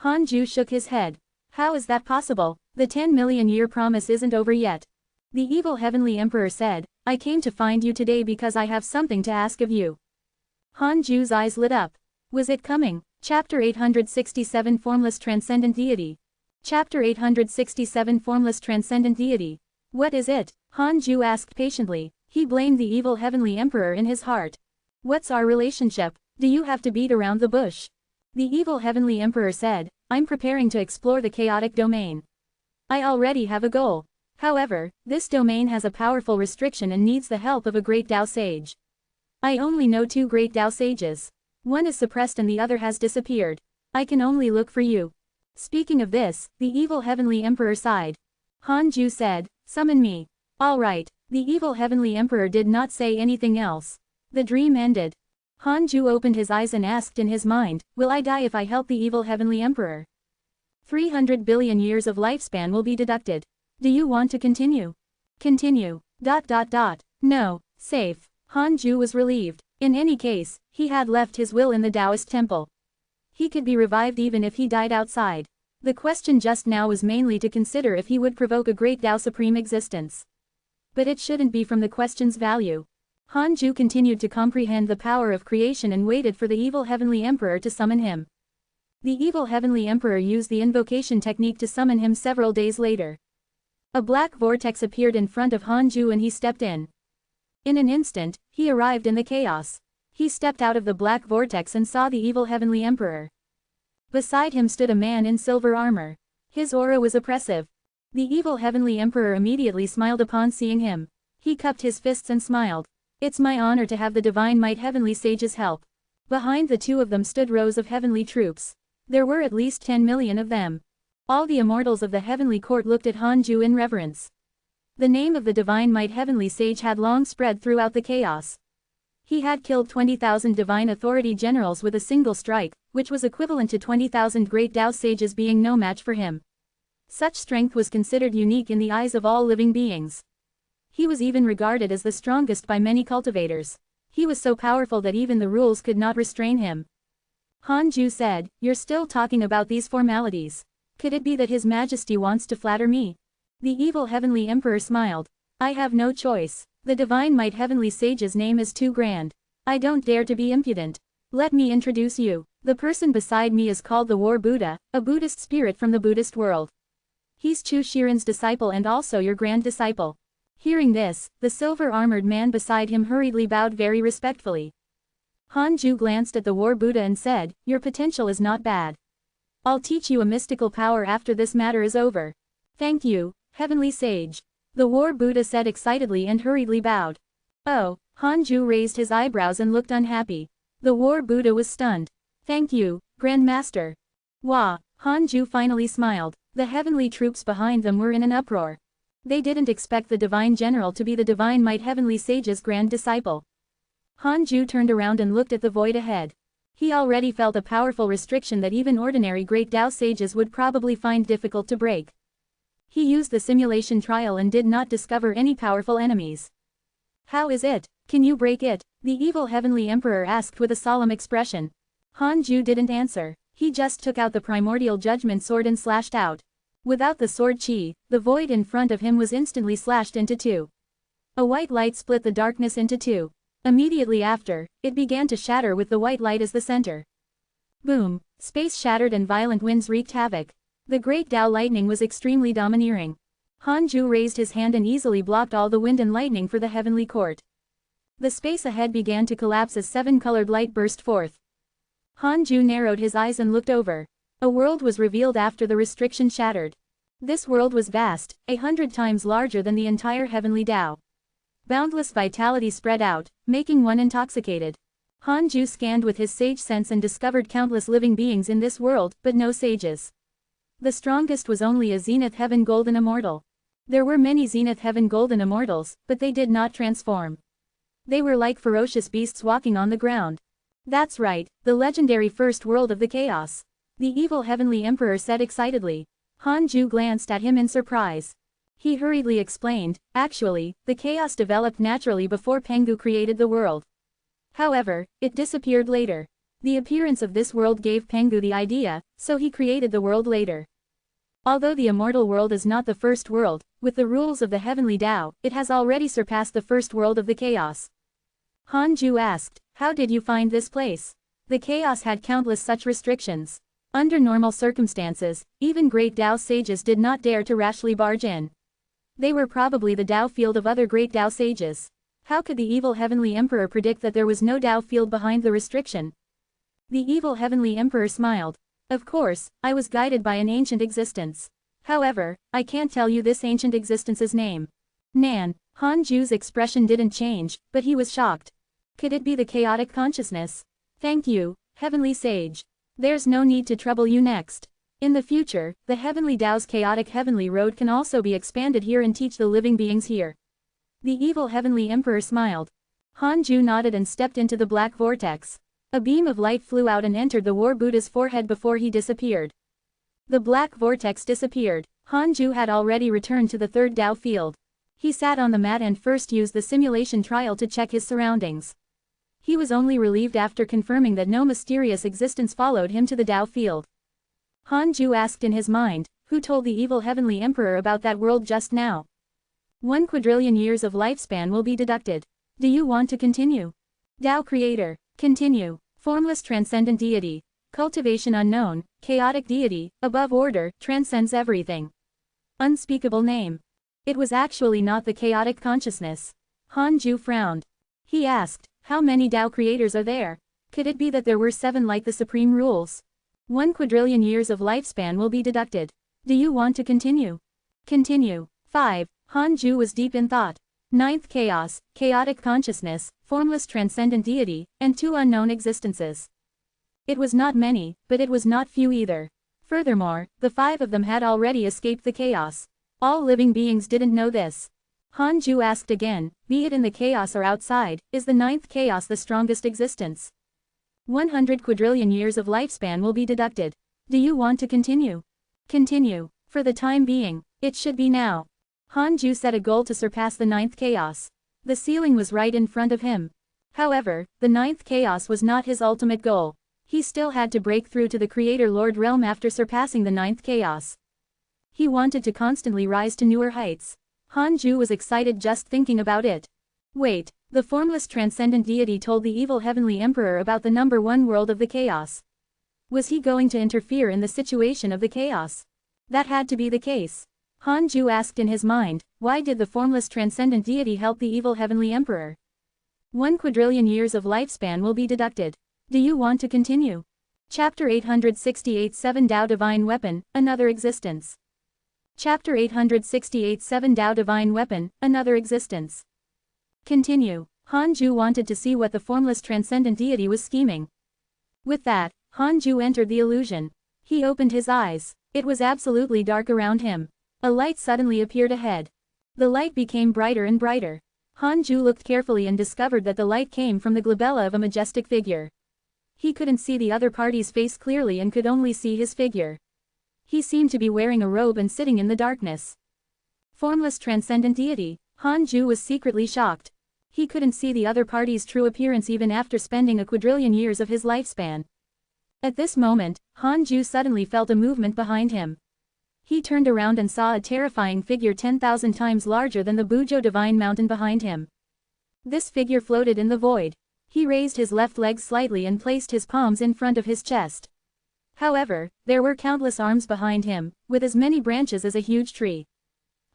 Hanju shook his head. How is that possible? The 10 million-year promise isn't over yet. The evil heavenly emperor said, I came to find you today because I have something to ask of you. Hanju's eyes lit up. Was it coming? Chapter 867 Formless Transcendent Deity. Chapter 867 Formless Transcendent Deity. What is it? Hanju asked patiently. He blamed the evil heavenly emperor in his heart. What's our relationship? Do you have to beat around the bush? The evil heavenly emperor said, I'm preparing to explore the chaotic domain. I already have a goal. However, this domain has a powerful restriction and needs the help of a great Tao sage. I only know 2 great Tao sages. One is suppressed and the other has disappeared. I can only look for you. Speaking of this, the evil heavenly emperor sighed. Hanju said, summon me. All right. The evil heavenly emperor did not say anything else. The dream ended. Hanju opened his eyes and asked in his mind, will I die if I help the evil heavenly emperor? 300 billion years of lifespan will be deducted. Do you want to continue? Continue. ... No. Safe. Hanju was relieved. In any case, he had left his will in the Taoist temple. He could be revived even if he died outside. The question just now was mainly to consider if he would provoke a great Tao supreme existence. But it shouldn't be from the question's value. Hanju continued to comprehend the power of creation and waited for the evil heavenly emperor to summon him. The evil heavenly emperor used the invocation technique to summon him several days later. A black vortex appeared in front of Hanju and he stepped in. In an instant, he arrived in the chaos. He stepped out of the black vortex and saw the evil heavenly emperor. Beside him stood a man in silver armor. His aura was oppressive. The evil heavenly emperor immediately smiled upon seeing him. He cupped his fists and smiled. It's my honor to have the divine might heavenly sages help. Behind the 2 of them stood rows of heavenly troops. There were at least 10 million of them. All the immortals of the heavenly court looked at Hanju in reverence. The name of the divine might heavenly sage had long spread throughout the chaos. He had killed 20,000 divine authority generals with a single strike, which was equivalent to 20,000 great Tao sages being no match for him. Such strength was considered unique in the eyes of all living beings. He was even regarded as the strongest by many cultivators. He was so powerful that even the rules could not restrain him. Hanju said, you're still talking about these formalities. Could it be that His Majesty wants to flatter me? The evil heavenly emperor smiled. I have no choice. The divine might heavenly sage's name is too grand. I don't dare to be impudent. Let me introduce you. The person beside me is called the War Buddha, a Buddhist spirit from the Buddhist world. He's Chu Shiren's disciple and also your grand disciple. Hearing this, the silver-armored man beside him hurriedly bowed very respectfully. Hanju glanced at the War Buddha and said, your potential is not bad. I'll teach you a mystical power after this matter is over. Thank you, heavenly sage. The War Buddha said excitedly and hurriedly bowed. Oh, Hanju raised his eyebrows and looked unhappy. The War Buddha was stunned. Thank you, Grand Master. Wah, Hanju finally smiled. The heavenly troops behind them were in an uproar. They didn't expect the divine general to be the divine might heavenly sage's grand disciple. Hanju turned around and looked at the void ahead. He already felt a powerful restriction that even ordinary great Tao sages would probably find difficult to break. He used the simulation trial and did not discover any powerful enemies. How is it? Can you break it? The evil heavenly emperor asked with a solemn expression. Hanju didn't answer. He just took out the primordial judgment sword and slashed out. Without the sword chi, the void in front of him was instantly slashed into 2. A white light split the darkness into 2. Immediately after, it began to shatter with the white light as the center. Boom! Space shattered and violent winds wreaked havoc. The great Tao lightning was extremely domineering. Hanju raised his hand and easily blocked all the wind and lightning for the heavenly court. The space ahead began to collapse as 7-colored light burst forth. Hanju narrowed his eyes and looked over. A world was revealed after the restriction shattered. This world was vast, 100 times larger than the entire heavenly Tao. Boundless vitality spread out, making one intoxicated. Hanju scanned with his sage sense and discovered countless living beings in this world, but no sages. The strongest was only a Zenith Heaven Golden Immortal. There were many Zenith Heaven Golden Immortals, but they did not transform. They were like ferocious beasts walking on the ground. That's right, the legendary first world of the chaos. The evil heavenly emperor said excitedly. Hanju glanced at him in surprise. He hurriedly explained, actually, the chaos developed naturally before Pengu created the world. However, it disappeared later. The appearance of this world gave Pengu the idea, so he created the world later. Although the immortal world is not the first world, with the rules of the heavenly Tao, it has already surpassed the first world of the chaos. Hanju asked, how did you find this place? The chaos had countless such restrictions. Under normal circumstances, even great Tao sages did not dare to rashly barge in. They were probably the Tao field of other great Tao sages. How could the evil heavenly emperor predict that there was no Tao field behind the restriction? The evil heavenly emperor smiled. Of course, I was guided by an ancient existence. However, I can't tell you this ancient existence's name. Nan. Hanju's expression didn't change, but he was shocked. Could it be the chaotic consciousness? Thank you, heavenly sage. There's no need to trouble you next. In the future, the heavenly Tao's chaotic heavenly road can also be expanded here and teach the living beings here. The evil heavenly emperor smiled. Hanju nodded and stepped into the black vortex. A beam of light flew out and entered the War Buddha's forehead before he disappeared. The black vortex disappeared. Hanju had already returned to the third Tao field. He sat on the mat and first used the simulation trial to check his surroundings. He was only relieved after confirming that no mysterious existence followed him to the Tao field. Hanju asked in his mind, who told the evil heavenly emperor about that world just now? 1 quadrillion years of lifespan will be deducted. Do you want to continue? Tao creator. Continue. Formless transcendent deity. Cultivation unknown, chaotic deity, above order, transcends everything. Unspeakable name. It was actually not the chaotic consciousness. Hanju frowned. He asked, how many Tao creators are there? Could it be that there were 7 like the supreme rules? 1 quadrillion years of lifespan will be deducted. Do you want to continue? Continue. 5. Hanju was deep in thought. 9th chaos, chaotic consciousness, formless transcendent deity, and 2 unknown existences. It was not many, but it was not few either. Furthermore, the 5 of them had already escaped the chaos. All living beings didn't know this. Hanju asked again, be it in the chaos or outside, is the 9th chaos the strongest existence? 100 quadrillion years of lifespan will be deducted. Do you want to continue? Continue. For the time being, it should be now. Hanju set a goal to surpass the 9th chaos. The ceiling was right in front of him. However, the 9th chaos was not his ultimate goal. He still had to break through to the Creator Lord realm after surpassing the 9th chaos. He wanted to constantly rise to newer heights. Hanju was excited just thinking about it. Wait, the formless transcendent deity told the evil heavenly emperor about the number 1 world of the chaos. Was he going to interfere in the situation of the chaos? That had to be the case. Hanju asked in his mind, why did the formless transcendent deity help the evil heavenly emperor? 1 quadrillion years of lifespan will be deducted. Do you want to continue? Chapter 868 7 Tao Divine Weapon, Another Existence. Chapter 868 7 Tao Divine Weapon, Another Existence. Continue. Hanju wanted to see what the formless transcendent deity was scheming. With that, Hanju entered the illusion. He opened his eyes. It was absolutely dark around him. A light suddenly appeared ahead. The light became brighter and brighter. Hanju looked carefully and discovered that the light came from the glabella of a majestic figure. He couldn't see the other party's face clearly and could only see his figure. He seemed to be wearing a robe and sitting in the darkness. Formless transcendent deity. Hanju was secretly shocked. He couldn't see the other party's true appearance even after spending a quadrillion years of his lifespan. At this moment, Hanju suddenly felt a movement behind him. He turned around and saw a terrifying figure 10,000 times larger than the Bujo Divine Mountain behind him. This figure floated in the void. He raised his left leg slightly and placed his palms in front of his chest. However, there were countless arms behind him, with as many branches as a huge tree.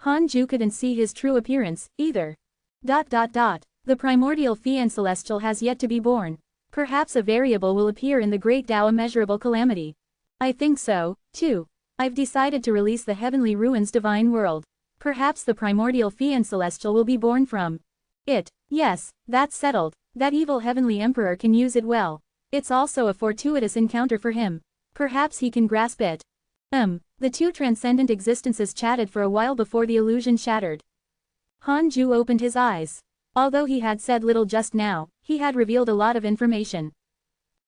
Hanju couldn't see his true appearance, either. The primordial Fian Celestial has yet to be born. Perhaps a variable will appear in the great Tao immeasurable calamity. I think so, too. I've decided to release the Heavenly Ruins Divine World. Perhaps the primordial Fian Celestial will be born from it. Yes, that's settled. That evil Heavenly Emperor can use it well. It's also a fortuitous encounter for him. Perhaps he can grasp it. The 2 transcendent existences chatted for a while before the illusion shattered. Hanju opened his eyes. Although he had said little just now, he had revealed a lot of information.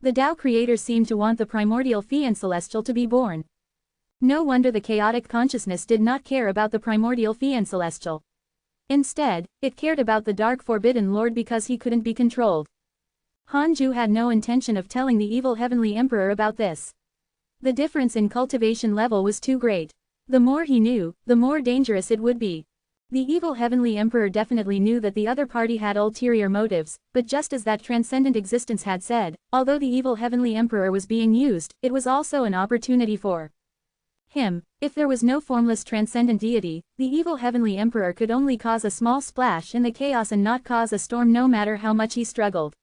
The Tao creator seemed to want the primordial Fian Celestial to be born. No wonder the chaotic consciousness did not care about the primordial Fian Celestial. Instead, it cared about the dark forbidden lord because he couldn't be controlled. Han Ju had no intention of telling the evil heavenly emperor about this. The difference in cultivation level was too great. The more he knew, the more dangerous it would be. The evil heavenly emperor definitely knew that the other party had ulterior motives, but just as that transcendent existence had said, although the evil heavenly emperor was being used, it was also an opportunity for him. If there was no formless transcendent deity, the evil heavenly emperor could only cause a small splash in the chaos and not cause a storm no matter how much he struggled.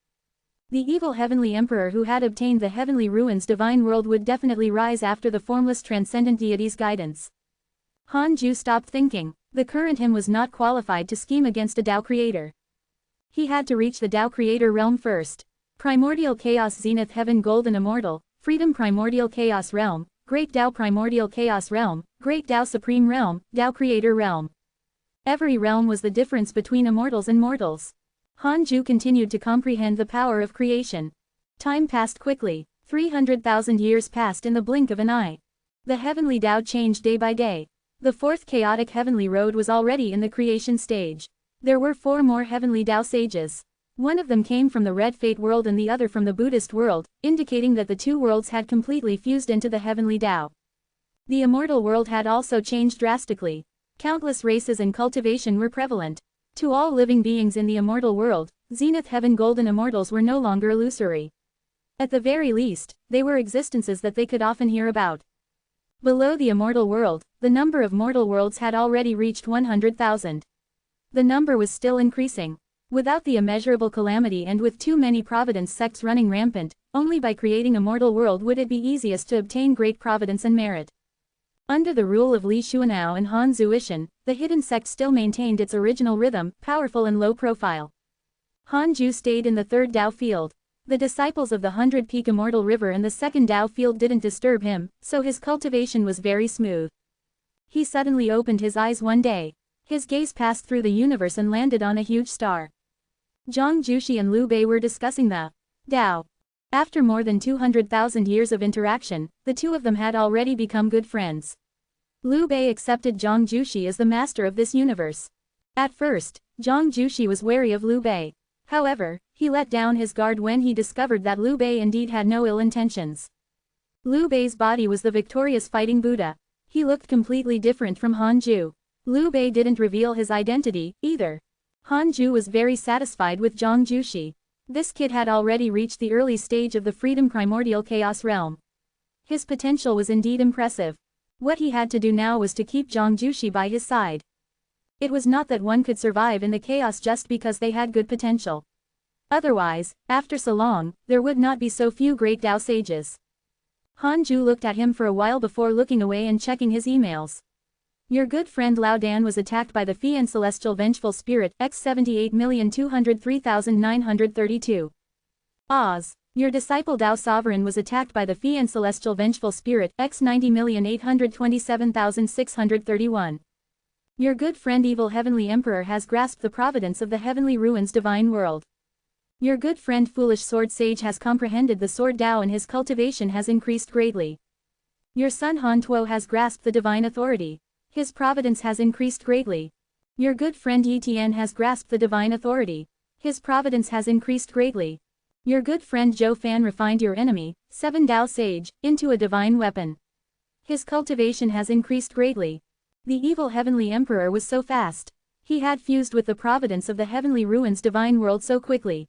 The evil heavenly emperor who had obtained the heavenly ruins divine world would definitely rise after the formless transcendent deity's guidance. Han Ju stopped thinking. The current him was not qualified to scheme against a Tao creator. He had to reach the Tao creator realm first. Primordial chaos zenith heaven golden immortal, freedom primordial chaos realm, great Tao primordial chaos realm, great Tao supreme realm, Tao creator realm. Every realm was the difference between immortals and mortals. Han Ju continued to comprehend the power of creation. Time passed quickly. 300,000 years passed in the blink of an eye. The heavenly Tao changed day by day. The fourth chaotic heavenly road was already in the creation stage. There were 4 more heavenly Tao sages. One of them came from the Red Fate world and the other from the Buddhist world, indicating that the 2 worlds had completely fused into the heavenly Tao. The immortal world had also changed drastically. Countless races and cultivation were prevalent. To all living beings in the immortal world, Zenith Heaven Golden Immortals were no longer illusory. At the very least, they were existences that they could often hear about. Below the immortal world, the number of mortal worlds had already reached 100,000. The number was still increasing. Without the immeasurable calamity and with too many Providence sects running rampant, only by creating a mortal world would it be easiest to obtain great providence and merit. Under the rule of Li Xuanao and Han Zuishan, the hidden sect still maintained its original rhythm, powerful and low profile. Han Ju stayed in the 3rd Tao field. The disciples of the 100 Peak Immortal River and the 2nd Tao field didn't disturb him, so his cultivation was very smooth. He suddenly opened his eyes one day. His gaze passed through the universe and landed on a huge star. Zhang Jushi and Liu Bei were discussing the Tao. After more than 200,000 years of interaction, the 2 of them had already become good friends. Liu Bei accepted Zhang Jushi as the master of this universe. At first, Zhang Jushi was wary of Liu Bei. However, he let down his guard when he discovered that Liu Bei indeed had no ill intentions. Liu Bei's body was the victorious fighting Buddha. He looked completely different from Han Ju. Liu Bei didn't reveal his identity, either. Han Ju was very satisfied with Zhang Jushi. This kid had already reached the early stage of the Freedom Primordial Chaos realm. His potential was indeed impressive. What he had to do now was to keep Zhang Jushi by his side. It was not that one could survive in the chaos just because they had good potential. Otherwise, after so long, there would not be so few great Tao sages. Han Ju looked at him for a while before looking away and checking his emails. Your good friend Lao Dan was attacked by the Fian Celestial Vengeful Spirit, X78,203,932. Oz. Your disciple Tao Sovereign was attacked by the Fian Celestial Vengeful Spirit, X90,827,631. Your good friend Evil Heavenly Emperor has grasped the providence of the Heavenly Ruins Divine World. Your good friend Foolish Sword Sage has comprehended the Sword Tao and his cultivation has increased greatly. Your son Han Tuo has grasped the Divine Authority. His providence has increased greatly. Your good friend Yi Tian has grasped the Divine Authority. His providence has increased greatly. Your good friend Zhou Fan refined your enemy, 7 Tao Sage, into a divine weapon. His cultivation has increased greatly. The evil heavenly emperor was so fast. He had fused with the providence of the heavenly ruins divine world so quickly.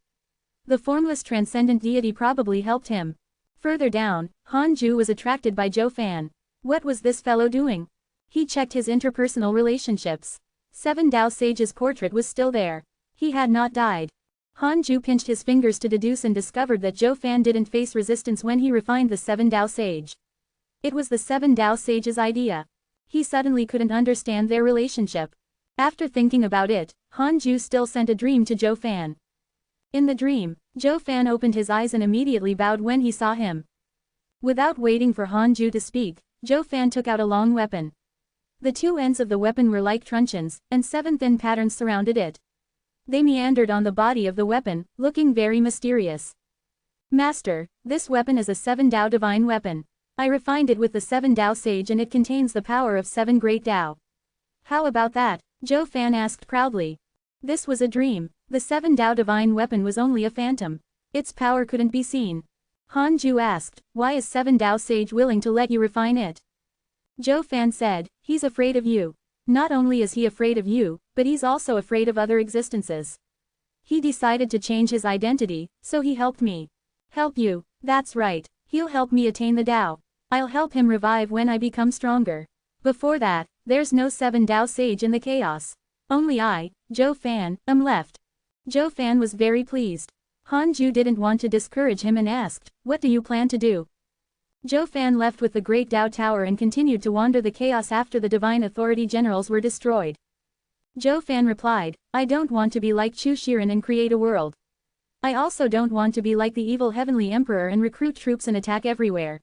The formless transcendent deity probably helped him. Further down, Han Ju was attracted by Zhou Fan. What was this fellow doing? He checked his interpersonal relationships. 7 Tao Sage's portrait was still there. He had not died. Han Ju pinched his fingers to deduce and discovered that Zhou Fan didn't face resistance when he refined the 7 Tao Sage. It was the 7 Tao Sage's idea. He suddenly couldn't understand their relationship. After thinking about it, Han Ju still sent a dream to Zhou Fan. In the dream, Zhou Fan opened his eyes and immediately bowed when he saw him. Without waiting for Han Ju to speak, Zhou Fan took out a long weapon. The 2 ends of the weapon were like truncheons, and 7 thin patterns surrounded it. They meandered on the body of the weapon, looking very mysterious. Master, this weapon is a 7 Tao divine weapon. I refined it with the 7 Tao Sage and it contains the power of 7 great Tao. How about that? Zhou Fan asked proudly. This was a dream. The 7 Tao divine weapon was only a phantom. Its power couldn't be seen. Han Ju asked, why is 7 Dao Sage willing to let you refine it? Zhou Fan said, he's afraid of you. Not only is he afraid of you, but he's also afraid of other existences. He decided to change his identity, so he helped me. Help you, that's right, he'll help me attain the Dao. I'll help him revive when I become stronger. Before that, there's no 7 Dao Sage in the chaos. Only I, Zhou Fan, am left. Zhou Fan was very pleased. Han Ju didn't want to discourage him and asked, what do you plan to do? Zhou Fan left with the Great Dao Tower and continued to wander the chaos after the Divine Authority generals were destroyed. Zhou Fan replied, I don't want to be like Chu Shiren and create a world. I also don't want to be like the evil Heavenly Emperor and recruit troops and attack everywhere.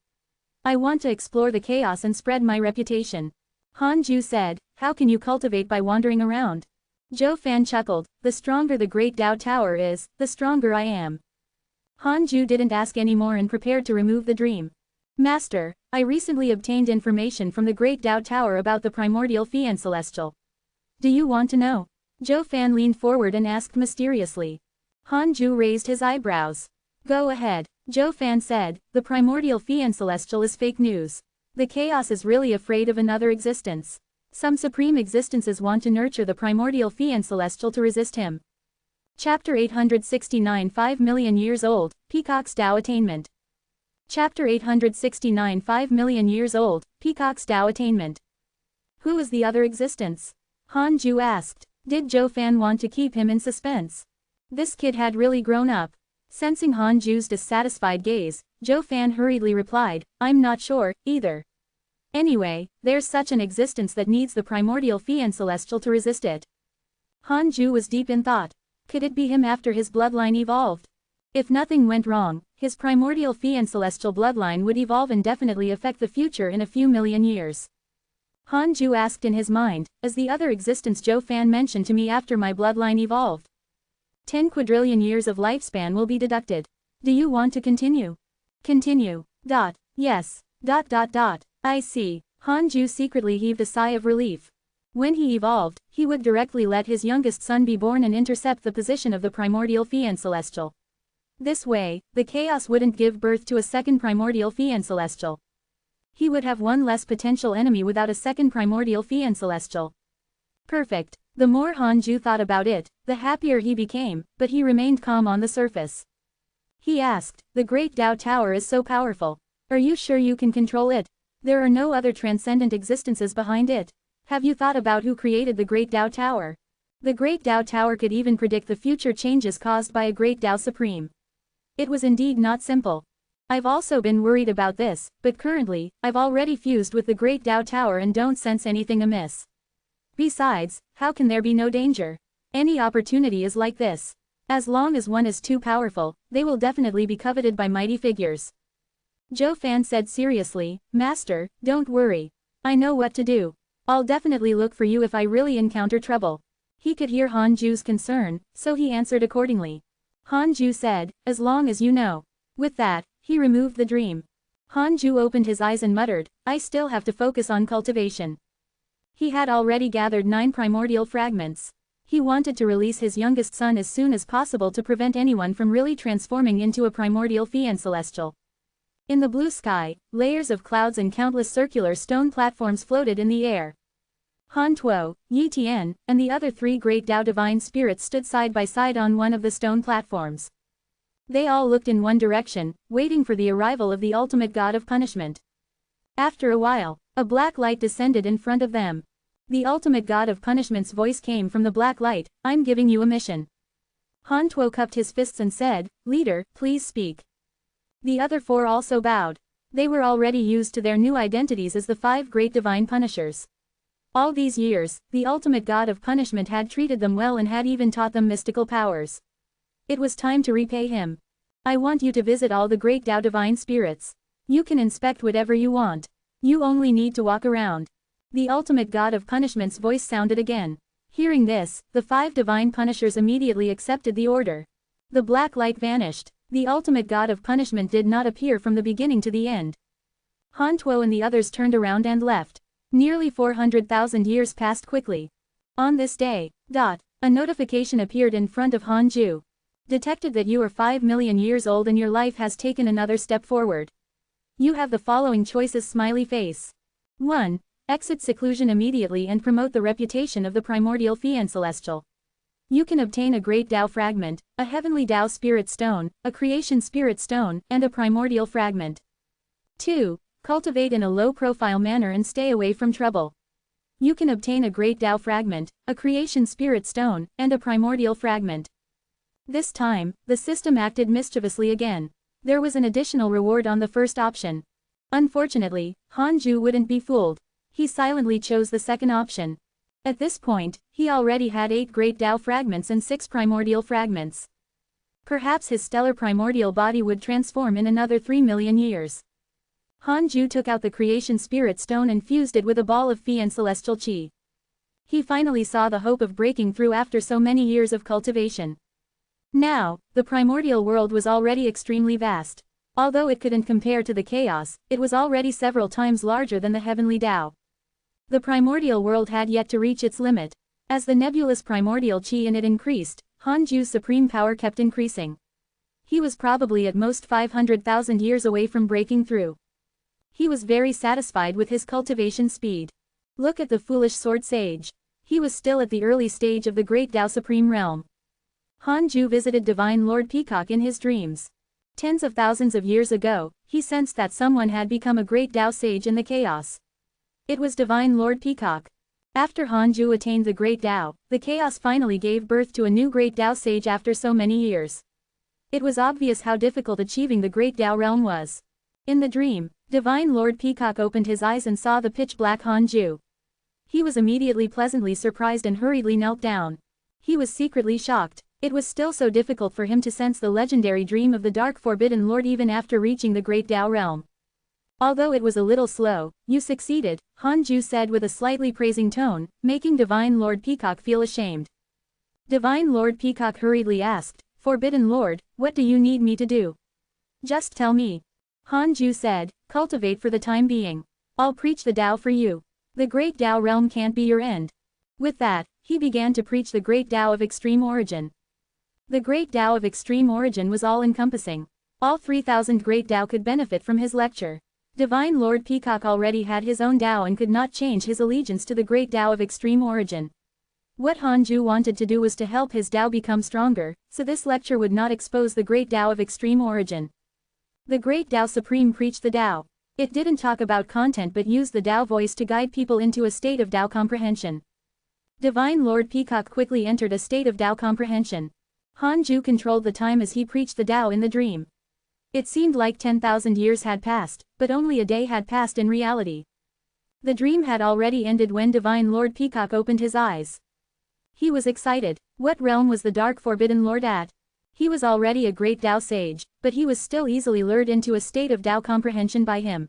I want to explore the chaos and spread my reputation. Han Ju said, how can you cultivate by wandering around? Zhou Fan chuckled, the stronger the Great Dao Tower is, the stronger I am. Han Ju didn't ask any more and prepared to remove the dream. Master, I recently obtained information from the Great Dao Tower about the primordial Fian Celestial. Do you want to know? Zhou Fan leaned forward and asked mysteriously. Han Ju raised his eyebrows. Go ahead, Zhou Fan said, the primordial Fian Celestial is fake news. The chaos is really afraid of another existence. Some supreme existences want to nurture the primordial Fian Celestial to resist him. Chapter 869 5 million years old, Peacock's Dao Attainment. Chapter 869 5 million years old, Peacock's Dao Attainment. Who is the other existence? Han Ju asked. Did Zhou Fan want to keep him in suspense? This kid had really grown up. Sensing Han Ju's dissatisfied gaze, Zhou Fan hurriedly replied, I'm not sure, either. Anyway, there's such an existence that needs the primordial Fian Celestial to resist it. Han Ju was deep in thought. Could it be him after his bloodline evolved? If nothing went wrong, his primordial Fian Celestial bloodline would evolve and definitely affect the future in a few million years. Han Ju asked in his mind, is the other existence Zhou Fan mentioned to me after my bloodline evolved? 10 quadrillion years of lifespan will be deducted. Do you want to continue? Continue. Yes. I see. Han Ju secretly heaved a sigh of relief. When he evolved, he would directly let his youngest son be born and intercept the position of the primordial Fian Celestial. This way, the chaos wouldn't give birth to a second primordial Fian Celestial. He would have one less potential enemy without a second primordial Fian Celestial. Perfect. The more Han Ju thought about it, the happier he became, but he remained calm on the surface. He asked, the Great Dao Tower is so powerful. Are you sure you can control it? There are no other transcendent existences behind it. Have you thought about who created the Great Dao Tower? The Great Dao Tower could even predict the future changes caused by a Great Dao Supreme. It was indeed not simple. I've also been worried about this, but currently, I've already fused with the Great Dao Tower and don't sense anything amiss. Besides, how can there be no danger? Any opportunity is like this. As long as one is too powerful, they will definitely be coveted by mighty figures. Zhou Fan said seriously, Master, don't worry. I know what to do. I'll definitely look for you if I really encounter trouble. He could hear Han Ju's concern, so he answered accordingly. Han Ju said, as long as you know. With that, he removed the dream. Han Ju opened his eyes and muttered, I still have to focus on cultivation. He had already gathered 9 primordial fragments. He wanted to release his youngest son as soon as possible to prevent anyone from really transforming into a primordial Fian Celestial. In the blue sky, layers of clouds and countless circular stone platforms floated in the air. Han Tuo, Yi Tian, and the other 3 great Dao divine spirits stood side by side on one of the stone platforms. They all looked in one direction, waiting for the arrival of the ultimate god of punishment. After a while, a black light descended in front of them. The ultimate god of punishment's voice came from the black light, I'm giving you a mission. Han Tuo cupped his fists and said, Leader, please speak. The other 4 also bowed. They were already used to their new identities as the 5 great divine punishers. All these years, the ultimate god of punishment had treated them well and had even taught them mystical powers. It was time to repay him. I want you to visit all the great Dao divine spirits. You can inspect whatever you want. You only need to walk around. The ultimate god of punishment's voice sounded again. Hearing this, the 5 divine punishers immediately accepted the order. The black light vanished. The ultimate god of punishment did not appear from the beginning to the end. Han Tuo and the others turned around and left. Nearly 400,000 years passed quickly. On this day, a notification appeared in front of Han Ju. Detected that you are 5 million years old and your life has taken another step forward. You have the following choices: smiley face. 1. Exit seclusion immediately and promote the reputation of the primordial fiend celestial. You can obtain a great Tao fragment, a heavenly Tao spirit stone, a creation spirit stone, and a primordial fragment. 2. Cultivate in a low-profile manner and stay away from trouble. You can obtain a great Tao fragment, a creation spirit stone, and a primordial fragment. This time, the system acted mischievously again. There was an additional reward on the first option. Unfortunately, Hanju wouldn't be fooled. He silently chose the second option. At this point, he already had 8 great Tao fragments and 6 primordial fragments. Perhaps his stellar primordial body would transform in another 3 million years. Hanju took out the creation spirit stone and fused it with a ball of fiend celestial chi. He finally saw the hope of breaking through after so many years of cultivation. Now, the primordial world was already extremely vast. Although it couldn't compare to the chaos, it was already several times larger than the heavenly Tao. The primordial world had yet to reach its limit. As the nebulous primordial chi in it increased, Hanju's supreme power kept increasing. He was probably at most 500,000 years away from breaking through. He was very satisfied with his cultivation speed. Look at the foolish sword sage. He was still at the early stage of the great Tao Supreme Realm. Hanju visited Divine Lord Peacock in his dreams. Tens of thousands of years ago, he sensed that someone had become a great Tao sage in the chaos. It was Divine Lord Peacock. After Hanju attained the great Tao, the chaos finally gave birth to a new great Tao sage after so many years. It was obvious how difficult achieving the great Tao realm was. In the dream, Divine Lord Peacock opened his eyes and saw the pitch-black Hanju. He was immediately pleasantly surprised and hurriedly knelt down. He was secretly shocked. It was still so difficult for him to sense the legendary dream of the Dark Forbidden Lord even after reaching the great Tao realm. Although it was a little slow, you succeeded, Hanju said with a slightly praising tone, making Divine Lord Peacock feel ashamed. Divine Lord Peacock hurriedly asked, Forbidden Lord, what do you need me to do? Just tell me. Hanju said, cultivate for the time being. I'll preach the Tao for you. The great Tao realm can't be your end. With that, he began to preach the great Tao of extreme origin. The great Tao of extreme origin was all-encompassing. All 3,000 great Tao could benefit from his lecture. Divine Lord Peacock already had his own Tao and could not change his allegiance to the great Tao of extreme origin. What Hanju wanted to do was to help his Tao become stronger, so this lecture would not expose the great Tao of extreme origin. The great Tao Supreme preached the Tao. It didn't talk about content but used the Tao voice to guide people into a state of Tao comprehension. Divine Lord Peacock quickly entered a state of Tao comprehension. Hanju controlled the time as he preached the Tao in the dream. It seemed like 10,000 years had passed, but only a day had passed in reality. The dream had already ended when Divine Lord Peacock opened his eyes. He was excited. What realm was the Dark Forbidden Lord at? He was already a great Tao sage, but he was still easily lured into a state of Tao comprehension by him.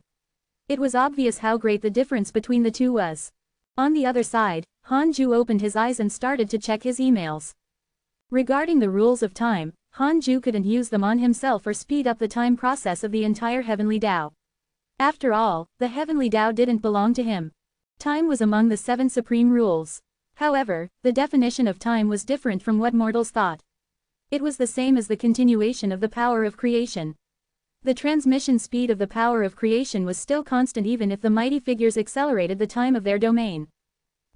It was obvious how great the difference between the two was. On the other side, Hanju opened his eyes and started to check his emails. Regarding the rules of time, Hanju couldn't use them on himself or speed up the time process of the entire heavenly Tao. After all, the heavenly Tao didn't belong to him. Time was among the 7 supreme rules. However, the definition of time was different from what mortals thought. It was the same as the continuation of the power of creation. The transmission speed of the power of creation was still constant even if the mighty figures accelerated the time of their domain.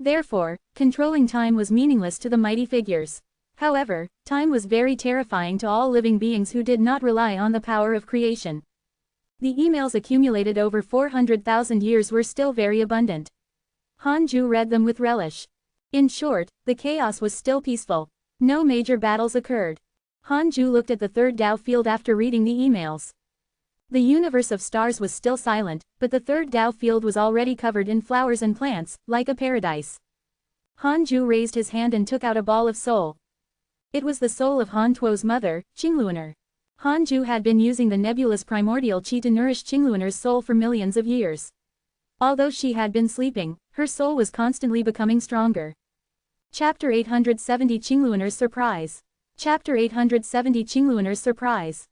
Therefore, controlling time was meaningless to the mighty figures. However, time was very terrifying to all living beings who did not rely on the power of creation. The emails accumulated over 400,000 years were still very abundant. Hanju read them with relish. In short, the chaos was still peaceful. No major battles occurred. Hanju looked at the third Tao field after reading the emails. The universe of stars was still silent, but the third Tao field was already covered in flowers and plants, like a paradise. Hanju raised his hand and took out a ball of soul. It was the soul of Han Tuo's mother, Qingluoner. Hanju had been using the nebulous primordial chi to nourish Qingluoner's soul for millions of years. Although she had been sleeping, her soul was constantly becoming stronger. Chapter 870 Qingluoner's Surprise. Chapter 870 Qingluoner's Surprise.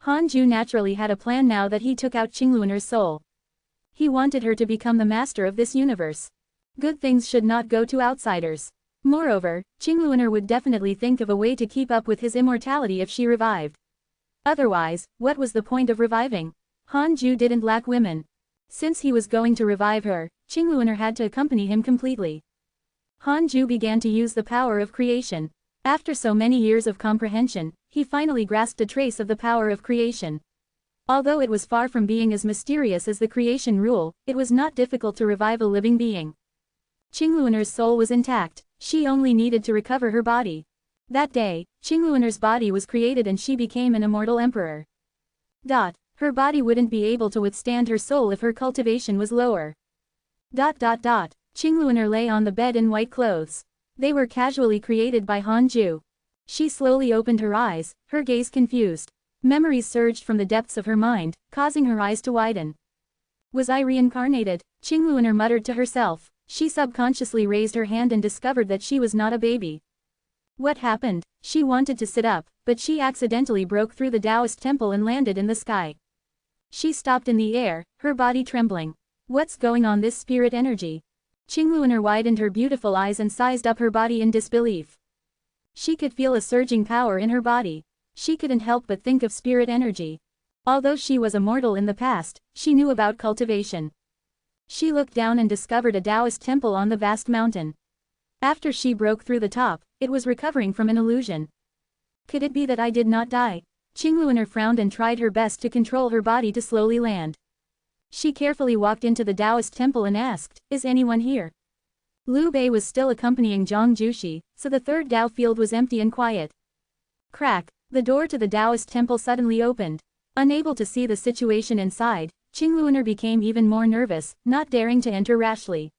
Hanju naturally had a plan now that he took out Qingluoner's soul. He wanted her to become the master of this universe. Good things should not go to outsiders. Moreover, Qingluoner would definitely think of a way to keep up with his immortality if she revived. Otherwise, what was the point of reviving? Han Ju didn't lack women. Since he was going to revive her, Qingluoner had to accompany him completely. Han Ju began to use the power of creation. After so many years of comprehension, he finally grasped a trace of the power of creation. Although it was far from being as mysterious as the creation rule, it was not difficult to revive a living being. Qingluoner's soul was intact, she only needed to recover her body. That day, Qingluoner's body was created and she became an immortal emperor. Her body wouldn't be able to withstand her soul if her cultivation was lower. Qingluoner lay on the bed in white clothes. They were casually created by Han Ju. She slowly opened her eyes, her gaze confused. Memories surged from the depths of her mind, causing her eyes to widen. Was I reincarnated? Qingluoner muttered to herself. She subconsciously raised her hand and discovered that she was not a baby. What happened? She wanted to sit up, but she accidentally broke through the Taoist temple and landed in the sky. She stopped in the air, her body trembling. What's going on this spirit energy? Qingluoner widened her beautiful eyes and sized up her body in disbelief. She could feel a surging power in her body. She couldn't help but think of spirit energy. Although she was a mortal in the past, she knew about cultivation. She looked down and discovered a Taoist temple on the vast mountain. After she broke through the top, it was recovering from an illusion. Could it be that I did not die? Qingluoner frowned and tried her best to control her body to slowly land. She carefully walked into the Taoist temple and asked, "Is anyone here?" Liu Bei was still accompanying Zhang Juxi, so the third Tao field was empty and quiet. Crack, the door to the Taoist temple suddenly opened. Unable to see the situation inside, Qingluoner became even more nervous, not daring to enter rashly.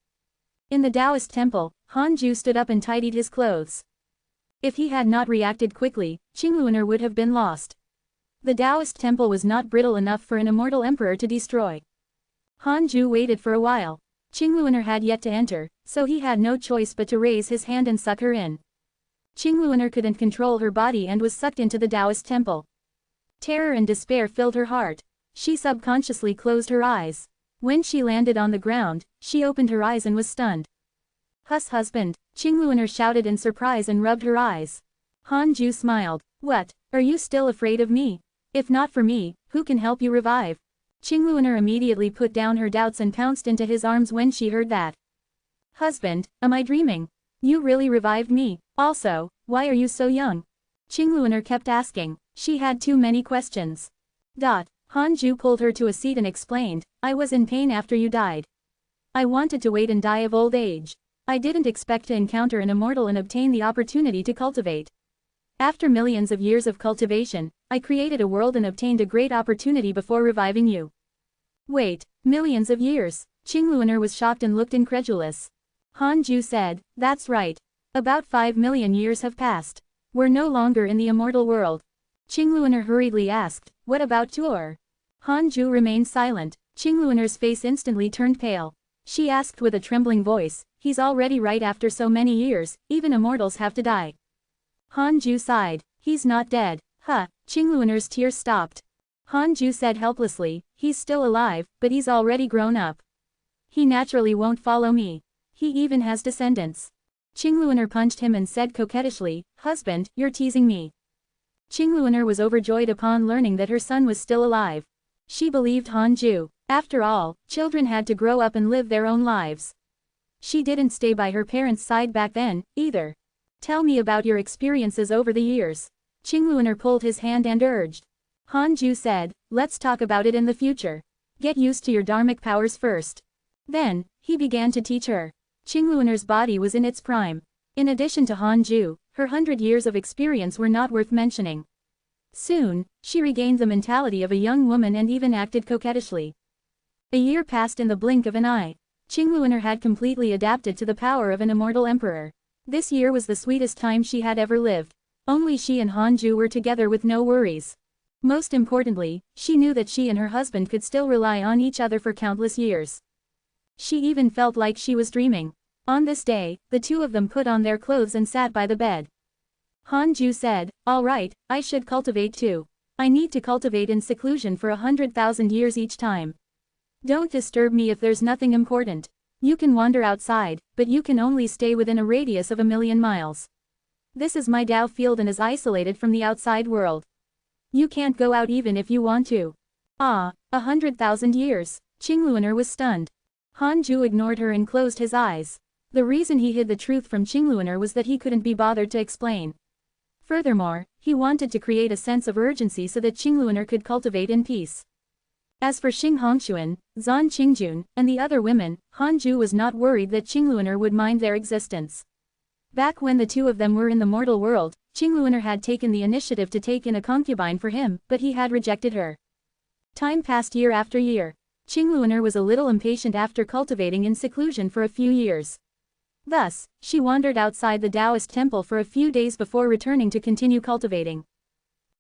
In the Taoist temple, Han Ju stood up and tidied his clothes. If he had not reacted quickly, Qingluoner would have been lost. The Taoist temple was not brittle enough for an immortal emperor to destroy. Han Ju waited for a while. Qingluoner had yet to enter, so he had no choice but to raise his hand and suck her in. Qingluoner couldn't control her body and was sucked into the Taoist temple. Terror and despair filled her heart. She subconsciously closed her eyes. When she landed on the ground, she opened her eyes and was stunned. Husband, Qingluoner shouted in surprise and rubbed her eyes. Han Ju smiled. What, are you still afraid of me? If not for me, who can help you revive? Qingluoner immediately put down her doubts and pounced into his arms when she heard that. Husband, am I dreaming? You really revived me. Also, why are you so young? Qingluoner kept asking. She had too many questions. Han Ju pulled her to a seat and explained, I was in pain after you died. I wanted to wait and die of old age. I didn't expect to encounter an immortal and obtain the opportunity to cultivate. After millions of years of cultivation, I created a world and obtained a great opportunity before reviving you. Wait, millions of years? Qingluoner was shocked and looked incredulous. Han Ju said, that's right. About 5 million years have passed. We're no longer in the immortal world. Qingluoner hurriedly asked, what about Tuor? Han Ju remained silent. Qingluoner's face instantly turned pale. She asked with a trembling voice, he's already right after so many years, even immortals have to die. Han Ju sighed, he's not dead. Qingluoner's tears stopped. Han Ju said helplessly, he's still alive, but he's already grown up. He naturally won't follow me. He even has descendants. Qingluoner punched him and said coquettishly, husband, you're teasing me. Qingluoner was overjoyed upon learning that her son was still alive. She believed Han Ju. After all, children had to grow up and live their own lives. She didn't stay by her parents' side back then, either. Tell me about your experiences over the years. Qingluoner pulled his hand and urged. Han Ju said, let's talk about it in the future. Get used to your dharmic powers first. Then, he began to teach her. Qingluoner's body was in its prime. In addition to Han Ju, her 100 years of experience were not worth mentioning. Soon, she regained the mentality of a young woman and even acted coquettishly. A year passed in the blink of an eye. Qingluoner had completely adapted to the power of an immortal emperor. This year was the sweetest time she had ever lived. Only she and Han Ju were together with no worries. Most importantly, she knew that she and her husband could still rely on each other for countless years. She even felt like she was dreaming. On this day, the two of them put on their clothes and sat by the bed. Han Ju said, all right, I should cultivate too. I need to cultivate in seclusion for 100,000 years each time. Don't disturb me if there's nothing important. You can wander outside, but you can only stay within a radius of 1,000,000 miles. This is my Tao field and is isolated from the outside world. You can't go out even if you want to. Ah, 100,000 years. Qingluoner was stunned. Hanju ignored her and closed his eyes. The reason he hid the truth from Qingluoner was that he couldn't be bothered to explain. Furthermore, he wanted to create a sense of urgency so that Qingluoner could cultivate in peace. As for Xing Hongxuan, Zan Qingjun, and the other women, Hanju was not worried that Qingluoner would mind their existence. Back when the two of them were in the mortal world, Qingluoner had taken the initiative to take in a concubine for him, but he had rejected her. Time passed year after year. Qingluoner was a little impatient after cultivating in seclusion for a few years. Thus, she wandered outside the Taoist temple for a few days before returning to continue cultivating.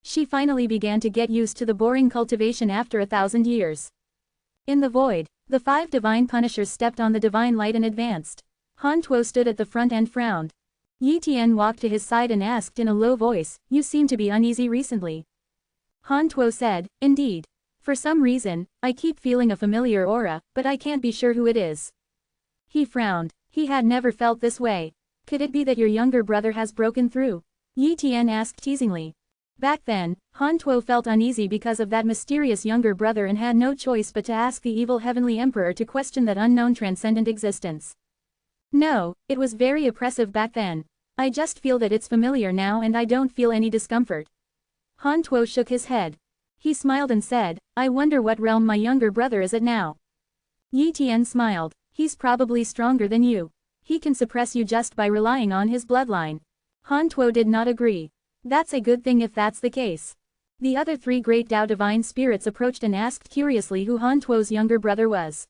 She finally began to get used to the boring cultivation after 1,000 years. In the void, the 5 divine punishers stepped on the divine light and advanced. Han Tuo stood at the front and frowned. Yi Tian walked to his side and asked in a low voice, "You seem to be uneasy recently." Han Tuo said, "Indeed. For some reason, I keep feeling a familiar aura, but I can't be sure who it is." He frowned. He had never felt this way. "Could it be that your younger brother has broken through?" Yi Tian asked teasingly. Back then, Han Tuo felt uneasy because of that mysterious younger brother and had no choice but to ask the evil heavenly emperor to question that unknown transcendent existence. "No, it was very oppressive back then. I just feel that it's familiar now and I don't feel any discomfort." Han Tuo shook his head. He smiled and said, "I wonder what realm my younger brother is at now." Yi Tian smiled. "He's probably stronger than you. He can suppress you just by relying on his bloodline." Han Tuo did not agree. "That's a good thing if that's the case." The other 3 great Tao divine spirits approached and asked curiously who Han Tuo's younger brother was.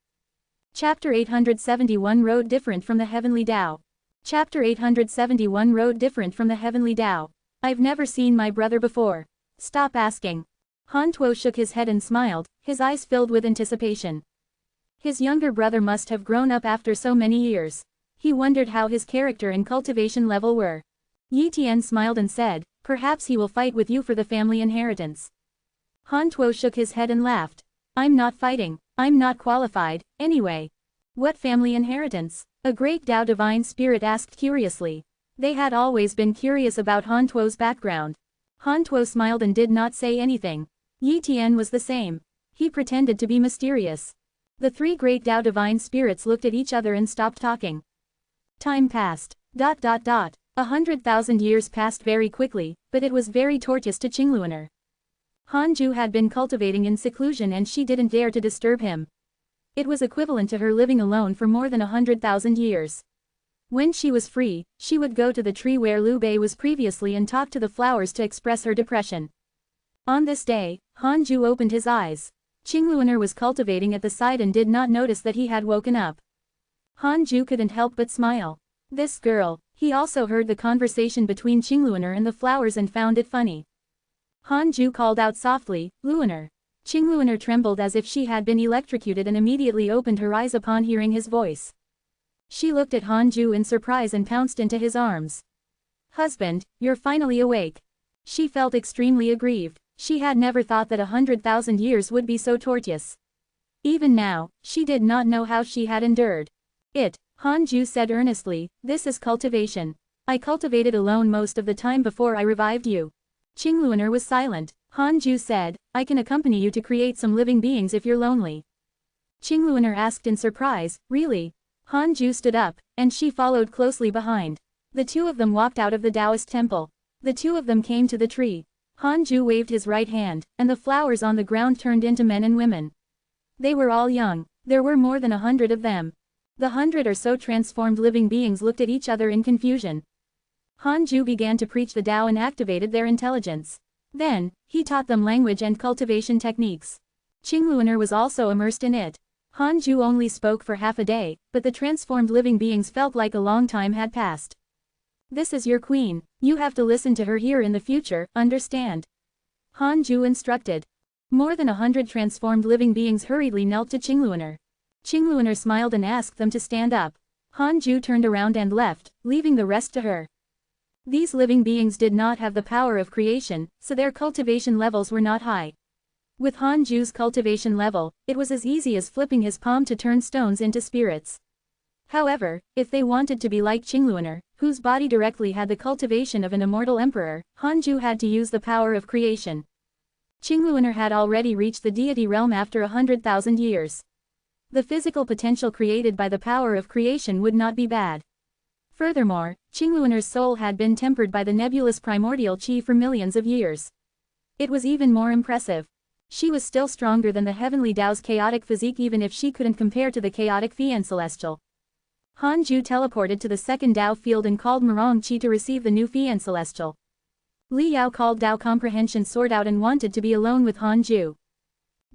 Chapter 871 Road different from the heavenly Tao. Chapter 871 Road different from the heavenly Tao. "I've never seen my brother before. Stop asking." Han Tuo shook his head and smiled, his eyes filled with anticipation. His younger brother must have grown up after so many years. He wondered how his character and cultivation level were. Yi Tian smiled and said, "Perhaps he will fight with you for the family inheritance." Han Tuo shook his head and laughed. "I'm not fighting. I'm not qualified, anyway." "What family inheritance?" a great Tao divine spirit asked curiously. They had always been curious about Han Tuo's background. Han Tuo smiled and did not say anything. Yi Tian was the same. He pretended to be mysterious. The 3 great Tao divine spirits looked at each other and stopped talking. Time passed. 100,000 years passed very quickly, but it was very tortuous to Qingluoner. Hanju had been cultivating in seclusion and she didn't dare to disturb him. It was equivalent to her living alone for more than 100,000 years. When she was free, she would go to the tree where Liu Bei was previously and talk to the flowers to express her depression. On this day, Hanju opened his eyes. Qingluoner was cultivating at the side and did not notice that he had woken up. Hanju couldn't help but smile. This girl. He also heard the conversation between Qingluoner and the flowers and found it funny. Hanju called out softly, "Luoner." Qingluoner trembled as if she had been electrocuted and immediately opened her eyes upon hearing his voice. She looked at Hanju in surprise and pounced into his arms. "Husband, you're finally awake." She felt extremely aggrieved. She had never thought that 100,000 years would be so tortuous. Even now, she did not know how she had endured it. Hanju said earnestly, "This is cultivation. I cultivated alone most of the time before I revived you." Qingluoner was silent. Hanju said, "I can accompany you to create some living beings if you're lonely." Qingluoner asked in surprise, "Really?" Hanju stood up, and she followed closely behind. The 2 of them walked out of the Taoist temple. The 2 of them came to the tree. Hanju waved his right hand, and the flowers on the ground turned into men and women. They were all young. There were more than 100 of them. The 100 or so transformed living beings looked at each other in confusion. Hanju began to preach the Tao and activated their intelligence. Then, he taught them language and cultivation techniques. Qingluoner was also immersed in it. Hanju only spoke for half a day, but the transformed living beings felt like a long time had passed. "This is your queen. You have to listen to her here in the future, understand?" Hanju instructed. More than 100 transformed living beings hurriedly knelt to Qingluoner. Qingluoner smiled and asked them to stand up. Hanju turned around and left, leaving the rest to her. These living beings did not have the power of creation, so their cultivation levels were not high. With Hanju's cultivation level, it was as easy as flipping his palm to turn stones into spirits. However, if they wanted to be like Qingluoner, whose body directly had the cultivation of an immortal emperor, Hanju had to use the power of creation. Qingluoner had already reached the deity realm after 100,000 years. The physical potential created by the power of creation would not be bad. Furthermore, Qingluoner's soul had been tempered by the nebulous primordial qi for millions of years. It was even more impressive. She was still stronger than the heavenly Tao's chaotic physique even if she couldn't compare to the chaotic Fian Celestial. Hanju teleported to the second Tao field and called Marong Qi to receive the new Fian Celestial. Li Yao called Tao Comprehension Sword out and wanted to be alone with Hanju.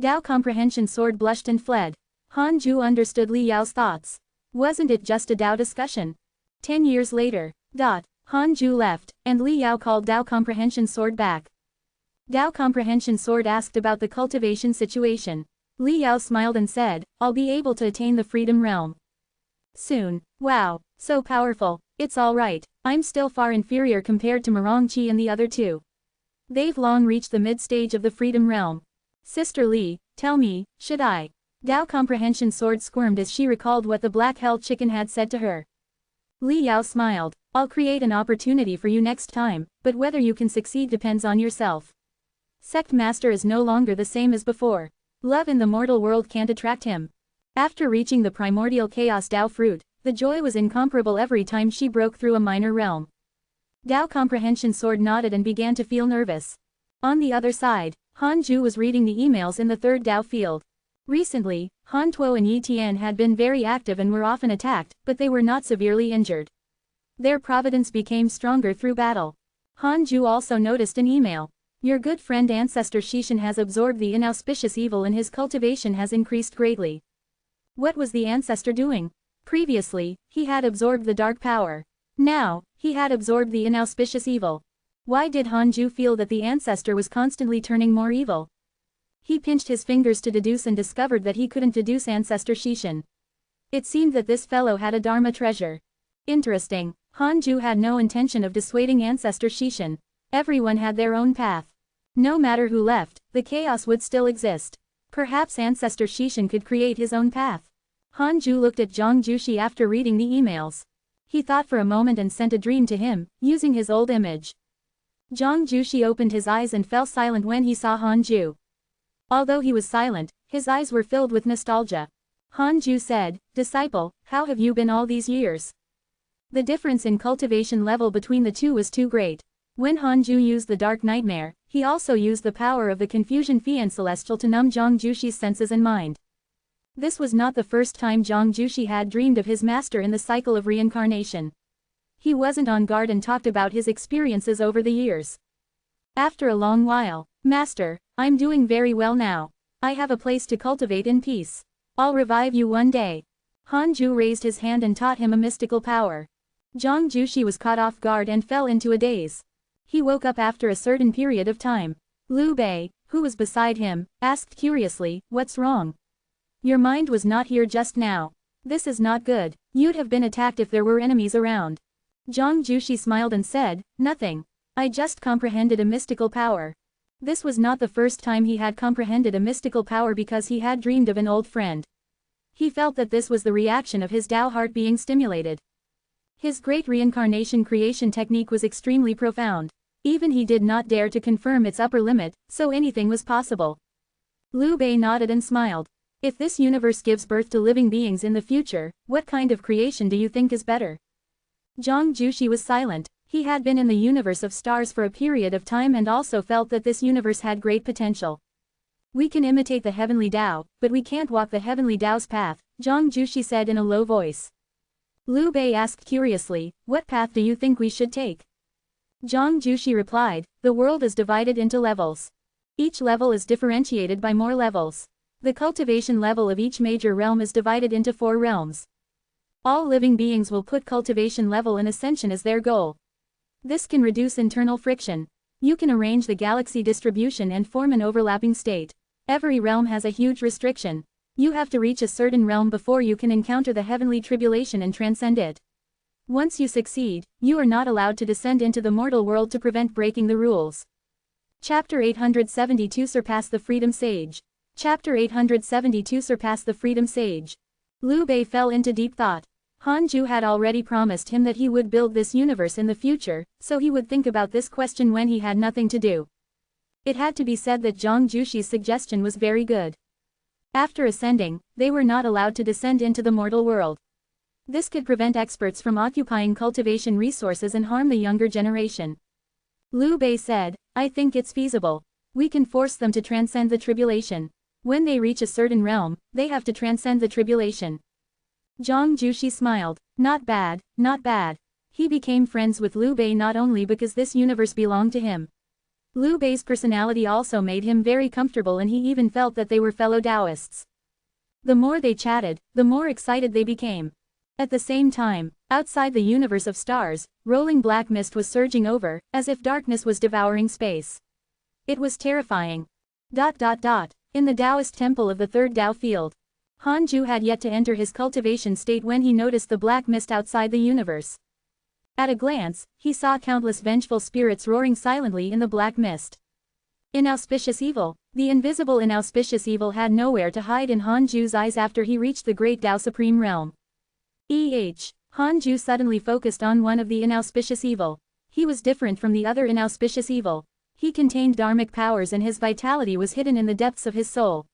Tao Comprehension Sword blushed and fled. Hanju understood Li Yao's thoughts. Wasn't it just a Tao discussion? 10 years later. Hanju left, and Li Yao called Tao Comprehension Sword back. Tao Comprehension Sword asked about the cultivation situation. Li Yao smiled and said, I'll be able to attain the Freedom Realm soon. Wow, so powerful. It's alright, I'm still far inferior compared to Marong Qi and the other two. They've long reached the mid-stage of the Freedom Realm. Sister Li, tell me, should I? Tao Comprehension Sword squirmed as she recalled what the Black Hell Chicken had said to her. Li Yao smiled, I'll create an opportunity for you next time, but whether you can succeed depends on yourself. Sect Master is no longer the same as before. Love in the mortal world can't attract him. After reaching the primordial chaos Tao fruit, the joy was incomparable every time she broke through a minor realm. Tao Comprehension Sword nodded and began to feel nervous. On the other side, Hanju was reading the emails in the third Tao field. Recently, Han Tuo and Yi Tian had been very active and were often attacked, but they were not severely injured. Their Providence became stronger through battle. Hanju also noticed an email. Your good friend Ancestor Shishan has absorbed the inauspicious evil and his cultivation has increased greatly. What was the ancestor doing? Previously, he had absorbed the dark power. Now, he had absorbed the inauspicious evil. Why did Hanju feel that the ancestor was constantly turning more evil? He pinched his fingers to deduce and discovered that he couldn't deduce Ancestor Shishan. It seemed that this fellow had a Dharma treasure. Interesting, Hanju had no intention of dissuading Ancestor Shishan. Everyone had their own path. No matter who left, the chaos would still exist. Perhaps Ancestor Shishan could create his own path. Hanju looked at Zhang Jushi after reading the emails. He thought for a moment and sent a dream to him, using his old image. Zhang Jushi opened his eyes and fell silent when he saw Hanju. Although he was silent, his eyes were filled with nostalgia. Hanju said, Disciple, how have you been all these years? The difference in cultivation level between the two was too great. When Hanju used the Dark Nightmare, he also used the power of the Confusion Fian Celestial to numb Zhang Jushi's senses and mind. This was not the first time Zhang Jushi had dreamed of his master in the cycle of reincarnation. He wasn't on guard and talked about his experiences over the years. After a long while, Master, I'm doing very well now. I have a place to cultivate in peace. I'll revive you one day. Hanju raised his hand and taught him a mystical power. Zhang Jushi was caught off guard and fell into a daze. He woke up after a certain period of time. Liu Bei, who was beside him, asked curiously, What's wrong? Your mind was not here just now. This is not good. You'd have been attacked if there were enemies around. Zhang Jushi smiled and said, Nothing. I just comprehended a mystical power. This was not the first time he had comprehended a mystical power because he had dreamed of an old friend. He felt that this was the reaction of his Tao heart being stimulated. His great reincarnation creation technique was extremely profound. Even he did not dare to confirm its upper limit, so anything was possible. Liu Bei nodded and smiled. If this universe gives birth to living beings in the future, what kind of creation do you think is better? Zhang Jushi was silent. He had been in the universe of stars for a period of time and also felt that this universe had great potential. We can imitate the heavenly Tao, but we can't walk the heavenly Tao's path, Zhang Jushi said in a low voice. Liu Bei asked curiously, What path do you think we should take? Zhang Jushi replied, The world is divided into levels. Each level is differentiated by more levels. The cultivation level of each major realm is divided into 4 realms. All living beings will put cultivation level and ascension as their goal. This can reduce internal friction. You can arrange the galaxy distribution and form an overlapping state. Every realm has a huge restriction. You have to reach a certain realm before you can encounter the heavenly tribulation and transcend it. Once you succeed, you are not allowed to descend into the mortal world to prevent breaking the rules. Chapter 872 Surpass the Freedom Sage. Chapter 872 Surpass the Freedom Sage. Liu Bei fell into deep thought. Hanju had already promised him that he would build this universe in the future, so he would think about this question when he had nothing to do. It had to be said that Zhang Jushi's suggestion was very good. After ascending, they were not allowed to descend into the mortal world. This could prevent experts from occupying cultivation resources and harm the younger generation. Liu Bei said, I think it's feasible. We can force them to transcend the tribulation. When they reach a certain realm, they have to transcend the tribulation. Zhang Jushi smiled. Not bad, not bad. He became friends with Liu Bei not only because this universe belonged to him. Liu Bei's personality also made him very comfortable, and he even felt that they were fellow Taoists. The more they chatted, the more excited they became. At the same time, outside the universe of stars, rolling black mist was surging over, as if darkness was devouring space. It was terrifying. In the Taoist temple of the third Tao field, Hanju had yet to enter his cultivation state when he noticed the black mist outside the universe. At a glance, he saw countless vengeful spirits roaring silently in the black mist. Inauspicious evil. The invisible inauspicious evil had nowhere to hide in Hanju's eyes after he reached the great Tao Supreme Realm. Hanju suddenly focused on one of the inauspicious evil. He was different from the other inauspicious evil. He contained dharmic powers and his vitality was hidden in the depths of his soul.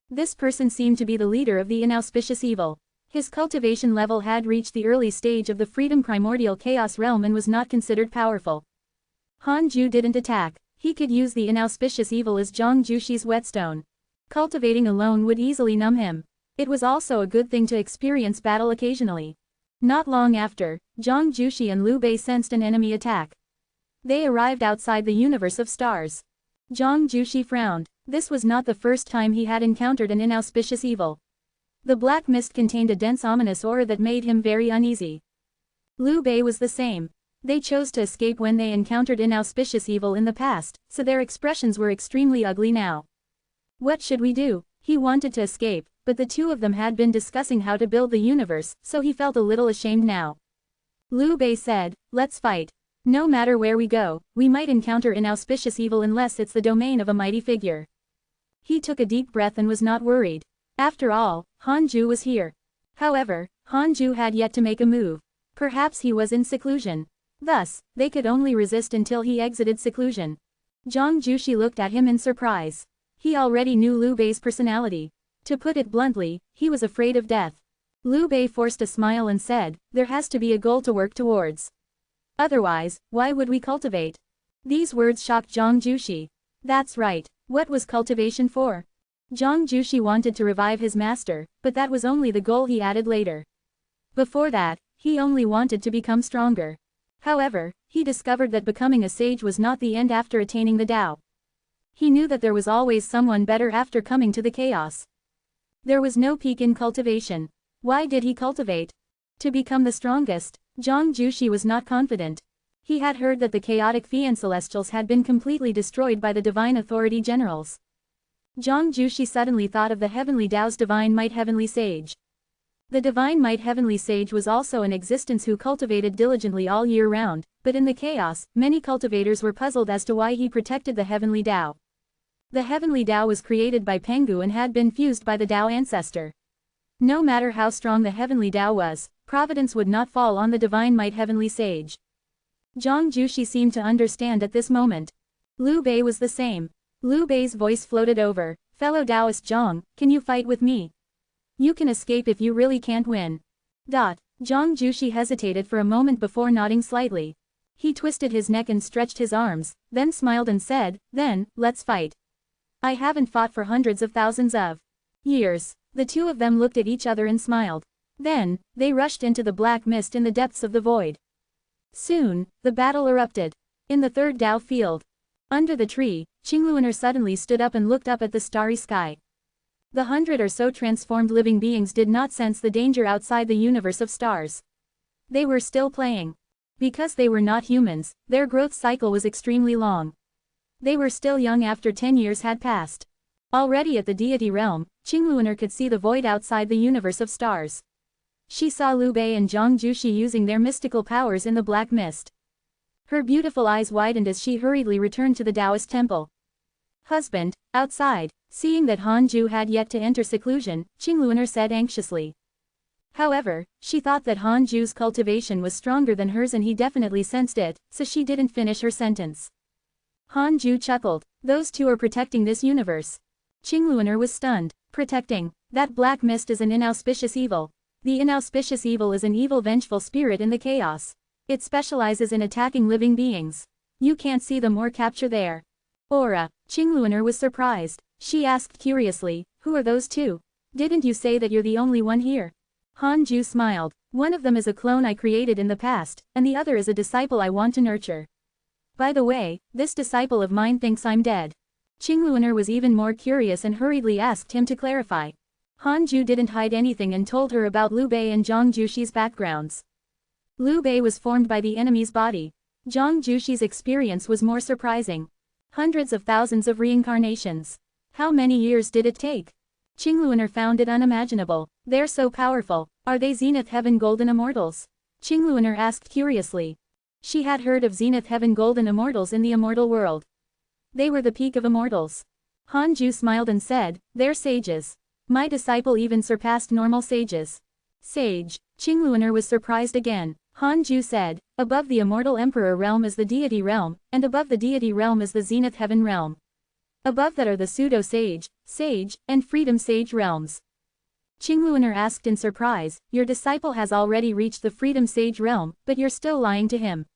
This person seemed to be the leader of the inauspicious evil. His cultivation level had reached the early stage of the freedom primordial chaos realm and was not considered powerful. Hanju didn't attack. He could use the inauspicious evil as Zhang Jushi's whetstone. Cultivating alone would easily numb him. It was also a good thing to experience battle occasionally. Not long after, Zhang Jushi and Liu Bei sensed an enemy attack. They arrived outside the universe of stars. Zhang Jushi frowned. This was not the first time he had encountered an inauspicious evil. The black mist contained a dense ominous aura that made him very uneasy. Liu Bei was the same. They chose to escape when they encountered inauspicious evil in the past, so their expressions were extremely ugly now. What should we do? He wanted to escape, but the two of them had been discussing how to build the universe, so he felt a little ashamed now. Liu Bei said, let's fight. No matter where we go, we might encounter inauspicious evil unless it's the domain of a mighty figure. He took a deep breath and was not worried. After all, Hanju was here. However, Hanju had yet to make a move. Perhaps he was in seclusion. Thus, they could only resist until he exited seclusion. Zhang Jushi looked at him in surprise. He already knew Liu Bei's personality. To put it bluntly, he was afraid of death. Liu Bei forced a smile and said, there has to be a goal to work towards. Otherwise, why would we cultivate? These words shocked Zhang Jushi. That's right. What was cultivation for? Zhang Jushi wanted to revive his master, but that was only the goal he added later. Before that, he only wanted to become stronger. However, he discovered that becoming a sage was not the end after attaining the Tao. He knew that there was always someone better after coming to the chaos. There was no peak in cultivation. Why did he cultivate? To become the strongest. Zhang Jushi was not confident. He had heard that the chaotic Fian Celestials had been completely destroyed by the Divine Authority Generals. Zhang Jushi suddenly thought of the Heavenly Tao's Divine Might Heavenly Sage. The Divine Might Heavenly Sage was also in existence who cultivated diligently all year round, but in the chaos, many cultivators were puzzled as to why he protected the Heavenly Tao. The Heavenly Tao was created by Pengu and had been fused by the Tao ancestor. No matter how strong the Heavenly Tao was, Providence would not fall on the Divine Might Heavenly Sage. Zhang Jushi seemed to understand at this moment. Liu Bei was the same. Liu Bei's voice floated over, fellow Taoist Zhang, can you fight with me? You can escape if you really can't win. Zhang Jushi hesitated for a moment before nodding slightly. He twisted his neck and stretched his arms, then smiled and said, then, let's fight. I haven't fought for hundreds of thousands of years. The two of them looked at each other and smiled. Then, they rushed into the black mist in the depths of the void. Soon, the battle erupted. In the third Tao field. Under the tree, Qingluaner suddenly stood up and looked up at the starry sky. The 100 or so transformed living beings did not sense the danger outside the universe of stars. They were still playing. Because they were not humans, their growth cycle was extremely long. They were still young after 10 years had passed. Already at the deity realm, Qingluaner could see the void outside the universe of stars. She saw Liu Bei and Zhang Jushi using their mystical powers in the black mist. Her beautiful eyes widened as she hurriedly returned to the Taoist temple. Husband, outside, seeing that Hanju had yet to enter seclusion, Qingluaner said anxiously. However, she thought that Han Ju's cultivation was stronger than hers and he definitely sensed it, so she didn't finish her sentence. Han Ju chuckled. Those two are protecting this universe. Qingluaner was stunned. Protecting. That black mist is an inauspicious evil. The inauspicious evil is an evil vengeful spirit in the chaos. It specializes in attacking living beings. You can't see them or capture their aura. Qingluaner was surprised. She asked curiously, who are those two? Didn't you say that you're the only one here? Han Ju smiled. One of them is a clone I created in the past, and the other is a disciple I want to nurture. By the way, this disciple of mine thinks I'm dead. Qingluaner was even more curious and hurriedly asked him to clarify. Han Ju didn't hide anything and told her about Liu Bei and Zhang Jushi's backgrounds. Liu Bei was formed by the enemy's body. Zhang Jushi's experience was more surprising. Hundreds of thousands of reincarnations. How many years did it take? Qingluaner found it unimaginable. They're so powerful. Are they Zenith Heaven Golden Immortals? Qingluaner asked curiously. She had heard of Zenith Heaven Golden Immortals in the immortal world. They were the peak of immortals. Han Ju smiled and said, they're sages. My disciple even surpassed normal sages. Sage. Qingluaner was surprised again. Han Ju said, above the immortal emperor realm is the deity realm, and above the deity realm is the Zenith Heaven realm. Above that are the pseudo-sage, sage, and freedom sage realms. Qingluaner asked in surprise, your disciple has already reached the freedom sage realm, but you're still lying to him.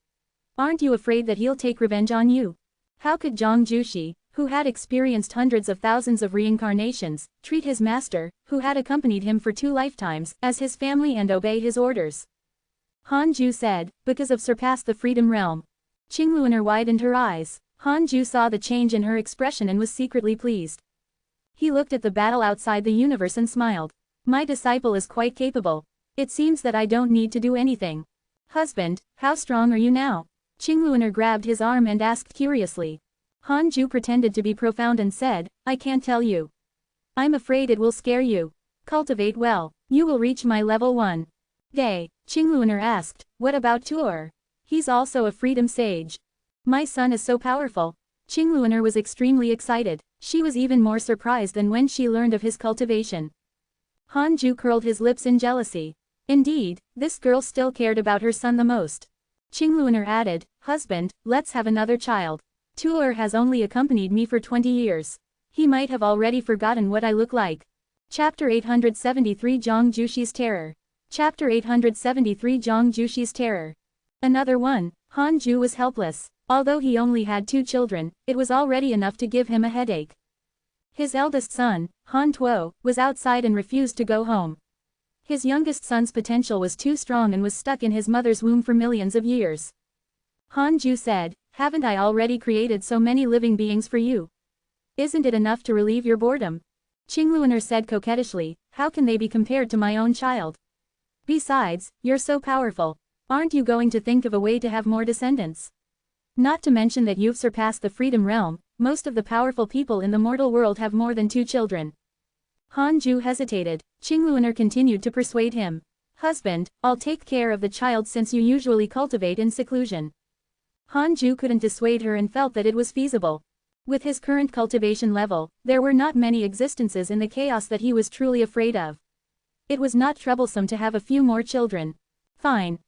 Aren't you afraid that he'll take revenge on you? How could Zhang Jushi, who had experienced hundreds of thousands of reincarnations, treat his master, who had accompanied him for 2 lifetimes, as his family and obey his orders? Han Ju said, because of surpass the freedom realm. Qingluaner widened her eyes. Han Ju saw the change in her expression and was secretly pleased. He looked at the battle outside the universe and smiled. My disciple is quite capable. It seems that I don't need to do anything. Husband, how strong are you now? Qingluaner grabbed his arm and asked curiously. Han Ju pretended to be profound and said, I can't tell you. I'm afraid it will scare you. Cultivate well. You will reach my level 1. Day. Qingluaner asked, what about Tuor? He's also a freedom sage. My son is so powerful. Qingluaner was extremely excited. She was even more surprised than when she learned of his cultivation. Han Ju curled his lips in jealousy. Indeed, this girl still cared about her son the most. Qingluaner added, husband, let's have another child. Tuor has only accompanied me for 20 years. He might have already forgotten what I look like. Chapter 873 Zhang Jushi's Terror. Chapter 873 Zhang Jushi's Terror. Another one. Han Ju was helpless. Although he only had 2 children, it was already enough to give him a headache. His eldest son, Han Tuo, was outside and refused to go home. His youngest son's potential was too strong and was stuck in his mother's womb for millions of years. Han Ju said, haven't I already created so many living beings for you? Isn't it enough to relieve your boredom? Qingluaner said coquettishly, how can they be compared to my own child? Besides, you're so powerful. Aren't you going to think of a way to have more descendants? Not to mention that you've surpassed the freedom realm, most of the powerful people in the mortal world have more than 2 children. Han Ju hesitated. Qingluaner continued to persuade him. Husband, I'll take care of the child since you usually cultivate in seclusion. Han Ju couldn't dissuade her and felt that it was feasible. With his current cultivation level, there were not many existences in the chaos that he was truly afraid of. It was not troublesome to have a few more children. Fine.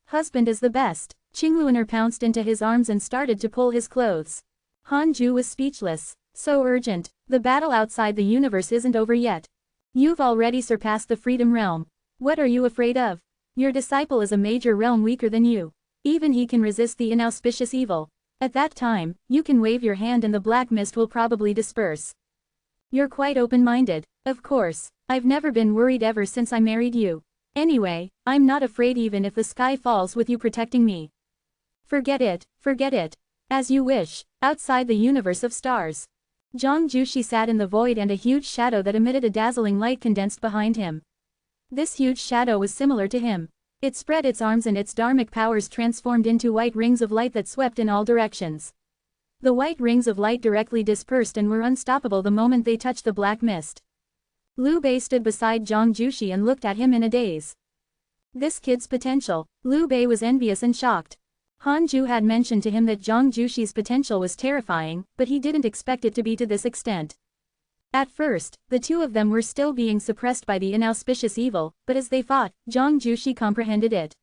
Husband is the best. Qingluaner pounced into his arms and started to pull his clothes. Han Ju was speechless. So urgent. The battle outside the universe isn't over yet. You've already surpassed the freedom realm. What are you afraid of? Your disciple is a major realm weaker than you. Even he can resist the inauspicious evil. At that time, you can wave your hand and the black mist will probably disperse. You're quite open-minded. Of course. I've never been worried ever since I married you. Anyway, I'm not afraid even if the sky falls with you protecting me. Forget it. As you wish. Outside the universe of stars. Zhang Jushi sat in the void and a huge shadow that emitted a dazzling light condensed behind him. This huge shadow was similar to him. It spread its arms and its dharmic powers transformed into white rings of light that swept in all directions. The white rings of light directly dispersed and were unstoppable the moment they touched the black mist. Liu Bei stood beside Zhang Jushi and looked at him in a daze. This kid's potential. Liu Bei was envious and shocked. Han Ju had mentioned to him that Zhang Jushi's potential was terrifying, but he didn't expect it to be to this extent. At first, the two of them were still being suppressed by the inauspicious evil, but as they fought, Zhang Jushi comprehended it.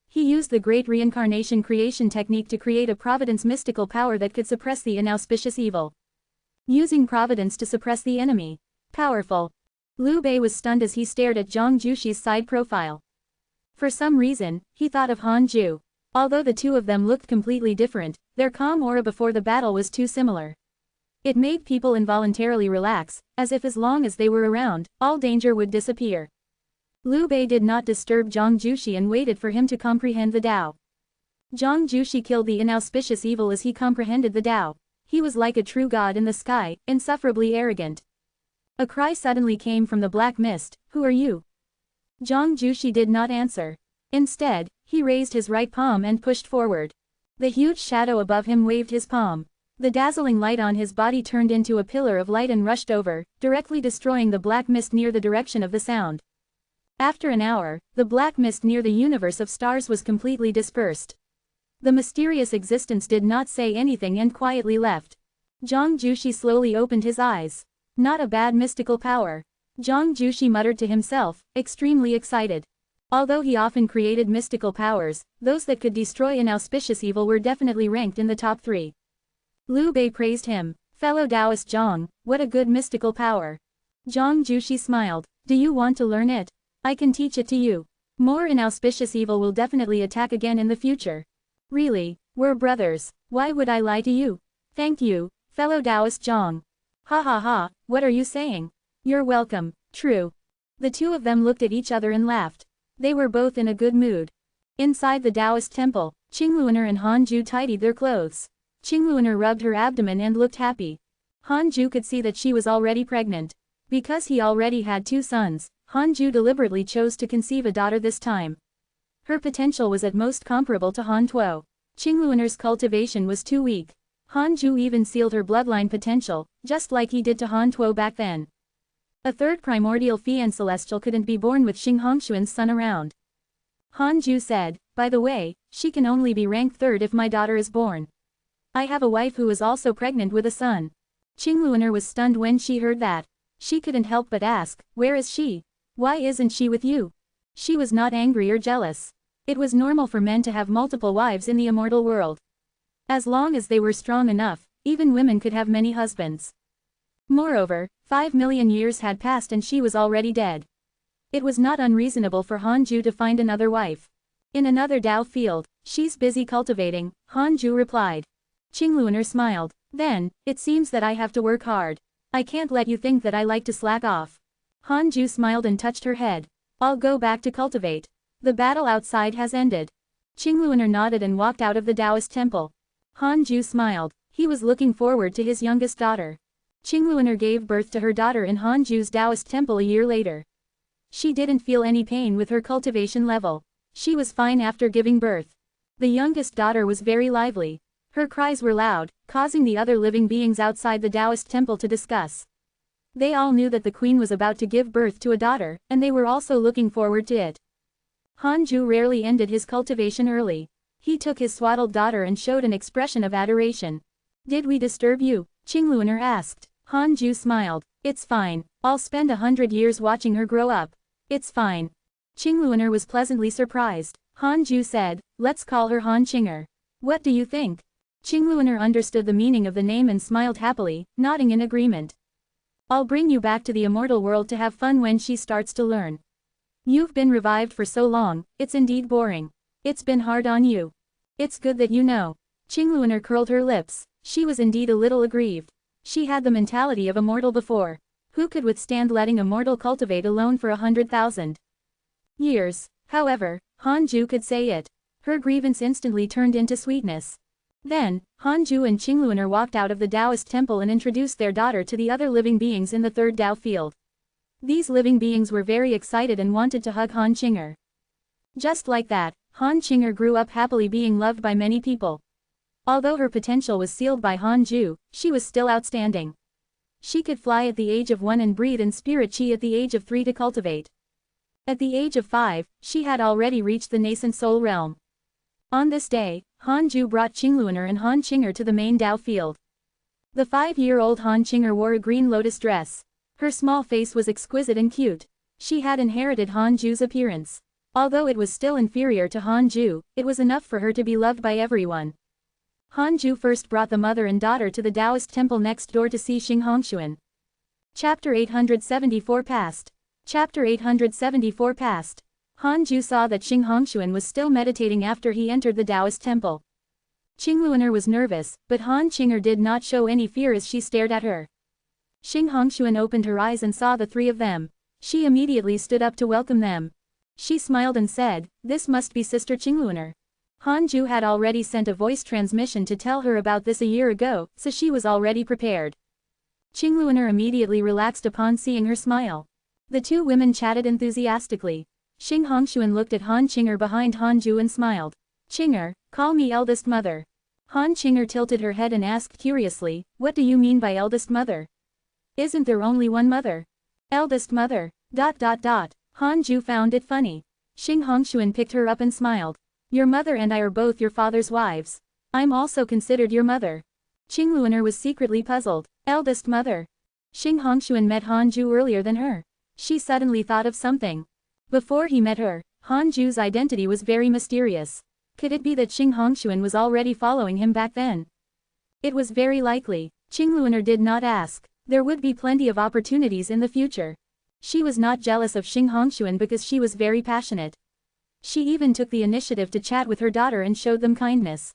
He used the great reincarnation creation technique to create a Providence mystical power that could suppress the inauspicious evil. Using Providence to suppress the enemy. Powerful. Liu Bei was stunned as he stared at Zhang Jushi's side profile. For some reason, he thought of Han Ju. Although the two of them looked completely different, their calm aura before the battle was too similar. It made people involuntarily relax, as if as long as they were around, all danger would disappear. Liu Bei did not disturb Zhang Jushi and waited for him to comprehend the Tao. Zhang Jushi killed the inauspicious evil as he comprehended the Tao. He was like a true god in the sky, insufferably arrogant. A cry suddenly came from the black mist, "Who are you?" Zhang Jushi did not answer. Instead, he raised his right palm and pushed forward. The huge shadow above him waved his palm. The dazzling light on his body turned into a pillar of light and rushed over, directly destroying the black mist near the direction of the sound. After an hour, the black mist near the universe of stars was completely dispersed. The mysterious existence did not say anything and quietly left. Zhang Jushi slowly opened his eyes. Not a bad mystical power. Zhang Jushi muttered to himself, extremely excited. Although he often created mystical powers, those that could destroy inauspicious evil were definitely ranked in the top 3. Liu Bei praised him. "Fellow Taoist Zhang, what a good mystical power." Zhang Jushi smiled. "Do you want to learn it? I can teach it to you. More inauspicious evil will definitely attack again in the future." "Really, we're brothers. Why would I lie to you?" "Thank you, fellow Taoist Zhang." "Ha ha ha, what are you saying?" "You're welcome." "True." The two of them looked at each other and laughed. They were both in a good mood. Inside the Taoist temple, Qingluoner and Han Ju tidied their clothes. Qingluoner rubbed her abdomen and looked happy. Han Ju could see that she was already pregnant. Because he already had 2 sons, Han Ju deliberately chose to conceive a daughter this time. Her potential was at most comparable to Han Tuo. Qingluoner's cultivation was too weak. Han Ju even sealed her bloodline potential, just like he did to Han Tuo back then. A third primordial Fian Celestial couldn't be born with Xing Hongshuan's son around. Han Ju said, "By the way, she can only be ranked 3rd if my daughter is born. I have a wife who is also pregnant with a son." Qingluoner was stunned when she heard that. She couldn't help but ask, "Where is she? Why isn't she with you?" She was not angry or jealous. It was normal for men to have multiple wives in the immortal world. As long as they were strong enough, even women could have many husbands. Moreover, 5 million years had passed and she was already dead. It was not unreasonable for Han Ju to find another wife. "In another Tao field, she's busy cultivating," Han Ju replied. Qingluoner smiled. "Then, it seems that I have to work hard. I can't let you think that I like to slack off." Han Ju smiled and touched her head. "I'll go back to cultivate. The battle outside has ended." Qingluoner nodded and walked out of the Taoist temple. Han Ju smiled. He was looking forward to his youngest daughter. Qingluoner gave birth to her daughter in Han Ju's Taoist temple a year later. She didn't feel any pain with her cultivation level. She was fine after giving birth. The youngest daughter was very lively. Her cries were loud, causing the other living beings outside the Taoist temple to discuss. They all knew that the queen was about to give birth to a daughter, and they were also looking forward to it. Han Ju rarely ended his cultivation early. He took his swaddled daughter and showed an expression of adoration. "Did we disturb you?" Qingluoner asked. Han Ju smiled. "It's fine. I'll spend 100 years watching her grow up. It's fine." Qingluoner was pleasantly surprised. Han Ju said, "Let's call her Han Qinger. What do you think?" Qingluoner understood the meaning of the name and smiled happily, nodding in agreement. "I'll bring you back to the immortal world to have fun when she starts to learn. You've been revived for so long, it's indeed boring. It's been hard on you. It's good that you know." Qingluoner curled her lips. She was indeed a little aggrieved. She had the mentality of a mortal before. Who could withstand letting a mortal cultivate alone for 100,000 years? However, Han Ju could say it. Her grievance instantly turned into sweetness. Then, Han Ju and Qingluoner walked out of the Taoist temple and introduced their daughter to the other living beings in the 3rd Tao field. These living beings were very excited and wanted to hug Han Qinger. Just like that, Han Qinger grew up happily being loved by many people. Although her potential was sealed by Han Ju, she was still outstanding. She could fly at the age of 1 and breathe in spirit chi at the age of 3 to cultivate. At the age of 5, she had already reached the nascent soul realm. On this day, Han Ju brought Qingluoner and Han Qinger to the main Tao field. The 5-year-old Han Qinger wore a green lotus dress. Her small face was exquisite and cute. She had inherited Han Ju's appearance. Although it was still inferior to Han Ju, it was enough for her to be loved by everyone. Han Ju first brought the mother and daughter to the Taoist temple next door to see Xing Hongshuan. Chapter 874 passed. Chapter 874 passed. Han Ju saw that Xing Hongshuan was still meditating after he entered the Taoist temple. Qingluaner was nervous, but Han Qinger did not show any fear as she stared at her. Xing Hongshuan opened her eyes and saw the three of them. She immediately stood up to welcome them. She smiled and said, "This must be Sister Qingluaner." Han Ju had already sent a voice transmission to tell her about this a year ago, so she was already prepared. Qingluaner immediately relaxed upon seeing her smile. The two women chatted enthusiastically. Xing Hongshuan looked at Han Qinger behind Han Ju and smiled. "Qinger, call me eldest mother." Han Qinger tilted her head and asked curiously, "What do you mean by eldest mother? Isn't there only one mother?" "Eldest mother. ... Han Ju found it funny. Xing Hongshuan picked her up and smiled. "Your mother and I are both your father's wives. I'm also considered your mother." Qingluaner was secretly puzzled. Eldest mother. Xing Hongshuan met Han Ju earlier than her. She suddenly thought of something. Before he met her, Han Ju's identity was very mysterious. Could it be that Xing Hongshuan was already following him back then? It was very likely. Qingluaner did not ask. There would be plenty of opportunities in the future. She was not jealous of Xing Hongshuan because she was very passionate. She even took the initiative to chat with her daughter and showed them kindness.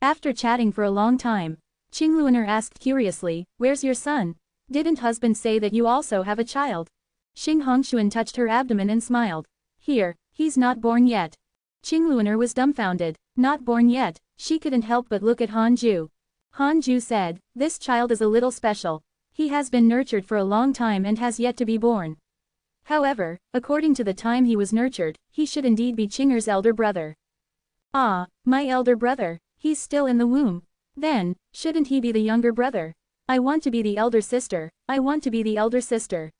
After chatting for a long time, Qingluaner asked curiously, "Where's your son? Didn't husband say that you also have a child?" Xing Hongshuan touched her abdomen and smiled. "Here, he's not born yet." Qingluaner was dumbfounded. Not born yet, she couldn't help but look at Han Ju. Han Ju said, "This child is a little special. He has been nurtured for a long time and has yet to be born. However, according to the time he was nurtured, he should indeed be Qinger's elder brother." "Ah, my elder brother, he's still in the womb. Then, shouldn't he be the younger brother? I want to be the elder sister, I want to be the elder sister."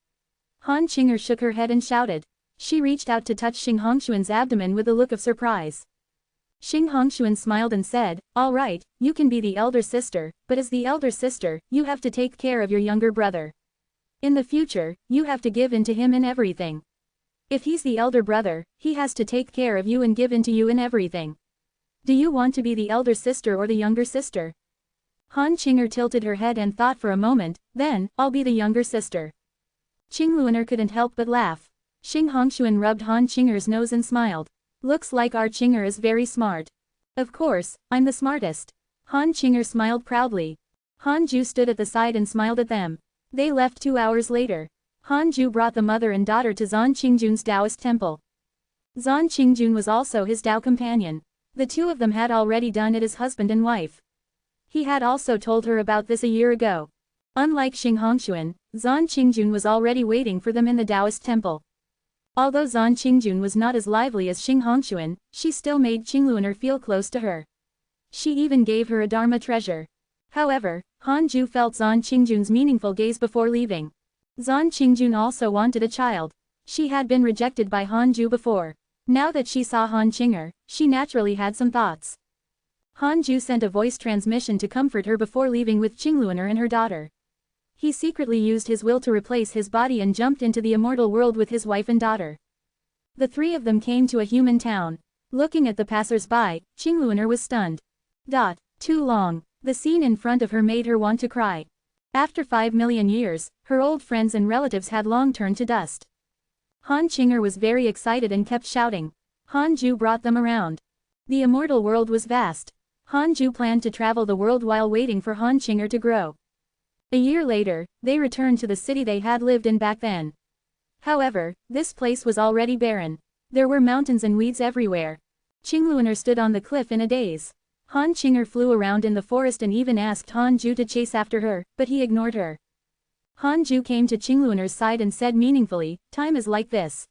Han Qinger shook her head and shouted. She reached out to touch Xing Hongshuan's abdomen with a look of surprise. Xing Hongshuan smiled and said, "All right, you can be the elder sister, but as the elder sister, you have to take care of your younger brother. In the future, you have to give in to him in everything. If he's the elder brother, he has to take care of you and give in to you in everything. Do you want to be the elder sister or the younger sister?" Han Qinger tilted her head and thought for a moment, then, "I'll be the younger sister." Qingluaner couldn't help but laugh. Xing Hongshuan rubbed Han Qinger's nose and smiled. "Looks like our Qinger is very smart." "Of course, I'm the smartest." Han Qinger smiled proudly. Han Ju stood at the side and smiled at them. They left 2 hours later. Han Ju brought the mother and daughter to Zan Qingjun's Taoist temple. Zan Qingjun was also his Tao companion. The two of them had already done it as husband and wife. He had also told her about this a year ago. Unlike Xing Hongshuan, Zan Qingjun was already waiting for them in the Taoist temple. Although Zan Qingjun was not as lively as Xing Hongshuan, she still made Qingluaner feel close to her. She even gave her a Dharma treasure. However, Han Ju felt Zan Qingjun's meaningful gaze before leaving. Zan Qingjun also wanted a child. She had been rejected by Han Ju before. Now that she saw Han Qinger, she naturally had some thoughts. Han Ju sent a voice transmission to comfort her before leaving with Qingluaner and her daughter. He secretly used his will to replace his body and jumped into the immortal world with his wife and daughter. The three of them came to a human town. Looking at the passers-by, Qingluaner was stunned. Too long. The scene in front of her made her want to cry. After 5 million years, her old friends and relatives had long turned to dust. Han Qinger was very excited and kept shouting. Han Ju brought them around. The immortal world was vast. Han Ju planned to travel the world while waiting for Han Qinger to grow. A year later, they returned to the city they had lived in back then. However, this place was already barren. There were mountains and weeds everywhere. Qingluaner stood on the cliff in a daze. Han Qinger flew around in the forest and even asked Han Ju to chase after her, but he ignored her. Han Ju came to Qingluaner's side and said meaningfully, "Time is like this.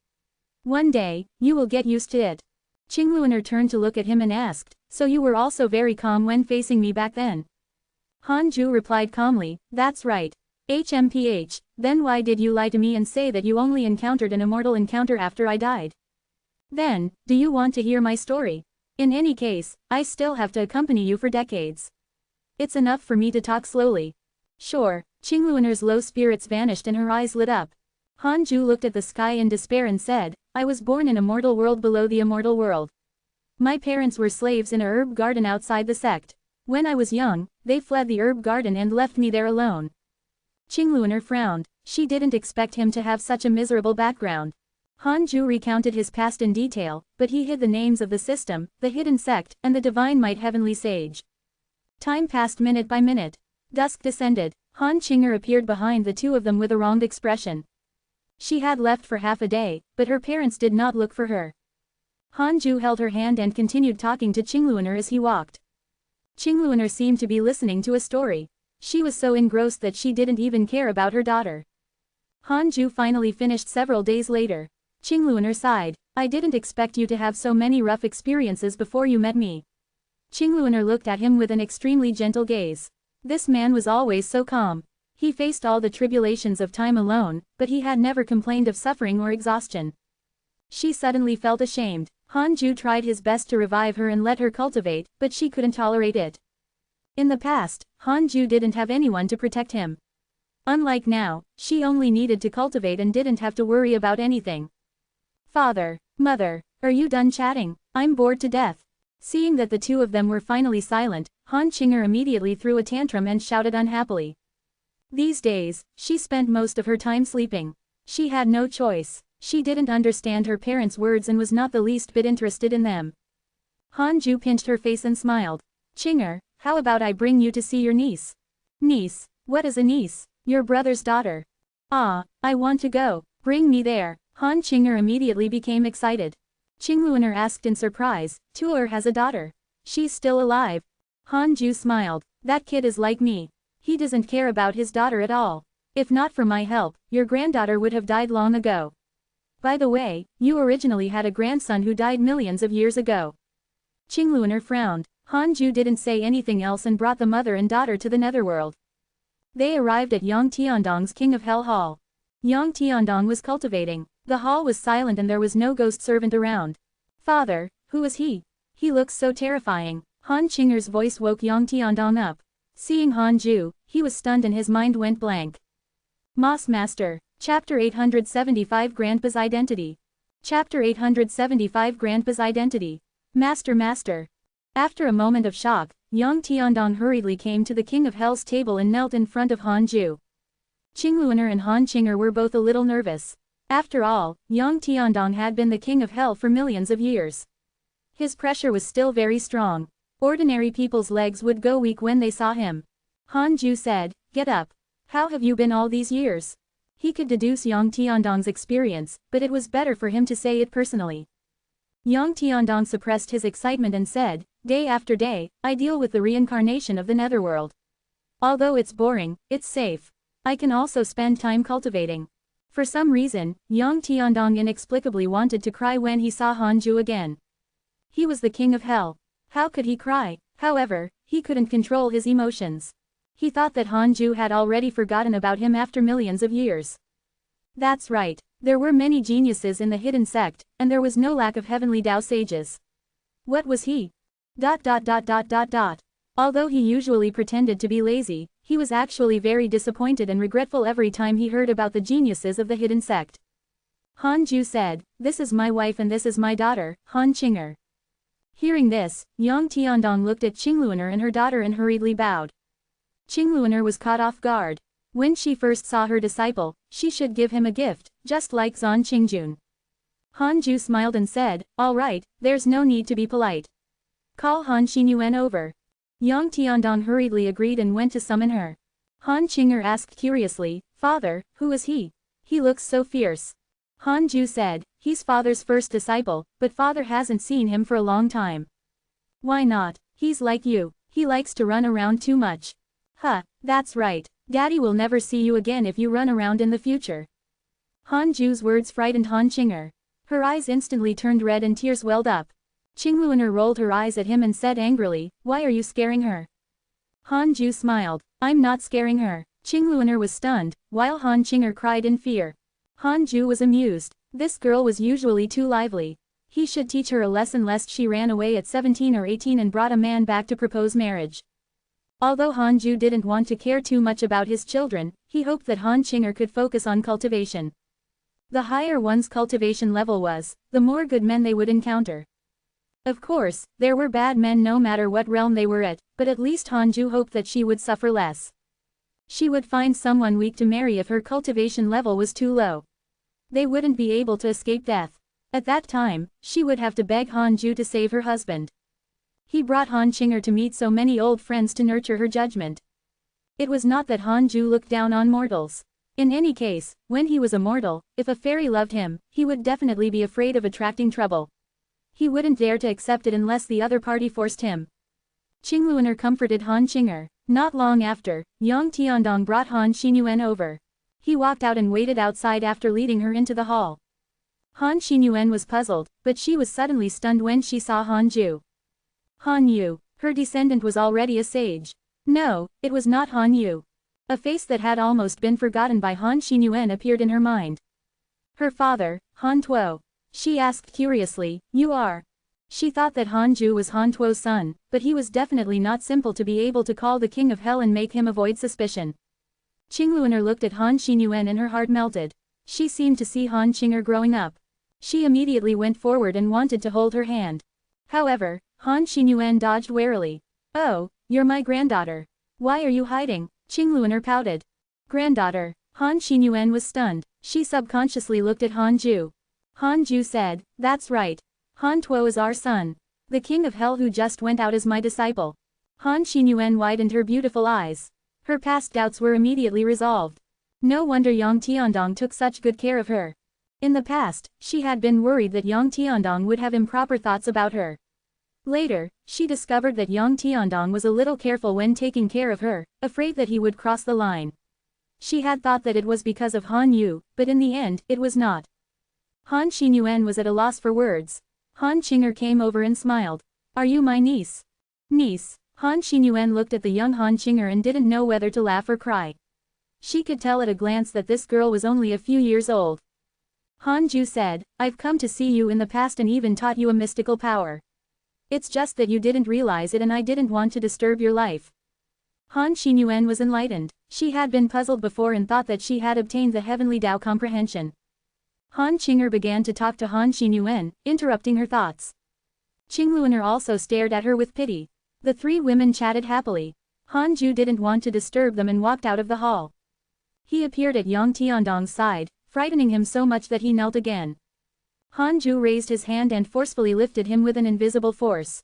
One day, you will get used to it." Qingluaner turned to look at him and asked, "So you were also very calm when facing me back then?" Han Ju replied calmly, "That's right. HMPH, then why did you lie to me and say that you only encountered an immortal encounter after I died? Then, do you want to hear my story? In any case, I still have to accompany you for decades. It's enough for me to talk slowly. Sure. Qingluaner's low spirits vanished and her eyes lit up. Han Ju looked at the sky in despair and said, I was born in a mortal world below the immortal world. My parents were slaves in a herb garden outside the sect. When I was young, they fled the herb garden and left me there alone. Qingluaner frowned. She didn't expect him to have such a miserable background. Han Ju recounted his past in detail, but he hid the names of the system, the hidden sect, and the divine might heavenly sage. Time passed minute by minute. Dusk descended. Han Qinger appeared behind the two of them with a wronged expression. She had left for half a day, but her parents did not look for her. Han Ju held her hand and continued talking to Qingluaner as he walked. Qingluaner seemed to be listening to a story. She was so engrossed that she didn't even care about her daughter. Han Ju finally finished several days later. Qingluaner sighed. I didn't expect you to have so many rough experiences before you met me. Qingluaner looked at him with an extremely gentle gaze. This man was always so calm. He faced all the tribulations of time alone, but he had never complained of suffering or exhaustion. She suddenly felt ashamed. Han Ju tried his best to revive her and let her cultivate, but she couldn't tolerate it. In the past, Han Ju didn't have anyone to protect him. Unlike now, she only needed to cultivate and didn't have to worry about anything. Father, mother, are you done chatting? I'm bored to death. Seeing that the two of them were finally silent, Han Qinger immediately threw a tantrum and shouted unhappily. These days, she spent most of her time sleeping. She had no choice. She didn't understand her parents' words and was not the least bit interested in them. Han Ju pinched her face and smiled. Qinger, how about I bring you to see your niece? Niece? What is a niece? Your brother's daughter. Ah, I want to go. Bring me there. Han Qinger immediately became excited. Qingluaner asked in surprise, Tuer has a daughter. She's still alive. Han Ju smiled. That kid is like me. He doesn't care about his daughter at all. If not for my help, your granddaughter would have died long ago. By the way, you originally had a grandson who died millions of years ago. Qingluaner frowned. Han Ju didn't say anything else and brought the mother and daughter to the netherworld. They arrived at Yang Tiandong's King of Hell Hall. Yang Tiandong was cultivating. The hall was silent and there was no ghost servant around. Father, who is he? He looks so terrifying. Han Qinger's voice woke Yang Tiandong up. Seeing Han Ju, he was stunned and his mind went blank. Moss Master. Chapter 875 Grandpa's Identity. Chapter 875 Grandpa's Identity. Master. After a moment of shock, Yang Tiandong hurriedly came to the King of Hell's table and knelt in front of Han Ju. Qingluaner and Han Qinger were both a little nervous. After all, Yang Tiandong had been the King of Hell for millions of years. His pressure was still very strong. Ordinary people's legs would go weak when they saw him. Han Ju said, Get up. How have you been all these years? He could deduce Yang Tiandong's experience, but it was better for him to say it personally. Yang Tiandong suppressed his excitement and said, Day after day, I deal with the reincarnation of the netherworld. Although it's boring, it's safe. I can also spend time cultivating. For some reason, Yang Tiandong inexplicably wanted to cry when he saw Han Ju again. He was the King of Hell. How could he cry? However, he couldn't control his emotions. He thought that Han Ju had already forgotten about him after millions of years. That's right, there were many geniuses in the hidden sect, and there was no lack of heavenly Tao sages. What was he? Although he usually pretended to be lazy, he was actually very disappointed and regretful every time he heard about the geniuses of the hidden sect. Han Ju said, This is my wife and this is my daughter, Han Qinger. Hearing this, Yang Tiandong looked at Qingluaner and her daughter and hurriedly bowed. Qingluaner was caught off guard. When she first saw her disciple, she should give him a gift, just like Zan Qingjun. Han Ju smiled and said, All right, there's no need to be polite. Call Han Xinyuan over. Yang Tiandong hurriedly agreed and went to summon her. Han Qinger asked curiously, Father, who is he? He looks so fierce. Han Ju said, He's father's first disciple, but father hasn't seen him for a long time. Why not? He's like you. He likes to run around too much. Huh, that's right. Daddy will never see you again if you run around in the future. Han Ju's words frightened Han Qinger. Her eyes instantly turned red and tears welled up. Qingluaner rolled her eyes at him and said angrily, Why are you scaring her? Han Ju smiled. I'm not scaring her. Qingluaner was stunned, while Han Qinger cried in fear. Han Ju was amused. This girl was usually too lively. He should teach her a lesson lest she ran away at 17 or 18 and brought a man back to propose marriage. Although Han Ju didn't want to care too much about his children, he hoped that Han Qinger could focus on cultivation. The higher one's cultivation level was, the more good men they would encounter. Of course, there were bad men no matter what realm they were at, but at least Han Ju hoped that she would suffer less. She would find someone weak to marry if her cultivation level was too low. They wouldn't be able to escape death. At that time, she would have to beg Han Ju to save her husband. He brought Han Qinger to meet so many old friends to nurture her judgment. It was not that Han Ju looked down on mortals. In any case, when he was a mortal, if a fairy loved him, he would definitely be afraid of attracting trouble. He wouldn't dare to accept it unless the other party forced him. Qingluaner comforted Han Qinger. Not long after, Yang Tiandong brought Han Xinyuan over. He walked out and waited outside after leading her into the hall. Han Xinyuan was puzzled, but she was suddenly stunned when she saw Han Ju. Han Yu, her descendant, was already a sage. No, it was not Han Yu. A face that had almost been forgotten by Han Xinyuan appeared in her mind. Her father, Han Tuo. She asked curiously, "You are?" She thought that Han Ju was Han Tuo's son, but he was definitely not simple to be able to call the king of hell and make him avoid suspicion. Qingluaner looked at Han Xinyuan and her heart melted. She seemed to see Han Qinger growing up. She immediately went forward and wanted to hold her hand. However, Han Xinyuan dodged warily. "Oh, you're my granddaughter. Why are you hiding?" Qingluaner pouted. "Granddaughter." Han Xinyuan was stunned. She subconsciously looked at Han Ju. Han Ju said, "That's right. Han Tuo is our son. The king of hell who just went out is my disciple." Han Xinyuan widened her beautiful eyes. Her past doubts were immediately resolved. No wonder Yang Tiandong took such good care of her. In the past, she had been worried that Yang Tiandong would have improper thoughts about her. Later, she discovered that Yang Tiandong was a little careful when taking care of her, afraid that he would cross the line. She had thought that it was because of Han Yu, but in the end, it was not. Han Xinyuan was at a loss for words. Han Qinger came over and smiled. "Are you my niece?" "Niece?" Han Xinyuan looked at the young Han Qinger and didn't know whether to laugh or cry. She could tell at a glance that this girl was only a few years old. Han Ju said, "I've come to see you in the past and even taught you a mystical power. It's just that you didn't realize it and I didn't want to disturb your life." Han Xinyuan was enlightened. She had been puzzled before and thought that she had obtained the heavenly Tao comprehension. Han Qinger began to talk to Han Xinyuan, interrupting her thoughts. Qingluaner also stared at her with pity. The three women chatted happily. Han Ju didn't want to disturb them and walked out of the hall. He appeared at Yang Tiandong's side, frightening him so much that he knelt again. Han Ju raised his hand and forcefully lifted him with an invisible force.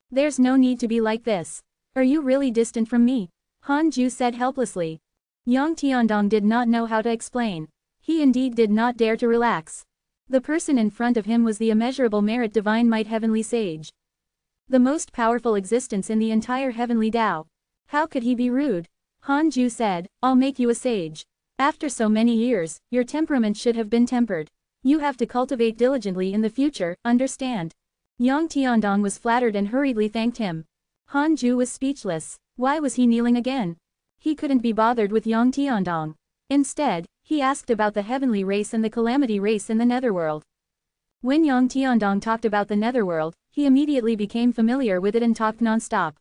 "There's no need to be like this. Are you really distant from me?" Han Ju said helplessly. Yang Tiandong did not know how to explain. He indeed did not dare to relax. The person in front of him was the immeasurable merit divine might heavenly sage. The most powerful existence in the entire heavenly Tao. How could he be rude? Han Ju said, "I'll make you a sage. After so many years, your temperament should have been tempered. You have to cultivate diligently in the future, understand?" Yang Tiandong was flattered and hurriedly thanked him. Han Ju was speechless. Why was he kneeling again? He couldn't be bothered with Yang Tiandong. Instead, he asked about the heavenly race and the calamity race in the netherworld. When Yang Tiandong talked about the netherworld, he immediately became familiar with it and talked non-stop.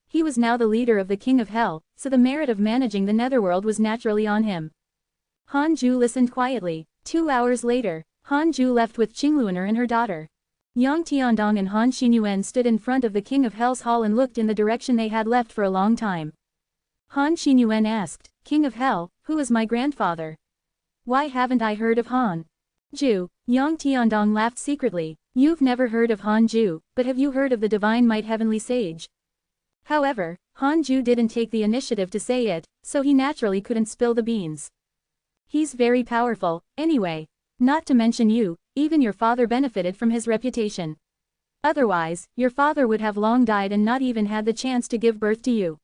He was now the leader of the king of hell, so the merit of managing the netherworld was naturally on him. Han Ju listened quietly. 2 hours later, Han Ju left with Qingluaner and her daughter. Yang Tiandong and Han Xinyuan stood in front of the king of hell's hall and looked in the direction they had left for a long time. Han Xinyuan asked, "King of hell, who is my grandfather? Why haven't I heard of Han Ju?" Yang Tiandong laughed secretly. "You've never heard of Han Ju, but have you heard of the divine might heavenly sage?" However, Han Ju didn't take the initiative to say it, so he naturally couldn't spill the beans. "He's very powerful, anyway. Not to mention you, even your father benefited from his reputation. Otherwise, your father would have long died and not even had the chance to give birth to you.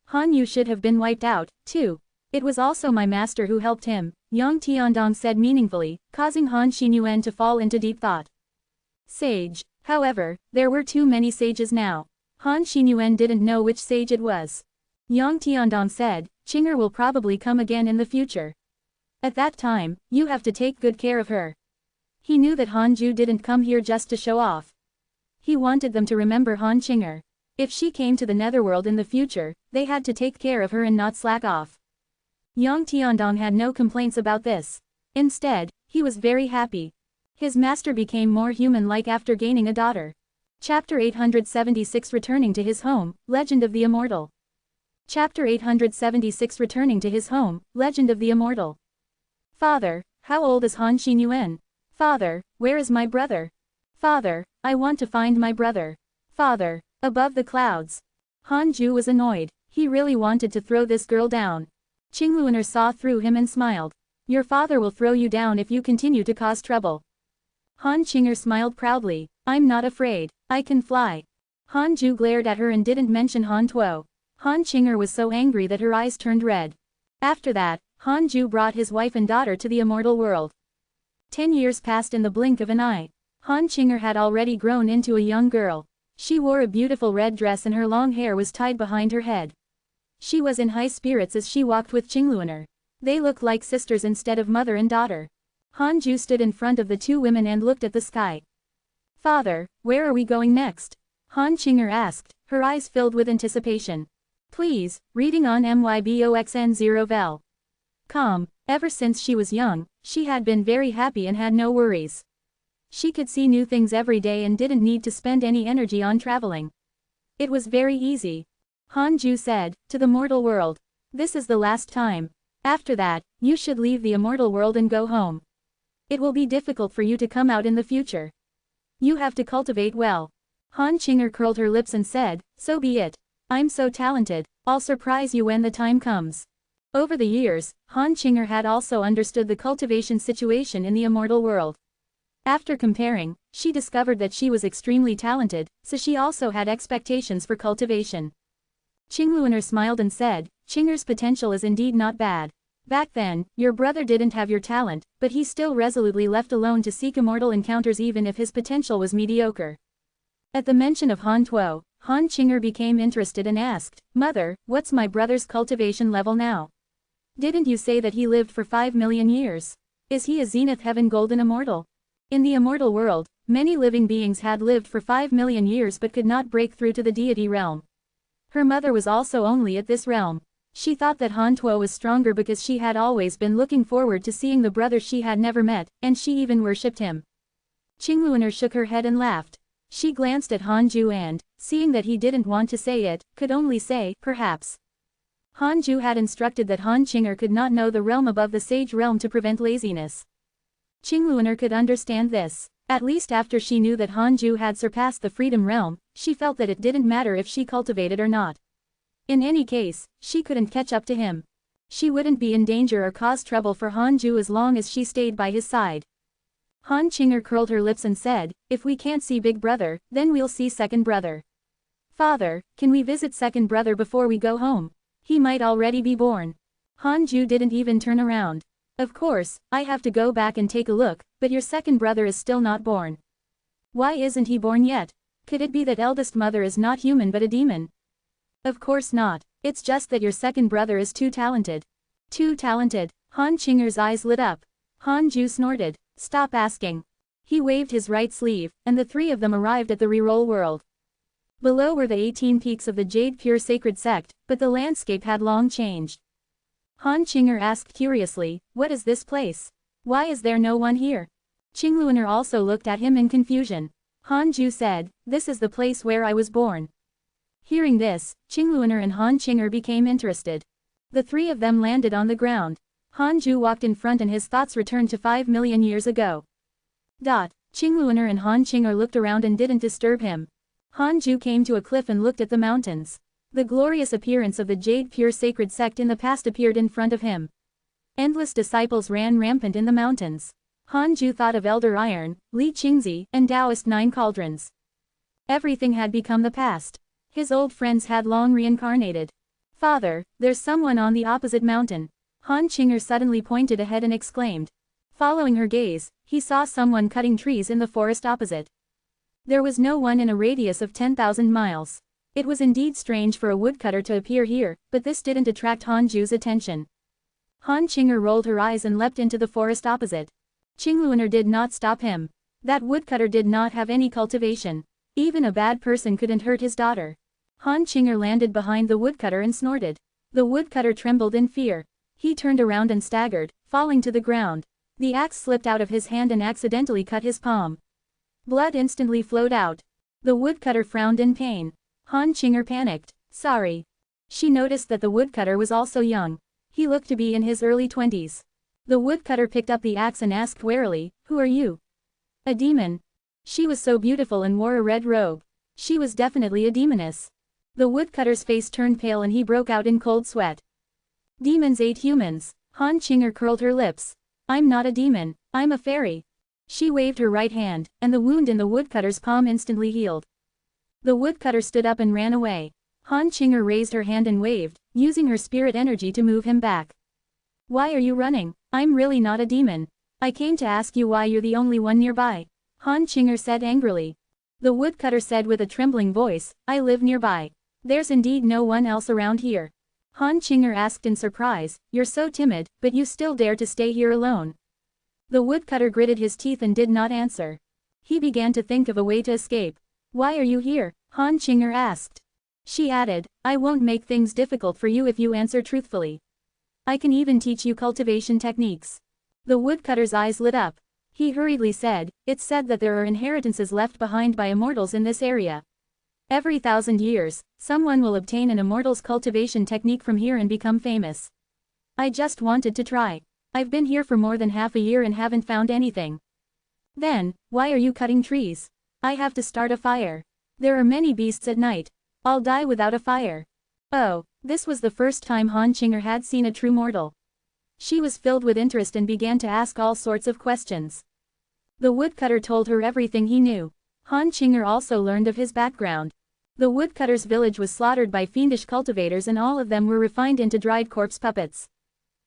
Han Yu should have been wiped out, too. It was also my master who helped him," Yang Tiandong said meaningfully, causing Han Xinyuan to fall into deep thought. Sage. However, there were too many sages now. Han Xinyuan didn't know which sage it was. Yang Tiandong said, "Qinger will probably come again in the future. At that time, you have to take good care of her." He knew that Han Ju didn't come here just to show off. He wanted them to remember Han Qinger. If she came to the netherworld in the future, they had to take care of her and not slack off. Yang Tiandong had no complaints about this. Instead, he was very happy. His master became more human-like after gaining a daughter. Chapter 876 Returning to his home, Legend of the Immortal. Chapter 876 Returning to his home, Legend of the Immortal. Father, how old is Han Xinyuan? Father, where is my brother? Father, I want to find my brother. Father, above the clouds. Han Ju was annoyed. He really wanted to throw this girl down. Qingluaner saw through him and smiled. Your father will throw you down if you continue to cause trouble. Han Qinger smiled proudly. I'm not afraid. I can fly. Han Ju glared at her and didn't mention Han Tuo. Han Qinger was so angry that her eyes turned red. After that, Han Ju brought his wife and daughter to the immortal world. 10 years passed in the blink of an eye. Han Qinger had already grown into a young girl. She wore a beautiful red dress and her long hair was tied behind her head. She was in high spirits as she walked with Qingluaner. They looked like sisters instead of mother and daughter. Han Ju stood in front of the two women and looked at the sky. Father, where are we going next? Han Qinger asked, her eyes filled with anticipation. Please, reading on MYBOXN0vel. Ever since she was young, she had been very happy and had no worries. She could see new things every day and didn't need to spend any energy on traveling. It was very easy. Han Ju said, to the mortal world. This is the last time. After that, you should leave the immortal world and go home. It will be difficult for you to come out in the future. You have to cultivate well. Han Qinger curled her lips and said, so be it. I'm so talented, I'll surprise you when the time comes. Over the years, Han Qinger had also understood the cultivation situation in the immortal world. After comparing, she discovered that she was extremely talented, so she also had expectations for cultivation. Qingluaner smiled and said, Qinger's potential is indeed not bad. Back then, your brother didn't have your talent, but he still resolutely left alone to seek immortal encounters even if his potential was mediocre. At the mention of Han Tuo, Han Qinger became interested and asked, Mother, what's my brother's cultivation level now? Didn't you say that he lived for 5 million years? Is he a zenith heaven golden immortal? In the immortal world, many living beings had lived for 5 million years but could not break through to the deity realm. Her mother was also only at this realm. She thought that Han Tuo was stronger because she had always been looking forward to seeing the brother she had never met, and she even worshipped him. Qingluaner shook her head and laughed. She glanced at Han Ju and, seeing that he didn't want to say it, could only say, perhaps. Han Ju had instructed that Han Qinger could not know the realm above the sage realm to prevent laziness. Qingluaner could understand this. At least after she knew that Han Ju had surpassed the freedom realm, she felt that it didn't matter if she cultivated or not. In any case, she couldn't catch up to him. She wouldn't be in danger or cause trouble for Han Ju as long as she stayed by his side. Han Qinger curled her lips and said, if we can't see big brother, then we'll see second brother. Father, can we visit second brother before we go home? He might already be born. Han Ju didn't even turn around. Of course, I have to go back and take a look, but your second brother is still not born. Why isn't he born yet? Could it be that eldest mother is not human but a demon? Of course not. It's just that your second brother is too talented. Too talented. Han Qinger's eyes lit up. Han Ju snorted. Stop asking. He waved his right sleeve, and the three of them arrived at the reroll world. Below were the 18 peaks of the Jade Pure Sacred Sect, but the landscape had long changed. Han Qinger asked curiously, what is this place? Why is there no one here? Qingluaner also looked at him in confusion. Han Ju said, this is the place where I was born. Hearing this, Qingluaner and Han Qinger became interested. The three of them landed on the ground. Han Ju walked in front and his thoughts returned to 5 million years ago. Qingluaner and Han Qinger looked around and didn't disturb him. Han Ju came to a cliff and looked at the mountains. The glorious appearance of the Jade Pure Sacred Sect in the past appeared in front of him. Endless disciples ran rampant in the mountains. Han Ju thought of Elder Iron, Li Qingzi, and Taoist 9 Cauldrons. Everything had become the past. His old friends had long reincarnated. Father, there's someone on the opposite mountain. Han Qinger suddenly pointed ahead and exclaimed. Following her gaze, he saw someone cutting trees in the forest opposite. There was no one in a radius of 10,000 miles. It was indeed strange for a woodcutter to appear here, but this didn't attract Han Ju's attention. Han Qinger rolled her eyes and leapt into the forest opposite. Qingluaner did not stop him. That woodcutter did not have any cultivation. Even a bad person couldn't hurt his daughter. Han Qinger landed behind the woodcutter and snorted. The woodcutter trembled in fear. He turned around and staggered, falling to the ground. The axe slipped out of his hand and accidentally cut his palm. Blood instantly flowed out. The woodcutter frowned in pain. Han Qinger panicked. Sorry. She noticed that the woodcutter was also young. He looked to be in his early 20s. The woodcutter picked up the axe and asked warily, "Who are you?" "A demon." She was so beautiful and wore a red robe. She was definitely a demoness. The woodcutter's face turned pale and he broke out in cold sweat. "Demons ate humans." Han Qinger curled her lips. "I'm not a demon, I'm a fairy." She waved her right hand, and the wound in the woodcutter's palm instantly healed. The woodcutter stood up and ran away. Han Qinger raised her hand and waved, using her spirit energy to move him back. "Why are you running? I'm really not a demon. I came to ask you why you're the only one nearby," Han Qinger said angrily. The woodcutter said with a trembling voice, "I live nearby. There's indeed no one else around here." Han Qinger asked in surprise, "You're so timid, but you still dare to stay here alone?" The woodcutter gritted his teeth and did not answer. He began to think of a way to escape. "Why are you here?" Han Qinger asked. She added, "I won't make things difficult for you if you answer truthfully. I can even teach you cultivation techniques." The woodcutter's eyes lit up. He hurriedly said, "It's said that there are inheritances left behind by immortals in this area. Every 1,000 years, someone will obtain an immortal's cultivation technique from here and become famous. I just wanted to try. I've been here for more than half a year and haven't found anything." "Then, why are you cutting trees?" "I have to start a fire. There are many beasts at night. I'll die without a fire." Oh, this was the first time Han Qinger had seen a true mortal. She was filled with interest and began to ask all sorts of questions. The woodcutter told her everything he knew. Han Qinger also learned of his background. The woodcutter's village was slaughtered by fiendish cultivators and all of them were refined into dried corpse puppets.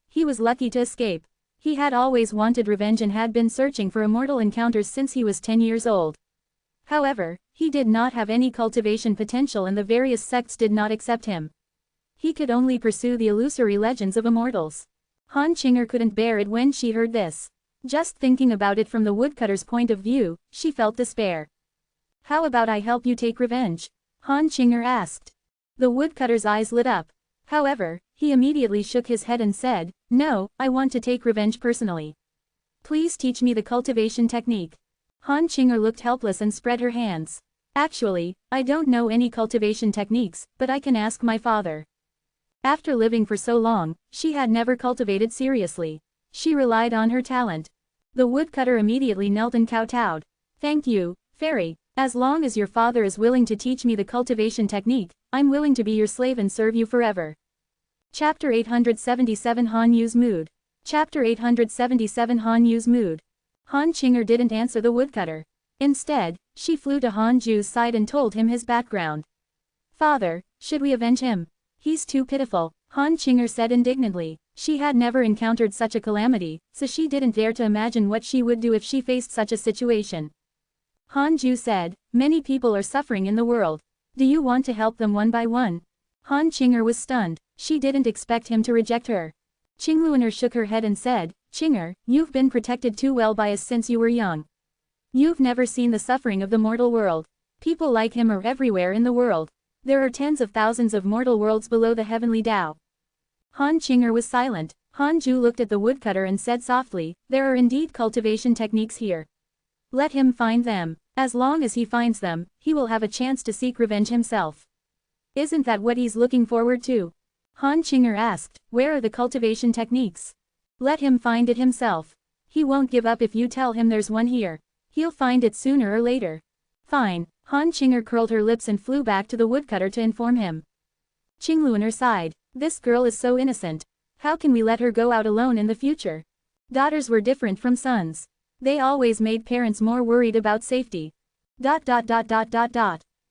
He was lucky to escape. He had always wanted revenge and had been searching for immortal encounters since he was 10 years old. However, he did not have any cultivation potential and the various sects did not accept him. He could only pursue the illusory legends of immortals. Han Qinger couldn't bear it when she heard this. Just thinking about it from the woodcutter's point of view, she felt despair. "How about I help you take revenge?" Han Qinger asked. The woodcutter's eyes lit up. However, he immediately shook his head and said, "No, I want to take revenge personally. Please teach me the cultivation technique." Han Qinger looked helpless and spread her hands. "Actually, I don't know any cultivation techniques, but I can ask my father." After living for so long, she had never cultivated seriously. She relied on her talent. The woodcutter immediately knelt and kowtowed. "Thank you, fairy. As long as your father is willing to teach me the cultivation technique, I'm willing to be your slave and serve you forever." Chapter 877 Han Yu's Mood. Chapter 877 Han Yu's Mood. Han Qinger didn't answer the woodcutter. Instead, she flew to Han Ju's side and told him his background. "Father, should we avenge him? He's too pitiful," Han Qinger said indignantly. She had never encountered such a calamity, so she didn't dare to imagine what she would do if she faced such a situation. Han Ju said, "Many people are suffering in the world. Do you want to help them one by one?" Han Qinger was stunned. She didn't expect him to reject her. Qingluaner shook her head and said, "Qinger, you've been protected too well by us since you were young. You've never seen the suffering of the mortal world. People like him are everywhere in the world. There are tens of thousands of mortal worlds below the heavenly Tao." Han Qinger was silent. Han Ju looked at the woodcutter and said softly, "There are indeed cultivation techniques here. Let him find them. As long as he finds them, he will have a chance to seek revenge himself." "Isn't that what he's looking forward to?" Han Qinger asked. "Where are the cultivation techniques?" "Let him find it himself. He won't give up if you tell him there's one here. He'll find it sooner or later." "Fine." Han Qinger curled her lips and flew back to the woodcutter to inform him. Qingluaner sighed. "This girl is so innocent. How can we let her go out alone in the future?" Daughters were different from sons. They always made parents more worried about safety. ...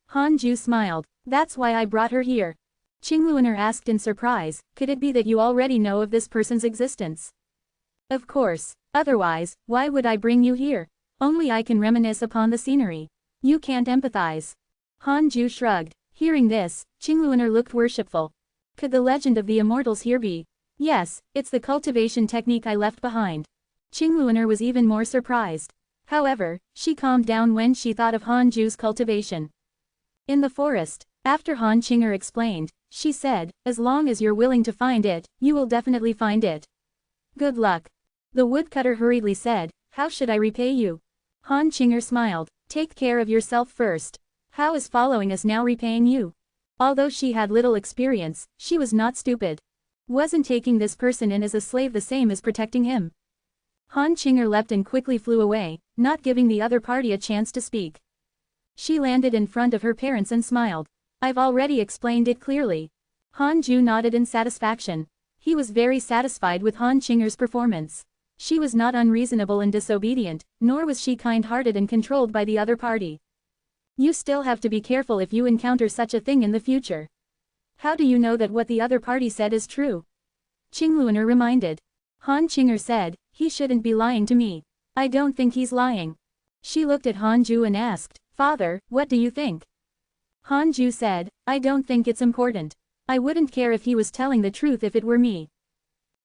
Han Ju smiled. "That's why I brought her here." Qingluaner asked in surprise, "Could it be that you already know of this person's existence?" "Of course. Otherwise, why would I bring you here? Only I can reminisce upon the scenery. You can't empathize." Han Ju shrugged. Hearing this, Qingluaner looked worshipful. "Could the legend of the immortals here be?" "Yes, it's the cultivation technique I left behind." Qingluaner was even more surprised. However, she calmed down when she thought of Han Ju's cultivation. In the forest, After Han Qinger explained, she said, as long as you're willing to find it, you will definitely find it. Good luck. The woodcutter hurriedly said, how should I repay you? Han Qinger smiled, take care of yourself first. How is following us now repaying you? Although she had little experience, she was not stupid. Wasn't taking this person in as a slave the same as protecting him? Han Qinger leapt and quickly flew away, not giving the other party a chance to speak. She landed in front of her parents and smiled. I've already explained it clearly. Han Ju nodded in satisfaction. He was very satisfied with Han Qinger's performance. She was not unreasonable and disobedient, nor was she kind-hearted and controlled by the other party. You still have to be careful if you encounter such a thing in the future. How do you know that what the other party said is true? Qingluaner reminded. Han Qinger said, he shouldn't be lying to me. I don't think he's lying. She looked at Han Ju and asked, Father, what do you think? Han Ju said, I don't think it's important. I wouldn't care if he was telling the truth if it were me.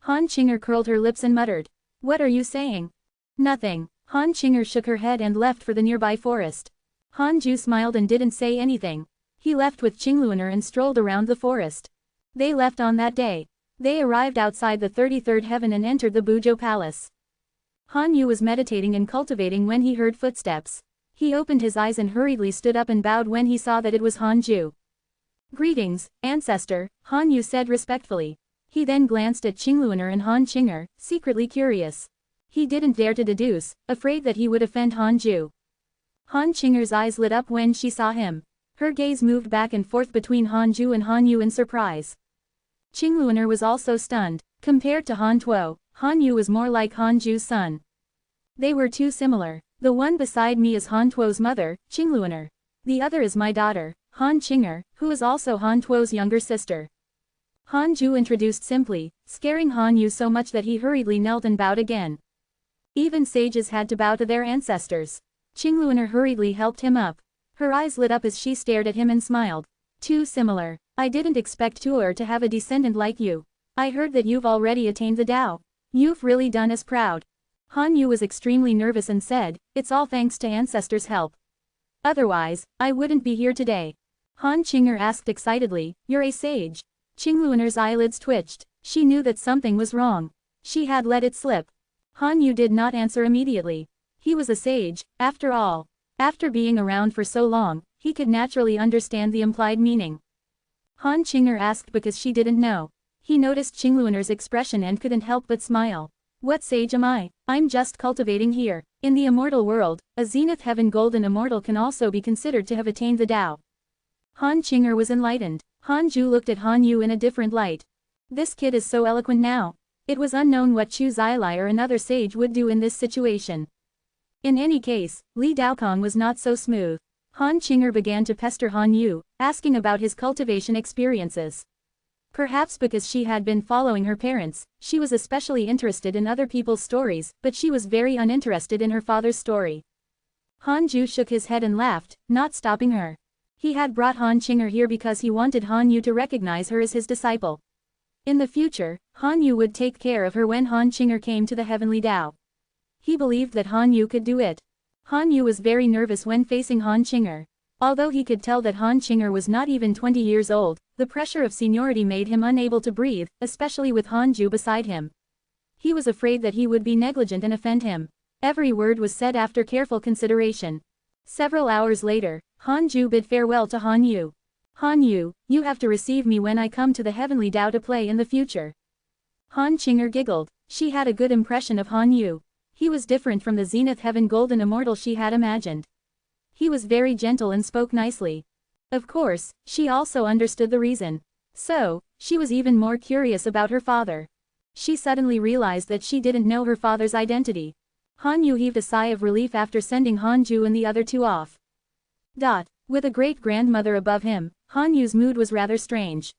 Han Qinger curled her lips and muttered. What are you saying? Nothing. Han Qinger shook her head and left for the nearby forest. Han Ju smiled and didn't say anything. He left with Qingluaner and strolled around the forest. They left on that day. They arrived outside the 33rd heaven and entered the Buzhou Palace. Han Yu was meditating and cultivating when he heard footsteps. He opened his eyes and hurriedly stood up and bowed when he saw that it was Han Ju. Greetings, ancestor, Han Yu said respectfully. He then glanced at Qingluaner and Han Qinger, secretly curious. He didn't dare to deduce, afraid that he would offend Han Ju. Han Qinger's eyes lit up when she saw him. Her gaze moved back and forth between Han Ju and Han Yu in surprise. Qingluaner was also stunned. Compared to Han Tuo, Han Yu was more like Han Ju's son. They were too similar. The one beside me is Han Tuo's mother, Qingluaner. The other is my daughter, Han Qinger, who is also Han Tuo's younger sister. Han Ju introduced simply, scaring Han Yu so much that he hurriedly knelt and bowed again. Even sages had to bow to their ancestors. Qingluaner hurriedly helped him up. Her eyes lit up as she stared at him and smiled. Too similar. I didn't expect Tuor to have a descendant like you. I heard that you've already attained the Tao. You've really done us proud. Han Yu was extremely nervous and said, it's all thanks to ancestors' help. Otherwise, I wouldn't be here today. Han Qinger asked excitedly, you're a sage. Qingluaner's eyelids twitched. She knew that something was wrong. She had let it slip. Han Yu did not answer immediately. He was a sage, after all. After being around for so long, he could naturally understand the implied meaning. Han Qinger asked because she didn't know. He noticed Qingluaner's expression and couldn't help but smile. What sage am I? I'm just cultivating here. In the immortal world, a zenith heaven golden immortal can also be considered to have attained the Tao. Han Qinger was enlightened. Han Ju looked at Han Yu in a different light. This kid is so eloquent now. It was unknown what Chu Zilai or another sage would do in this situation. In any case, Li Daokong was not so smooth. Han Qinger began to pester Han Yu, asking about his cultivation experiences. Perhaps because she had been following her parents, she was especially interested in other people's stories, but she was very uninterested in her father's story. Han Ju shook his head and laughed, not stopping her. He had brought Han Qinger here because he wanted Han Yu to recognize her as his disciple. In the future, Han Yu would take care of her when Han Qinger came to the heavenly Tao. He believed that Han Yu could do it. Han Yu was very nervous when facing Han Qinger. Although he could tell that Han Qinger was not even 20 years old, the pressure of seniority made him unable to breathe, especially with Han Ju beside him. He was afraid that he would be negligent and offend him. Every word was said after careful consideration. Several hours later, Han Ju bid farewell to Han Yu. Han Yu, you have to receive me when I come to the heavenly Tao to play in the future. Han Qinger giggled. She had a good impression of Han Yu. He was different from the Zenith Heaven Golden Immortal she had imagined. He was very gentle and spoke nicely. Of course, she also understood the reason. So, she was even more curious about her father. She suddenly realized that she didn't know her father's identity. Han Yu heaved a sigh of relief after sending Han Ju and the other two off. With a great-grandmother above him, Han Yu's mood was rather strange.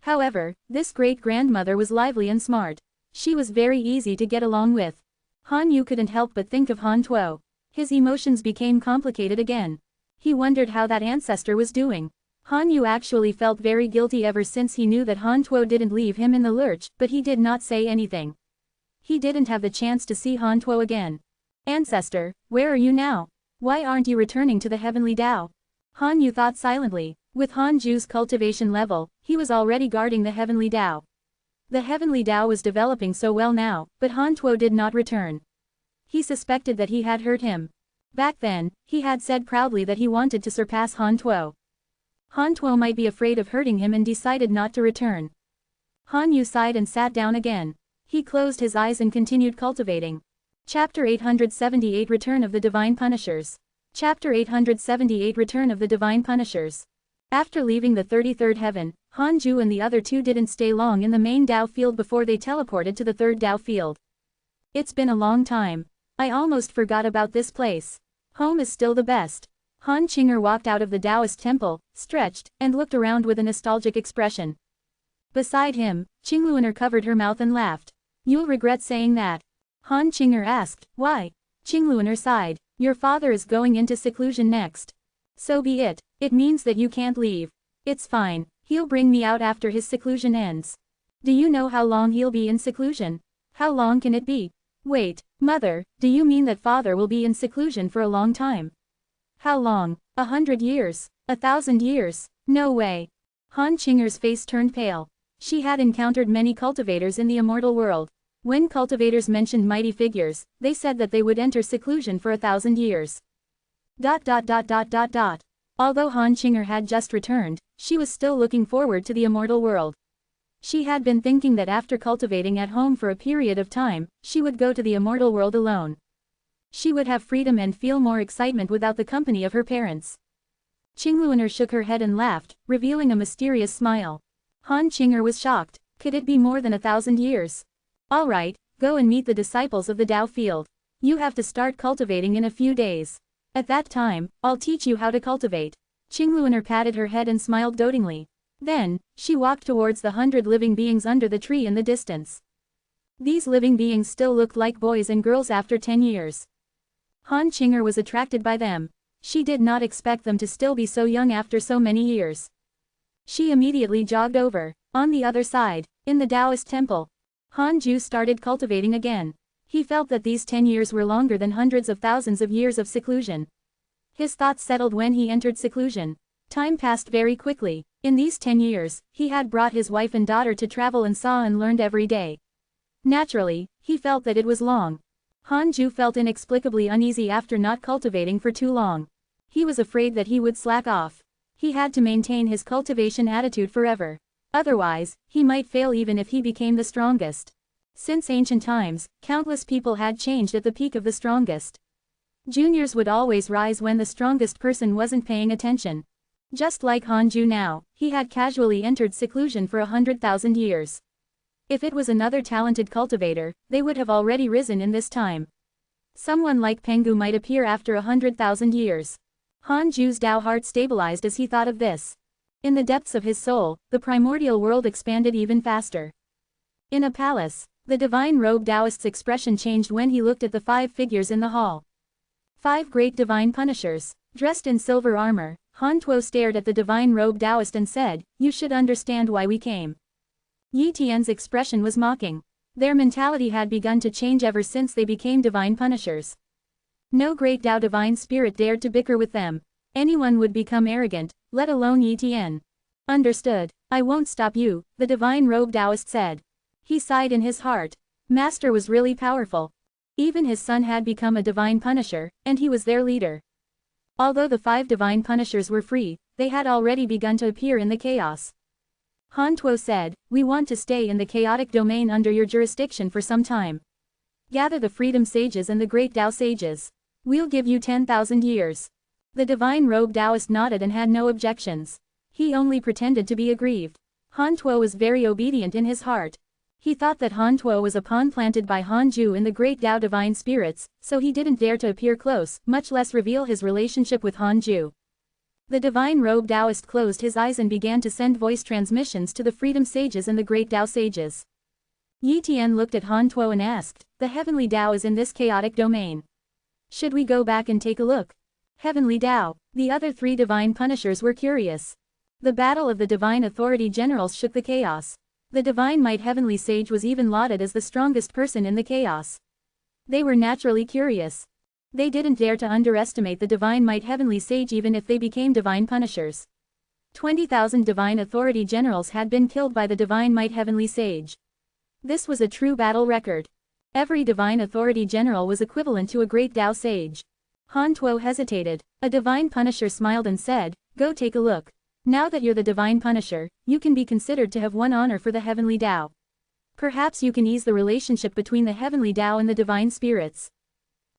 However, this great-grandmother was lively and smart. She was very easy to get along with. Han Yu couldn't help but think of Han Tuo. His emotions became complicated again. He wondered how that ancestor was doing. Han Yu actually felt very guilty ever since he knew that Han Tuo didn't leave him in the lurch, but he did not say anything. He didn't have the chance to see Han Tuo again. Ancestor, where are you now? Why aren't you returning to the heavenly Tao? Han Yu thought silently. With Han Ju's cultivation level, he was already guarding the heavenly Tao. The heavenly Tao was developing so well now, but Han Tuo did not return. He suspected that he had hurt him. Back then, he had said proudly that he wanted to surpass Han Tuo. Han Tuo might be afraid of hurting him and decided not to return. Han Yu sighed and sat down again. He closed his eyes and continued cultivating. Chapter 878 Return of the Divine Punishers. Chapter 878 Return of the Divine Punishers. After leaving the 33rd heaven, Han Ju and the other two didn't stay long in the main Dao field before they teleported to the third Dao field. It's been a long time. I almost forgot about this place. Home is still the best. Han Qinger walked out of the Taoist temple, stretched, and looked around with a nostalgic expression. Beside him, Qingluaner covered her mouth and laughed. You'll regret saying that. Han Qinger asked, why? Qingluaner sighed. Your father is going into seclusion next. So be it. It means that you can't leave. It's fine. He'll bring me out after his seclusion ends. Do you know how long he'll be in seclusion? How long can it be? Wait, mother, do you mean that father will be in seclusion for a long time? How long? 100 years? 1,000 years? No way. Han Qinger's face turned pale. She had encountered many cultivators in the immortal world. When cultivators mentioned mighty figures, they said that they would enter seclusion for 1,000 years. Although Han Qinger had just returned, she was still looking forward to the immortal world. She had been thinking that after cultivating at home for a period of time, she would go to the immortal world alone. She would have freedom and feel more excitement without the company of her parents. Qingluaner shook her head and laughed, revealing a mysterious smile. Han Qinger was shocked. Could it be more than 1,000 years? All right, go and meet the disciples of the Tao field. You have to start cultivating in a few days. At that time, I'll teach you how to cultivate. Qingluaner patted her head and smiled dotingly. Then, she walked towards the 100 living beings under the tree in the distance. These living beings still looked like boys and girls after 10 years. Han Qinger was attracted by them. She did not expect them to still be so young after so many years. She immediately jogged over. On the other side, in the Taoist temple, Han Ju started cultivating again. He felt that these 10 years were longer than hundreds of thousands of years of seclusion. His thoughts settled when he entered seclusion. Time passed very quickly. In these 10 years, he had brought his wife and daughter to travel and saw and learned every day. Naturally, he felt that it was long. Han Ju felt inexplicably uneasy after not cultivating for too long. He was afraid that he would slack off. He had to maintain his cultivation attitude forever. Otherwise, he might fail even if he became the strongest. Since ancient times, countless people had changed at the peak of the strongest. Juniors would always rise when the strongest person wasn't paying attention. Just like Han Ju now, he had casually entered seclusion for 100,000 years. If it was another talented cultivator, they would have already risen in this time. Someone like Pengu might appear after 100,000 years. Han Ju's Tao heart stabilized as he thought of this. In the depths of his soul, the primordial world expanded even faster. In a palace, the divine robed Taoist's expression changed when he looked at the 5 figures in the hall. 5 great divine punishers, dressed in silver armor. Han Tuo stared at the divine robed Taoist and said, "You should understand why we came." Yi Tian's expression was mocking. Their mentality had begun to change ever since they became divine punishers. No great Tao divine spirit dared to bicker with them. Anyone would become arrogant, let alone Yi Tian. Understood. I won't stop you, the divine robed Taoist said. He sighed in his heart. Master was really powerful. Even his son had become a divine punisher, and he was their leader. Although the 5 divine punishers were free, they had already begun to appear in the chaos. Han Tuo said, "We want to stay in the chaotic domain under your jurisdiction for some time. Gather the freedom sages and the great Tao sages. We'll give you 10,000 years. The divine robed Taoist nodded and had no objections. He only pretended to be aggrieved. Han Tuo was very obedient in his heart. He thought that Han Tuo was a pawn planted by Han Ju in the great Tao divine spirits, so he didn't dare to appear close, much less reveal his relationship with Han Ju. The divine robed Taoist closed his eyes and began to send voice transmissions to the freedom sages and the great Tao sages. Yi Tian looked at Han Tuo and asked, "The heavenly Tao is in this chaotic domain. Should we go back and take a look?" Heavenly Tao. The other 3 divine punishers were curious. The battle of the divine authority generals shook the chaos. The divine might heavenly sage was even lauded as the strongest person in the chaos. They were naturally curious. They didn't dare to underestimate the divine might heavenly sage even if they became divine punishers. 20,000 divine authority generals had been killed by the divine might heavenly sage. This was a true battle record. Every divine authority general was equivalent to a great Tao sage. Han Tuo hesitated. A divine punisher smiled and said, "Go take a look. Now that you're the divine punisher, you can be considered to have won honor for the heavenly Tao. Perhaps you can ease the relationship between the heavenly Tao and the divine spirits."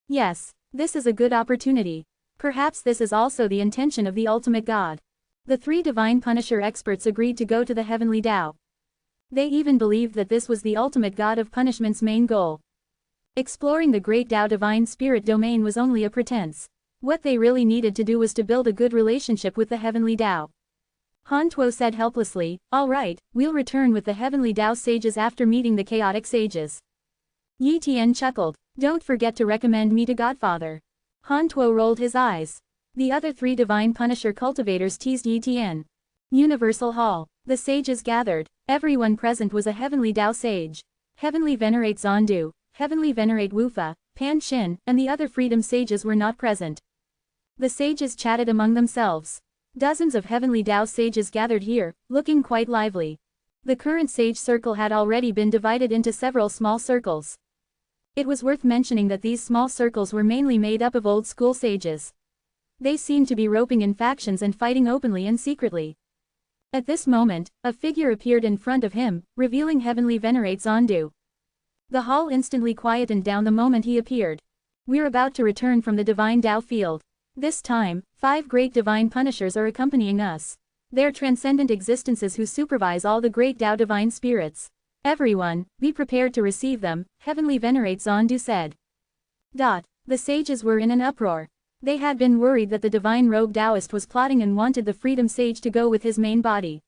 Yes, this is a good opportunity. Perhaps this is also the intention of the ultimate God. The three divine punisher experts agreed to go to the heavenly Tao. They even believed that this was the ultimate God of punishment's main goal. Exploring the great Tao divine spirit domain was only a pretense. What they really needed to do was to build a good relationship with the heavenly Tao. Han Tuo said helplessly, "All right, we'll return with the heavenly Tao sages after meeting the chaotic sages." Yi Tian chuckled, "Don't forget to recommend me to Godfather." Han Tuo rolled his eyes. The other three divine punisher cultivators teased Yi Tian. Universal Hall. The sages gathered. Everyone present was a heavenly Tao sage. Heavenly Venerate Zondu, Heavenly Venerate Wufa, Pan Xin, and the other freedom sages were not present. The sages chatted among themselves. Dozens of heavenly Tao sages gathered here, looking quite lively. The current sage circle had already been divided into several small circles. It was worth mentioning that these small circles were mainly made up of old-school sages. They seemed to be roping in factions and fighting openly and secretly. At this moment, a figure appeared in front of him, revealing Heavenly Venerate Zondu. The hall instantly quietened down the moment he appeared. "We're about to return from the divine Tao field. This time, 5 great divine punishers are accompanying us. They're transcendent existences who supervise all the great Tao divine spirits. Everyone, be prepared to receive them," Heavenly Venerate Zondu said. The sages were in an uproar. They had been worried that the divine rogue Taoist was plotting and wanted the freedom sage to go with his main body.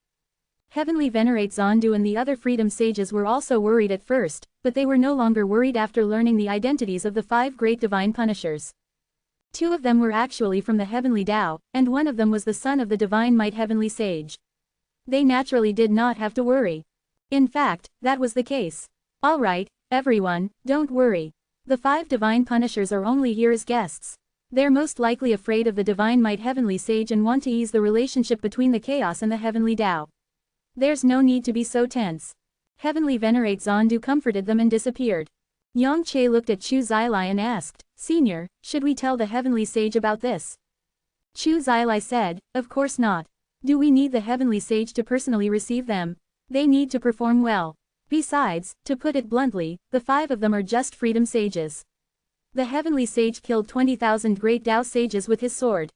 Heavenly Venerate Zondu and the other freedom sages were also worried at first, but they were no longer worried after learning the identities of the 5 great divine punishers. 2 of them were actually from the heavenly Tao, and 1 of them was the son of the divine might heavenly sage. They naturally did not have to worry. In fact, that was the case. "All right, everyone, don't worry. The 5 divine punishers are only here as guests. They're most likely afraid of the divine might heavenly sage and want to ease the relationship between the chaos and the heavenly Tao. There's no need to be so tense." Heavenly Venerate Zondu comforted them and disappeared. Yang Che looked at Chu Zilai and asked, "Senior, should we tell the heavenly sage about this?" Chu Zilai said, "Of course not. Do we need the heavenly sage to personally receive them? They need to perform well. Besides, to put it bluntly, the 5 of them are just freedom sages. The heavenly sage killed 20,000 great Tao sages with his sword.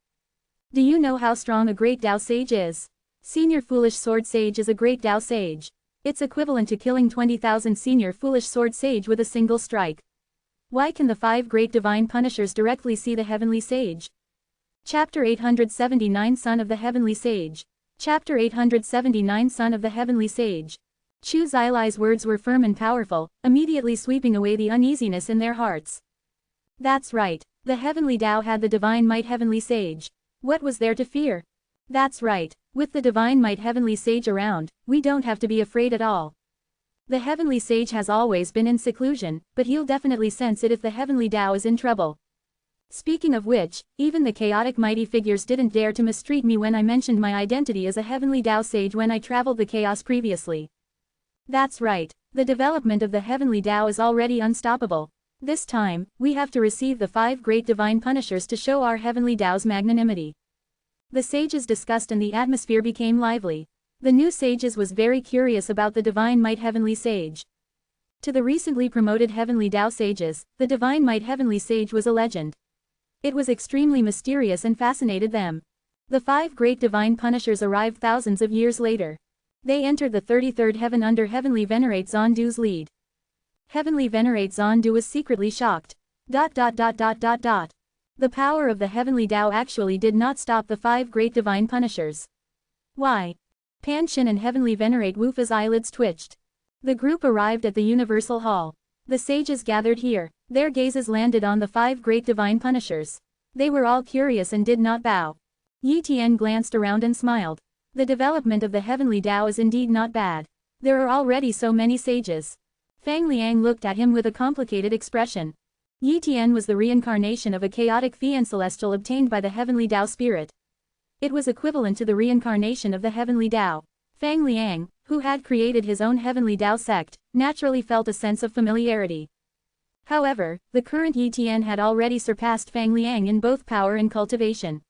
Do you know how strong a great Tao sage is? Senior Foolish Sword Sage is a great Tao sage. It's equivalent to killing 20,000 Senior Foolish Sword Sage with a single strike. Why can the 5 great divine punishers directly see the heavenly sage?" Chapter 879 Son of the Heavenly Sage. Chapter 879 Son of the Heavenly Sage. Chu Zilai's words were firm and powerful, immediately sweeping away the uneasiness in their hearts. That's right. The heavenly Tao had the divine might heavenly sage. What was there to fear? That's right. With the divine might heavenly sage around, we don't have to be afraid at all. The heavenly sage has always been in seclusion, but he'll definitely sense it if the heavenly Tao is in trouble. Speaking of which, even the chaotic mighty figures didn't dare to mistreat me when I mentioned my identity as a heavenly Tao sage when I traveled the chaos previously. That's right. The development of the heavenly Tao is already unstoppable. This time, we have to receive the 5 great divine punishers to show our heavenly Tao's magnanimity. The sages discussed and the atmosphere became lively. The new sages was very curious about the divine might heavenly sage. To the recently promoted heavenly Tao sages, the divine might heavenly sage was a legend. It was extremely mysterious and fascinated them. The 5 great divine punishers arrived thousands of years later. They entered the 33rd heaven under Heavenly Venerate Zondu's lead. Heavenly Venerate Zondu was secretly shocked. The power of the heavenly Tao actually did not stop the 5 great divine punishers. Why? Pan Xin and Heavenly Venerate Wufa's eyelids twitched. The group arrived at the Universal Hall. The sages gathered here. Their gazes landed on the 5 great divine punishers. They were all curious and did not bow. Yi Tian glanced around and smiled. The development of the heavenly Tao is indeed not bad. There are already so many sages. Fang Liang looked at him with a complicated expression. Yi Tian was the reincarnation of a chaotic fiend celestial obtained by the heavenly Tao spirit. It was equivalent to the reincarnation of the heavenly Tao. Fang Liang, who had created his own heavenly Tao sect, naturally felt a sense of familiarity. However, the current Yi Tian had already surpassed Fang Liang in both power and cultivation.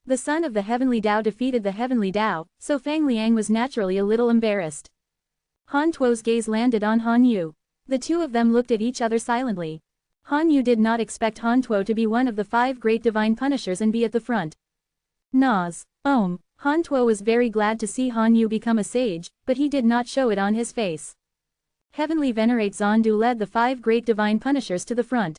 The son of the heavenly Tao defeated the heavenly Tao, so Fang Liang was naturally a little embarrassed. Han Tuo's gaze landed on Han Yu. The two of them looked at each other silently. Han Yu did not expect Han Tuo to be one of the 5 great divine punishers and be at the front. Nas. Han Tuo was very glad to see Han Yu become a sage, but he did not show it on his face. Heavenly Venerate Zondu led the 5 great divine punishers to the front.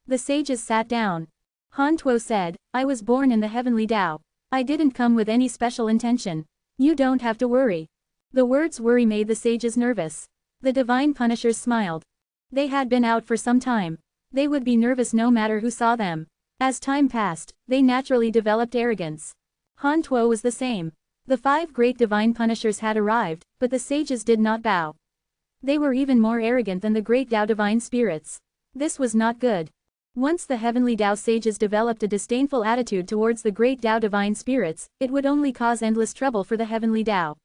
The sages sat down. Han Tuo said, I was born in the heavenly Tao. I didn't come with any special intention. You don't have to worry. The words worry made the sages nervous. The divine punishers smiled. They had been out for some time. They would be nervous no matter who saw them. As time passed, they naturally developed arrogance. Han Tuo was the same. The 5 great divine punishers had arrived, but the sages did not bow. They were even more arrogant than the great Tao divine spirits. This was not good. Once the heavenly Tao sages developed a disdainful attitude towards the great Tao divine spirits, it would only cause endless trouble for the heavenly Tao.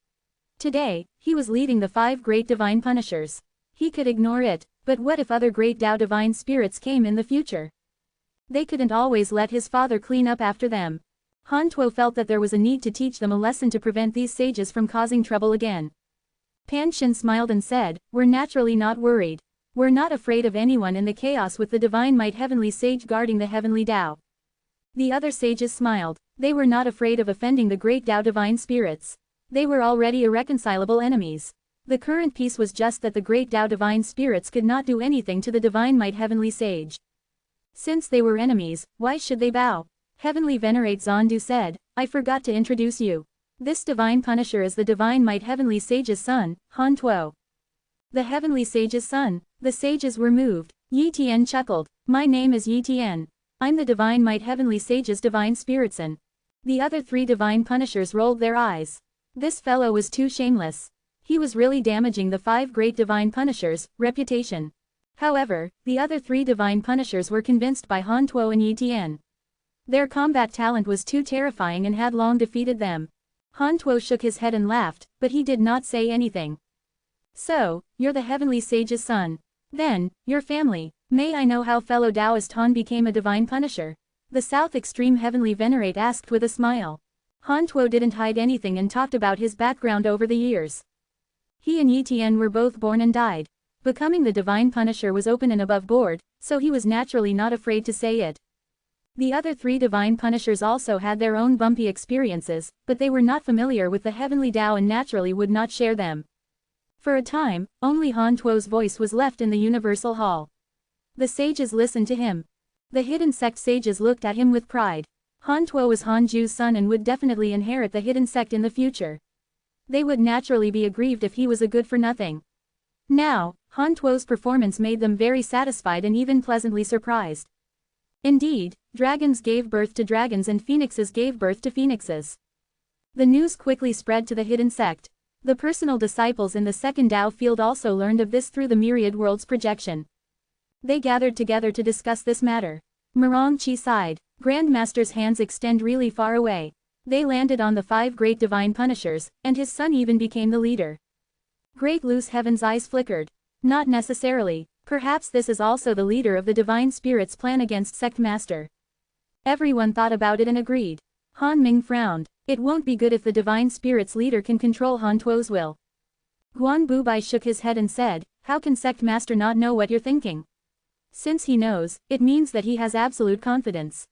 Today, he was leading the 5 great divine punishers. He could ignore it, but what if other great Tao divine spirits came in the future? They couldn't always let his father clean up after them. Han Tuo felt that there was a need to teach them a lesson to prevent these sages from causing trouble again. Pan Shin smiled and said, we're naturally not worried. We're not afraid of anyone in the chaos with the divine might heavenly sage guarding the heavenly Tao. The other sages smiled. They were not afraid of offending the great Tao divine spirits. They were already irreconcilable enemies. The current peace was just that the great Tao divine spirits could not do anything to the divine might heavenly sage. Since they were enemies, why should they bow? Heavenly Venerate Zondu said, I forgot to introduce you. This divine punisher is the divine might heavenly sage's son, Han Tuo. The heavenly sage's son. The sages were moved. Yi Tian chuckled. My name is Yi Tian. I'm the divine might heavenly sage's divine spiritson. The other 3 divine punishers rolled their eyes. This fellow was too shameless. He was really damaging the 5 great divine punishers' reputation. However, the other 3 divine punishers were convinced by Han Tuo and Yi Tian. Their combat talent was too terrifying and had long defeated them. Han Tuo shook his head and laughed, but he did not say anything. So, you're the heavenly sage's son. Then, your family. May I know how fellow Taoist Han became a divine punisher? The South Extreme Heavenly Venerate asked with a smile. Han Tuo didn't hide anything and talked about his background over the years. He and Yi Tian were both born and died. Becoming the divine punisher was open and above board, so he was naturally not afraid to say it. The other 3 divine punishers also had their own bumpy experiences, but they were not familiar with the heavenly Tao and naturally would not share them. For a time, only Han Tuo's voice was left in the universal hall. The sages listened to him. The hidden sect sages looked at him with pride. Han Tuo was Han Ju's son and would definitely inherit the hidden sect in the future. They would naturally be aggrieved if he was a good-for-nothing. Now, Han Tuo's performance made them very satisfied and even pleasantly surprised. Indeed, dragons gave birth to dragons and phoenixes gave birth to phoenixes. The news quickly spread to the hidden sect. The personal disciples in the second Tao field also learned of this through the myriad worlds projection. They gathered together to discuss this matter. Murong Qi sighed. Grandmaster's hands extend really far away. They landed on the 5 great divine punishers, and his son even became the leader. Great Loose Heaven's eyes flickered. Not necessarily. Perhaps this is also the leader of the divine spirit's plan against Sect Master. Everyone thought about it and agreed. Han Ming frowned. It won't be good if the divine spirit's leader can control Han Tuo's will. Guan Bubai shook his head and said, how can Sect Master not know what you're thinking? Since he knows, it means that he has absolute confidence.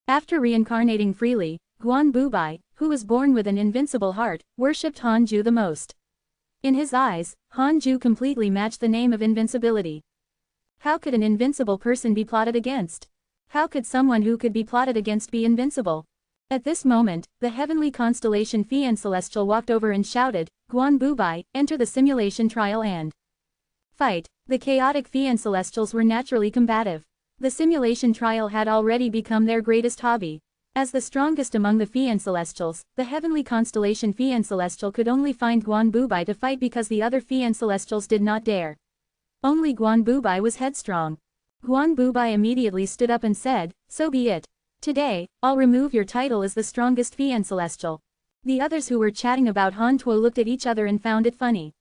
After reincarnating freely, Guan Bubai, who was born with an invincible heart, worshipped Han Ju the most. In his eyes, Han Ju completely matched the name of invincibility. How could an invincible person be plotted against? How could someone who could be plotted against be invincible? At this moment, the heavenly constellation Fian Celestial walked over and shouted, Guan Bubai, enter the simulation trial and fight. The chaotic Fian Celestials were naturally combative. The simulation trial had already become their greatest hobby. As the strongest among the Fian Celestials, the heavenly constellation Fian Celestial could only find Guan Bubai to fight because the other Fian Celestials did not dare. Only Guan Bubai was headstrong. Guan Bubai immediately stood up and said, so be it. Today, I'll remove your title as the strongest Fian Celestial. The others who were chatting about Han Tuo looked at each other and found it funny.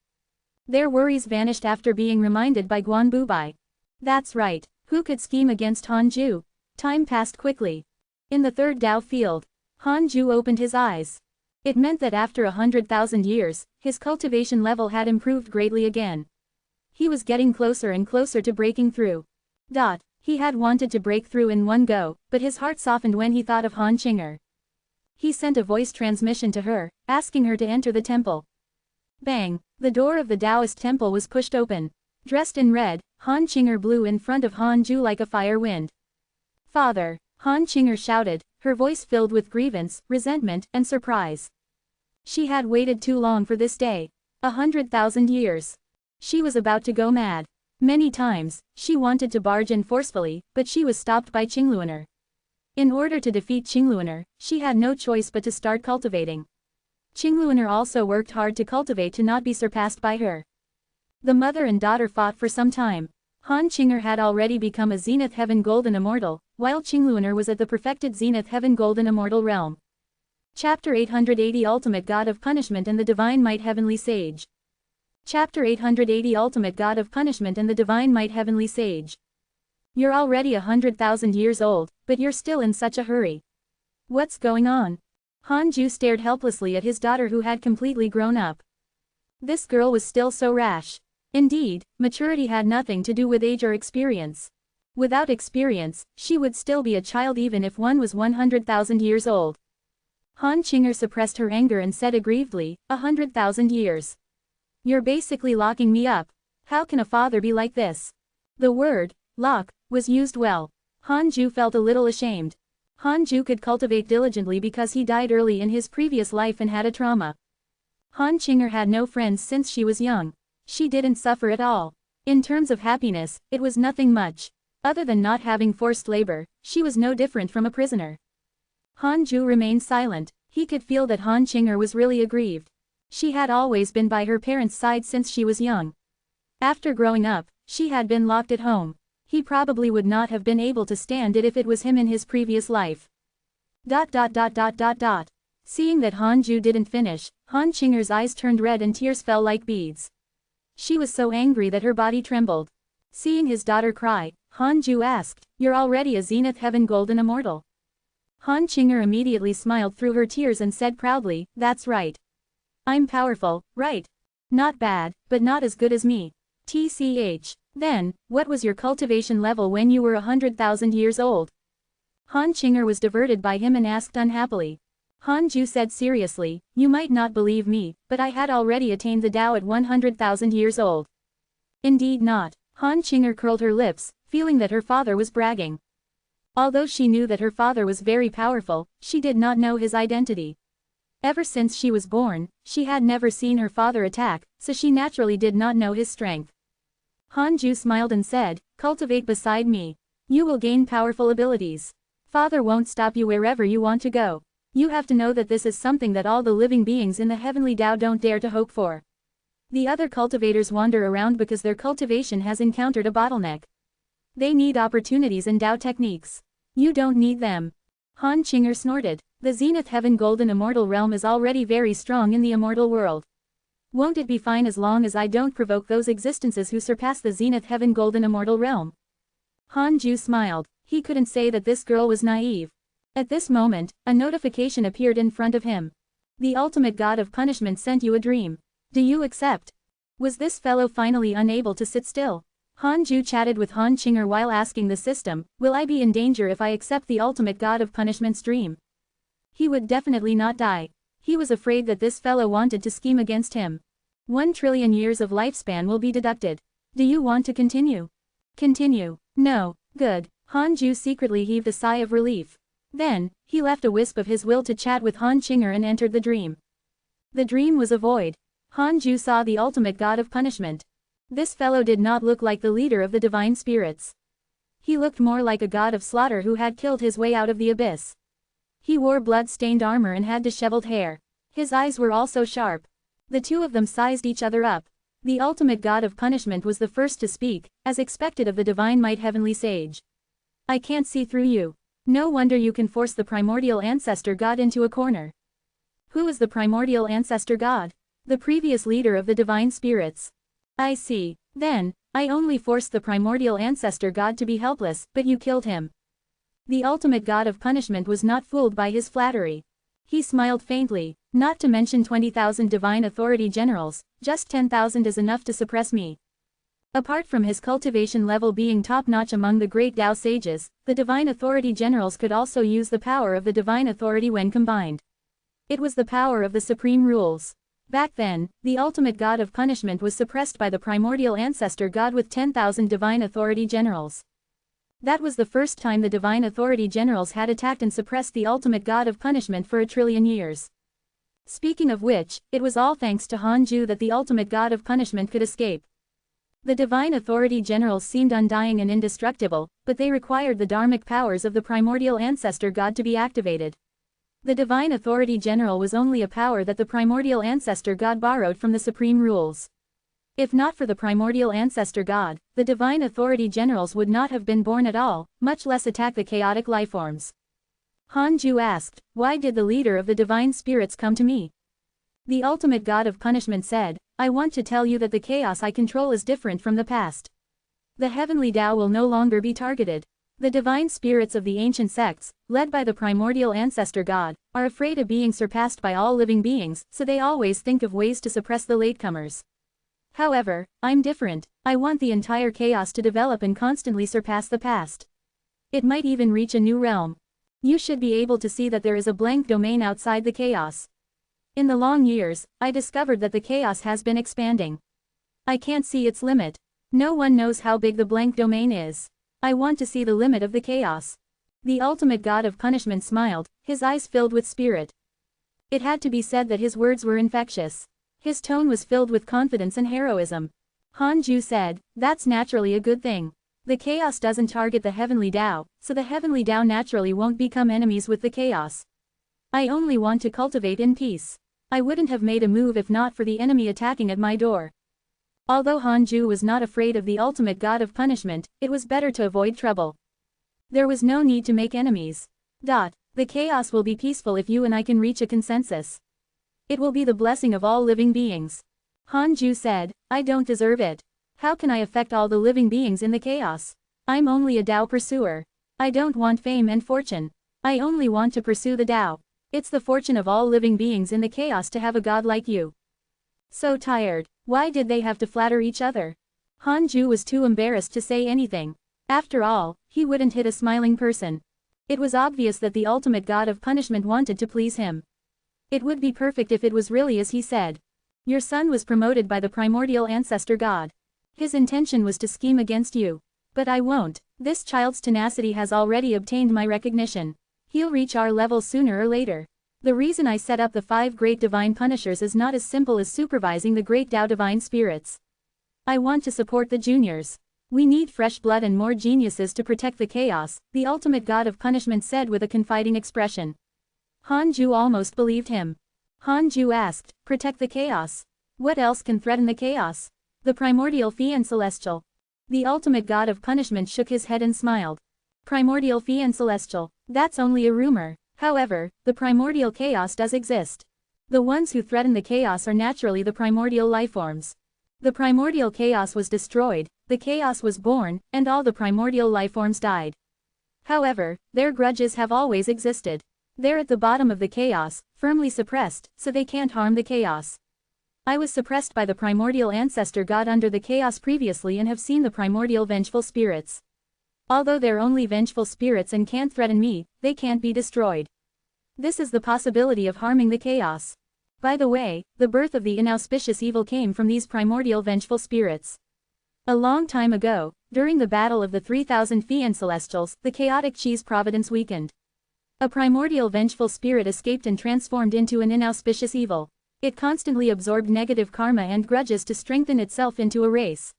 Their worries vanished after being reminded by Guan Bubai. That's right, who could scheme against Han Ju? Time passed quickly. In the third Dao field, Han Ju opened his eyes. It meant that after 100,000 years, his cultivation level had improved greatly again. He was getting closer and closer to breaking through. He had wanted to break through in one go, but his heart softened when he thought of Han Qinger. He sent a voice transmission to her, asking her to enter the temple. Bang! The door of the Taoist temple was pushed open. Dressed in red, Han Qinger blew in front of Han Ju like a fire wind. Father! Han Qinger shouted, her voice filled with grievance, resentment, and surprise. She had waited too long for this day. 100,000 years. She was about to go mad. Many times, she wanted to barge in forcefully, but she was stopped by Qingluaner. In order to defeat Qingluaner, she had no choice but to start cultivating. Qingluaner also worked hard to cultivate to not be surpassed by her. The mother and daughter fought for some time. Han Qinger had already become a Zenith Heaven Golden Immortal, while Qingluaner was at the perfected Zenith Heaven Golden Immortal realm. Chapter 880 Ultimate God of Punishment and the Divine Might Heavenly Sage. Chapter 880 Ultimate God of Punishment and the Divine Might Heavenly Sage. You're already 100,000 years old, but you're still in such a hurry. What's going on? Han Ju stared helplessly at his daughter who had completely grown up. This girl was still so rash. Indeed, maturity had nothing to do with age or experience. Without experience, she would still be a child even if one was 100,000 years old. Han Qinger suppressed her anger and said aggrievedly, 100,000 years. You're basically locking me up. How can a father be like this? The word, lock, was used well. Han Ju felt a little ashamed. Han Ju could cultivate diligently because he died early in his previous life and had a trauma. Han Qinger had no friends since she was young. She didn't suffer at all. In terms of happiness, it was nothing much. Other than not having forced labor, she was no different from a prisoner. Han Ju remained silent. He could feel that Han Qinger was really aggrieved. She had always been by her parents' side since she was young. After growing up, she had been locked at home. He probably would not have been able to stand it if it was him in his previous life. Seeing that Han Ju didn't finish, Han Qinger's eyes turned red and tears fell like beads. She was so angry that her body trembled. Seeing his daughter cry, Han Ju asked, "You're already a Zenith Heaven Golden Immortal?" Han Qinger immediately smiled through her tears and said proudly, "That's right. I'm powerful, right? Not bad, but not as good as me. TCH. Then, what was your cultivation level when you were 100,000 years old?" Han Qinger was diverted by him and asked unhappily. Han Ju said seriously, "You might not believe me, but I had already attained the Tao at 100,000 years old." Indeed not. Han Qinger curled her lips, feeling that her father was bragging. Although she knew that her father was very powerful, she did not know his identity. Ever since she was born, she had never seen her father attack, so she naturally did not know his strength. Han Ju smiled and said, "Cultivate beside me. You will gain powerful abilities. Father won't stop you wherever you want to go. You have to know that this is something that all the living beings in the heavenly Tao don't dare to hope for. The other cultivators wander around because their cultivation has encountered a bottleneck. They need opportunities and Tao techniques. You don't need them." Han Qinger snorted. "The Zenith Heaven Golden Immortal realm is already very strong in the immortal world. Won't it be fine as long as I don't provoke those existences who surpass the Zenith Heaven Golden Immortal realm?" Han Ju smiled. He couldn't say that this girl was naive. At this moment, a notification appeared in front of him. "The ultimate god of punishment sent you a dream. Do you accept?" Was this fellow finally unable to sit still? Han Ju chatted with Han Qinger while asking the system, "Will I be in danger if I accept the ultimate god of punishment's dream?" He would definitely not die. He was afraid that this fellow wanted to scheme against him. 1 trillion years of lifespan will be deducted. Do you want to continue? Continue. No. Good. Han Ju secretly heaved a sigh of relief. Then, he left a wisp of his will to chat with Han Qinger and entered the dream. The dream was a void. Han Ju saw the ultimate god of punishment. This fellow did not look like the leader of the divine spirits. He looked more like a god of slaughter who had killed his way out of the abyss. He wore blood-stained armor and had disheveled hair. His eyes were also sharp. The two of them sized each other up. The ultimate god of punishment was the first to speak, as expected of the divine might heavenly sage. I can't see through you. No wonder you can force the primordial ancestor god into a corner. Who is the primordial ancestor god? The previous leader of the divine spirits. I see. Then, I only forced the primordial ancestor god to be helpless, but you killed him. The ultimate god of punishment was not fooled by his flattery. He smiled faintly. Not to mention 20,000 divine authority generals, just 10,000 is enough to suppress me. Apart from his cultivation level being top-notch among the great Tao sages, the divine authority generals could also use the power of the divine authority when combined. It was the power of the supreme rules. Back then, the ultimate god of punishment was suppressed by the primordial ancestor god with 10,000 divine authority generals. That was the first time the divine authority generals had attacked and suppressed the ultimate god of punishment for 1,000,000,000,000 years. Speaking of which, it was all thanks to Hanju that the ultimate god of punishment could escape. The divine authority generals seemed undying and indestructible, but they required the dharmic powers of the primordial ancestor god to be activated. The divine authority general was only a power that the primordial ancestor god borrowed from the supreme rules. If not for the primordial ancestor god, the divine authority generals would not have been born at all, much less attack the chaotic lifeforms. Hanju asked, why did the leader of the divine spirits come to me? The ultimate god of punishment said, I want to tell you that the chaos I control is different from the past. The heavenly Tao will no longer be targeted. The divine spirits of the ancient sects, led by the primordial ancestor god, are afraid of being surpassed by all living beings, so they always think of ways to suppress the latecomers. However, I'm different. I want the entire chaos to develop and constantly surpass the past. It might even reach a new realm. You should be able to see that there is a blank domain outside the chaos. In the long years, I discovered that the chaos has been expanding. I can't see its limit. No one knows how big the blank domain is. I want to see the limit of the chaos. The ultimate god of punishment smiled, his eyes filled with spirit. It had to be said that his words were infectious. His tone was filled with confidence and heroism. Hanju said, that's naturally a good thing. The chaos doesn't target the heavenly Tao, so the heavenly Tao naturally won't become enemies with the chaos. I only want to cultivate in peace. I wouldn't have made a move if not for the enemy attacking at my door. Although Hanju was not afraid of the ultimate god of punishment, it was better to avoid trouble. There was no need to make enemies. The chaos will be peaceful if you and I can reach a consensus. It will be the blessing of all living beings. Hanju said, I don't deserve it. How can I affect all the living beings in the chaos? I'm only a Tao pursuer. I don't want fame and fortune. I only want to pursue the Tao. It's the fortune of all living beings in the chaos to have a god like you. So tired. Why did they have to flatter each other? Hanju was too embarrassed to say anything. After all, he wouldn't hit a smiling person. It was obvious that the ultimate god of punishment wanted to please him. It would be perfect if it was really as he said. Your son was promoted by the primordial ancestor god. His intention was to scheme against you. But I won't. This child's tenacity has already obtained my recognition. He'll reach our level sooner or later. The reason I set up the 5 great divine punishers is not as simple as supervising the great Tao divine spirits. I want to support the juniors. We need fresh blood and more geniuses to protect the chaos, the ultimate god of punishment said with a confiding expression. Hanju almost believed him. Hanju asked, protect the chaos? What else can threaten the chaos? The primordial fiend celestial. The ultimate god of punishment shook his head and smiled. Primordial fiend celestial. That's only a rumor. However, the primordial chaos does exist. The ones who threaten the chaos are naturally the primordial lifeforms. The primordial chaos was destroyed, the chaos was born, and all the primordial lifeforms died. However, their grudges have always existed. They're at the bottom of the chaos, firmly suppressed, so they can't harm the chaos. I was suppressed by the primordial ancestor god under the chaos previously and have seen the primordial vengeful spirits. Although they're only vengeful spirits and can't threaten me, they can't be destroyed. This is the possibility of harming the chaos. By the way, the birth of the inauspicious evil came from these primordial vengeful spirits. A long time ago, during the battle of the 3,000 fiend celestials, the chaotic cheese Providence weakened. A primordial vengeful spirit escaped and transformed into an inauspicious evil. It constantly absorbed negative karma and grudges to strengthen itself into a race.